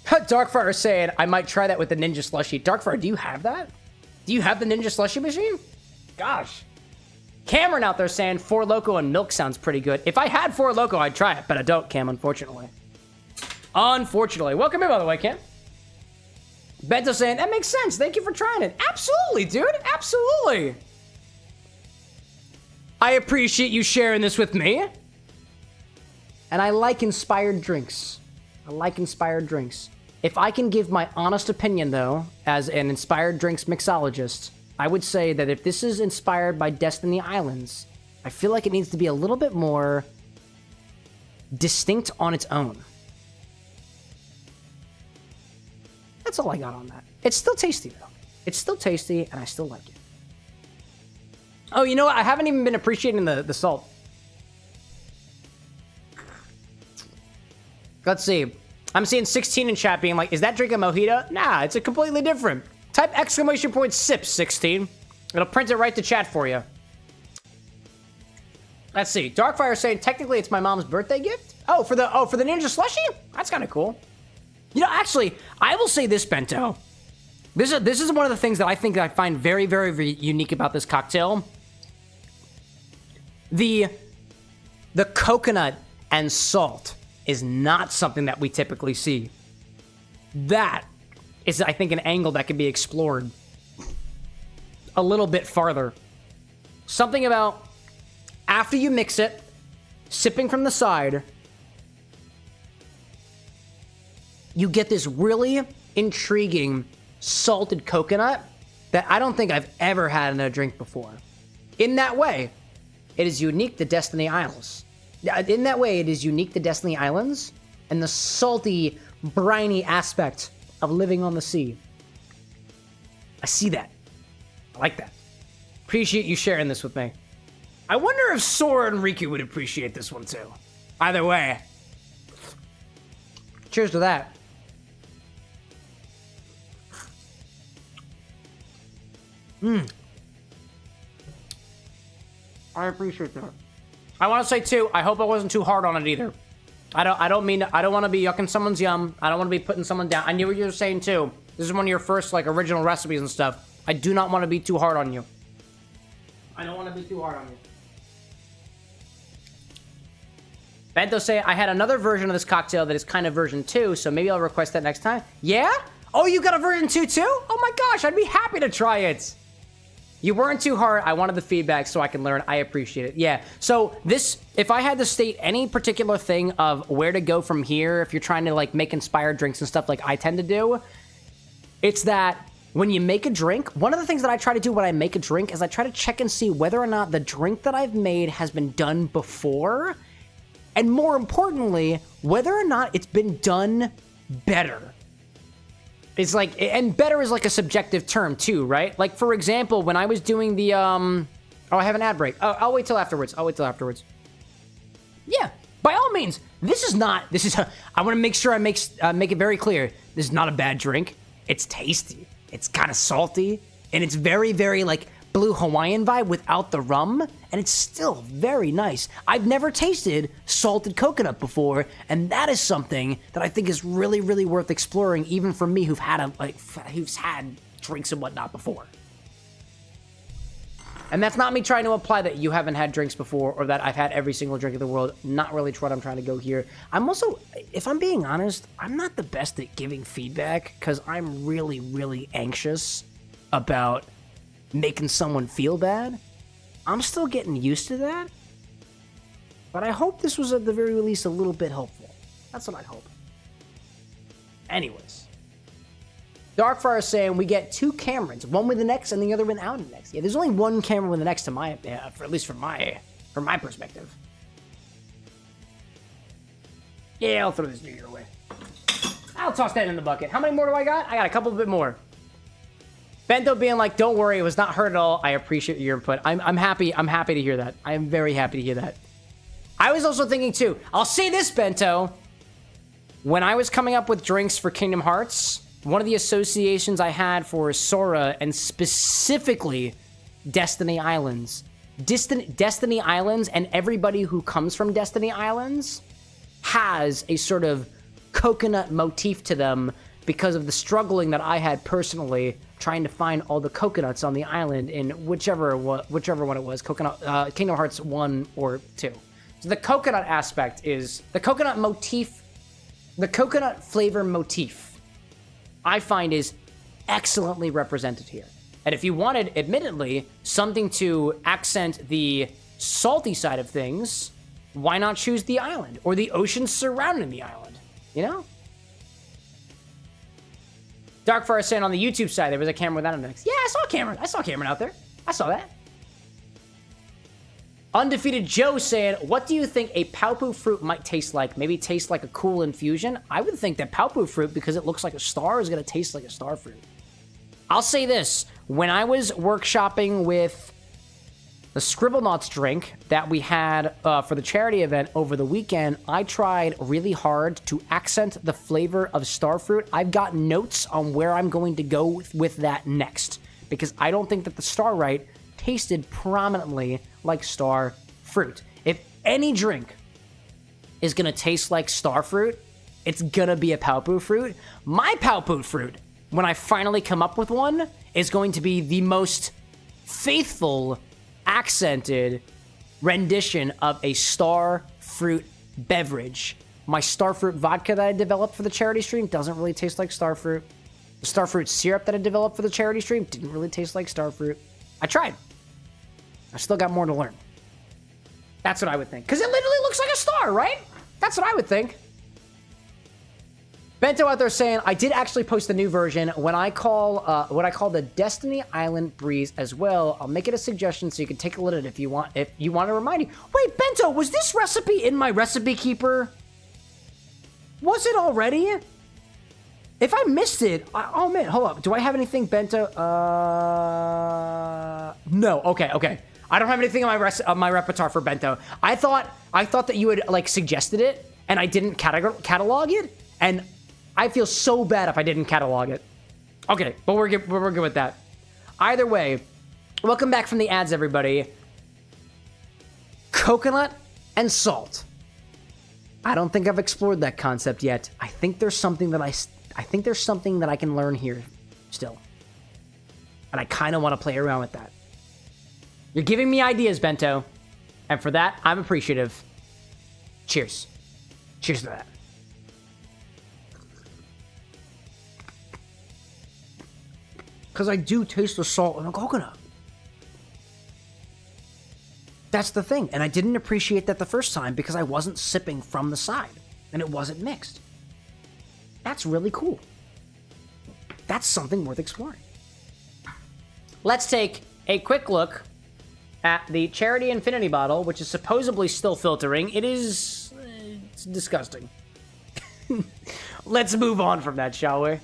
Darkfire saying, I might try that with the Ninja Slushie. Darkfire, do you have that? Do you have the Ninja Slushie machine? Gosh. Cameron out there saying, Four Loko and milk sounds pretty good. If I had Four Loko, I'd try it, but I don't, Cam, unfortunately. Unfortunately. Welcome in, by the way, Cam. Bento saying, that makes sense. Thank you for trying it. Absolutely, dude. Absolutely. I appreciate you sharing this with me. And I like inspired drinks. I like inspired drinks. If I can give my honest opinion, though, as an inspired drinks mixologist, I would say that if this is inspired by Destiny Islands, I feel like it needs to be a little bit more distinct on its own. That's all I got on that. It's still tasty, though. It's still tasty, and I still like it. Oh, you know what? I haven't even been appreciating the salt. Let's see. I'm seeing 16 in chat being like, is that drink a mojito? Nah, it's a completely different. Type !sip 16. It'll print it right to chat for you. Let's see. Darkfire saying, technically it's my mom's birthday gift? Oh, for the Ninja Slushie? That's kind of cool. You know, actually, I will say this, Bento. This is one of the things that I think that I find very, very, very unique about this cocktail. The coconut and salt is not something that we typically see. That is, I think, an angle that can be explored a little bit farther. Something about after you mix it, sipping from the side, you get this really intriguing salted coconut that I don't think I've ever had in a drink before. In that way, it is unique to Destiny Isles. In that way, it is unique to Destiny Islands and the salty, briny aspect of living on the sea. I see that. I like that. Appreciate you sharing this with me. I wonder if Sora and Riku would appreciate this one too. Either way. Cheers to that. I appreciate that. I want to say too, I hope I wasn't too hard on it either. I don't want to be yucking someone's yum. I don't want to be putting someone down. I knew what you were saying too. This is one of your first like original recipes and stuff. I do not want to be too hard on you. I don't want to be too hard on you. Bento say, I had another version of this cocktail that is kind of version 2, so maybe I'll request that next time. Yeah? Oh, you got a version 2 too? Oh my gosh, I'd be happy to try it. You weren't too hard. I wanted the feedback so I can learn. I appreciate it. Yeah. So this, if I had to state any particular thing of where to go from here, if you're trying to like make inspired drinks and stuff like I tend to do, it's that when you make a drink, one of the things that I try to do when I make a drink is I try to check and see whether or not the drink that I've made has been done before. And more importantly, whether or not it's been done better. It's like, and better is like a subjective term too, right? Like, for example, when I was doing the, oh, I have an ad break. Oh, I'll wait till afterwards. Yeah, by all means, I want to make sure I make it very clear. This is not a bad drink. It's tasty. It's kind of salty. And it's very, very like blue Hawaiian vibe without the rum. And it's still very nice. I've never tasted salted coconut before. And that is something that I think is really, really worth exploring, even for me who's had drinks and whatnot before. And that's not me trying to imply that you haven't had drinks before or that I've had every single drink in the world. Not really what I'm trying to go here. I'm also, if I'm being honest, I'm not the best at giving feedback because I'm really, really anxious about making someone feel bad. I'm still getting used to that. But I hope this was at the very least a little bit helpful. That's what I hope. Anyways. Darkfire is saying we get 2 Camerons, one with an X and the other without an X. Yeah, there's only one Cameron with an X to my, at least from my perspective. Yeah, I'll throw this New Year away. I'll toss that in the bucket. How many more do I got? I got a couple bit more. Bento being like, don't worry, it was not hurt at all. I appreciate your input. I'm happy to hear that. I am very happy to hear that. I was also thinking too, I'll say this, Bento. When I was coming up with drinks for Kingdom Hearts, one of the associations I had for Sora, and specifically Destiny Islands, Destiny Islands and everybody who comes from Destiny Islands has a sort of coconut motif to them because of the struggling that I had personally trying to find all the coconuts on the island in whichever one it was, Kingdom Hearts 1 or 2. So the coconut aspect is, the coconut motif, the coconut flavor motif, I find is excellently represented here. And if you wanted, admittedly, something to accent the salty side of things, why not choose the island or the ocean surrounding the island? You know? Darkfire saying on the YouTube side there was a Cameron without an X. Yeah, I saw Cameron. I saw Cameron out there. I saw that. Undefeated Joe saying, what do you think a Paopu fruit might taste like? Maybe taste like a cool infusion? I would think that Paopu fruit, because it looks like a star, is going to taste like a star fruit. I'll say this. When I was workshopping with the Scribblenauts drink that we had for the charity event over the weekend, I tried really hard to accent the flavor of starfruit. I've got notes on where I'm going to go with that next, because I don't think that the Starlight tasted prominently like star fruit. If any drink is going to taste like star fruit, it's going to be a Paopu fruit. My Paopu fruit, when I finally come up with one, is going to be the most faithful, accented rendition of a star fruit beverage. My starfruit vodka that I developed for the charity stream doesn't really taste like starfruit. The starfruit syrup that I developed for the charity stream didn't really taste like starfruit. I tried. I still got more to learn. That's what I would think. Because it literally looks like a star, right? That's what I would think. Bento out there saying, I did actually post the new version. When I call what I call the Destiny Island Breeze as well, I'll make it a suggestion so you can take a look at it if you want to remind you. Wait, Bento, was this recipe in my recipe keeper? Was it already? If I missed it, oh man, hold up. Do I have anything Bento? No. Okay. I don't have anything on my repertoire for Bento. I thought that you had like suggested it, and I didn't catalog it, and I feel so bad if I didn't catalog it. Okay, but we're good with that. Either way, welcome back from the ads, everybody. Coconut and salt. I don't think I've explored that concept yet. I think there's something that I can learn here still. And I kind of want to play around with that. You're giving me ideas, Bento. And for that, I'm appreciative. Cheers. Cheers to that. Because I do taste the salt in the coconut. That's the thing. And I didn't appreciate that the first time because I wasn't sipping from the side. And it wasn't mixed. That's really cool. That's something worth exploring. Let's take a quick look at the Charity Infinity bottle, which is supposedly still filtering. It's disgusting. Let's move on from that, shall we?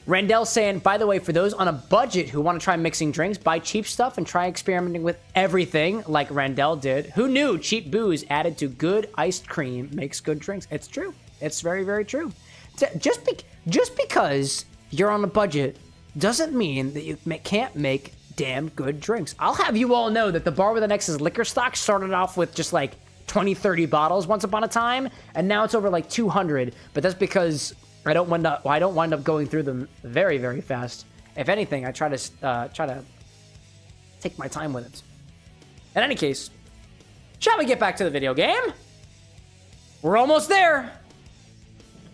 Randell saying, by the way, for those on a budget who want to try mixing drinks, buy cheap stuff and try experimenting with everything like Randell did. Who knew cheap booze added to good iced cream makes good drinks? It's true. It's very, very true. Just because you're on a budget doesn't mean that you can't make damn good drinks. I'll have you all know that the Bar with an X's liquor stock started off with just like 20, 30 bottles once upon a time, and now it's over like 200, but that's because I don't wind up going through them very, very fast. If anything, I try to take my time with it. In any case, shall we get back to the video game? We're almost there.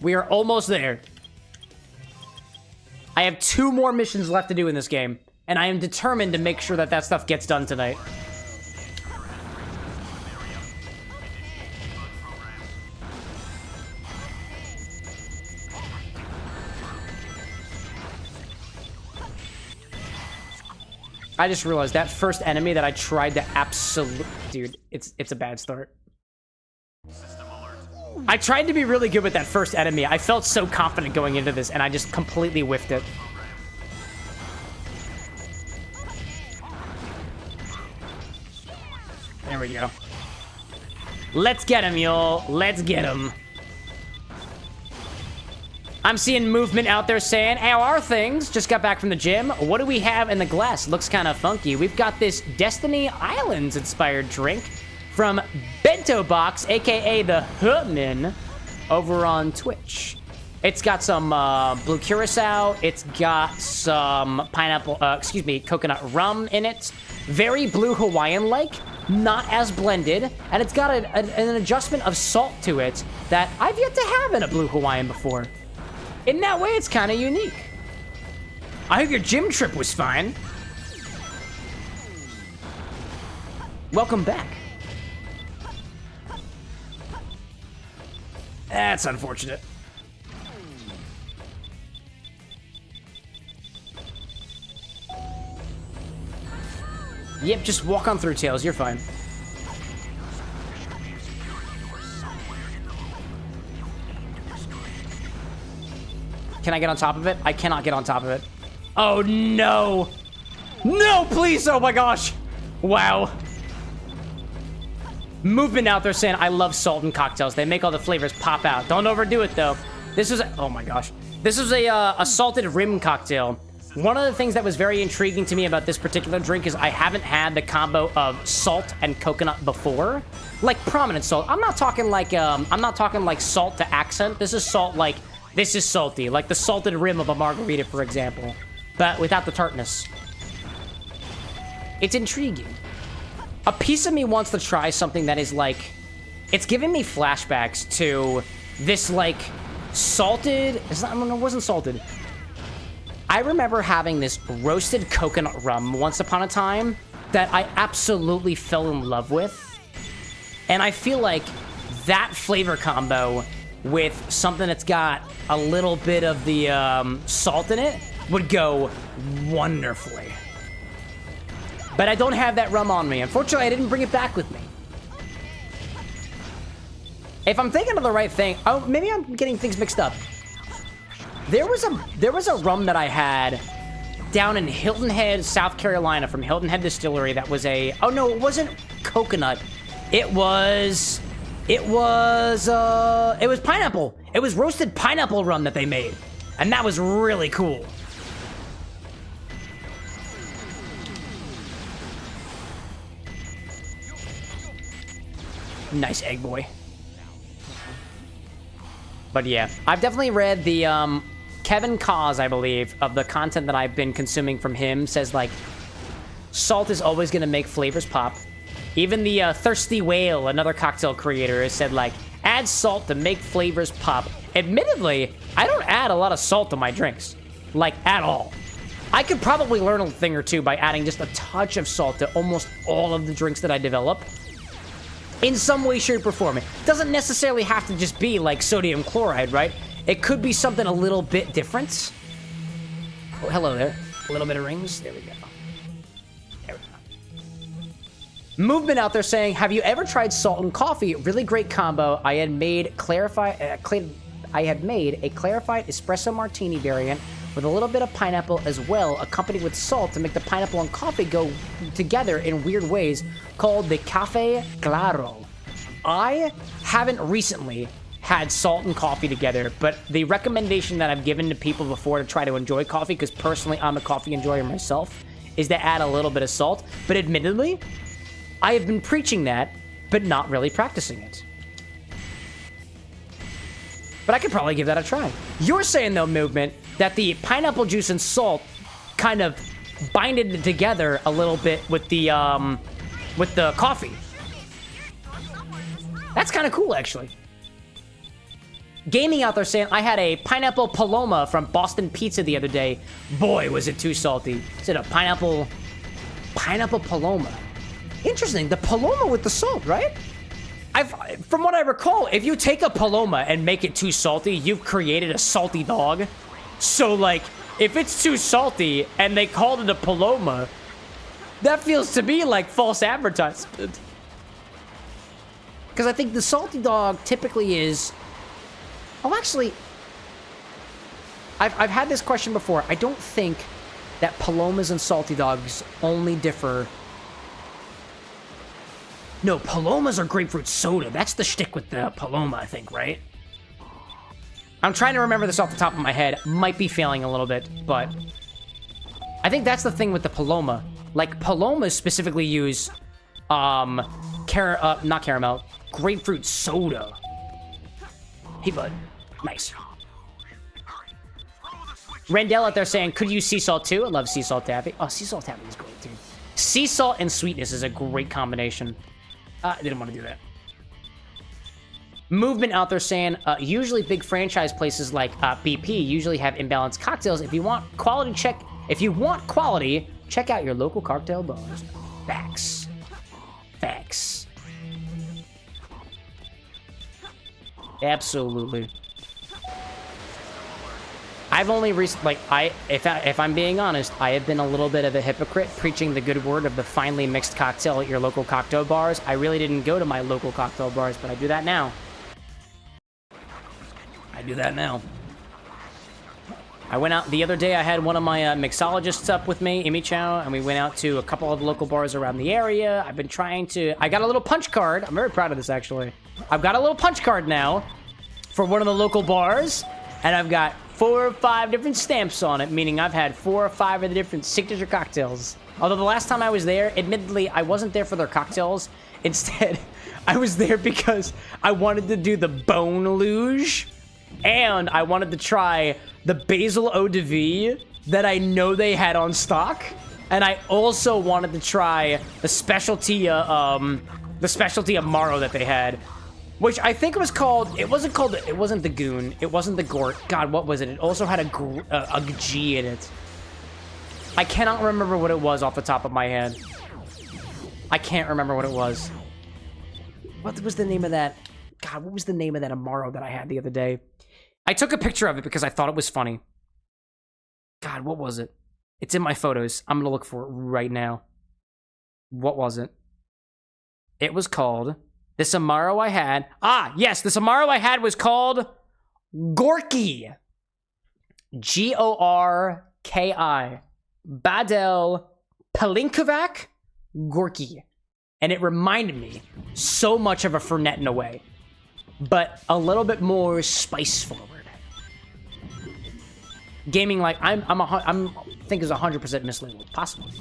We are almost there. I have 2 more missions left to do in this game, and I am determined to make sure that that stuff gets done tonight. I just realized that first enemy that I tried to dude, it's a bad start. I tried to be really good with that first enemy. I felt so confident going into this, and I just completely whiffed it. There we go. Let's get him, y'all. Let's get him. I'm seeing movement out there saying, how are things? Just got back from the gym. What do we have in the glass? Looks kind of funky. We've got this Destiny Islands inspired drink from Bento Box, aka the Hootman, over on Twitch. It's got some blue Curaçao. It's got some coconut rum in it. Very blue Hawaiian-like, not as blended. And it's got an adjustment of salt to it that I've yet to have in a blue Hawaiian before. In that way, it's kind of unique. I hope your gym trip was fine. Welcome back. That's unfortunate. Yep, just walk on through, Tails. You're fine. Can I get on top of it? I cannot get on top of it. Oh, no. No, please. Oh, my gosh. Wow. Movement out there saying, I love salt in cocktails. They make all the flavors pop out. Don't overdo it, though. This is oh, my gosh. This is a salted rim cocktail. One of the things that was very intriguing to me about this particular drink is I haven't had the combo of salt and coconut before. Like prominent salt. I'm not talking like salt to accent. This is salt like... This is salty, like the salted rim of a margarita, for example, but without the tartness. It's intriguing. A piece of me wants to try something that is like, it's giving me flashbacks to this like salted, it wasn't salted. I remember having this roasted coconut rum once upon a time that I absolutely fell in love with. And I feel like that flavor combo with something that's got a little bit of the salt in it would go wonderfully. But I don't have that rum on me. Unfortunately, I didn't bring it back with me. If I'm thinking of the right thing, oh, maybe I'm getting things mixed up. There was a rum that I had down in Hilton Head, South Carolina, from Hilton Head Distillery. That was a, oh no, it wasn't coconut. It was pineapple. It was roasted pineapple rum that they made, and that was really cool. Nice egg boy. But yeah, I've definitely read the Kevin Cause, I believe, of the content that I've been consuming from him, says like salt is always going to make flavors pop. Even the Thirsty Whale, another cocktail creator, has said like add salt to make flavors pop. Admittedly, I don't add a lot of salt to my drinks, like at all. I could probably learn a thing or two by adding just a touch of salt to almost all of the drinks that I develop. In some way, shape, or form. It doesn't necessarily have to just be like sodium chloride, right? It could be something a little bit different. Oh, hello there. A little bit of rings. There we go. There we go. Movement out there saying, have you ever tried salt and coffee? Really great combo. I had made a clarified espresso martini variant with a little bit of pineapple as well, accompanied with salt to make the pineapple and coffee go together in weird ways, called the Café Claro. I haven't recently had salt and coffee together, but the recommendation that I've given to people before to try to enjoy coffee, because personally I'm a coffee enjoyer myself, is to add a little bit of salt. But admittedly, I have been preaching that, but not really practicing it. But I could probably give that a try. You're saying, though, Movement, that the pineapple juice and salt kind of binded it together a little bit with the coffee. That's kind of cool, actually. Gaming out there saying, I had a pineapple paloma from Boston Pizza the other day. Boy, was it too salty. Is it a pineapple paloma? Interesting, the paloma with the salt, right? From what I recall, if you take a paloma and make it too salty, you've created a salty dog. So, like, if it's too salty and they called it a paloma, that feels to me like false advertisement. Because I think the salty dog typically is... Oh, actually, I've had this question before. I don't think that palomas and salty dogs only differ... No, palomas are grapefruit soda. That's the shtick with the paloma, I think, right? I'm trying to remember this off the top of my head. Might be failing a little bit, but... I think that's the thing with the paloma. Like, palomas specifically use, not caramel, grapefruit soda. Hey, bud. Nice. Randall out there saying, could use sea salt too? I love sea salt taffy. Oh, sea salt taffy is great, dude. Sea salt and sweetness is a great combination. I didn't want to do that. Movement out there saying, usually big franchise places like BP usually have imbalanced cocktails. If you want quality, check out your local cocktail bars. Facts. Facts. Absolutely. I've only recently, if I'm being honest, I have been a little bit of a hypocrite preaching the good word of the finely mixed cocktail at your local cocktail bars. I really didn't go to my local cocktail bars, but I do that now. I went out the other day. I had one of my mixologists up with me, Imi Chow, and we went out to a couple of local bars around the area. I've been trying to... I got a little punch card. I'm very proud of this, actually. I've got a little punch card now for one of the local bars, and I've got 4 or 5 different stamps on it, meaning I've had 4 or 5 of the different signature cocktails. Although the last time I was there, admittedly, I wasn't there for their cocktails. Instead, I was there because I wanted to do the bone luge, and I wanted to try the basil eau de vie that I know they had on stock, and I also wanted to try the specialty Amaro that they had. Which I think was called, it wasn't the Goon, it wasn't the Gort. God, what was it? It also had a G in it. I cannot remember what it was off the top of my head. I can't remember what it was. What was the name of that? God, what was the name of that Amaro that I had the other day? I took a picture of it because I thought it was funny. God, what was it? It's in my photos. I'm gonna look for it right now. What was it? It was called... This Amaro I had... Ah, yes, this Amaro I had was called... Gorky. Gorki. Badel Pelinkovac Gorky. And it reminded me so much of a Fernet in a way. But a little bit more spice forward. Gaming like... I think is 100% mislabeled. Possible.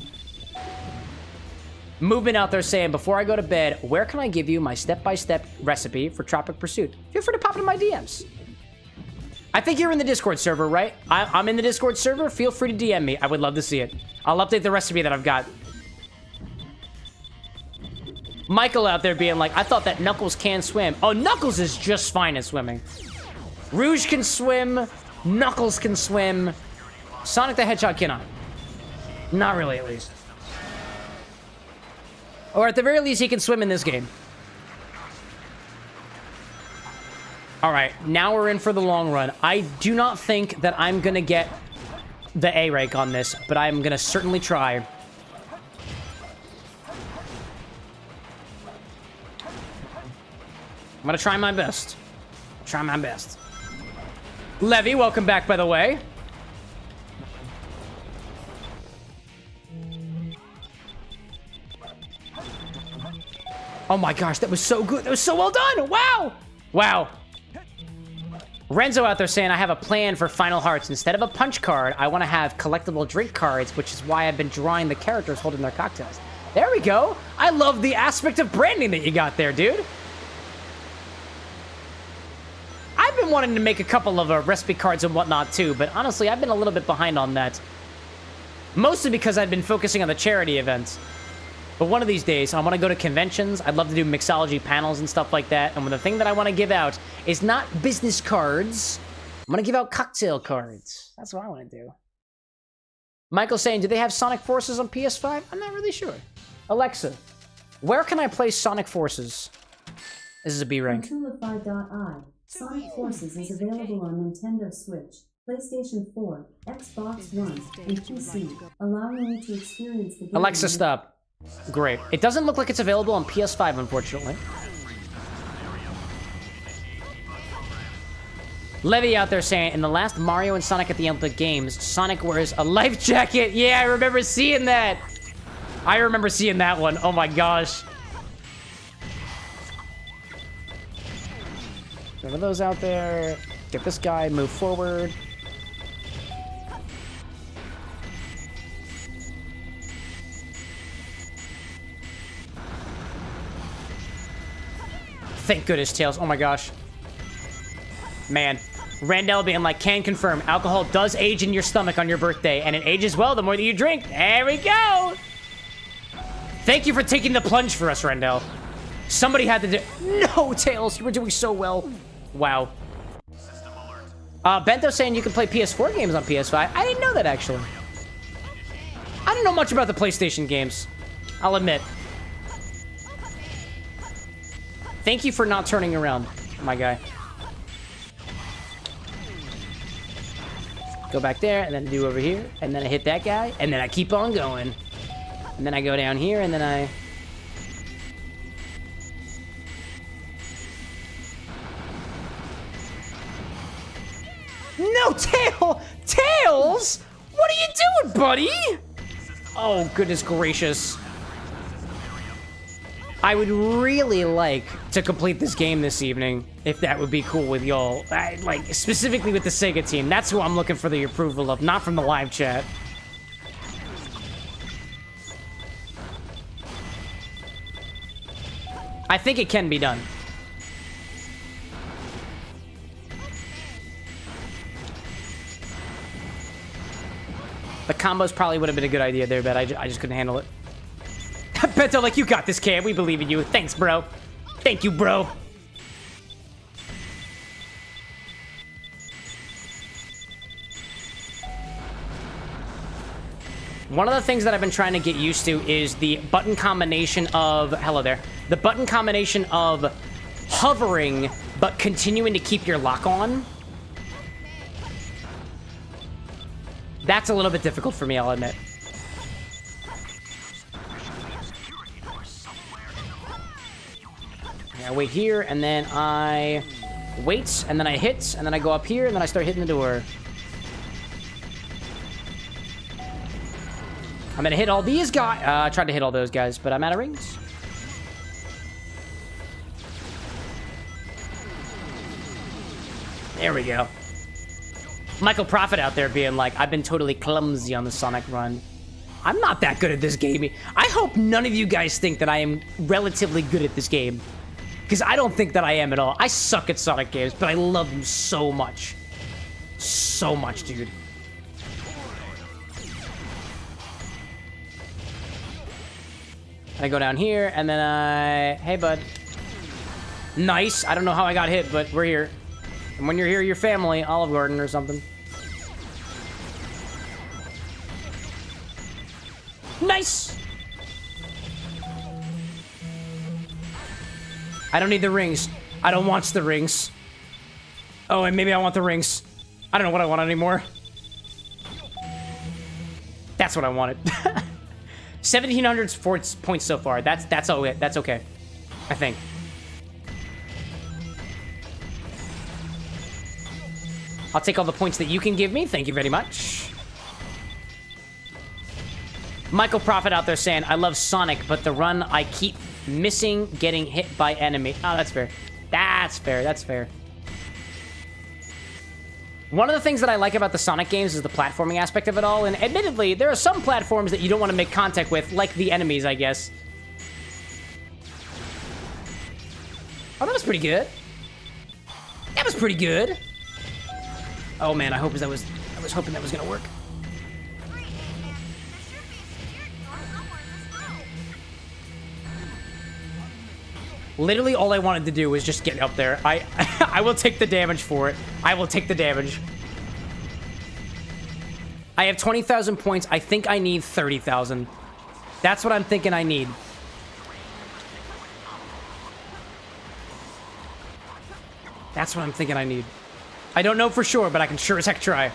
Movement out there saying, before I go to bed, where can I give you my step-by-step recipe for Tropic Pursuit? Feel free to pop into my DMs. I think you're in the Discord server, right? I'm in the Discord server. Feel free to DM me. I would love to see it. I'll update the recipe that I've got. Michael out there being like, I thought that Knuckles can swim. Oh, Knuckles is just fine at swimming. Rouge can swim. Knuckles can swim. Sonic the Hedgehog cannot. Not really, at least. Or at the very least, he can swim in this game. All right, now we're in for the long run. I do not think that I'm going to get the A rank on this, but I'm going to certainly try. I'm going to try my best. Try my best. Levy, welcome back, by the way. Oh my gosh, that was so good. That was so well done. Wow. Wow. Renzo out there saying, I have a plan for Final Hearts. Instead of a punch card, I want to have collectible drink cards, which is why I've been drawing the characters holding their cocktails. There we go. I love the aspect of branding that you got there, dude. I've been wanting to make a couple of recipe cards and whatnot too, but honestly, I've been a little bit behind on that. Mostly because I've been focusing on the charity events. But one of these days, I want to go to conventions. I'd love to do mixology panels and stuff like that. And the thing that I want to give out is not business cards. I'm going to give out cocktail cards. That's what I want to do. Michael's saying, do they have Sonic Forces on PS5? I'm not really sure. Alexa, where can I play Sonic Forces? This is a B rank. Tulify.I. Sonic Forces is available on Nintendo Switch, PlayStation 4, Xbox One, and PC, allowing you to experience the game. Alexa, stop. Great. It doesn't look like it's available on PS5, unfortunately. Levy out there saying, in the last Mario and Sonic at the Olympic Games, Sonic wears a life jacket. Yeah, I remember seeing that. I remember seeing that one. Oh my gosh. One of those out there. Get this guy, move forward. Thank goodness, Tails. Oh my gosh. Man. Randall being like, can confirm, alcohol does age in your stomach on your birthday, and it ages well the more that you drink. There we go. Thank you for taking the plunge for us, Randall. Somebody had to do... No, Tails, you were doing so well. Wow. Bento saying you can play PS4 games on PS5. I didn't know that, actually. I don't know much about the PlayStation games. I'll admit. Thank you for not turning around, my guy. Go back there, and then do over here, and then I hit that guy, and then I keep on going. And then I go down here, and then I... No, Tails! What are you doing, buddy? Oh, goodness gracious. I would really like to complete this game this evening, if that would be cool with y'all. Like, specifically with the Sega team. That's who I'm looking for the approval of, not from the live chat. I think it can be done. The combos probably would have been a good idea there, but I just couldn't handle it. Bento, like, you got this, Cam. We believe in you. Thanks, bro. Thank you, bro. One of the things that I've been trying to get used to is the button combination of... Hello there. The button combination of hovering, but continuing to keep your lock on. That's a little bit difficult for me, I'll admit. I wait here, and then I wait, and then I hit, and then I go up here, and then I start hitting the door. I'm gonna hit all these guys. I tried to hit all those guys, but I'm out of rings. There we go. Michael Prophet out there being like, I've been totally clumsy on the Sonic run. I'm not that good at this game. I hope none of you guys think that I am relatively good at this game. Because I don't think that I am at all. I suck at Sonic games, but I love them so much. So much, dude. I go down here, and then I... Hey, bud. Nice. I don't know how I got hit, but we're here. And when you're here, your family, Olive Garden or something. Nice! I don't need the rings. I don't want the rings. Oh, and maybe I want the rings. I don't know what I want anymore. That's what I wanted. 1,700 points so far. That's okay. I think. I'll take all the points that you can give me. Thank you very much. Michael Prophet out there saying, I love Sonic, but the run I keep missing getting hit by enemy. Oh, that's fair. That's fair. That's fair. One of the things that I like about the Sonic games is the platforming aspect of it all, and admittedly, there are some platforms that you don't want to make contact with, like the enemies, I guess. Oh, that was pretty good. That was pretty good. Oh man, I was hoping that was gonna work. Literally all I wanted to do was just get up there. I will take the damage for it. I will take the damage. I have 20,000 points. I think I need 30,000. That's what I'm thinking I need. That's what I'm thinking I need. I don't know for sure, but I can sure as heck try.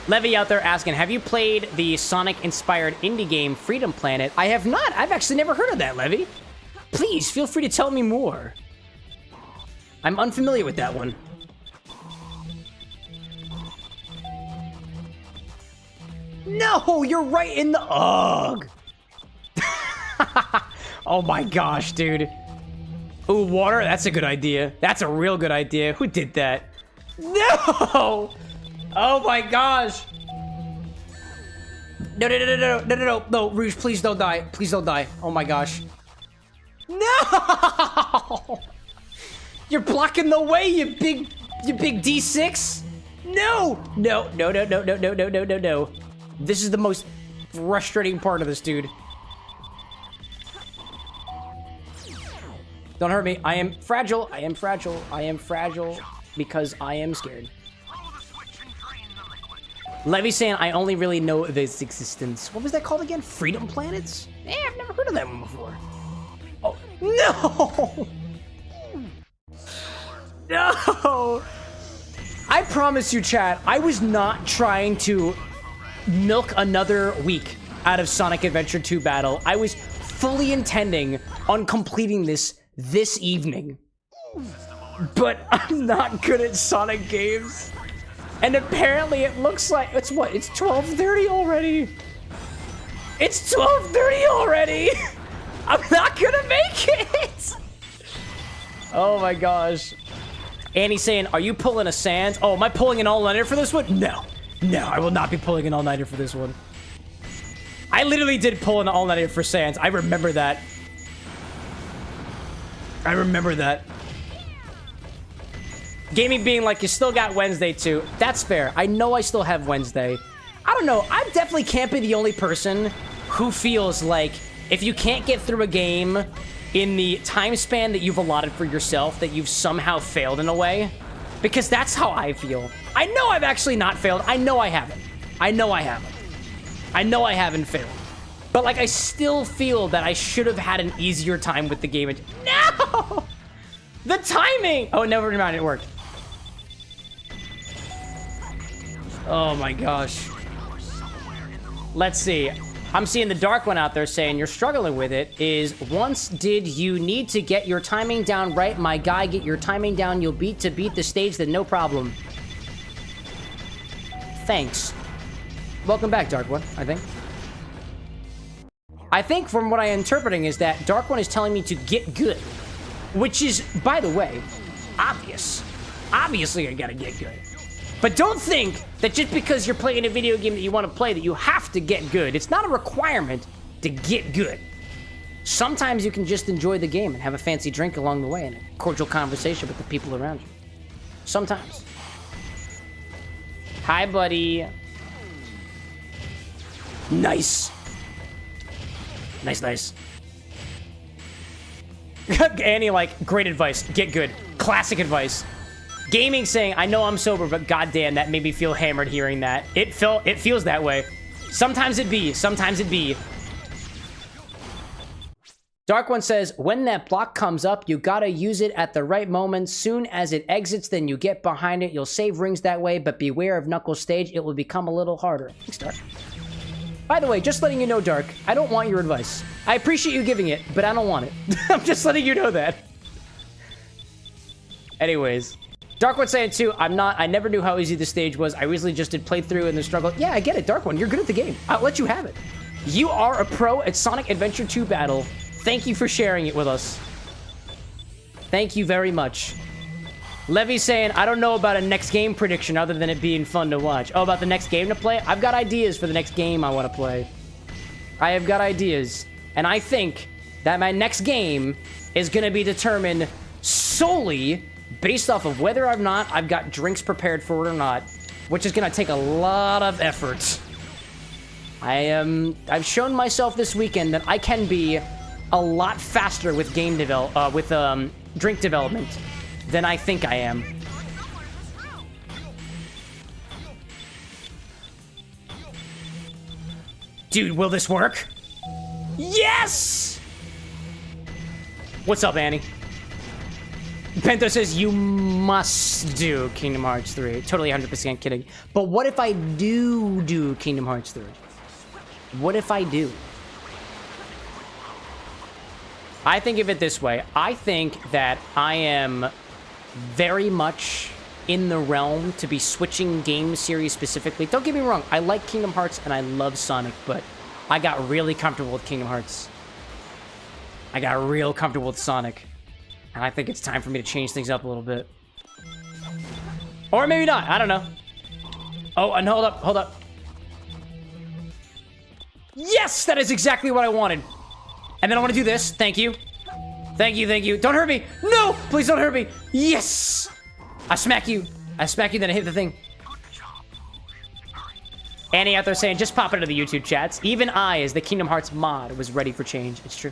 Levy out there asking, have you played the Sonic-inspired indie game Freedom Planet? I have not. I've actually never heard of that, Levy. Please, feel free to tell me more. I'm unfamiliar with that one. No, you're right in the... Ugh. Oh my gosh, dude. Ooh, water? That's a good idea. That's a real good idea. Who did that? No! Oh my gosh. No, Rouge, please don't die. Please don't die. Oh my gosh. No! You're blocking the way, you big D6. No! No. This is the most frustrating part of this, dude. Don't hurt me. I am fragile. I am fragile. I am fragile because I am scared. Levy saying I only really know of its existence. What was that called again? Freedom Planets? Eh, I've never heard of that one before. Oh, no! No! I promise you, chat, I was not trying to milk another week out of Sonic Adventure 2 Battle. I was fully intending on completing this evening. But I'm not good at Sonic games. And apparently it looks like, it's what? It's 12:30 already. It's 12:30 already. I'm not gonna make it. Oh my gosh. Annie's saying, are you pulling a Sans? Oh, am I pulling an all-nighter for this one? No. No, I will not be pulling an all-nighter for this one. I literally did pull an all-nighter for Sans. I remember that. I remember that. Gaming being like, you still got Wednesday too. That's fair. I know I still have Wednesday. I don't know. I definitely can't be the only person who feels like if you can't get through a game in the time span that you've allotted for yourself, that you've somehow failed in a way. Because that's how I feel. I know I've actually not failed. I know I haven't. I know I haven't. I know I haven't failed. But, like, I still feel that I should have had an easier time with the game. No! The timing! Oh, never mind, it worked. Oh my gosh. Let's see. I'm seeing the dark one out there saying you're struggling with it. Is once did you need to get your timing down right? My guy, get your timing down. You'll beat the stage, then no problem. Thanks. Welcome back, Dark One, I think. I think from what I'm interpreting is that Dark One is telling me to get good. Which is, by the way, obvious. Obviously, I gotta get good. But don't think that just because you're playing a video game that you want to play that you have to get good. It's not a requirement to get good. Sometimes you can just enjoy the game and have a fancy drink along the way and a cordial conversation with the people around you. Sometimes. Hi, buddy. Nice. Nice. Annie, like, great advice. Get good. Classic advice. Gaming saying, I know I'm sober, but goddamn, that made me feel hammered hearing that. It feels that way. Sometimes it be. Dark One says, when that block comes up, you gotta use it at the right moment. Soon as it exits, then you get behind it. You'll save rings that way, but beware of Knuckles' stage. It will become a little harder. Thanks, Dark. By the way, just letting you know, Dark, I don't want your advice. I appreciate you giving it, but I don't want it. I'm just letting you know that. Anyways. Dark One saying too, I never knew how easy the stage was. I recently just did playthrough in the struggle. Yeah, I get it, Dark One. You're good at the game. I'll let you have it. You are a pro at Sonic Adventure 2 Battle. Thank you for sharing it with us. Thank you very much. Levy's saying, I don't know about a next game prediction other than it being fun to watch. Oh, about the next game to play? I've got ideas for the next game I want to play. I have got ideas. And I think that my next game is going to be determined solely based off of whether or not I've got drinks prepared for it or not, which is going to take a lot of effort. I've shown myself this weekend that I can be a lot faster with drink development than I think I am. Dude, will this work? Yes! What's up, Annie? Bento says, you must do Kingdom Hearts 3. Totally 100% kidding. But what if I do Kingdom Hearts 3? What if I do? I think of it this way. I think that I am very much in the realm to be switching game series specifically. Don't get me wrong. I like Kingdom Hearts and I love Sonic, but I got really comfortable with Kingdom Hearts. I got real comfortable with Sonic. And I think it's time for me to change things up a little bit. Or maybe not. I don't know. Oh, and hold up. Yes! That is exactly what I wanted. And then I want to do this. Thank you. Thank you. Don't hurt me. No! Please don't hurt me. Yes! I smack you, then I hit the thing. Annie out there saying, just pop into the YouTube chats. Even I, as the Kingdom Hearts mod, was ready for change. It's true.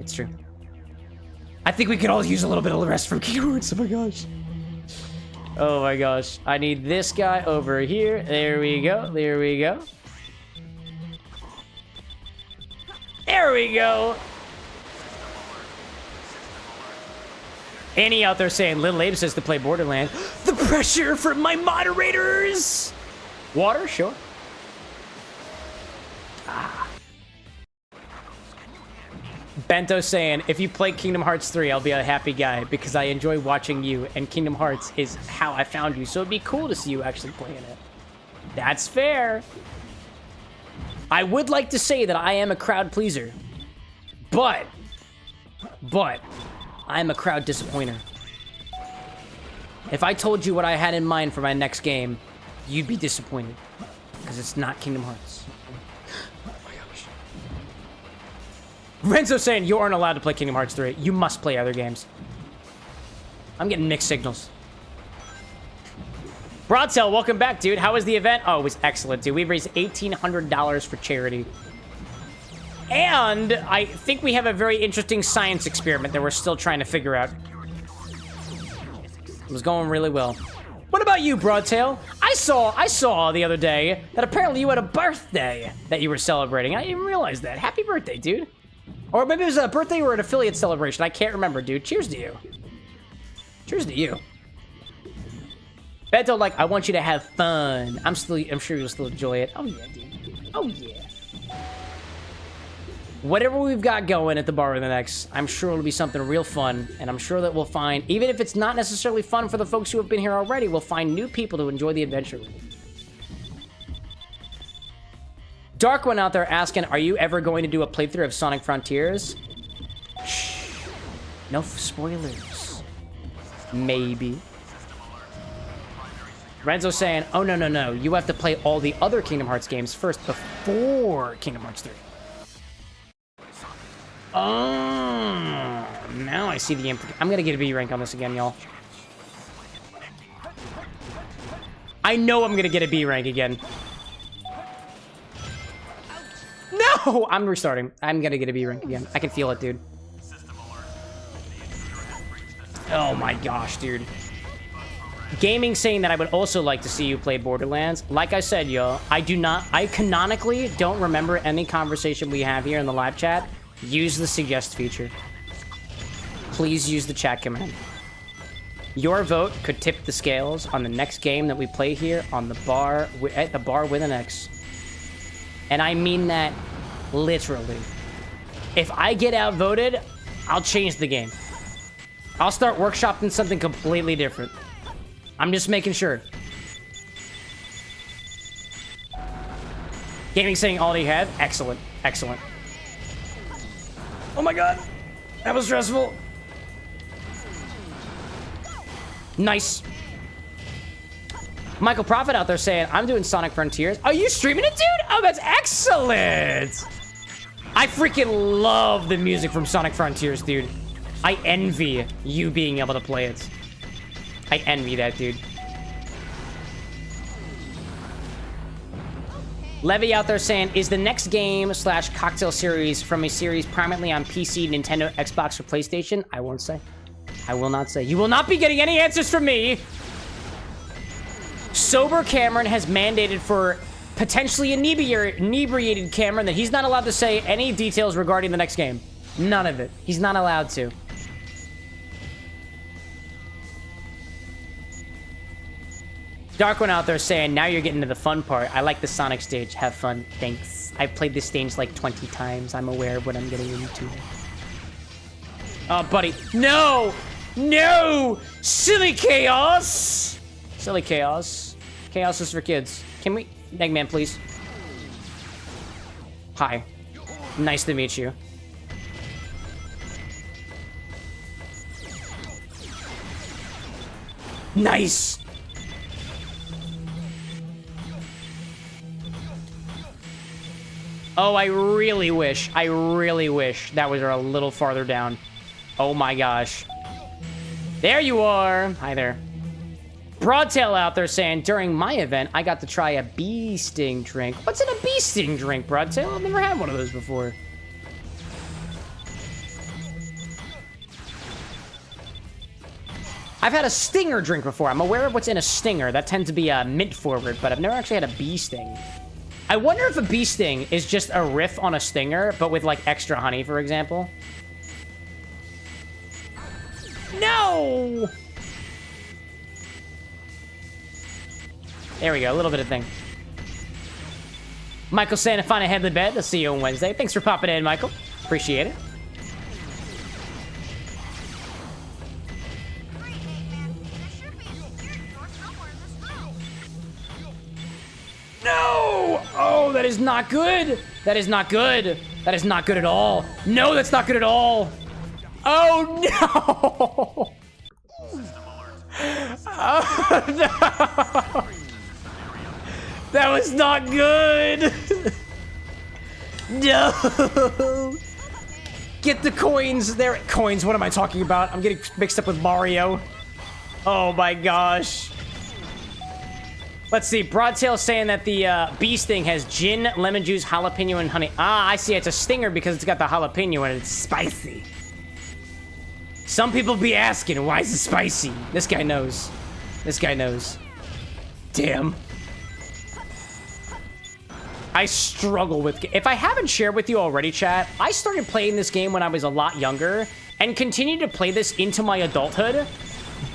It's true. I think we could all use a little bit of rest from Kingdom Hearts. Oh my gosh. Oh my gosh. I need this guy over here. There we go. There we go. There we go. Annie out there saying, Little Abe says to play Borderlands. The pressure from my moderators. Water? Sure. Bento saying, if you play Kingdom Hearts 3, I'll be a happy guy because I enjoy watching you and Kingdom Hearts is how I found you. So it'd be cool to see you actually playing it. That's fair. I would like to say that I am a crowd pleaser, but I'm a crowd disappointer. If I told you what I had in mind for my next game, you'd be disappointed because it's not Kingdom Hearts. Oh my gosh. Renzo saying you aren't allowed to play Kingdom Hearts 3. You must play other games. I'm getting mixed signals. Broadtail, welcome back, dude. How was the event? Oh, it was excellent, dude. We've raised $1,800 for charity. And I think we have a very interesting science experiment that we're still trying to figure out. It was going really well. What about you, Broadtail? I I saw the other day that apparently you had a birthday that you were celebrating. I didn't even realize that. Happy birthday, dude. Or maybe it was a birthday or an affiliate celebration. I can't remember, dude. Cheers to you. Cheers to you. Bento, like, I want you to have fun. I'm sure you'll still enjoy it. Oh yeah, dude. Oh yeah. Whatever we've got going at the bar with an X, I'm sure it'll be something real fun, and I'm sure that we'll find, even if it's not necessarily fun for the folks who have been here already, we'll find new people to enjoy the adventure with. Dark One out there asking, are you ever going to do a playthrough of Sonic Frontiers? Shh. No spoilers. Maybe. Renzo saying, oh, no. You have to play all the other Kingdom Hearts games first before Kingdom Hearts 3. Oh, now I see the implication. I'm gonna get a B rank on this again, y'all. I know I'm gonna get a B rank again. No! I'm restarting. I'm gonna get a B rank again. I can feel it, dude. Oh my gosh, dude. Gaming saying that I would also like to see you play Borderlands. Like I said, yo, I canonically don't remember any conversation we have here in the live chat. Use the suggest feature. Please use the chat command. Your vote could tip the scales on the next game that we play here on the bar at the bar with an X. And I mean that literally. If I get outvoted, I'll change the game. I'll start workshopping something completely different. I'm just making sure. Gaming saying all you have? Excellent. Excellent. Oh my god. That was stressful. Nice. Michael Prophet out there saying, I'm doing Sonic Frontiers. Are you streaming it, dude? Oh, that's excellent. I freaking love the music from Sonic Frontiers, dude. I envy you being able to play it. I envy that, dude. Levy out there saying, is the next game / cocktail series from a series primarily on PC, Nintendo, Xbox, or PlayStation? I won't say. I will not say. You will not be getting any answers from me. Sober Cameron has mandated for potentially inebriated Cameron that he's not allowed to say any details regarding the next game. None of it. He's not allowed to. Dark One out there saying, now you're getting to the fun part. I like the Sonic stage. Have fun. Thanks. I've played this stage like 20 times. I'm aware of what I'm getting into. Oh, buddy. No! No! Silly chaos! Silly chaos. Chaos is for kids. Can we... Eggman, please. Hi. Nice to meet you. Nice! Oh, I really wish that was a little farther down. Oh my gosh. There you are. Hi there. Broadtail out there saying, during my event, I got to try a bee sting drink. What's in a bee sting drink, Broadtail? I've never had one of those before. I've had a stinger drink before. I'm aware of what's in a stinger. That tends to be mint forward, but I've never actually had a bee sting. I wonder if a bee sting is just a riff on a stinger, but with, like, extra honey, for example. No! There we go, a little bit of thing. Michael saying to find a headly bed. I'll see you on Wednesday. Thanks for popping in, Michael. Appreciate it. No! Oh, that is not good. That is not good. That is not good at all. No, that's not good at all. Oh, no! Oh, no! That was not good! No! Get the coins there. Coins, what am I talking about? I'm getting mixed up with Mario. Oh my gosh. Let's see, Broadtail saying that the bee sting has gin, lemon juice, jalapeno, and honey. Ah, I see, it's a stinger because it's got the jalapeno and it's spicy. Some people be asking, why is it spicy? This guy knows. This guy knows. Damn. I struggle with... If I haven't shared with you already, chat, I started playing this game when I was a lot younger and continued to play this into my adulthood.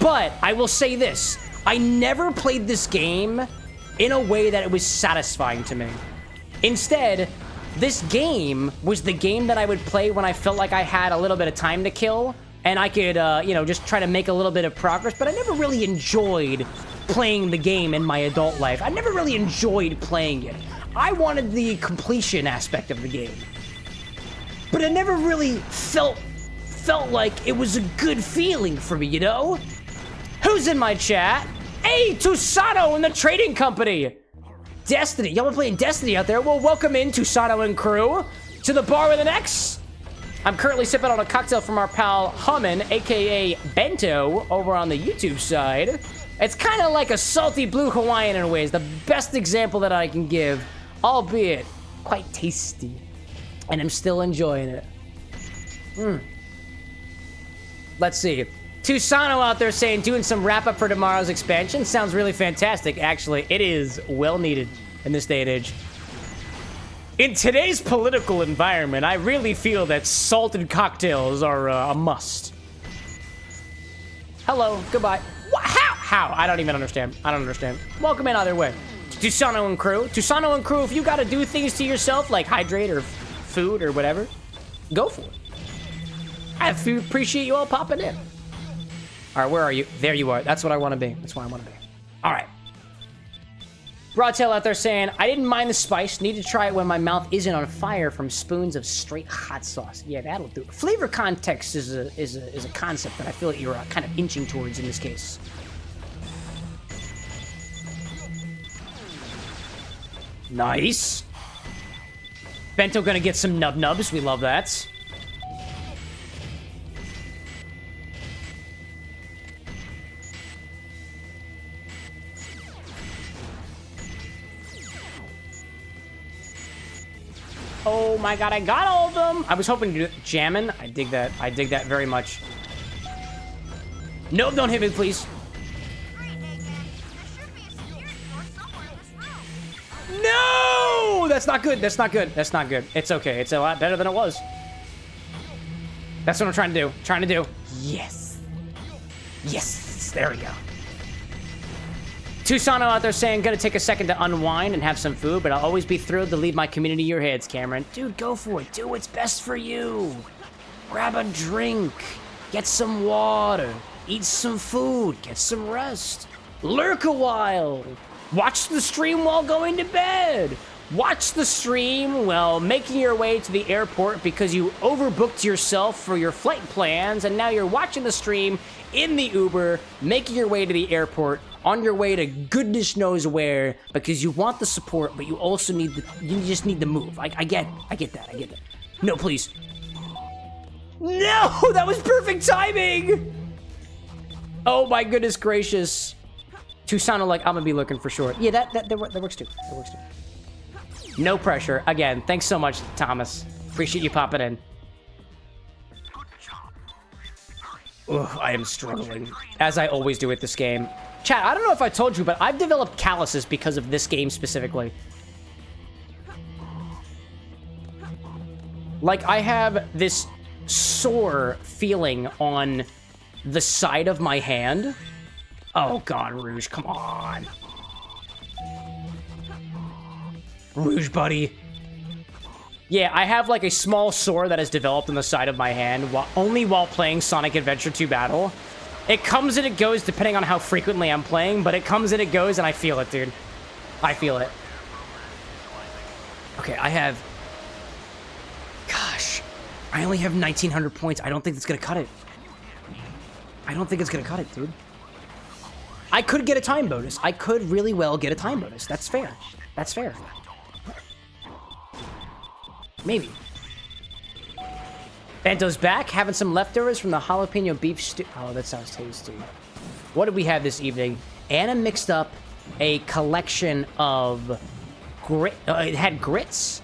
But I will say this. I never played this game in a way that it was satisfying to me. Instead, this game was the game that I would play when I felt like I had a little bit of time to kill and I could, you know, just try to make a little bit of progress. But I never really enjoyed playing the game in my adult life. I never really enjoyed playing it. I wanted the completion aspect of the game. But it never really felt like it was a good feeling for me, you know? Who's in my chat? Hey, Tusano and the trading company! Destiny. Y'all are playing Destiny out there. Well, welcome in, Tusano and crew, to the bar with an X. I'm currently sipping on a cocktail from our pal Hummin, aka Bento, over on the YouTube side. It's kind of like a salty blue Hawaiian in ways. The best example that I can give, albeit quite tasty. And I'm still enjoying it. Let's see. Tusano out there saying, doing some wrap-up for tomorrow's expansion. Sounds really fantastic. Actually, it is well needed in this day and age. In today's political environment, I really feel that salted cocktails are a must. Hello, goodbye. What? How? I don't even understand. I don't understand. Welcome in either way. Tusano and crew. Tusano and crew, if you gotta do things to yourself, like hydrate or food or whatever, go for it. I appreciate you all popping in. All right, where are you? There you are. That's what I want to be. That's what I want to be. All right. Broadtail out there saying, I didn't mind the spice. Need to try it when my mouth isn't on fire from spoons of straight hot sauce. Yeah, that'll do. Flavor context is a concept that I feel that you're kind of inching towards in this case. Nice. Bento gonna get some nub-nubs. We love that. Oh my god, I got all of them! I was hoping to do jamming. I dig that. I dig that very much. Nope, don't hit me, please. No! That's not good. That's not good. That's not good. It's okay. It's a lot better than it was. That's what I'm trying to do. Trying to do. Yes. Yes. There we go. Tusano out there saying, gonna take a second to unwind and have some food, but I'll always be thrilled to leave my community your hands, Cameron. Dude, go for it. Do what's best for you. Grab a drink. Get some water. Eat some food. Get some rest. Lurk a while. Watch the stream while going to bed. Watch the stream while making your way to the airport because you overbooked yourself for your flight plans, and now you're watching the stream in the Uber, making your way to the airport, on your way to goodness knows where, because you want the support, but you also need you just need the move. I get that. No, please. No, that was perfect timing. Oh my goodness gracious. Tusano like, I'm gonna be looking for sure. Yeah, that works too. That works too. No pressure. Again, thanks so much, Thomas. Appreciate you popping in. Ugh, I am struggling, as I always do with this game. Chat, I don't know if I told you, but I've developed calluses because of this game specifically. Like, I have this sore feeling on the side of my hand. Oh god, Rouge, come on. Rouge, buddy. Yeah, I have like a small sore that has developed on the side of my hand only while playing Sonic Adventure 2 Battle. It comes and it goes depending on how frequently I'm playing, but it comes and it goes and I feel it, dude. I feel it. Okay, I have... Gosh. I only have 1,900 points. I don't think that's gonna cut it. I don't think it's gonna cut it, dude. I could get a time bonus. I could really well get a time bonus. That's fair. That's fair. Maybe. Bento's back, having some leftovers from the jalapeno beef stew. Oh, that sounds tasty. What did we have this evening? Anna mixed up a collection of it had grits,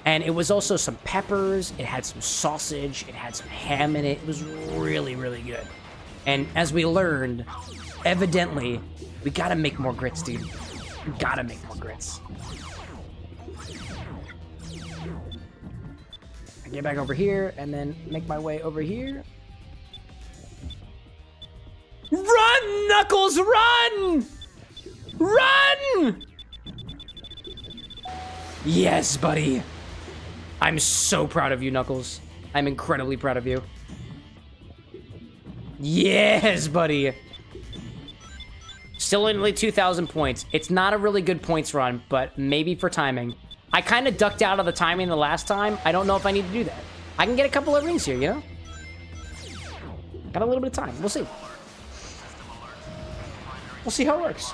and it was also some peppers. It had some sausage. It had some ham in it. It was really, really good. And as we learned, evidently, we gotta make more grits, dude. Gotta make more grits. I get back over here and then make my way over here. Run, Knuckles, run! Run! Yes, buddy. I'm so proud of you, Knuckles. I'm incredibly proud of you. Yes, buddy. Still only 2,000 points. It's not a really good points run, but maybe for timing. I kind of ducked out of the timing the last time. I don't know if I need to do that. I can get a couple of rings here, you know? Got a little bit of time. We'll see. We'll see how it works.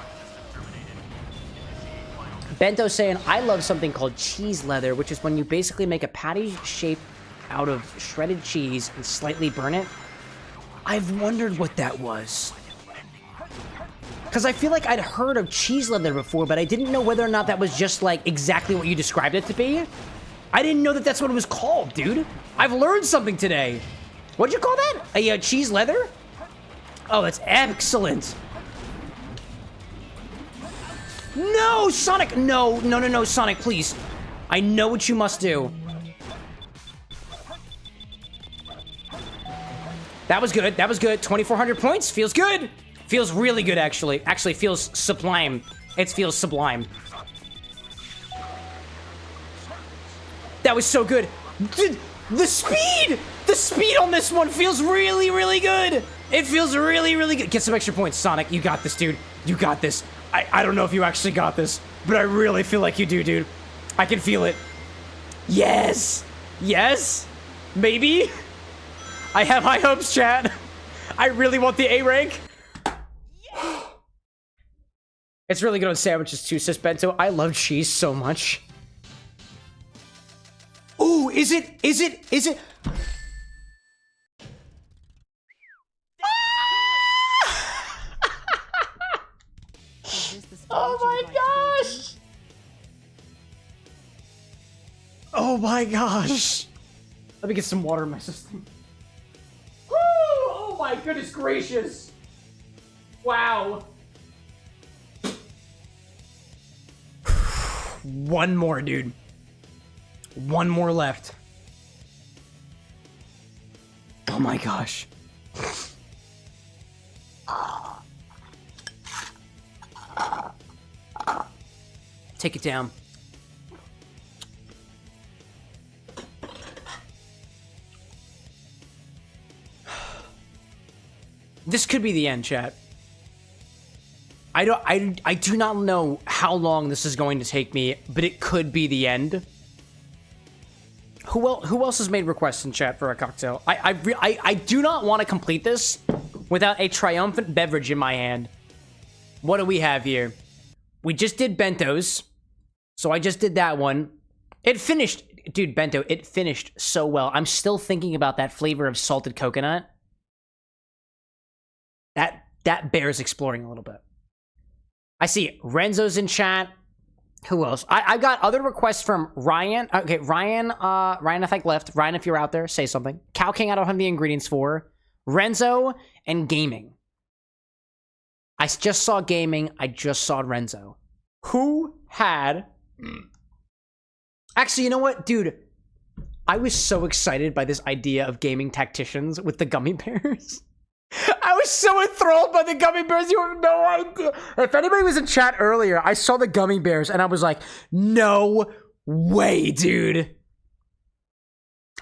Bento saying, I love something called cheese leather, which is when you basically make a patty shape out of shredded cheese and slightly burn it. I've wondered what that was. Because I feel like I'd heard of cheese leather before, but I didn't know whether or not that was just, like, exactly what you described it to be. I didn't know that that's what it was called, dude. I've learned something today. What'd you call that? A cheese leather? Oh, that's excellent. No, Sonic! No, no, no, no, Sonic, please. I know what you must do. That was good. That was good. 2,400 points. Feels good. Feels really good, actually. Actually, feels sublime. It feels sublime. That was so good. The speed! The speed on this one feels really, really good. It feels really, really good. Get some extra points, Sonic. You got this, dude. You got this. I don't know if you actually got this, but I really feel like you do, dude. I can feel it. Yes. Yes. Maybe. I have high hopes, chat. I really want the A rank. It's really good on sandwiches too, says Bento. I love cheese so much. Ooh, is it? Oh my gosh! Oh my gosh! Let me get some water in my system. Woo! Oh my goodness gracious! Wow! One more, dude. One more left. Oh my gosh. Take it down. This could be the end, chat. I do not know how long this is going to take me, but it could be the end. Who else has made requests in chat for a cocktail? I do not want to complete this without a triumphant beverage in my hand. What do we have here? We just did Bentos. So I just did that one. It finished, dude, Bento, it finished so well. I'm still thinking about that flavor of salted coconut. That bears exploring a little bit. I see Renzo's in chat. Who else? I've got other requests from Ryan. Okay, Ryan, I think left. Ryan, if you're out there, say something. Cow King, I don't have the ingredients for. Renzo and gaming. I just saw gaming. I just saw Renzo. Who had... Actually, you know what? Dude, I was so excited by this idea of gaming tacticians with the gummy bears. I was so enthralled by the gummy bears, you have no idea. If anybody was in chat earlier, I saw the gummy bears and I was like, no way, dude.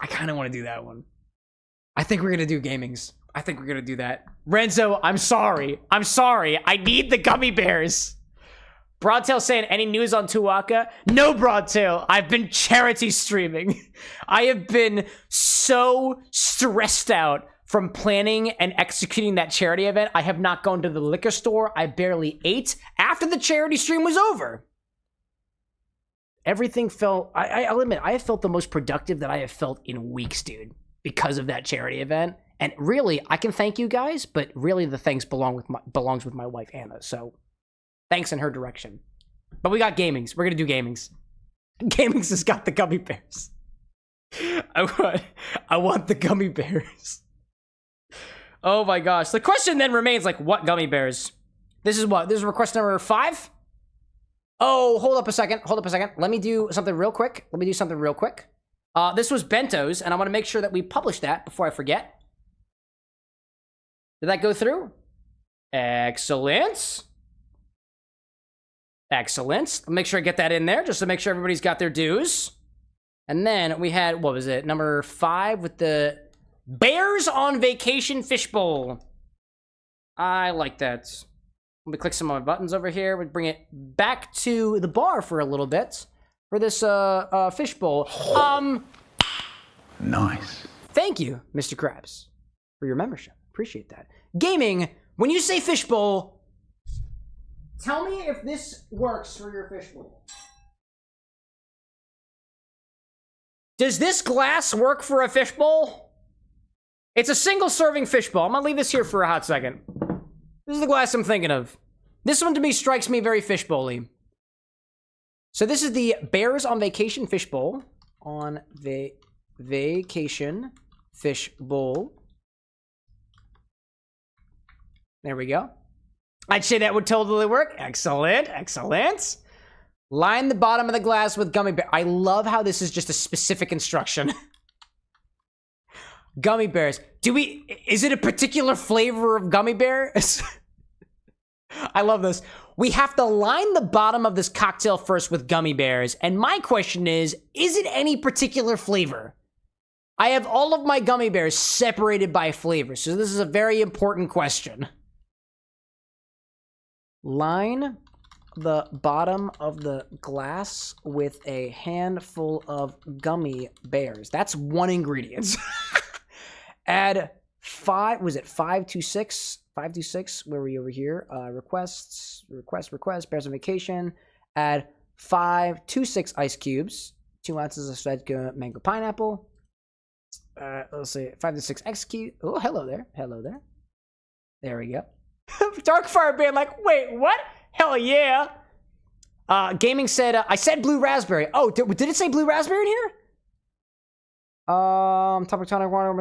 I kind of want to do that one. I think we're going to do gamings. I think we're going to do that. Renzo, I'm sorry. I'm sorry. I need the gummy bears. Broadtail saying, any news on Tuwaka? No, Broadtail. I've been charity streaming. I have been so stressed out from planning and executing that charity event. I have not gone to the liquor store. I barely ate after the charity stream was over. Everything felt, I'll admit, I have felt the most productive that I have felt in weeks, dude, because of that charity event. And really, I can thank you guys, but really the thanks belongs with my wife, Anna. So thanks in her direction. But we got gamings. We're going to do gamings. Gamings has got the gummy bears. I want the gummy bears. Oh my gosh. The question then remains, like, what gummy bears? This is what? This is request number 5? Oh, hold up a second. Hold up a second. Let me do something real quick. This was Bento's, and I want to make sure that we publish that before I forget. Did that go through? Excellent. Excellent. I'll make sure I get that in there, just to make sure everybody's got their dues. And then we had, what was it? Number 5 with the Bears on Vacation Fishbowl. I like that. Let me click some more buttons over here. We bring it back to the bar for a little bit for this fishbowl. Nice. Thank you, Mr. Krabs, for your membership. Appreciate that. Gaming, when you say fishbowl, tell me if this works for your fishbowl. Does this glass work for a fishbowl? It's a single serving fishbowl. I'm gonna leave this here for a hot second. This is the glass I'm thinking of. This one to me strikes me very fishbowl-y. So this is the Bears on Vacation Fishbowl. On vacation fishbowl. There we go. I'd say that would totally work. Excellent, excellent. Line the bottom of the glass with gummy bear. I love how this is just a specific instruction. Gummy bears. Is it a particular flavor of gummy bears? I love this. We have to line the bottom of this cocktail first with gummy bears. And my question is it any particular flavor? I have all of my gummy bears separated by flavor. So this is a very important question. Line the bottom of the glass with a handful of gummy bears. That's one ingredient. Add 5, was it 5 to 6? 5 to 6, where were we over here? Request, bears on vacation. Add 5 to 6 ice cubes, 2 ounces of Svedka mango pineapple. Let's see, 5 to 6 X cube. Oh, hello there. There we go. Darkfire being like, wait, what? Hell yeah. Gaming said, I said blue raspberry. Oh, did it say blue raspberry in here? Topic tonic water,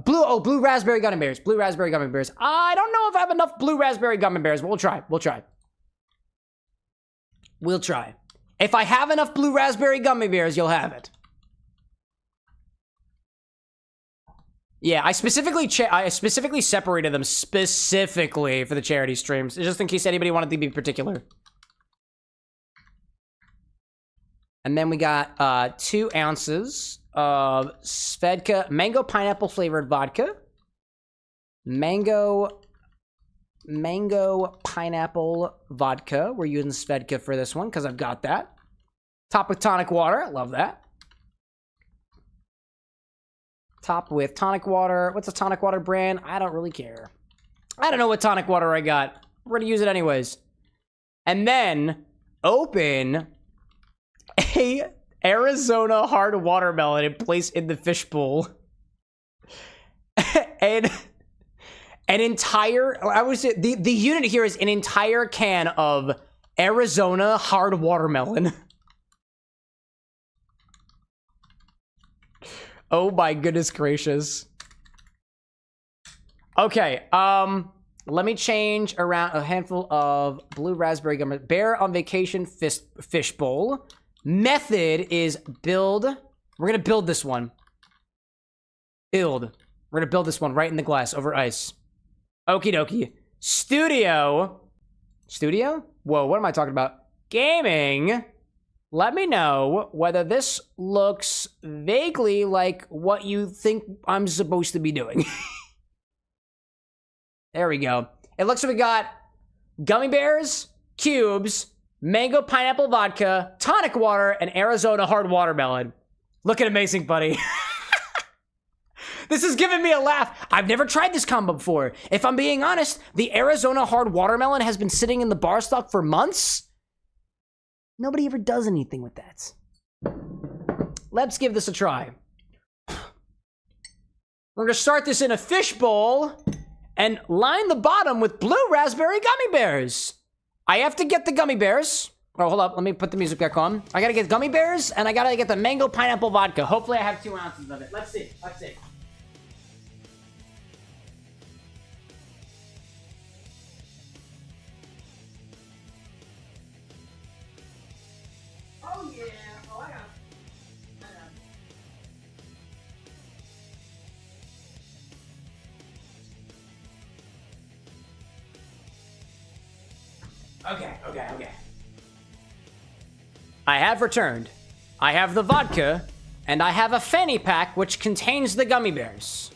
blue raspberry gummy bears. Blue raspberry gummy bears. I don't know if I have enough blue raspberry gummy bears, but we'll try. If I have enough blue raspberry gummy bears, you'll have it. Yeah, I specifically separated them specifically for the charity streams, just in case anybody wanted to be particular. And then we got 2 ounces of Svedka mango pineapple flavored vodka. Mango pineapple vodka. We're using Svedka for this one because I've got that. Top with tonic water. I love that. Top with tonic water. What's a tonic water brand? I don't really care. I don't know what tonic water I got. We're gonna use it anyways. And then open a Arizona hard watermelon and place in the fishbowl. And an entire, I would say, the unit here is an entire can of Arizona hard watermelon. Oh my goodness gracious. Okay, let me change around a handful of blue raspberry gum. Bear on vacation fishbowl. Method is build. We're gonna build this one. Build. We're gonna build this one right in the glass over ice. Okie dokie. Studio. Whoa, what am I talking about? Gaming. Let me know whether this looks vaguely like what you think I'm supposed to be doing. There we go. It looks like we got gummy bears, cubes, mango pineapple vodka, tonic water, and Arizona hard watermelon. Looking amazing, buddy. This is giving me a laugh. I've never tried this combo before. If I'm being honest, the Arizona hard watermelon has been sitting in the bar stock for months. Nobody ever does anything with that. Let's give this a try. We're gonna start this in a fishbowl and line the bottom with blue raspberry gummy bears. I have to get the gummy bears. Oh, hold up. Let me put the music back on. I gotta get gummy bears, and I gotta get the mango pineapple vodka. Hopefully I have 2 ounces of it. Let's see. Okay. I have returned. I have the vodka, and I have a fanny pack which contains the gummy bears.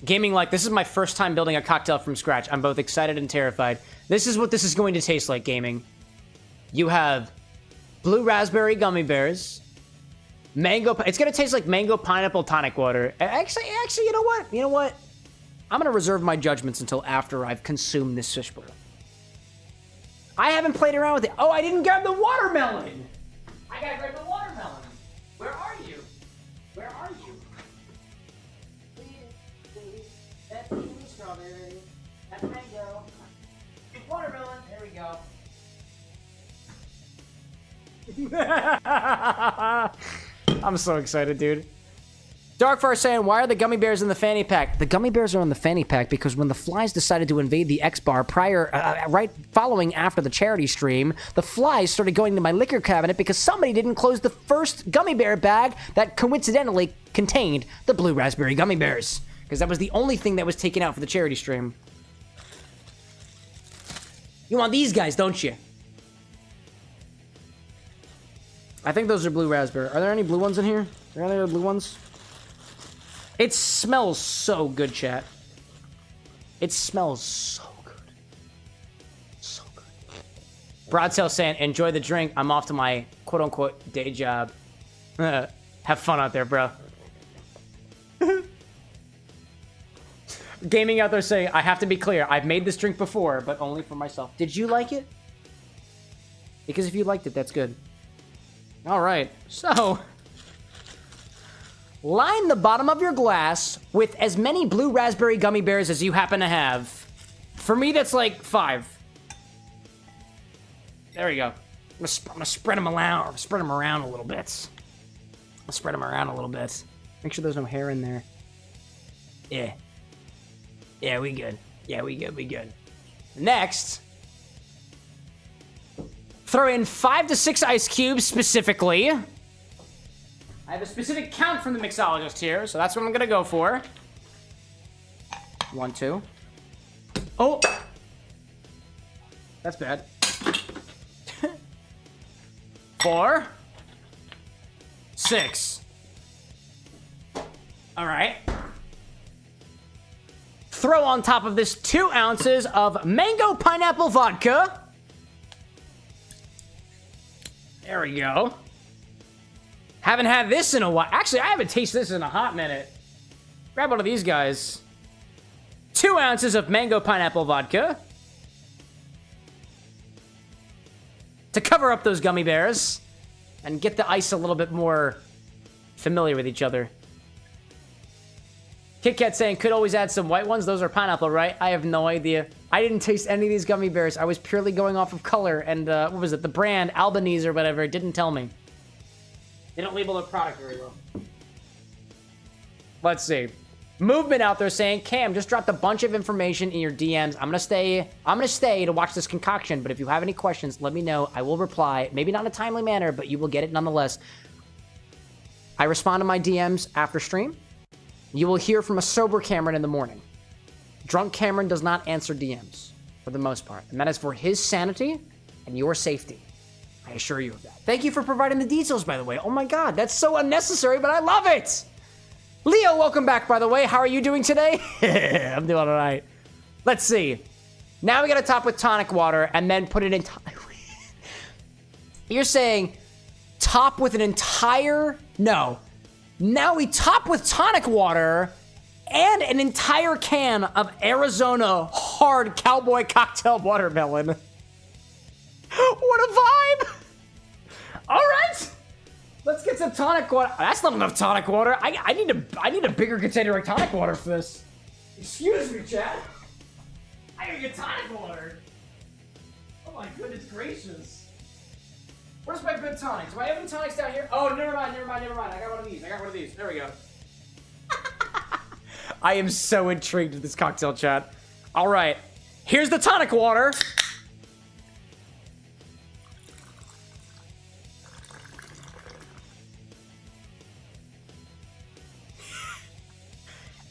Gaming like, this is my first time building a cocktail from scratch. I'm both excited and terrified. This is what this is going to taste like, gaming. You have blue raspberry gummy bears, mango. It's gonna taste like mango pineapple tonic water. Actually, you know what? I'm gonna reserve my judgments until after I've consumed this fish bowl. I haven't played around with it. Oh, I didn't grab the watermelon. I gotta grab the watermelon. Where are you? Where are you? Please. That's strawberry. That's mango. Watermelon. There we go. I'm so excited, dude. Darkfar saying, why are the gummy bears in the fanny pack? The gummy bears are in the fanny pack because when the flies decided to invade the X bar right following after the charity stream, the flies started going to my liquor cabinet because somebody didn't close the first gummy bear bag that coincidentally contained the blue raspberry gummy bears. Because that was the only thing that was taken out for the charity stream. You want these guys, don't you? I think those are blue raspberry. Are there any blue ones in here? Are there any blue ones? It smells so good, chat. It smells so good. So good. Broadtail saying, enjoy the drink. I'm off to my quote-unquote day job. Have fun out there, bro. Gaming out there saying, I have to be clear. I've made this drink before, but only for myself. Did you like it? Because if you liked it, that's good. All right, so line the bottom of your glass with as many blue raspberry gummy bears as you happen to have. For me, that's like 5. There we go. I'm gonna spread them around. Spread them around a little bit. I'll spread them around a little bit. Make sure there's no hair in there. Yeah. Yeah, we good. Yeah, we good. Next. Throw in 5 to 6 ice cubes specifically. I have a specific count from the mixologist here, so that's what I'm gonna go for. 1, 2. Oh! That's bad. 4. 6. All right. Throw on top of this 2 ounces of mango pineapple vodka. There we go. Haven't had this in a while. Actually, I haven't tasted this in a hot minute. Grab one of these guys. 2 ounces of mango pineapple vodka. To cover up those gummy bears. And get the ice a little bit more familiar with each other. Kit Kat saying, could always add some white ones. Those are pineapple, right? I have no idea. I didn't taste any of these gummy bears. I was purely going off of color. And, what was it? The brand, Albanese or whatever. It didn't tell me. They don't label their product very well. Let's see. Movement out there saying, Cam, just dropped a bunch of information in your DMs. I'm gonna stay to watch this concoction, but if you have any questions, let me know. I will reply. Maybe not in a timely manner, but you will get it nonetheless. I respond to my DMs after stream. You will hear from a sober Cameron in the morning. Drunk Cameron does not answer DMs, for the most part. And that is for his sanity and your safety. I assure you of that. Thank you for providing the details, by the way. Oh my god, that's so unnecessary, but I love it! Leo, welcome back, by the way. How are you doing today? I'm doing all right. Let's see. Now we gotta top with tonic water and then put it in... You're saying top with an entire... No. Now we top with tonic water and an entire can of Arizona hard cowboy cocktail watermelon. What a vibe! All right, let's get some tonic water. That's not enough tonic water. I need a bigger container of tonic water for this. Excuse me, chat. I gotta get tonic water. Oh my goodness gracious. Where's my good tonic? Do I have any tonics down here? Oh, never mind. I got one of these. There we go. I am so intrigued with this cocktail, chat. All right, here's the tonic water.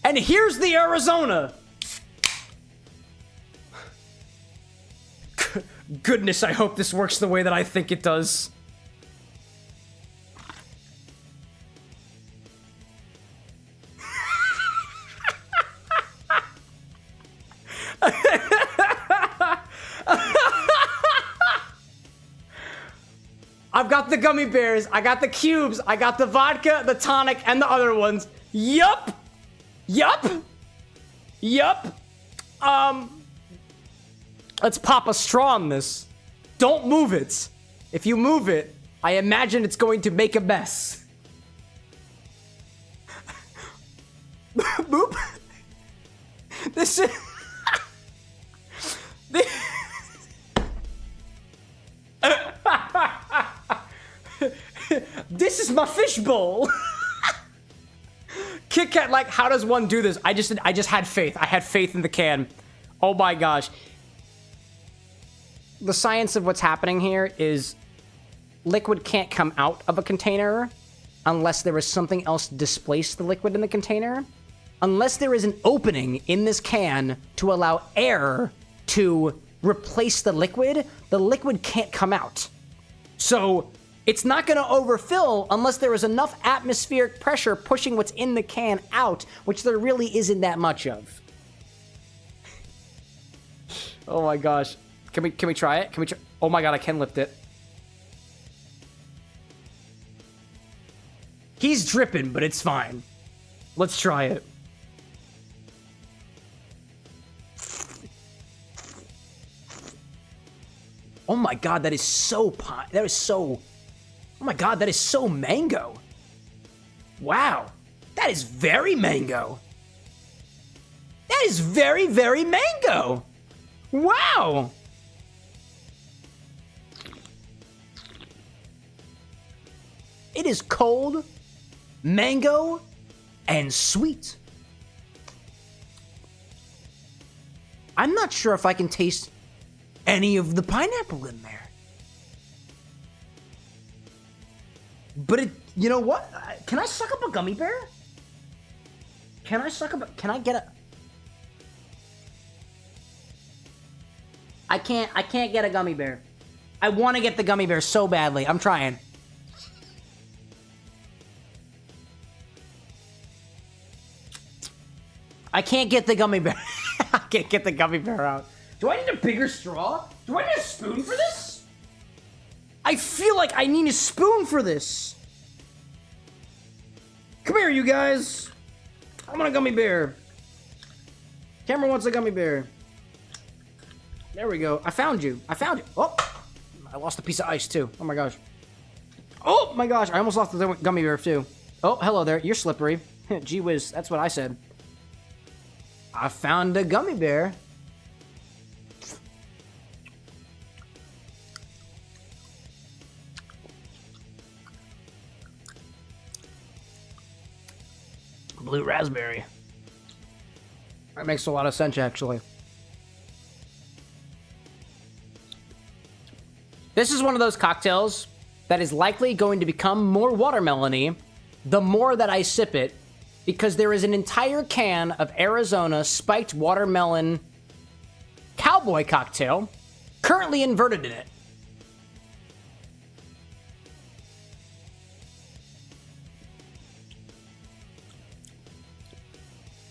And here's the Arizona. Goodness, I hope this works the way that I think it does. I've got the gummy bears, I got the cubes, I got the vodka, the tonic, and the other ones. Yup! Yup! Yup! Let's pop a straw on this. Don't move it. If you move it, I imagine it's going to make a mess. Boop. This is... This is my fishbowl. Kit Kat, like, how does one do this? I just had faith. I had faith in the can. Oh my gosh. The science of what's happening here is liquid can't come out of a container unless there is something else to displace the liquid in the container. Unless there is an opening in this can to allow air to replace the liquid can't come out. So it's not going to overfill unless there is enough atmospheric pressure pushing what's in the can out, which there really isn't that much of. Oh my gosh. Can we try it? Can we try? Oh my god, I can lift it. He's dripping, but it's fine. Let's try it. Oh my god, that is so pine. That is so... Oh my god, that is so mango. Wow. That is very mango. That is very, very mango. Wow. It is cold, mango, and sweet. I'm not sure if I can taste any of the pineapple in there. But it, you know what? Can I suck up a gummy bear? Can I suck up a, can I get a... I can't get a gummy bear. I want to get the gummy bear so badly. I'm trying. I can't get the gummy bear. I can't get the gummy bear out. Do I need a bigger straw? Do I need a spoon for this? I feel like I need a spoon for this. Come here, you guys. I want a gummy bear. Cameron wants a gummy bear. There we go. I found you. I found you. Oh, I lost a piece of ice too. Oh my gosh. Oh my gosh. I almost lost the gummy bear too. Oh, hello there. You're slippery. Gee whiz. That's what I said. I found a gummy bear. Blue raspberry. That makes a lot of sense, actually. This is one of those cocktails that is likely going to become more watermelon-y the more that I sip it, because there is an entire can of Arizona spiked watermelon cowboy cocktail currently inverted in it.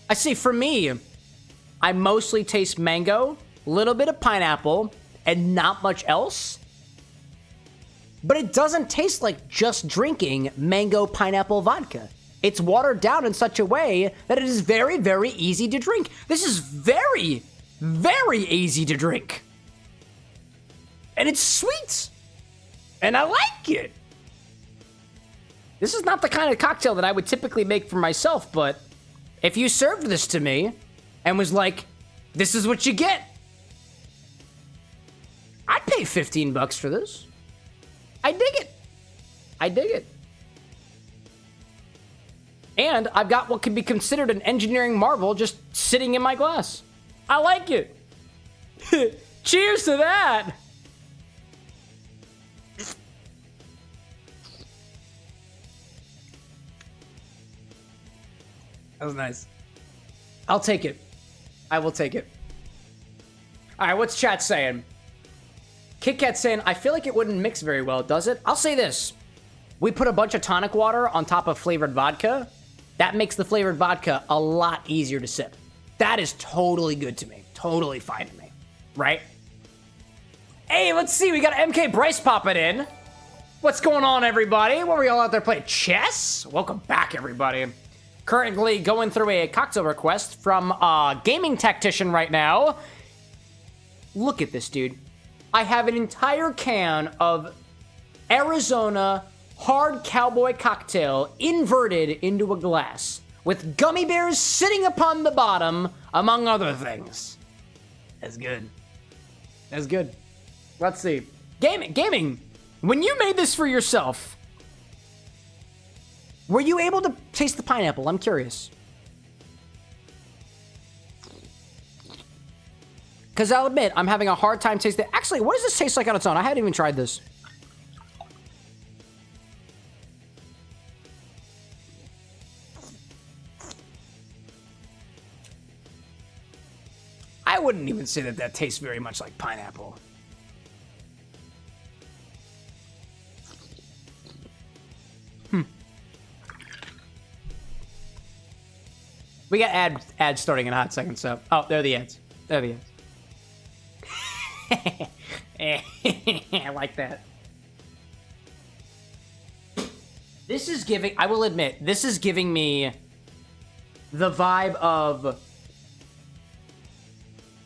I see, for me, I mostly taste mango, a little bit of pineapple, and not much else. But it doesn't taste like just drinking mango pineapple vodka. It's watered down in such a way that it is very, very easy to drink. This is very, very easy to drink. And it's sweet. And I like it. This is not the kind of cocktail that I would typically make for myself, but if you served this to me and was like, this is what you get, I'd pay $15 for this. I dig it. I dig it. And I've got what could be considered an engineering marvel just sitting in my glass. I like it. Cheers to that. That was nice. I'll take it. I will take it. All right, what's chat saying? Kit Kat saying, I feel like it wouldn't mix very well, does it? I'll say this. We put a bunch of tonic water on top of flavored vodka. That makes the flavored vodka a lot easier to sip. That is totally good to me. Totally fine to me. Right? Hey, let's see. We got MK Bryce popping in. What's going on, everybody? What were y'all out there playing? Chess? Welcome back, everybody. Currently going through a cocktail request from a gaming tactician right now. Look at this, dude. I have an entire can of Arizona hard cowboy cocktail inverted into a glass with gummy bears sitting upon the bottom, among other things. That's good. That's good. Let's see. Gaming. When you made this for yourself, were you able to taste the pineapple? I'm curious. Because I'll admit, I'm having a hard time tasting. Actually, what does this taste like on its own? I haven't even tried this. I wouldn't even say that that tastes very much like pineapple. We got ads starting in a hot second, so... Oh, there are the ads. There are the ads. I like that. This is giving... I will admit, this is giving me the vibe of...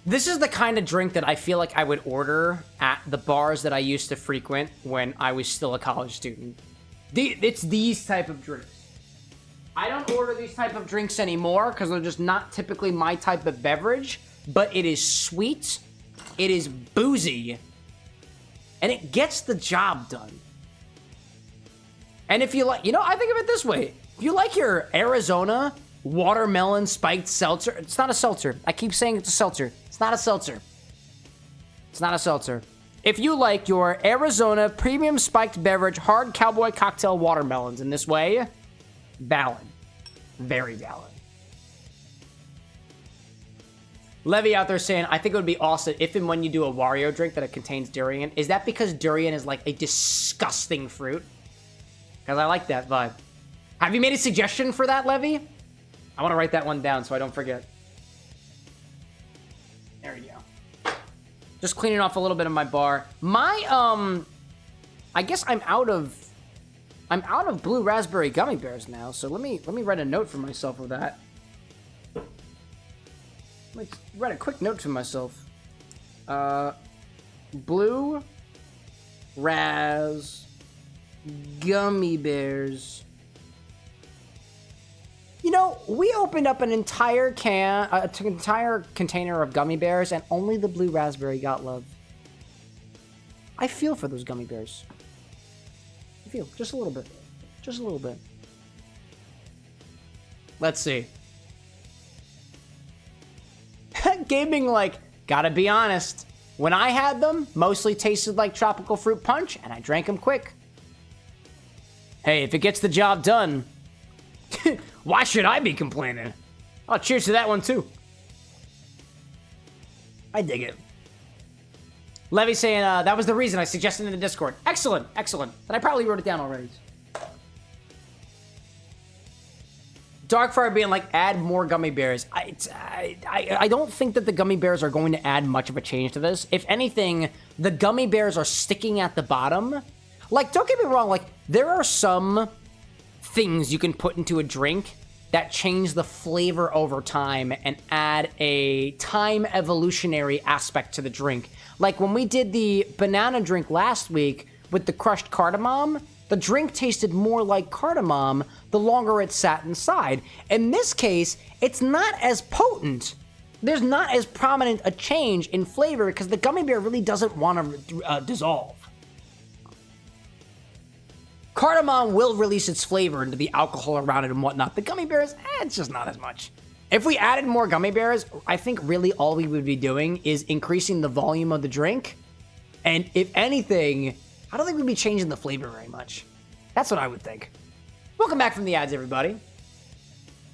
This is the kind of drink that I feel like I would order at the bars that I used to frequent when I was still a college student. It's these type of drinks. I don't order these type of drinks anymore because they're just not typically my type of beverage, but it is sweet, it is boozy, and it gets the job done. And if you like, I think of it this way. If you like your Arizona watermelon spiked seltzer, it's not a seltzer. I keep saying it's a seltzer. It's not a seltzer. It's not a seltzer. If you like your Arizona premium spiked beverage hard cowboy cocktail watermelons in this way, valid. Very valid. Levy out there saying, I think it would be awesome if and when you do a Wario drink that it contains durian. Is that because durian is like a disgusting fruit? Because I like that vibe. Have you made a suggestion for that, Levy? I want to write that one down so I don't forget. There we go. Just cleaning off a little bit of my bar. My, I guess I'm out of blue raspberry gummy bears now, so let me write a note for myself of that. Let me write a quick note to myself. Blue ras gummy bears. We opened up an entire entire container of gummy bears, and only the blue raspberry got love. I feel for those gummy bears. I feel just a little bit. Just a little bit. Let's see. Gaming, gotta be honest. When I had them, mostly tasted like tropical fruit punch, and I drank them quick. Hey, if it gets the job done, why should I be complaining? Oh, cheers to that one, too. I dig it. Levy saying, that was the reason I suggested in the Discord. Excellent, excellent. But I probably wrote it down already. Darkfire being like, add more gummy bears. I don't think that the gummy bears are going to add much of a change to this. If anything, the gummy bears are sticking at the bottom. Don't get me wrong, there are some things you can put into a drink that change the flavor over time and add a time evolutionary aspect to the drink. Like when we did the banana drink last week with the crushed cardamom, the drink tasted more like cardamom the longer it sat inside. In this case, it's not as potent. There's not as prominent a change in flavor because the gummy bear really doesn't want to dissolve. Cardamom will release its flavor into the alcohol around it and whatnot. The gummy bears, it's just not as much. If we added more gummy bears, I think really all we would be doing is increasing the volume of the drink. And if anything, I don't think we'd be changing the flavor very much. That's what I would think. Welcome back from the ads, everybody.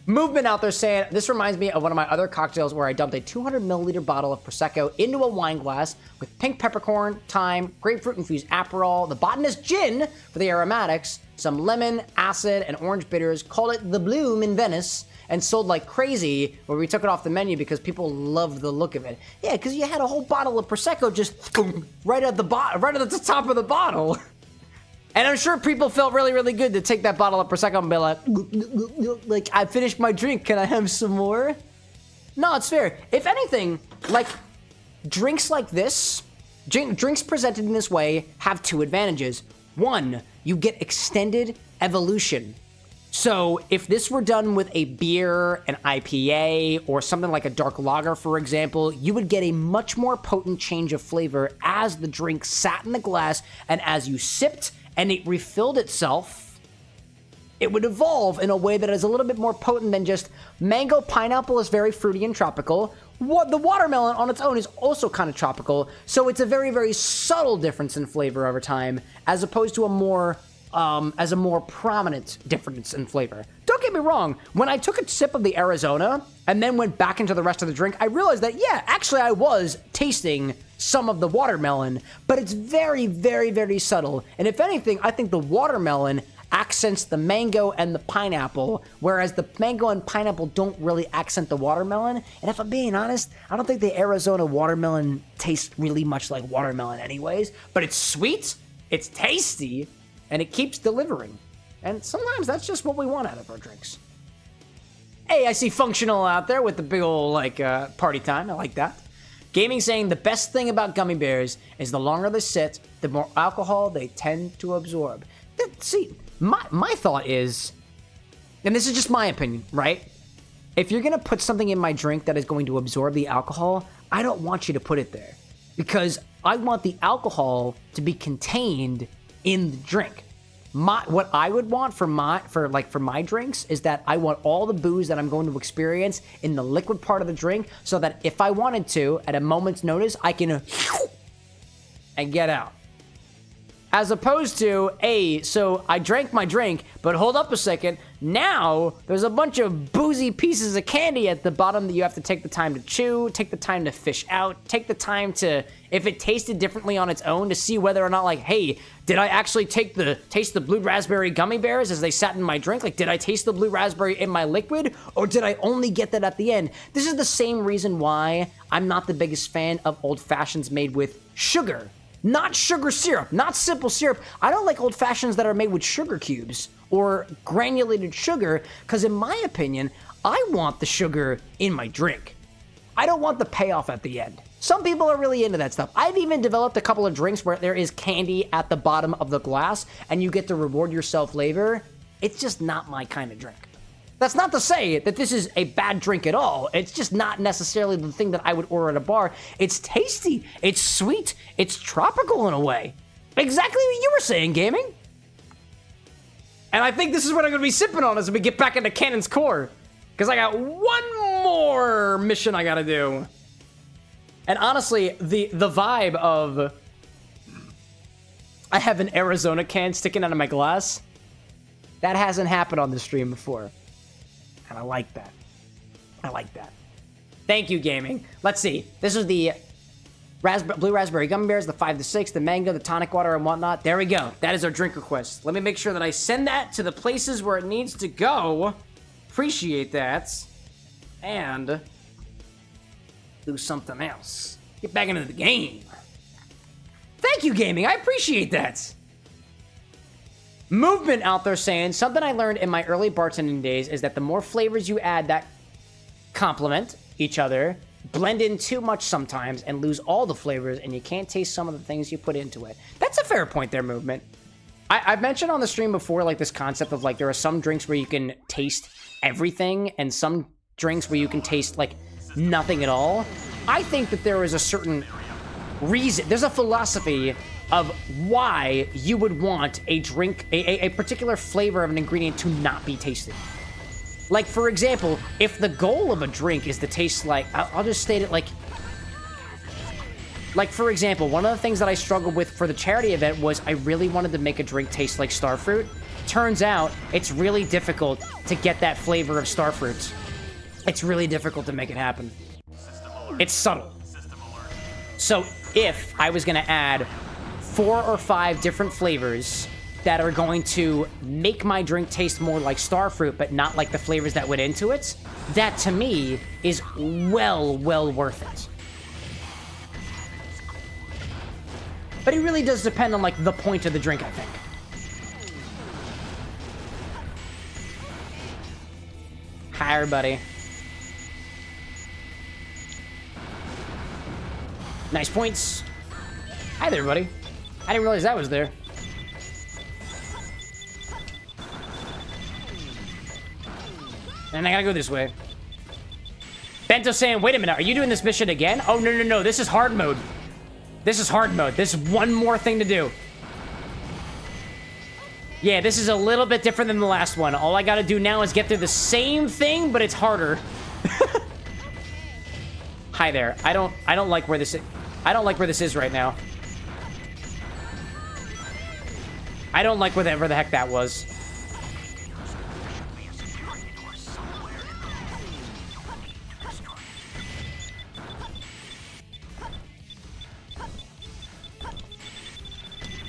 Movement out there saying, this reminds me of one of my other cocktails where I dumped a 200 milliliter bottle of Prosecco into a wine glass with pink peppercorn, thyme, grapefruit-infused Aperol, the botanist gin for the aromatics, some lemon, acid, and orange bitters, called it the Bloom in Venice, and sold like crazy, where we took it off the menu because people loved the look of it. Yeah, because you had a whole bottle of Prosecco just right at the top of the bottle. And I'm sure people felt really, really good to take that bottle of Prosecco and be like, I finished my drink, can I have some more? No, it's fair. If anything, like, drinks like this, drinks presented in this way have two advantages. One, you get extended evolution. So if this were done with a beer, an IPA, or something like a dark lager, for example, you would get a much more potent change of flavor as the drink sat in the glass and as you sipped and it refilled itself, it would evolve in a way that is a little bit more potent than just mango. Pineapple is very fruity and tropical. The watermelon on its own is also kind of tropical, so it's a very, very subtle difference in flavor over time, as opposed to a more prominent difference in flavor. Don't get me wrong, when I took a sip of the Arizona and then went back into the rest of the drink, I realized that, yeah, actually I was tasting some of the watermelon, but it's very, very, very subtle. And if anything, I think the watermelon accents the mango and the pineapple, whereas the mango and pineapple don't really accent the watermelon. And if I'm being honest, I don't think the Arizona watermelon tastes really much like watermelon anyways, but it's sweet, it's tasty, and it keeps delivering. And sometimes that's just what we want out of our drinks. Hey, I see Functional out there with the big old, party time. I like that. Gaming saying the best thing about gummy bears is the longer they sit, the more alcohol they tend to absorb. See, my thought is, and this is just my opinion, right? If you're going to put something in my drink that is going to absorb the alcohol, I don't want you to put it there. Because I want the alcohol to be contained in the drink. What I would want for my drinks is that I want all the booze that I'm going to experience in the liquid part of the drink, so that if I wanted to, at a moment's notice, I can and get out. As opposed to, so I drank my drink, but hold up a second, now there's a bunch of boozy pieces of candy at the bottom that you have to take the time to chew, take the time to fish out, take the time to, if it tasted differently on its own, to see whether or not, like, hey, did I actually taste the blue raspberry gummy bears as they sat in my drink? Like, did I taste the blue raspberry in my liquid, or did I only get that at the end? This is the same reason why I'm not the biggest fan of old fashions made with sugar. Not sugar syrup, not simple syrup. I don't like old fashions that are made with sugar cubes or granulated sugar, because in my opinion, I want the sugar in my drink. I don't want the payoff at the end. Some people are really into that stuff. I've even developed a couple of drinks where there is candy at the bottom of the glass and you get to reward yourself later. It's just not my kind of drink. That's not to say that this is a bad drink at all. It's just not necessarily the thing that I would order at a bar. It's tasty, it's sweet, it's tropical in a way. Exactly what you were saying, Gaming. And I think this is what I'm going to be sipping on as we get back into Cannon's Core. Because I got one more mission I got to do. And honestly, the vibe of I have an Arizona can sticking out of my glass, that hasn't happened on the stream before. And I like that. I like that. Thank you, Gaming. Let's see. This is the blue raspberry gummy bears, the 5 to 6, the mango, the tonic water, and whatnot. There we go. That is our drink request. Let me make sure that I send that to the places where it needs to go. Appreciate that. And do something else. Get back into the game. Thank you, Gaming. I appreciate that. Movement out there saying, something I learned in my early bartending days is that the more flavors you add that complement each other, blend in too much sometimes and lose all the flavors, and you can't taste some of the things you put into it. That's a fair point there, Movement. I've mentioned on the stream before, like, this concept of, like, there are some drinks where you can taste everything and some drinks where you can taste, like, nothing at all. I think that there is a certain reason, there's a philosophy of why you would want a drink, a particular flavor of an ingredient to not be tasted. Like, for example, if the goal of a drink is to taste like, I'll just state it like, for example, one of the things that I struggled with for the charity event was I really wanted to make a drink taste like starfruit. turns out it's really difficult to get that flavor of starfruit. It's really difficult to make it happen. It's subtle. So if I was gonna add 4 or 5 different flavors that are going to make my drink taste more like starfruit, but not like the flavors that went into it, that to me is well worth it. But it really does depend on like the point of the drink, I think. Hi, everybody. Nice points. Hi there, buddy. I didn't realize that was there. And I gotta go this way. Bento saying, wait a minute, are you doing this mission again? Oh, no. This is hard mode. This is hard mode. There's one more thing to do. Yeah, this is a little bit different than the last one. All I gotta do now is get through the same thing, but it's harder. Hi there. I don't like where this is. I don't like where this is right now. I don't like whatever the heck that was.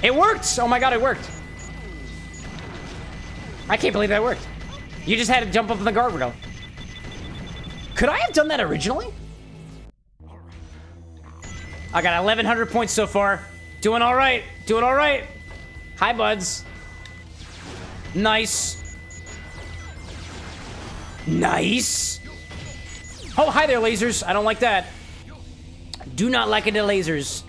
It worked! Oh my god, it worked. I can't believe that worked. You just had to jump up on the guardrail. Could I have done that originally? I got 1,100 points so far. Doing all right. Doing all right. Hi, buds. Nice. Nice. Oh, hi there, lasers. I don't like that. Do not like it, the lasers.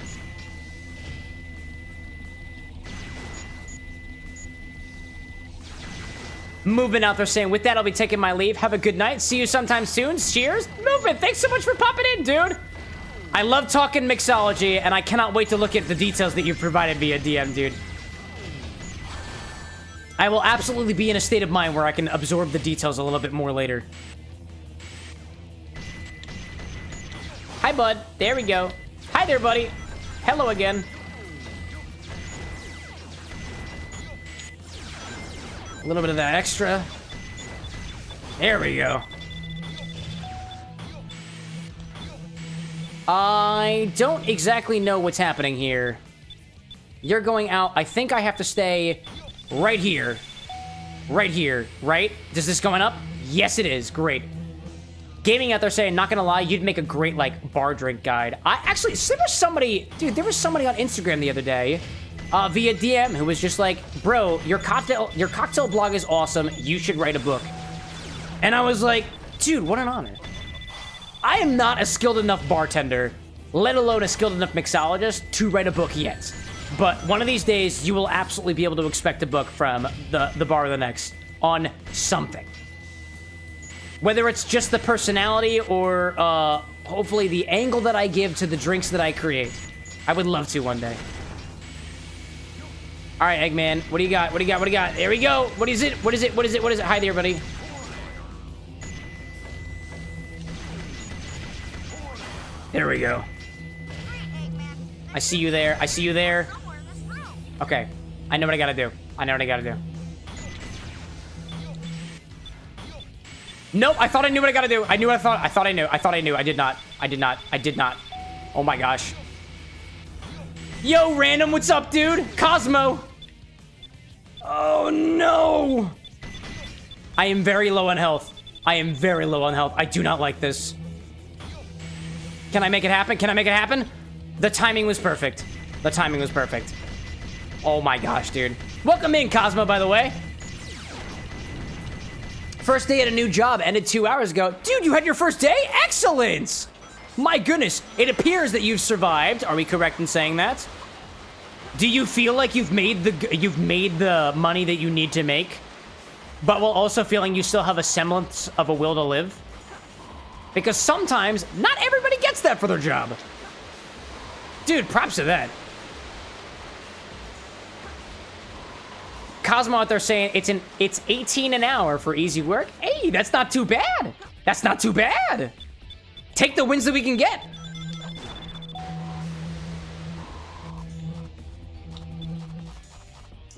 Movement out there saying, with that, I'll be taking my leave. Have a good night. See you sometime soon. Cheers. Movement, thanks so much for popping in, dude. I love talking mixology, and I cannot wait to look at the details that you've provided via DM, dude. I will absolutely be in a state of mind where I can absorb the details a little bit more later. Hi, bud. There we go. Hi there, buddy. Hello again. A little bit of that extra. There we go. I don't exactly know what's happening here. You're going out. I think I have to stay right here. Right here, right? Is this going up? Yes, it is. Great. Gaming out there saying, not gonna lie, you'd make a great, like, bar drink guide. Actually, there was somebody... Dude, there was somebody on Instagram the other day... via DM who was just like, bro, your cocktail blog is awesome. You should write a book. And I was like, dude, what an honor. I am not a skilled enough bartender, let alone a skilled enough mixologist to write a book yet. But one of these days, you will absolutely be able to expect a book from the Bar with an X on something. Whether it's just the personality or hopefully the angle that I give to the drinks that I create. I would love to one day. All right, Eggman, what do you got? What do you got? What do you got? There we go. What is it? What is it? What is it? What is it? Hi there, buddy. There we go. I see you there. I see you there. Okay. I know what I gotta do. I know what I gotta do. Nope, I thought I knew what I gotta do. I knew what I thought. I thought I knew. I thought I knew. I did not. I did not. I did not. Oh my gosh. Yo, Random, what's up, dude? Cosmo. Oh, no. I am very low on health. I am very low on health. I do not like this. Can I make it happen? Can I make it happen? The timing was perfect. The timing was perfect. Oh my gosh, dude. Welcome in, Cosmo, by the way. First day at a new job ended 2 hours ago. Dude, you had your first day? Excellent. My goodness, it appears that you've survived. Are we correct in saying that? Do you feel like you've made the money that you need to make, but while also feeling you still have a semblance of a will to live? Because sometimes not everybody gets that for their job. Dude, props to that. Cosmo out there saying it's 18 an hour for easy work. Hey, that's not too bad. That's not too bad. Take the wins that we can get.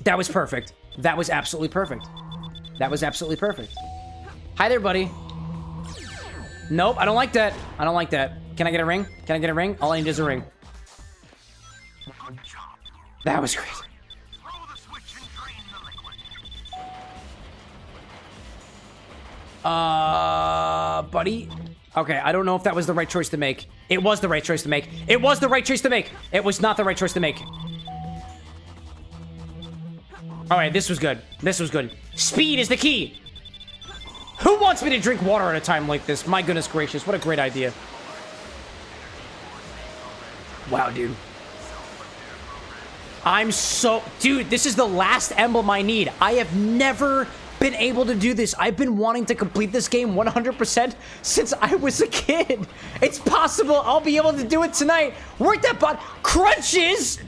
That was perfect. That was absolutely perfect. That was absolutely perfect. Hi there, buddy. Nope, I don't like that. I don't like that. Can I get a ring? Can I get a ring? All I need is a ring. That was great. Buddy? Okay, I don't know if that was the right choice to make. It was the right choice to make. It was the right choice to make. It was not the right choice to make. Alright, this was good. This was good. Speed is the key! Who wants me to drink water at a time like this? My goodness gracious, what a great idea. Wow, dude. I'm so... Dude, this is the last emblem I need. I have never been able to do this. I've been wanting to complete this game 100% since I was a kid. It's possible I'll be able to do it tonight. Work that bot. Crunches!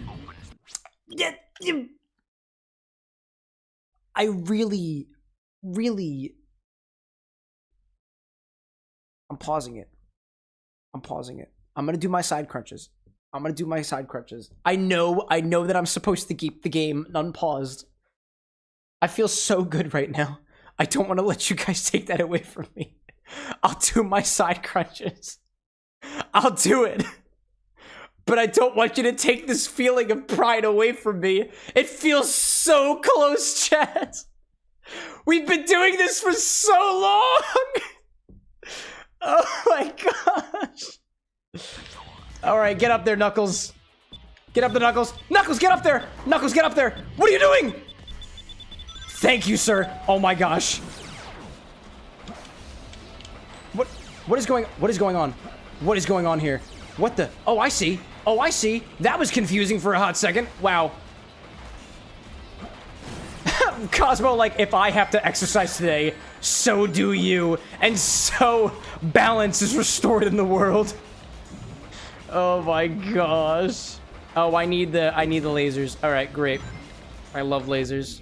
I really... I'm pausing it. I'm pausing it. I'm gonna do my side crunches. I'm gonna do my side crunches. I know that I'm supposed to keep the game unpaused. I feel so good right now. I don't want to let you guys take that away from me. I'll do my side crunches. I'll do it. But I don't want you to take this feeling of pride away from me. It feels so close, chat. We've been doing this for so long. Oh my gosh. Alright, get up there, Knuckles. Get up there, Knuckles. Knuckles, get up there! Knuckles, get up there! What are you doing? Thank you, sir. Oh my gosh. What is going on? What is going on here? What the? Oh, I see. Oh, I see. That was confusing for a hot second. Wow. Cosmo, like, if I have to exercise today, so do you. And so balance is restored in the world. Oh my gosh. Oh, I need the lasers. All right, great. I love lasers.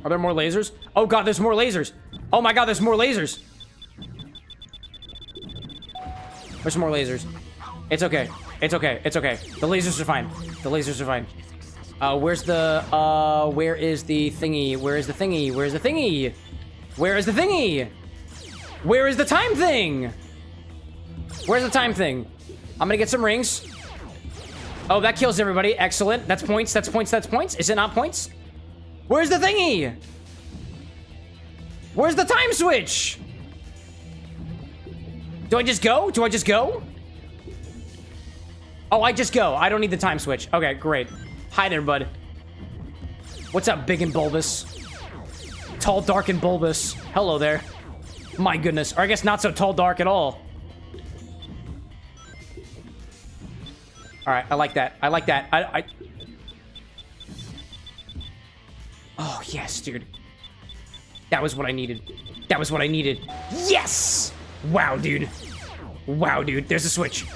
Are there more lasers? Oh god, there's more lasers. Oh my god, there's more lasers. There's more lasers. It's okay. It's okay. It's okay. The lasers are fine. The lasers are fine. Where is the thingy? Where is the thingy? Where is the thingy? Where is the thingy? Where is the time thing? Where's the time thing? I'm gonna get some rings. Oh, that kills everybody. Excellent. That's points. That's points. That's points. Is it not points? Where's the thingy? Where's the time switch? Do I just go? Do I just go? Oh, I just go. I don't need the time switch. Okay, great. Hi there, bud. What's up, big and bulbous? Tall, dark, and bulbous. Hello there. My goodness. Or I guess not so tall, dark at all. Alright, I like that. I like that. I... Oh, yes, dude. That was what I needed. That was what I needed. Yes! Wow, dude. Wow, dude. There's a switch.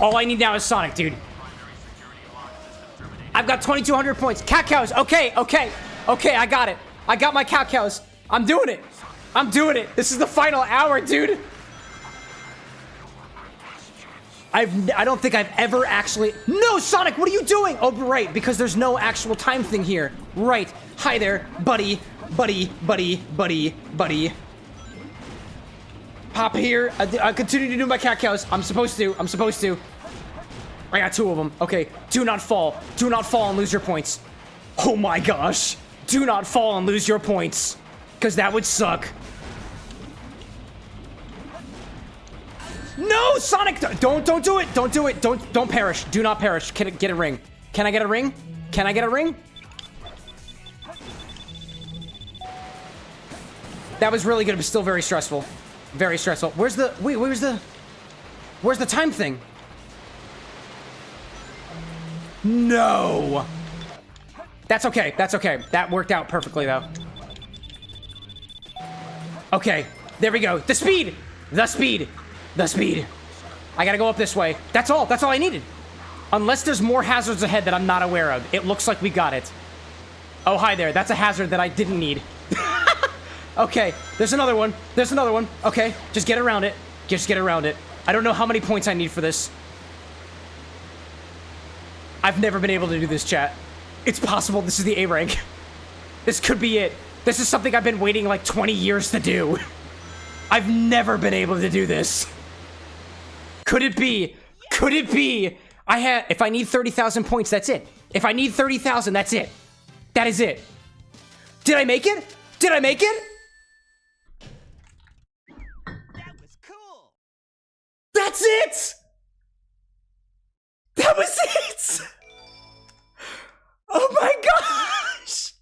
All I need now is Sonic, dude. I've got 2,200 points. Cat cows. Okay, okay. Okay, I got it. I got my cat cows. I'm doing it. I'm doing it. This is the final hour, dude. I don't think I've ever actually... No, Sonic, what are you doing? Oh, right, because there's no actual time thing here. Right. Hi there, buddy. Buddy, buddy, buddy, buddy. Pop here. I continue to do my cat cows. I'm supposed to. I'm supposed to. I got 2 of them. Okay. Do not fall. Do not fall and lose your points. Oh my gosh. Do not fall and lose your points. Because that would suck. No, Sonic! Don't do it! Don't do it! Don't perish. Do not perish. Get a ring. Can I get a ring? Can I get a ring? That was really good, but still very stressful. Very stressful. Where's the... Wait, where's the time thing? No! That's okay. That's okay. That worked out perfectly, though. Okay. There we go. The speed! The speed! The speed. I gotta go up this way. That's all. That's all I needed. Unless there's more hazards ahead that I'm not aware of. It looks like we got it. Oh, hi there. That's a hazard that I didn't need. Okay. There's another one. There's another one. Okay. Just get around it. Just get around it. I don't know how many points I need for this. I've never been able to do this, chat. It's possible this is the A rank. This could be it. This is something I've been waiting like 20 years to do. I've never been able to do this. Could it be? Could it be? If I need 30,000 points, that's it. If I need 30,000, that's it. That is it. Did I make it? Did I make it? That was cool. That's it! That was it! Oh my gosh!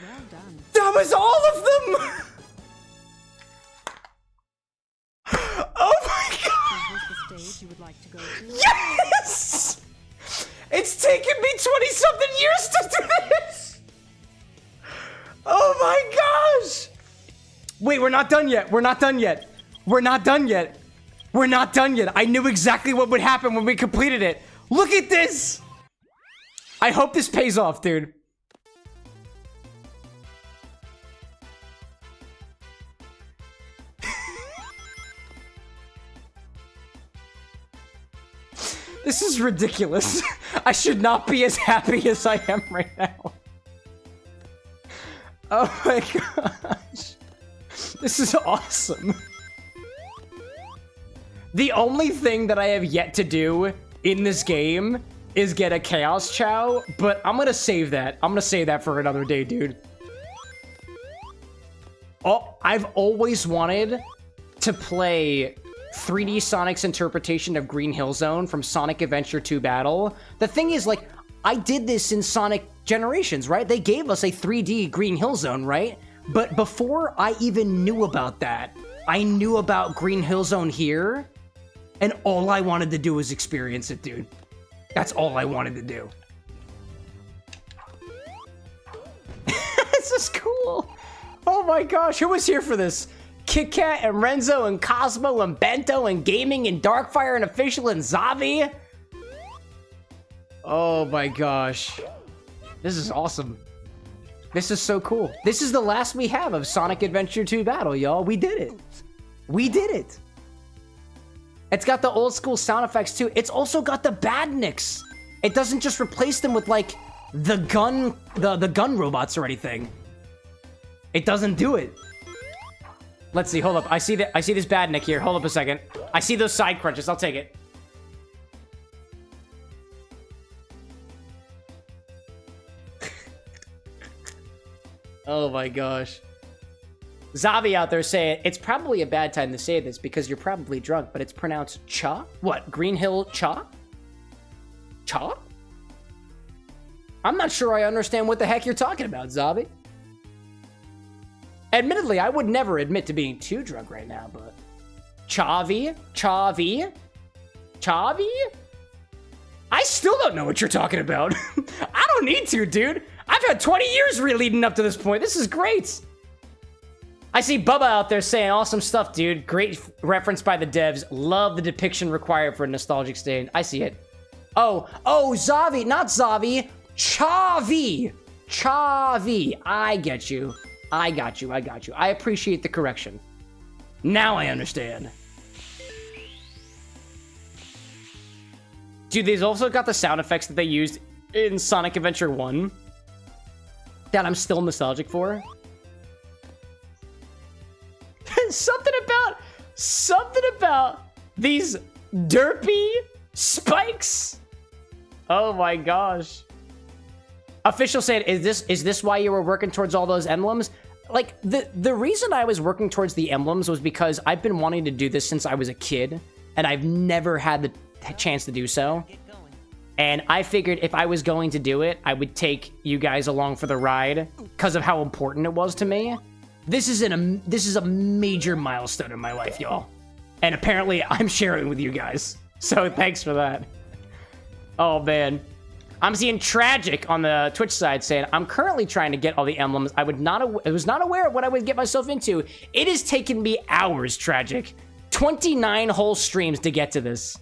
Well done. That was all of them! Oh my Is god! this the stage you would like to go to? Yes! It's taken me 20-something years to do this! Oh my gosh! Wait, we're not done yet. We're not done yet. We're not done yet. We're not done yet. I knew exactly what would happen when we completed it. Look at this! I hope this pays off, dude. This is ridiculous. I should not be as happy as I am right now. Oh my gosh. This is awesome. The only thing that I have yet to do in this game is get a Chaos Chow, but I'm gonna save that. I'm gonna save that for another day, dude. Oh, I've always wanted to play 3D Sonic's interpretation of Green Hill Zone from Sonic Adventure 2 Battle. The thing is, like, I did this in Sonic Generations, right? They gave us a 3D Green Hill Zone, right? But before I even knew about that, I knew about Green Hill Zone here, and all I wanted to do was experience it, dude. That's all I wanted to do. This is cool. Oh my gosh, who was here for this? Kit Kat and Renzo and Cosmo and Bento and Gaming and Darkfire and Official and Zavi. Oh my gosh. This is awesome. This is so cool. This is the last we have of Sonic Adventure 2 Battle, y'all. We did it. We did it. It's got the old school sound effects too. It's also got the badniks. It doesn't just replace them with like the gun robots or anything. It doesn't do it. Let's see, hold up. I see this badnik here. Hold up a second. I see those side crunches. I'll take it. Oh my gosh. Zavi out there saying, it's probably a bad time to say this because you're probably drunk, but it's pronounced cha? What, Green Hill cha? Cha? I'm not sure I understand what the heck you're talking about, Zavi. Admittedly, I would never admit to being too drunk right now, but... Chavi? Chavi? Chavi? I still don't know what you're talking about. I don't need to, dude. I've had 20 years leading up to this point. This is great. I see Bubba out there saying awesome stuff, dude. Great reference by the devs. Love the depiction required for a nostalgic stain. I see it. Oh, Zavi, not Zavi. Chavi. Chavi. I get you. I got you. I appreciate the correction. Now I understand. Dude, they've also got the sound effects that they used in Sonic Adventure 1 that I'm still nostalgic for. Something about these derpy spikes. Oh my gosh. Official said, is this why you were working towards all those emblems? Like, the reason I was working towards the emblems was because I've been wanting to do this since I was a kid, and I've never had the chance to do so. And I figured if I was going to do it, I would take you guys along for the ride because of how important it was to me. This is a major milestone in my life, y'all. And apparently I'm sharing with you guys. So thanks for that. Oh man. I'm seeing Tragic on the Twitch side saying, I'm currently trying to get all the emblems. I was not aware of what I would get myself into. It has taken me hours, Tragic. 29 whole streams to get to this.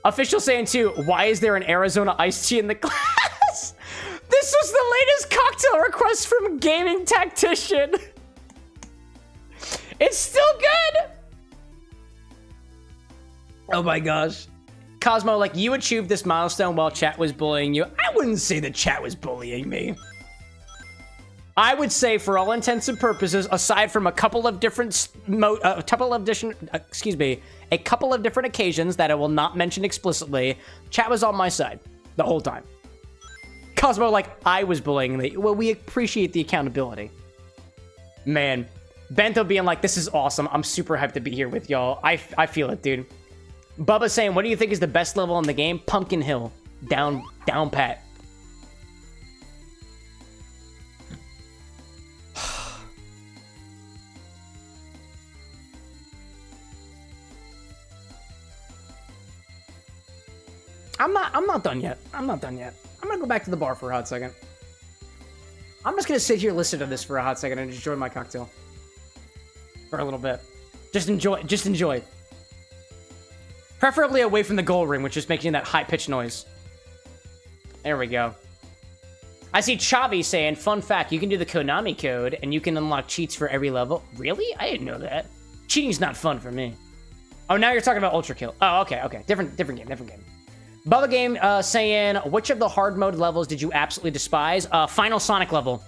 Official saying too, why is there an Arizona iced tea in the class? This was the latest cocktail request from Gaming Tactician. It's still good. Oh my gosh. Cosmo, like, you achieved this milestone while chat was bullying you. I wouldn't say that chat was bullying me. I would say, for all intents and purposes, aside from a couple of different a couple of different occasions that I will not mention explicitly, chat was on my side the whole time. Cosmo, like, I was bullying me. Well, we appreciate the accountability. Man, Bento being like, this is awesome. I'm super hyped to be here with y'all. I feel it, dude. Bubba saying, what do you think is the best level in the game? Pumpkin Hill. Down pat. I'm not done yet. I'm not done yet. I'm gonna go back to the bar for a hot second. I'm just gonna sit here, listen to this for a hot second, and enjoy my cocktail. For a little bit. Just enjoy. Preferably away from the gold ring, which is making that high-pitched noise. There we go. I see Chavi saying, fun fact, you can do the Konami code, and you can unlock cheats for every level. Really? I didn't know that. Cheating's not fun for me. Oh, now you're talking about Ultra Kill. Oh, okay. Different game. Bubba Game saying, which of the hard mode levels did you absolutely despise? Final Sonic level.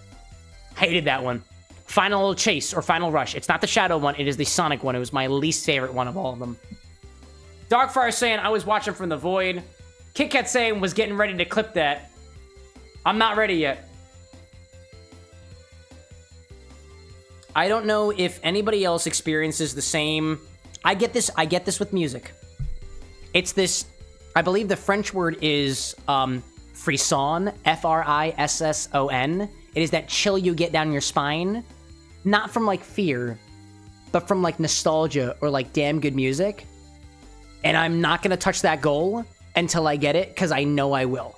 Hated that one. Final Chase or Final Rush. It's not the Shadow one. It is the Sonic one. It was my least favorite one of all of them. Darkfire saying, I was watching from the void. KitKat saying, was getting ready to clip that. I'm not ready yet. I don't know if anybody else experiences the same. I get this with music. It's this, I believe the French word is frisson, F-R-I-S-S-O-N. It is that chill you get down your spine. Not from, like, fear, but from, like, nostalgia or, like, damn good music. And I'm not going to touch that goal until I get it, because I know I will.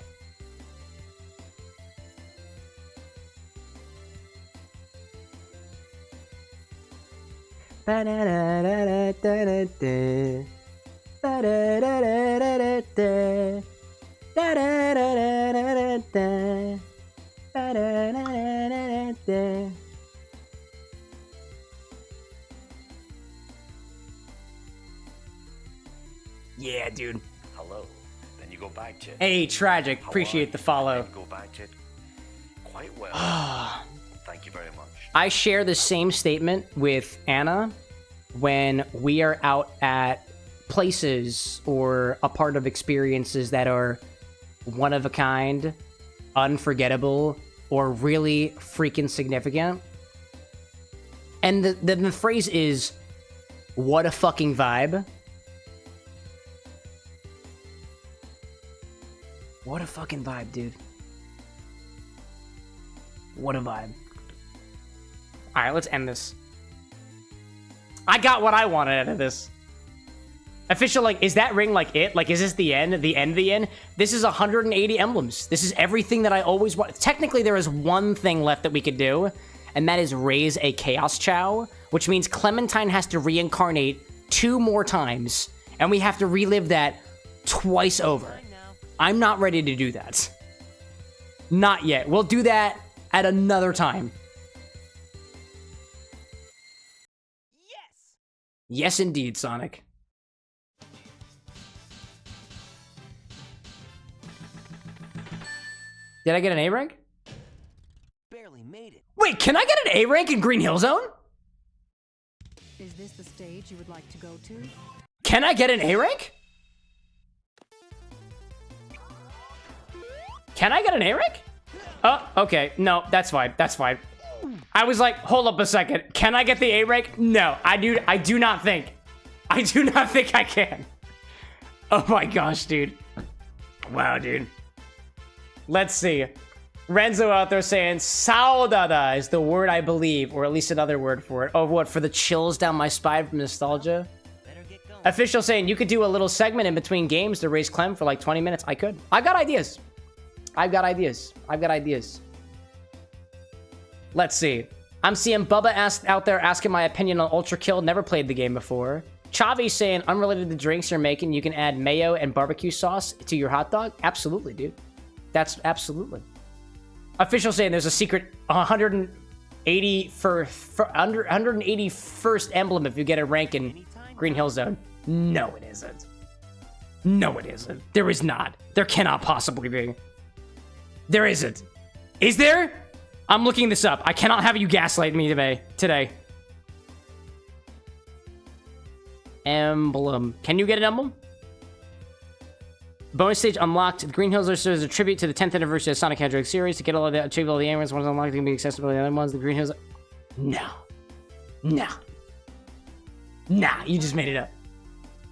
Yeah, dude. Hello. Then you go back to it. Hey, Tragic. How Appreciate the follow. Then go back to it. Quite well. Thank you very much. I share the same statement with Anna when we are out at places or a part of experiences that are one of a kind, unforgettable, or really freaking significant. And the phrase is, what a fucking vibe. What a fucking vibe, dude. What a vibe. Alright, let's end this. I got what I wanted out of this. Official, like, is that ring, like, it? Like, is this the end? The end? The end? This is 180 emblems. This is everything that I always want. Technically, there is one thing left that we could do, and that is raise a Chaos Chow, which means Clementine has to reincarnate 2 more times, and we have to relive that twice over. I'm not ready to do that. Not yet. We'll do that at another time. Yes! Yes, indeed, Sonic. Did I get an A rank? Barely made it. Wait, can I get an A rank in Green Hill Zone? Is this the stage you would like to go to? Can I get an A rank? Can I get an A rank? Oh, okay. No, that's fine. That's fine. I was like, hold up a second. Can I get the A rank? No, I do not think. I do not think I can. Oh my gosh, dude. Wow, dude. Let's see. Renzo out there saying, saudade is the word I believe, or at least another word for it. Oh, what, for the chills down my spine from nostalgia? Better get going. Official saying, you could do a little segment in between games to raise Clem for like 20 minutes. I could. I've got ideas. I've got ideas. Let's see. I'm seeing Bubba out there asking my opinion on Ultra Kill. Never played the game before. Chavi saying, unrelated to drinks you're making, you can add mayo and barbecue sauce to your hot dog. Absolutely, dude. That's absolutely. Official saying there's a secret 181st emblem if you get a rank in Green Hill Zone. No, it isn't. No, it isn't. There is not. There cannot possibly be. There isn't. Is there? I'm looking this up. I cannot have you gaslight me today. Emblem. Can you get an emblem? Bonus stage unlocked. The Green Hills are serves as a tribute to the 10th anniversary of Sonic Hedgehog series. To get all of the achieve all the aimers, ones unlocked, they can be accessible to the other ones. The Green Hills. No. No. Nah, you just made it up.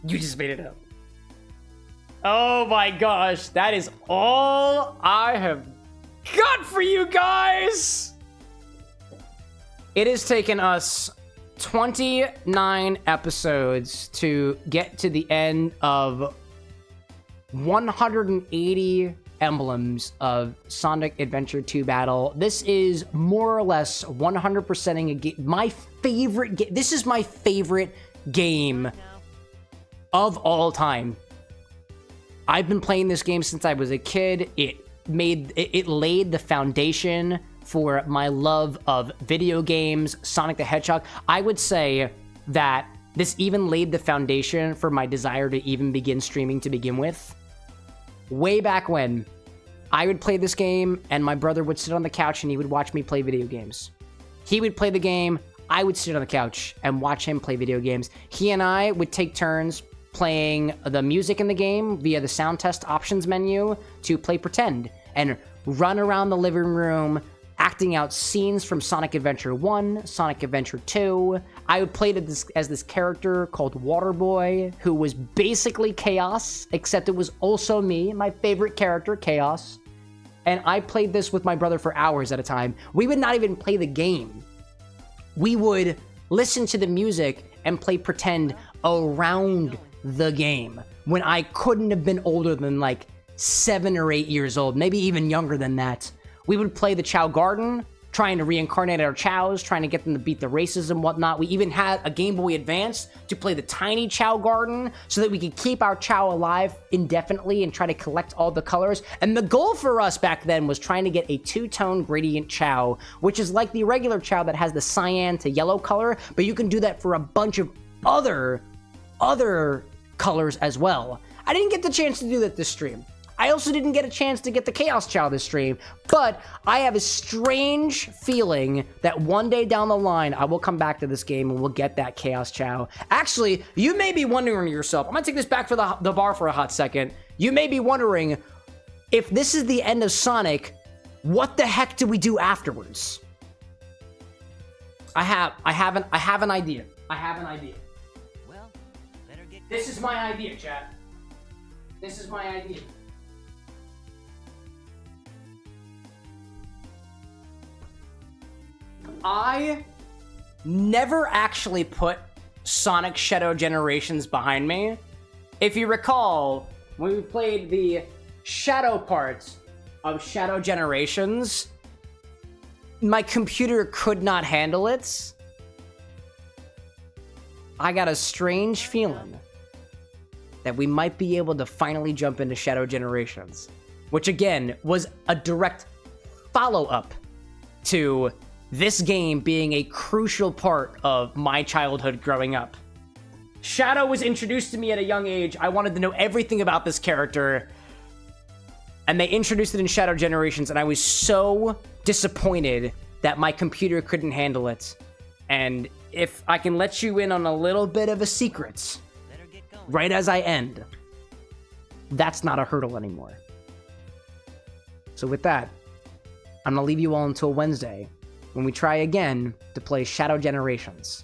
You just made it up. Oh my gosh, that is all I have got for you guys. It has taken us 29 episodes to get to the end of 180 emblems of Sonic Adventure 2 Battle. This is more or less 100%ing a game. My favorite game. This is my favorite game of all time. I've been playing this game since I was a kid. It laid the foundation for my love of video games, Sonic the Hedgehog. I would say that this even laid the foundation for my desire to even begin streaming to begin with. Way back when, I would play this game, and my brother would sit on the couch and he would watch me play video games. He would play the game, I would sit on the couch and watch him play video games. He and I would take turns playing the music in the game via the sound test options menu to play pretend and run around the living room acting out scenes from Sonic Adventure 1, Sonic Adventure 2. I would play as this character called Waterboy, who was basically Chaos, except it was also me, my favorite character, Chaos. And I played this with my brother for hours at a time. We would not even play the game. We would listen to the music and play pretend around the game when I couldn't have been older than like 7 or 8 years old, maybe even younger than that. We would play the Chao Garden, trying to reincarnate our Chows, trying to get them to beat the races and whatnot. We even had a Game Boy Advance to play the tiny Chao Garden so that we could keep our Chao alive indefinitely and try to collect all the colors. And the goal for us back then was trying to get a 2-tone gradient Chao, which is like the regular Chao that has the cyan to yellow color, but you can do that for a bunch of other colors as well. I didn't get the chance to do that this stream. I also didn't get a chance to get the Chaos Chao this stream, but I have a strange feeling that one day down the line, I will come back to this game and we'll get that Chaos Chao. Actually, you may be wondering to yourself, I'm gonna take this back for the bar for a hot second. You may be wondering, if this is the end of Sonic, what the heck do we do afterwards? I have an idea. I have an idea. Well, better get This is my idea, chat. This is my idea. I never actually put Sonic Shadow Generations behind me. If you recall, when we played the Shadow part of Shadow Generations, my computer could not handle it. I got a strange feeling that we might be able to finally jump into Shadow Generations, which again was a direct follow-up to this game being a crucial part of my childhood growing up. Shadow was introduced to me at a young age. I wanted to know everything about this character, and they introduced it in Shadow Generations, and I was so disappointed that my computer couldn't handle it. And if I can let you in on a little bit of a secret, right as I end, that's not a hurdle anymore. So with that, I'm gonna leave you all until Wednesday, when we try again to play Shadow Generations.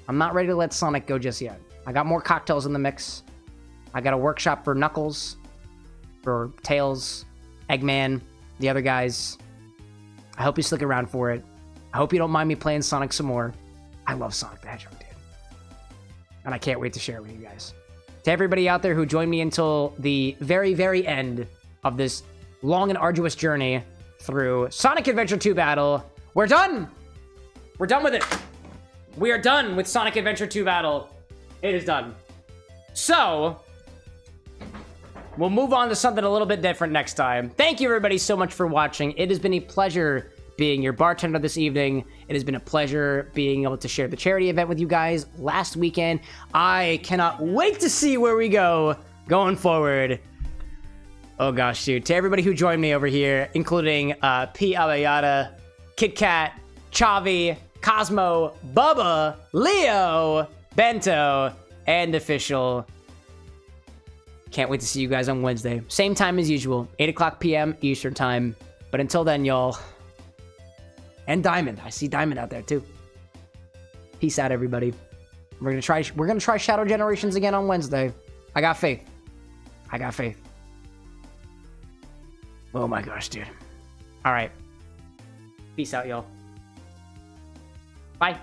I'm not ready to let Sonic go just yet. I got more cocktails in the mix. I got a workshop for Knuckles, for Tails, Eggman, the other guys. I hope you stick around for it. I hope you don't mind me playing Sonic some more. I love Sonic the Hedgehog, dude. And I can't wait to share it with you guys. To everybody out there who joined me until the very, very end of this long and arduous journey through Sonic Adventure 2 Battle, we're done! We're done with it! We are done with Sonic Adventure 2 Battle. It is done. So, we'll move on to something a little bit different next time. Thank you everybody so much for watching. It has been a pleasure being your bartender this evening. It has been a pleasure being able to share the charity event with you guys last weekend. I cannot wait to see where we go going forward. Oh gosh, dude. To everybody who joined me over here, including P. Abayada, Kit Kat, Chavi, Cosmo, Bubba, Leo, Bento, and Official. Can't wait to see you guys on Wednesday. Same time as usual, 8 o'clock p.m. Eastern time. But until then, y'all. And Diamond. I see Diamond out there too. Peace out, everybody. We're gonna try Shadow Generations again on Wednesday. I got faith. I got faith. Oh my gosh, dude. All right. Peace out, y'all. Bye.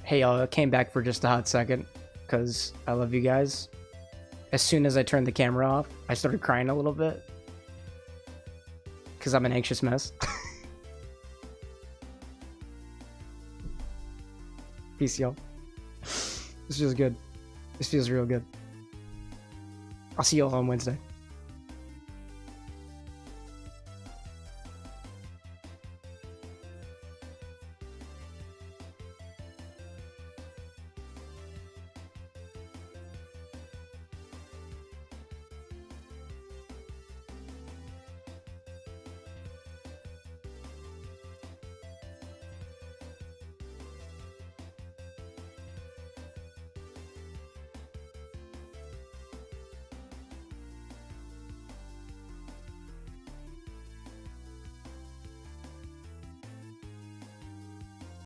Hey y'all, I came back for just a hot second because I love you guys. As soon as I turned the camera off, I started crying a little bit because I'm an anxious mess. Peace, y'all. This feels good. This feels real good. I'll see y'all on Wednesday.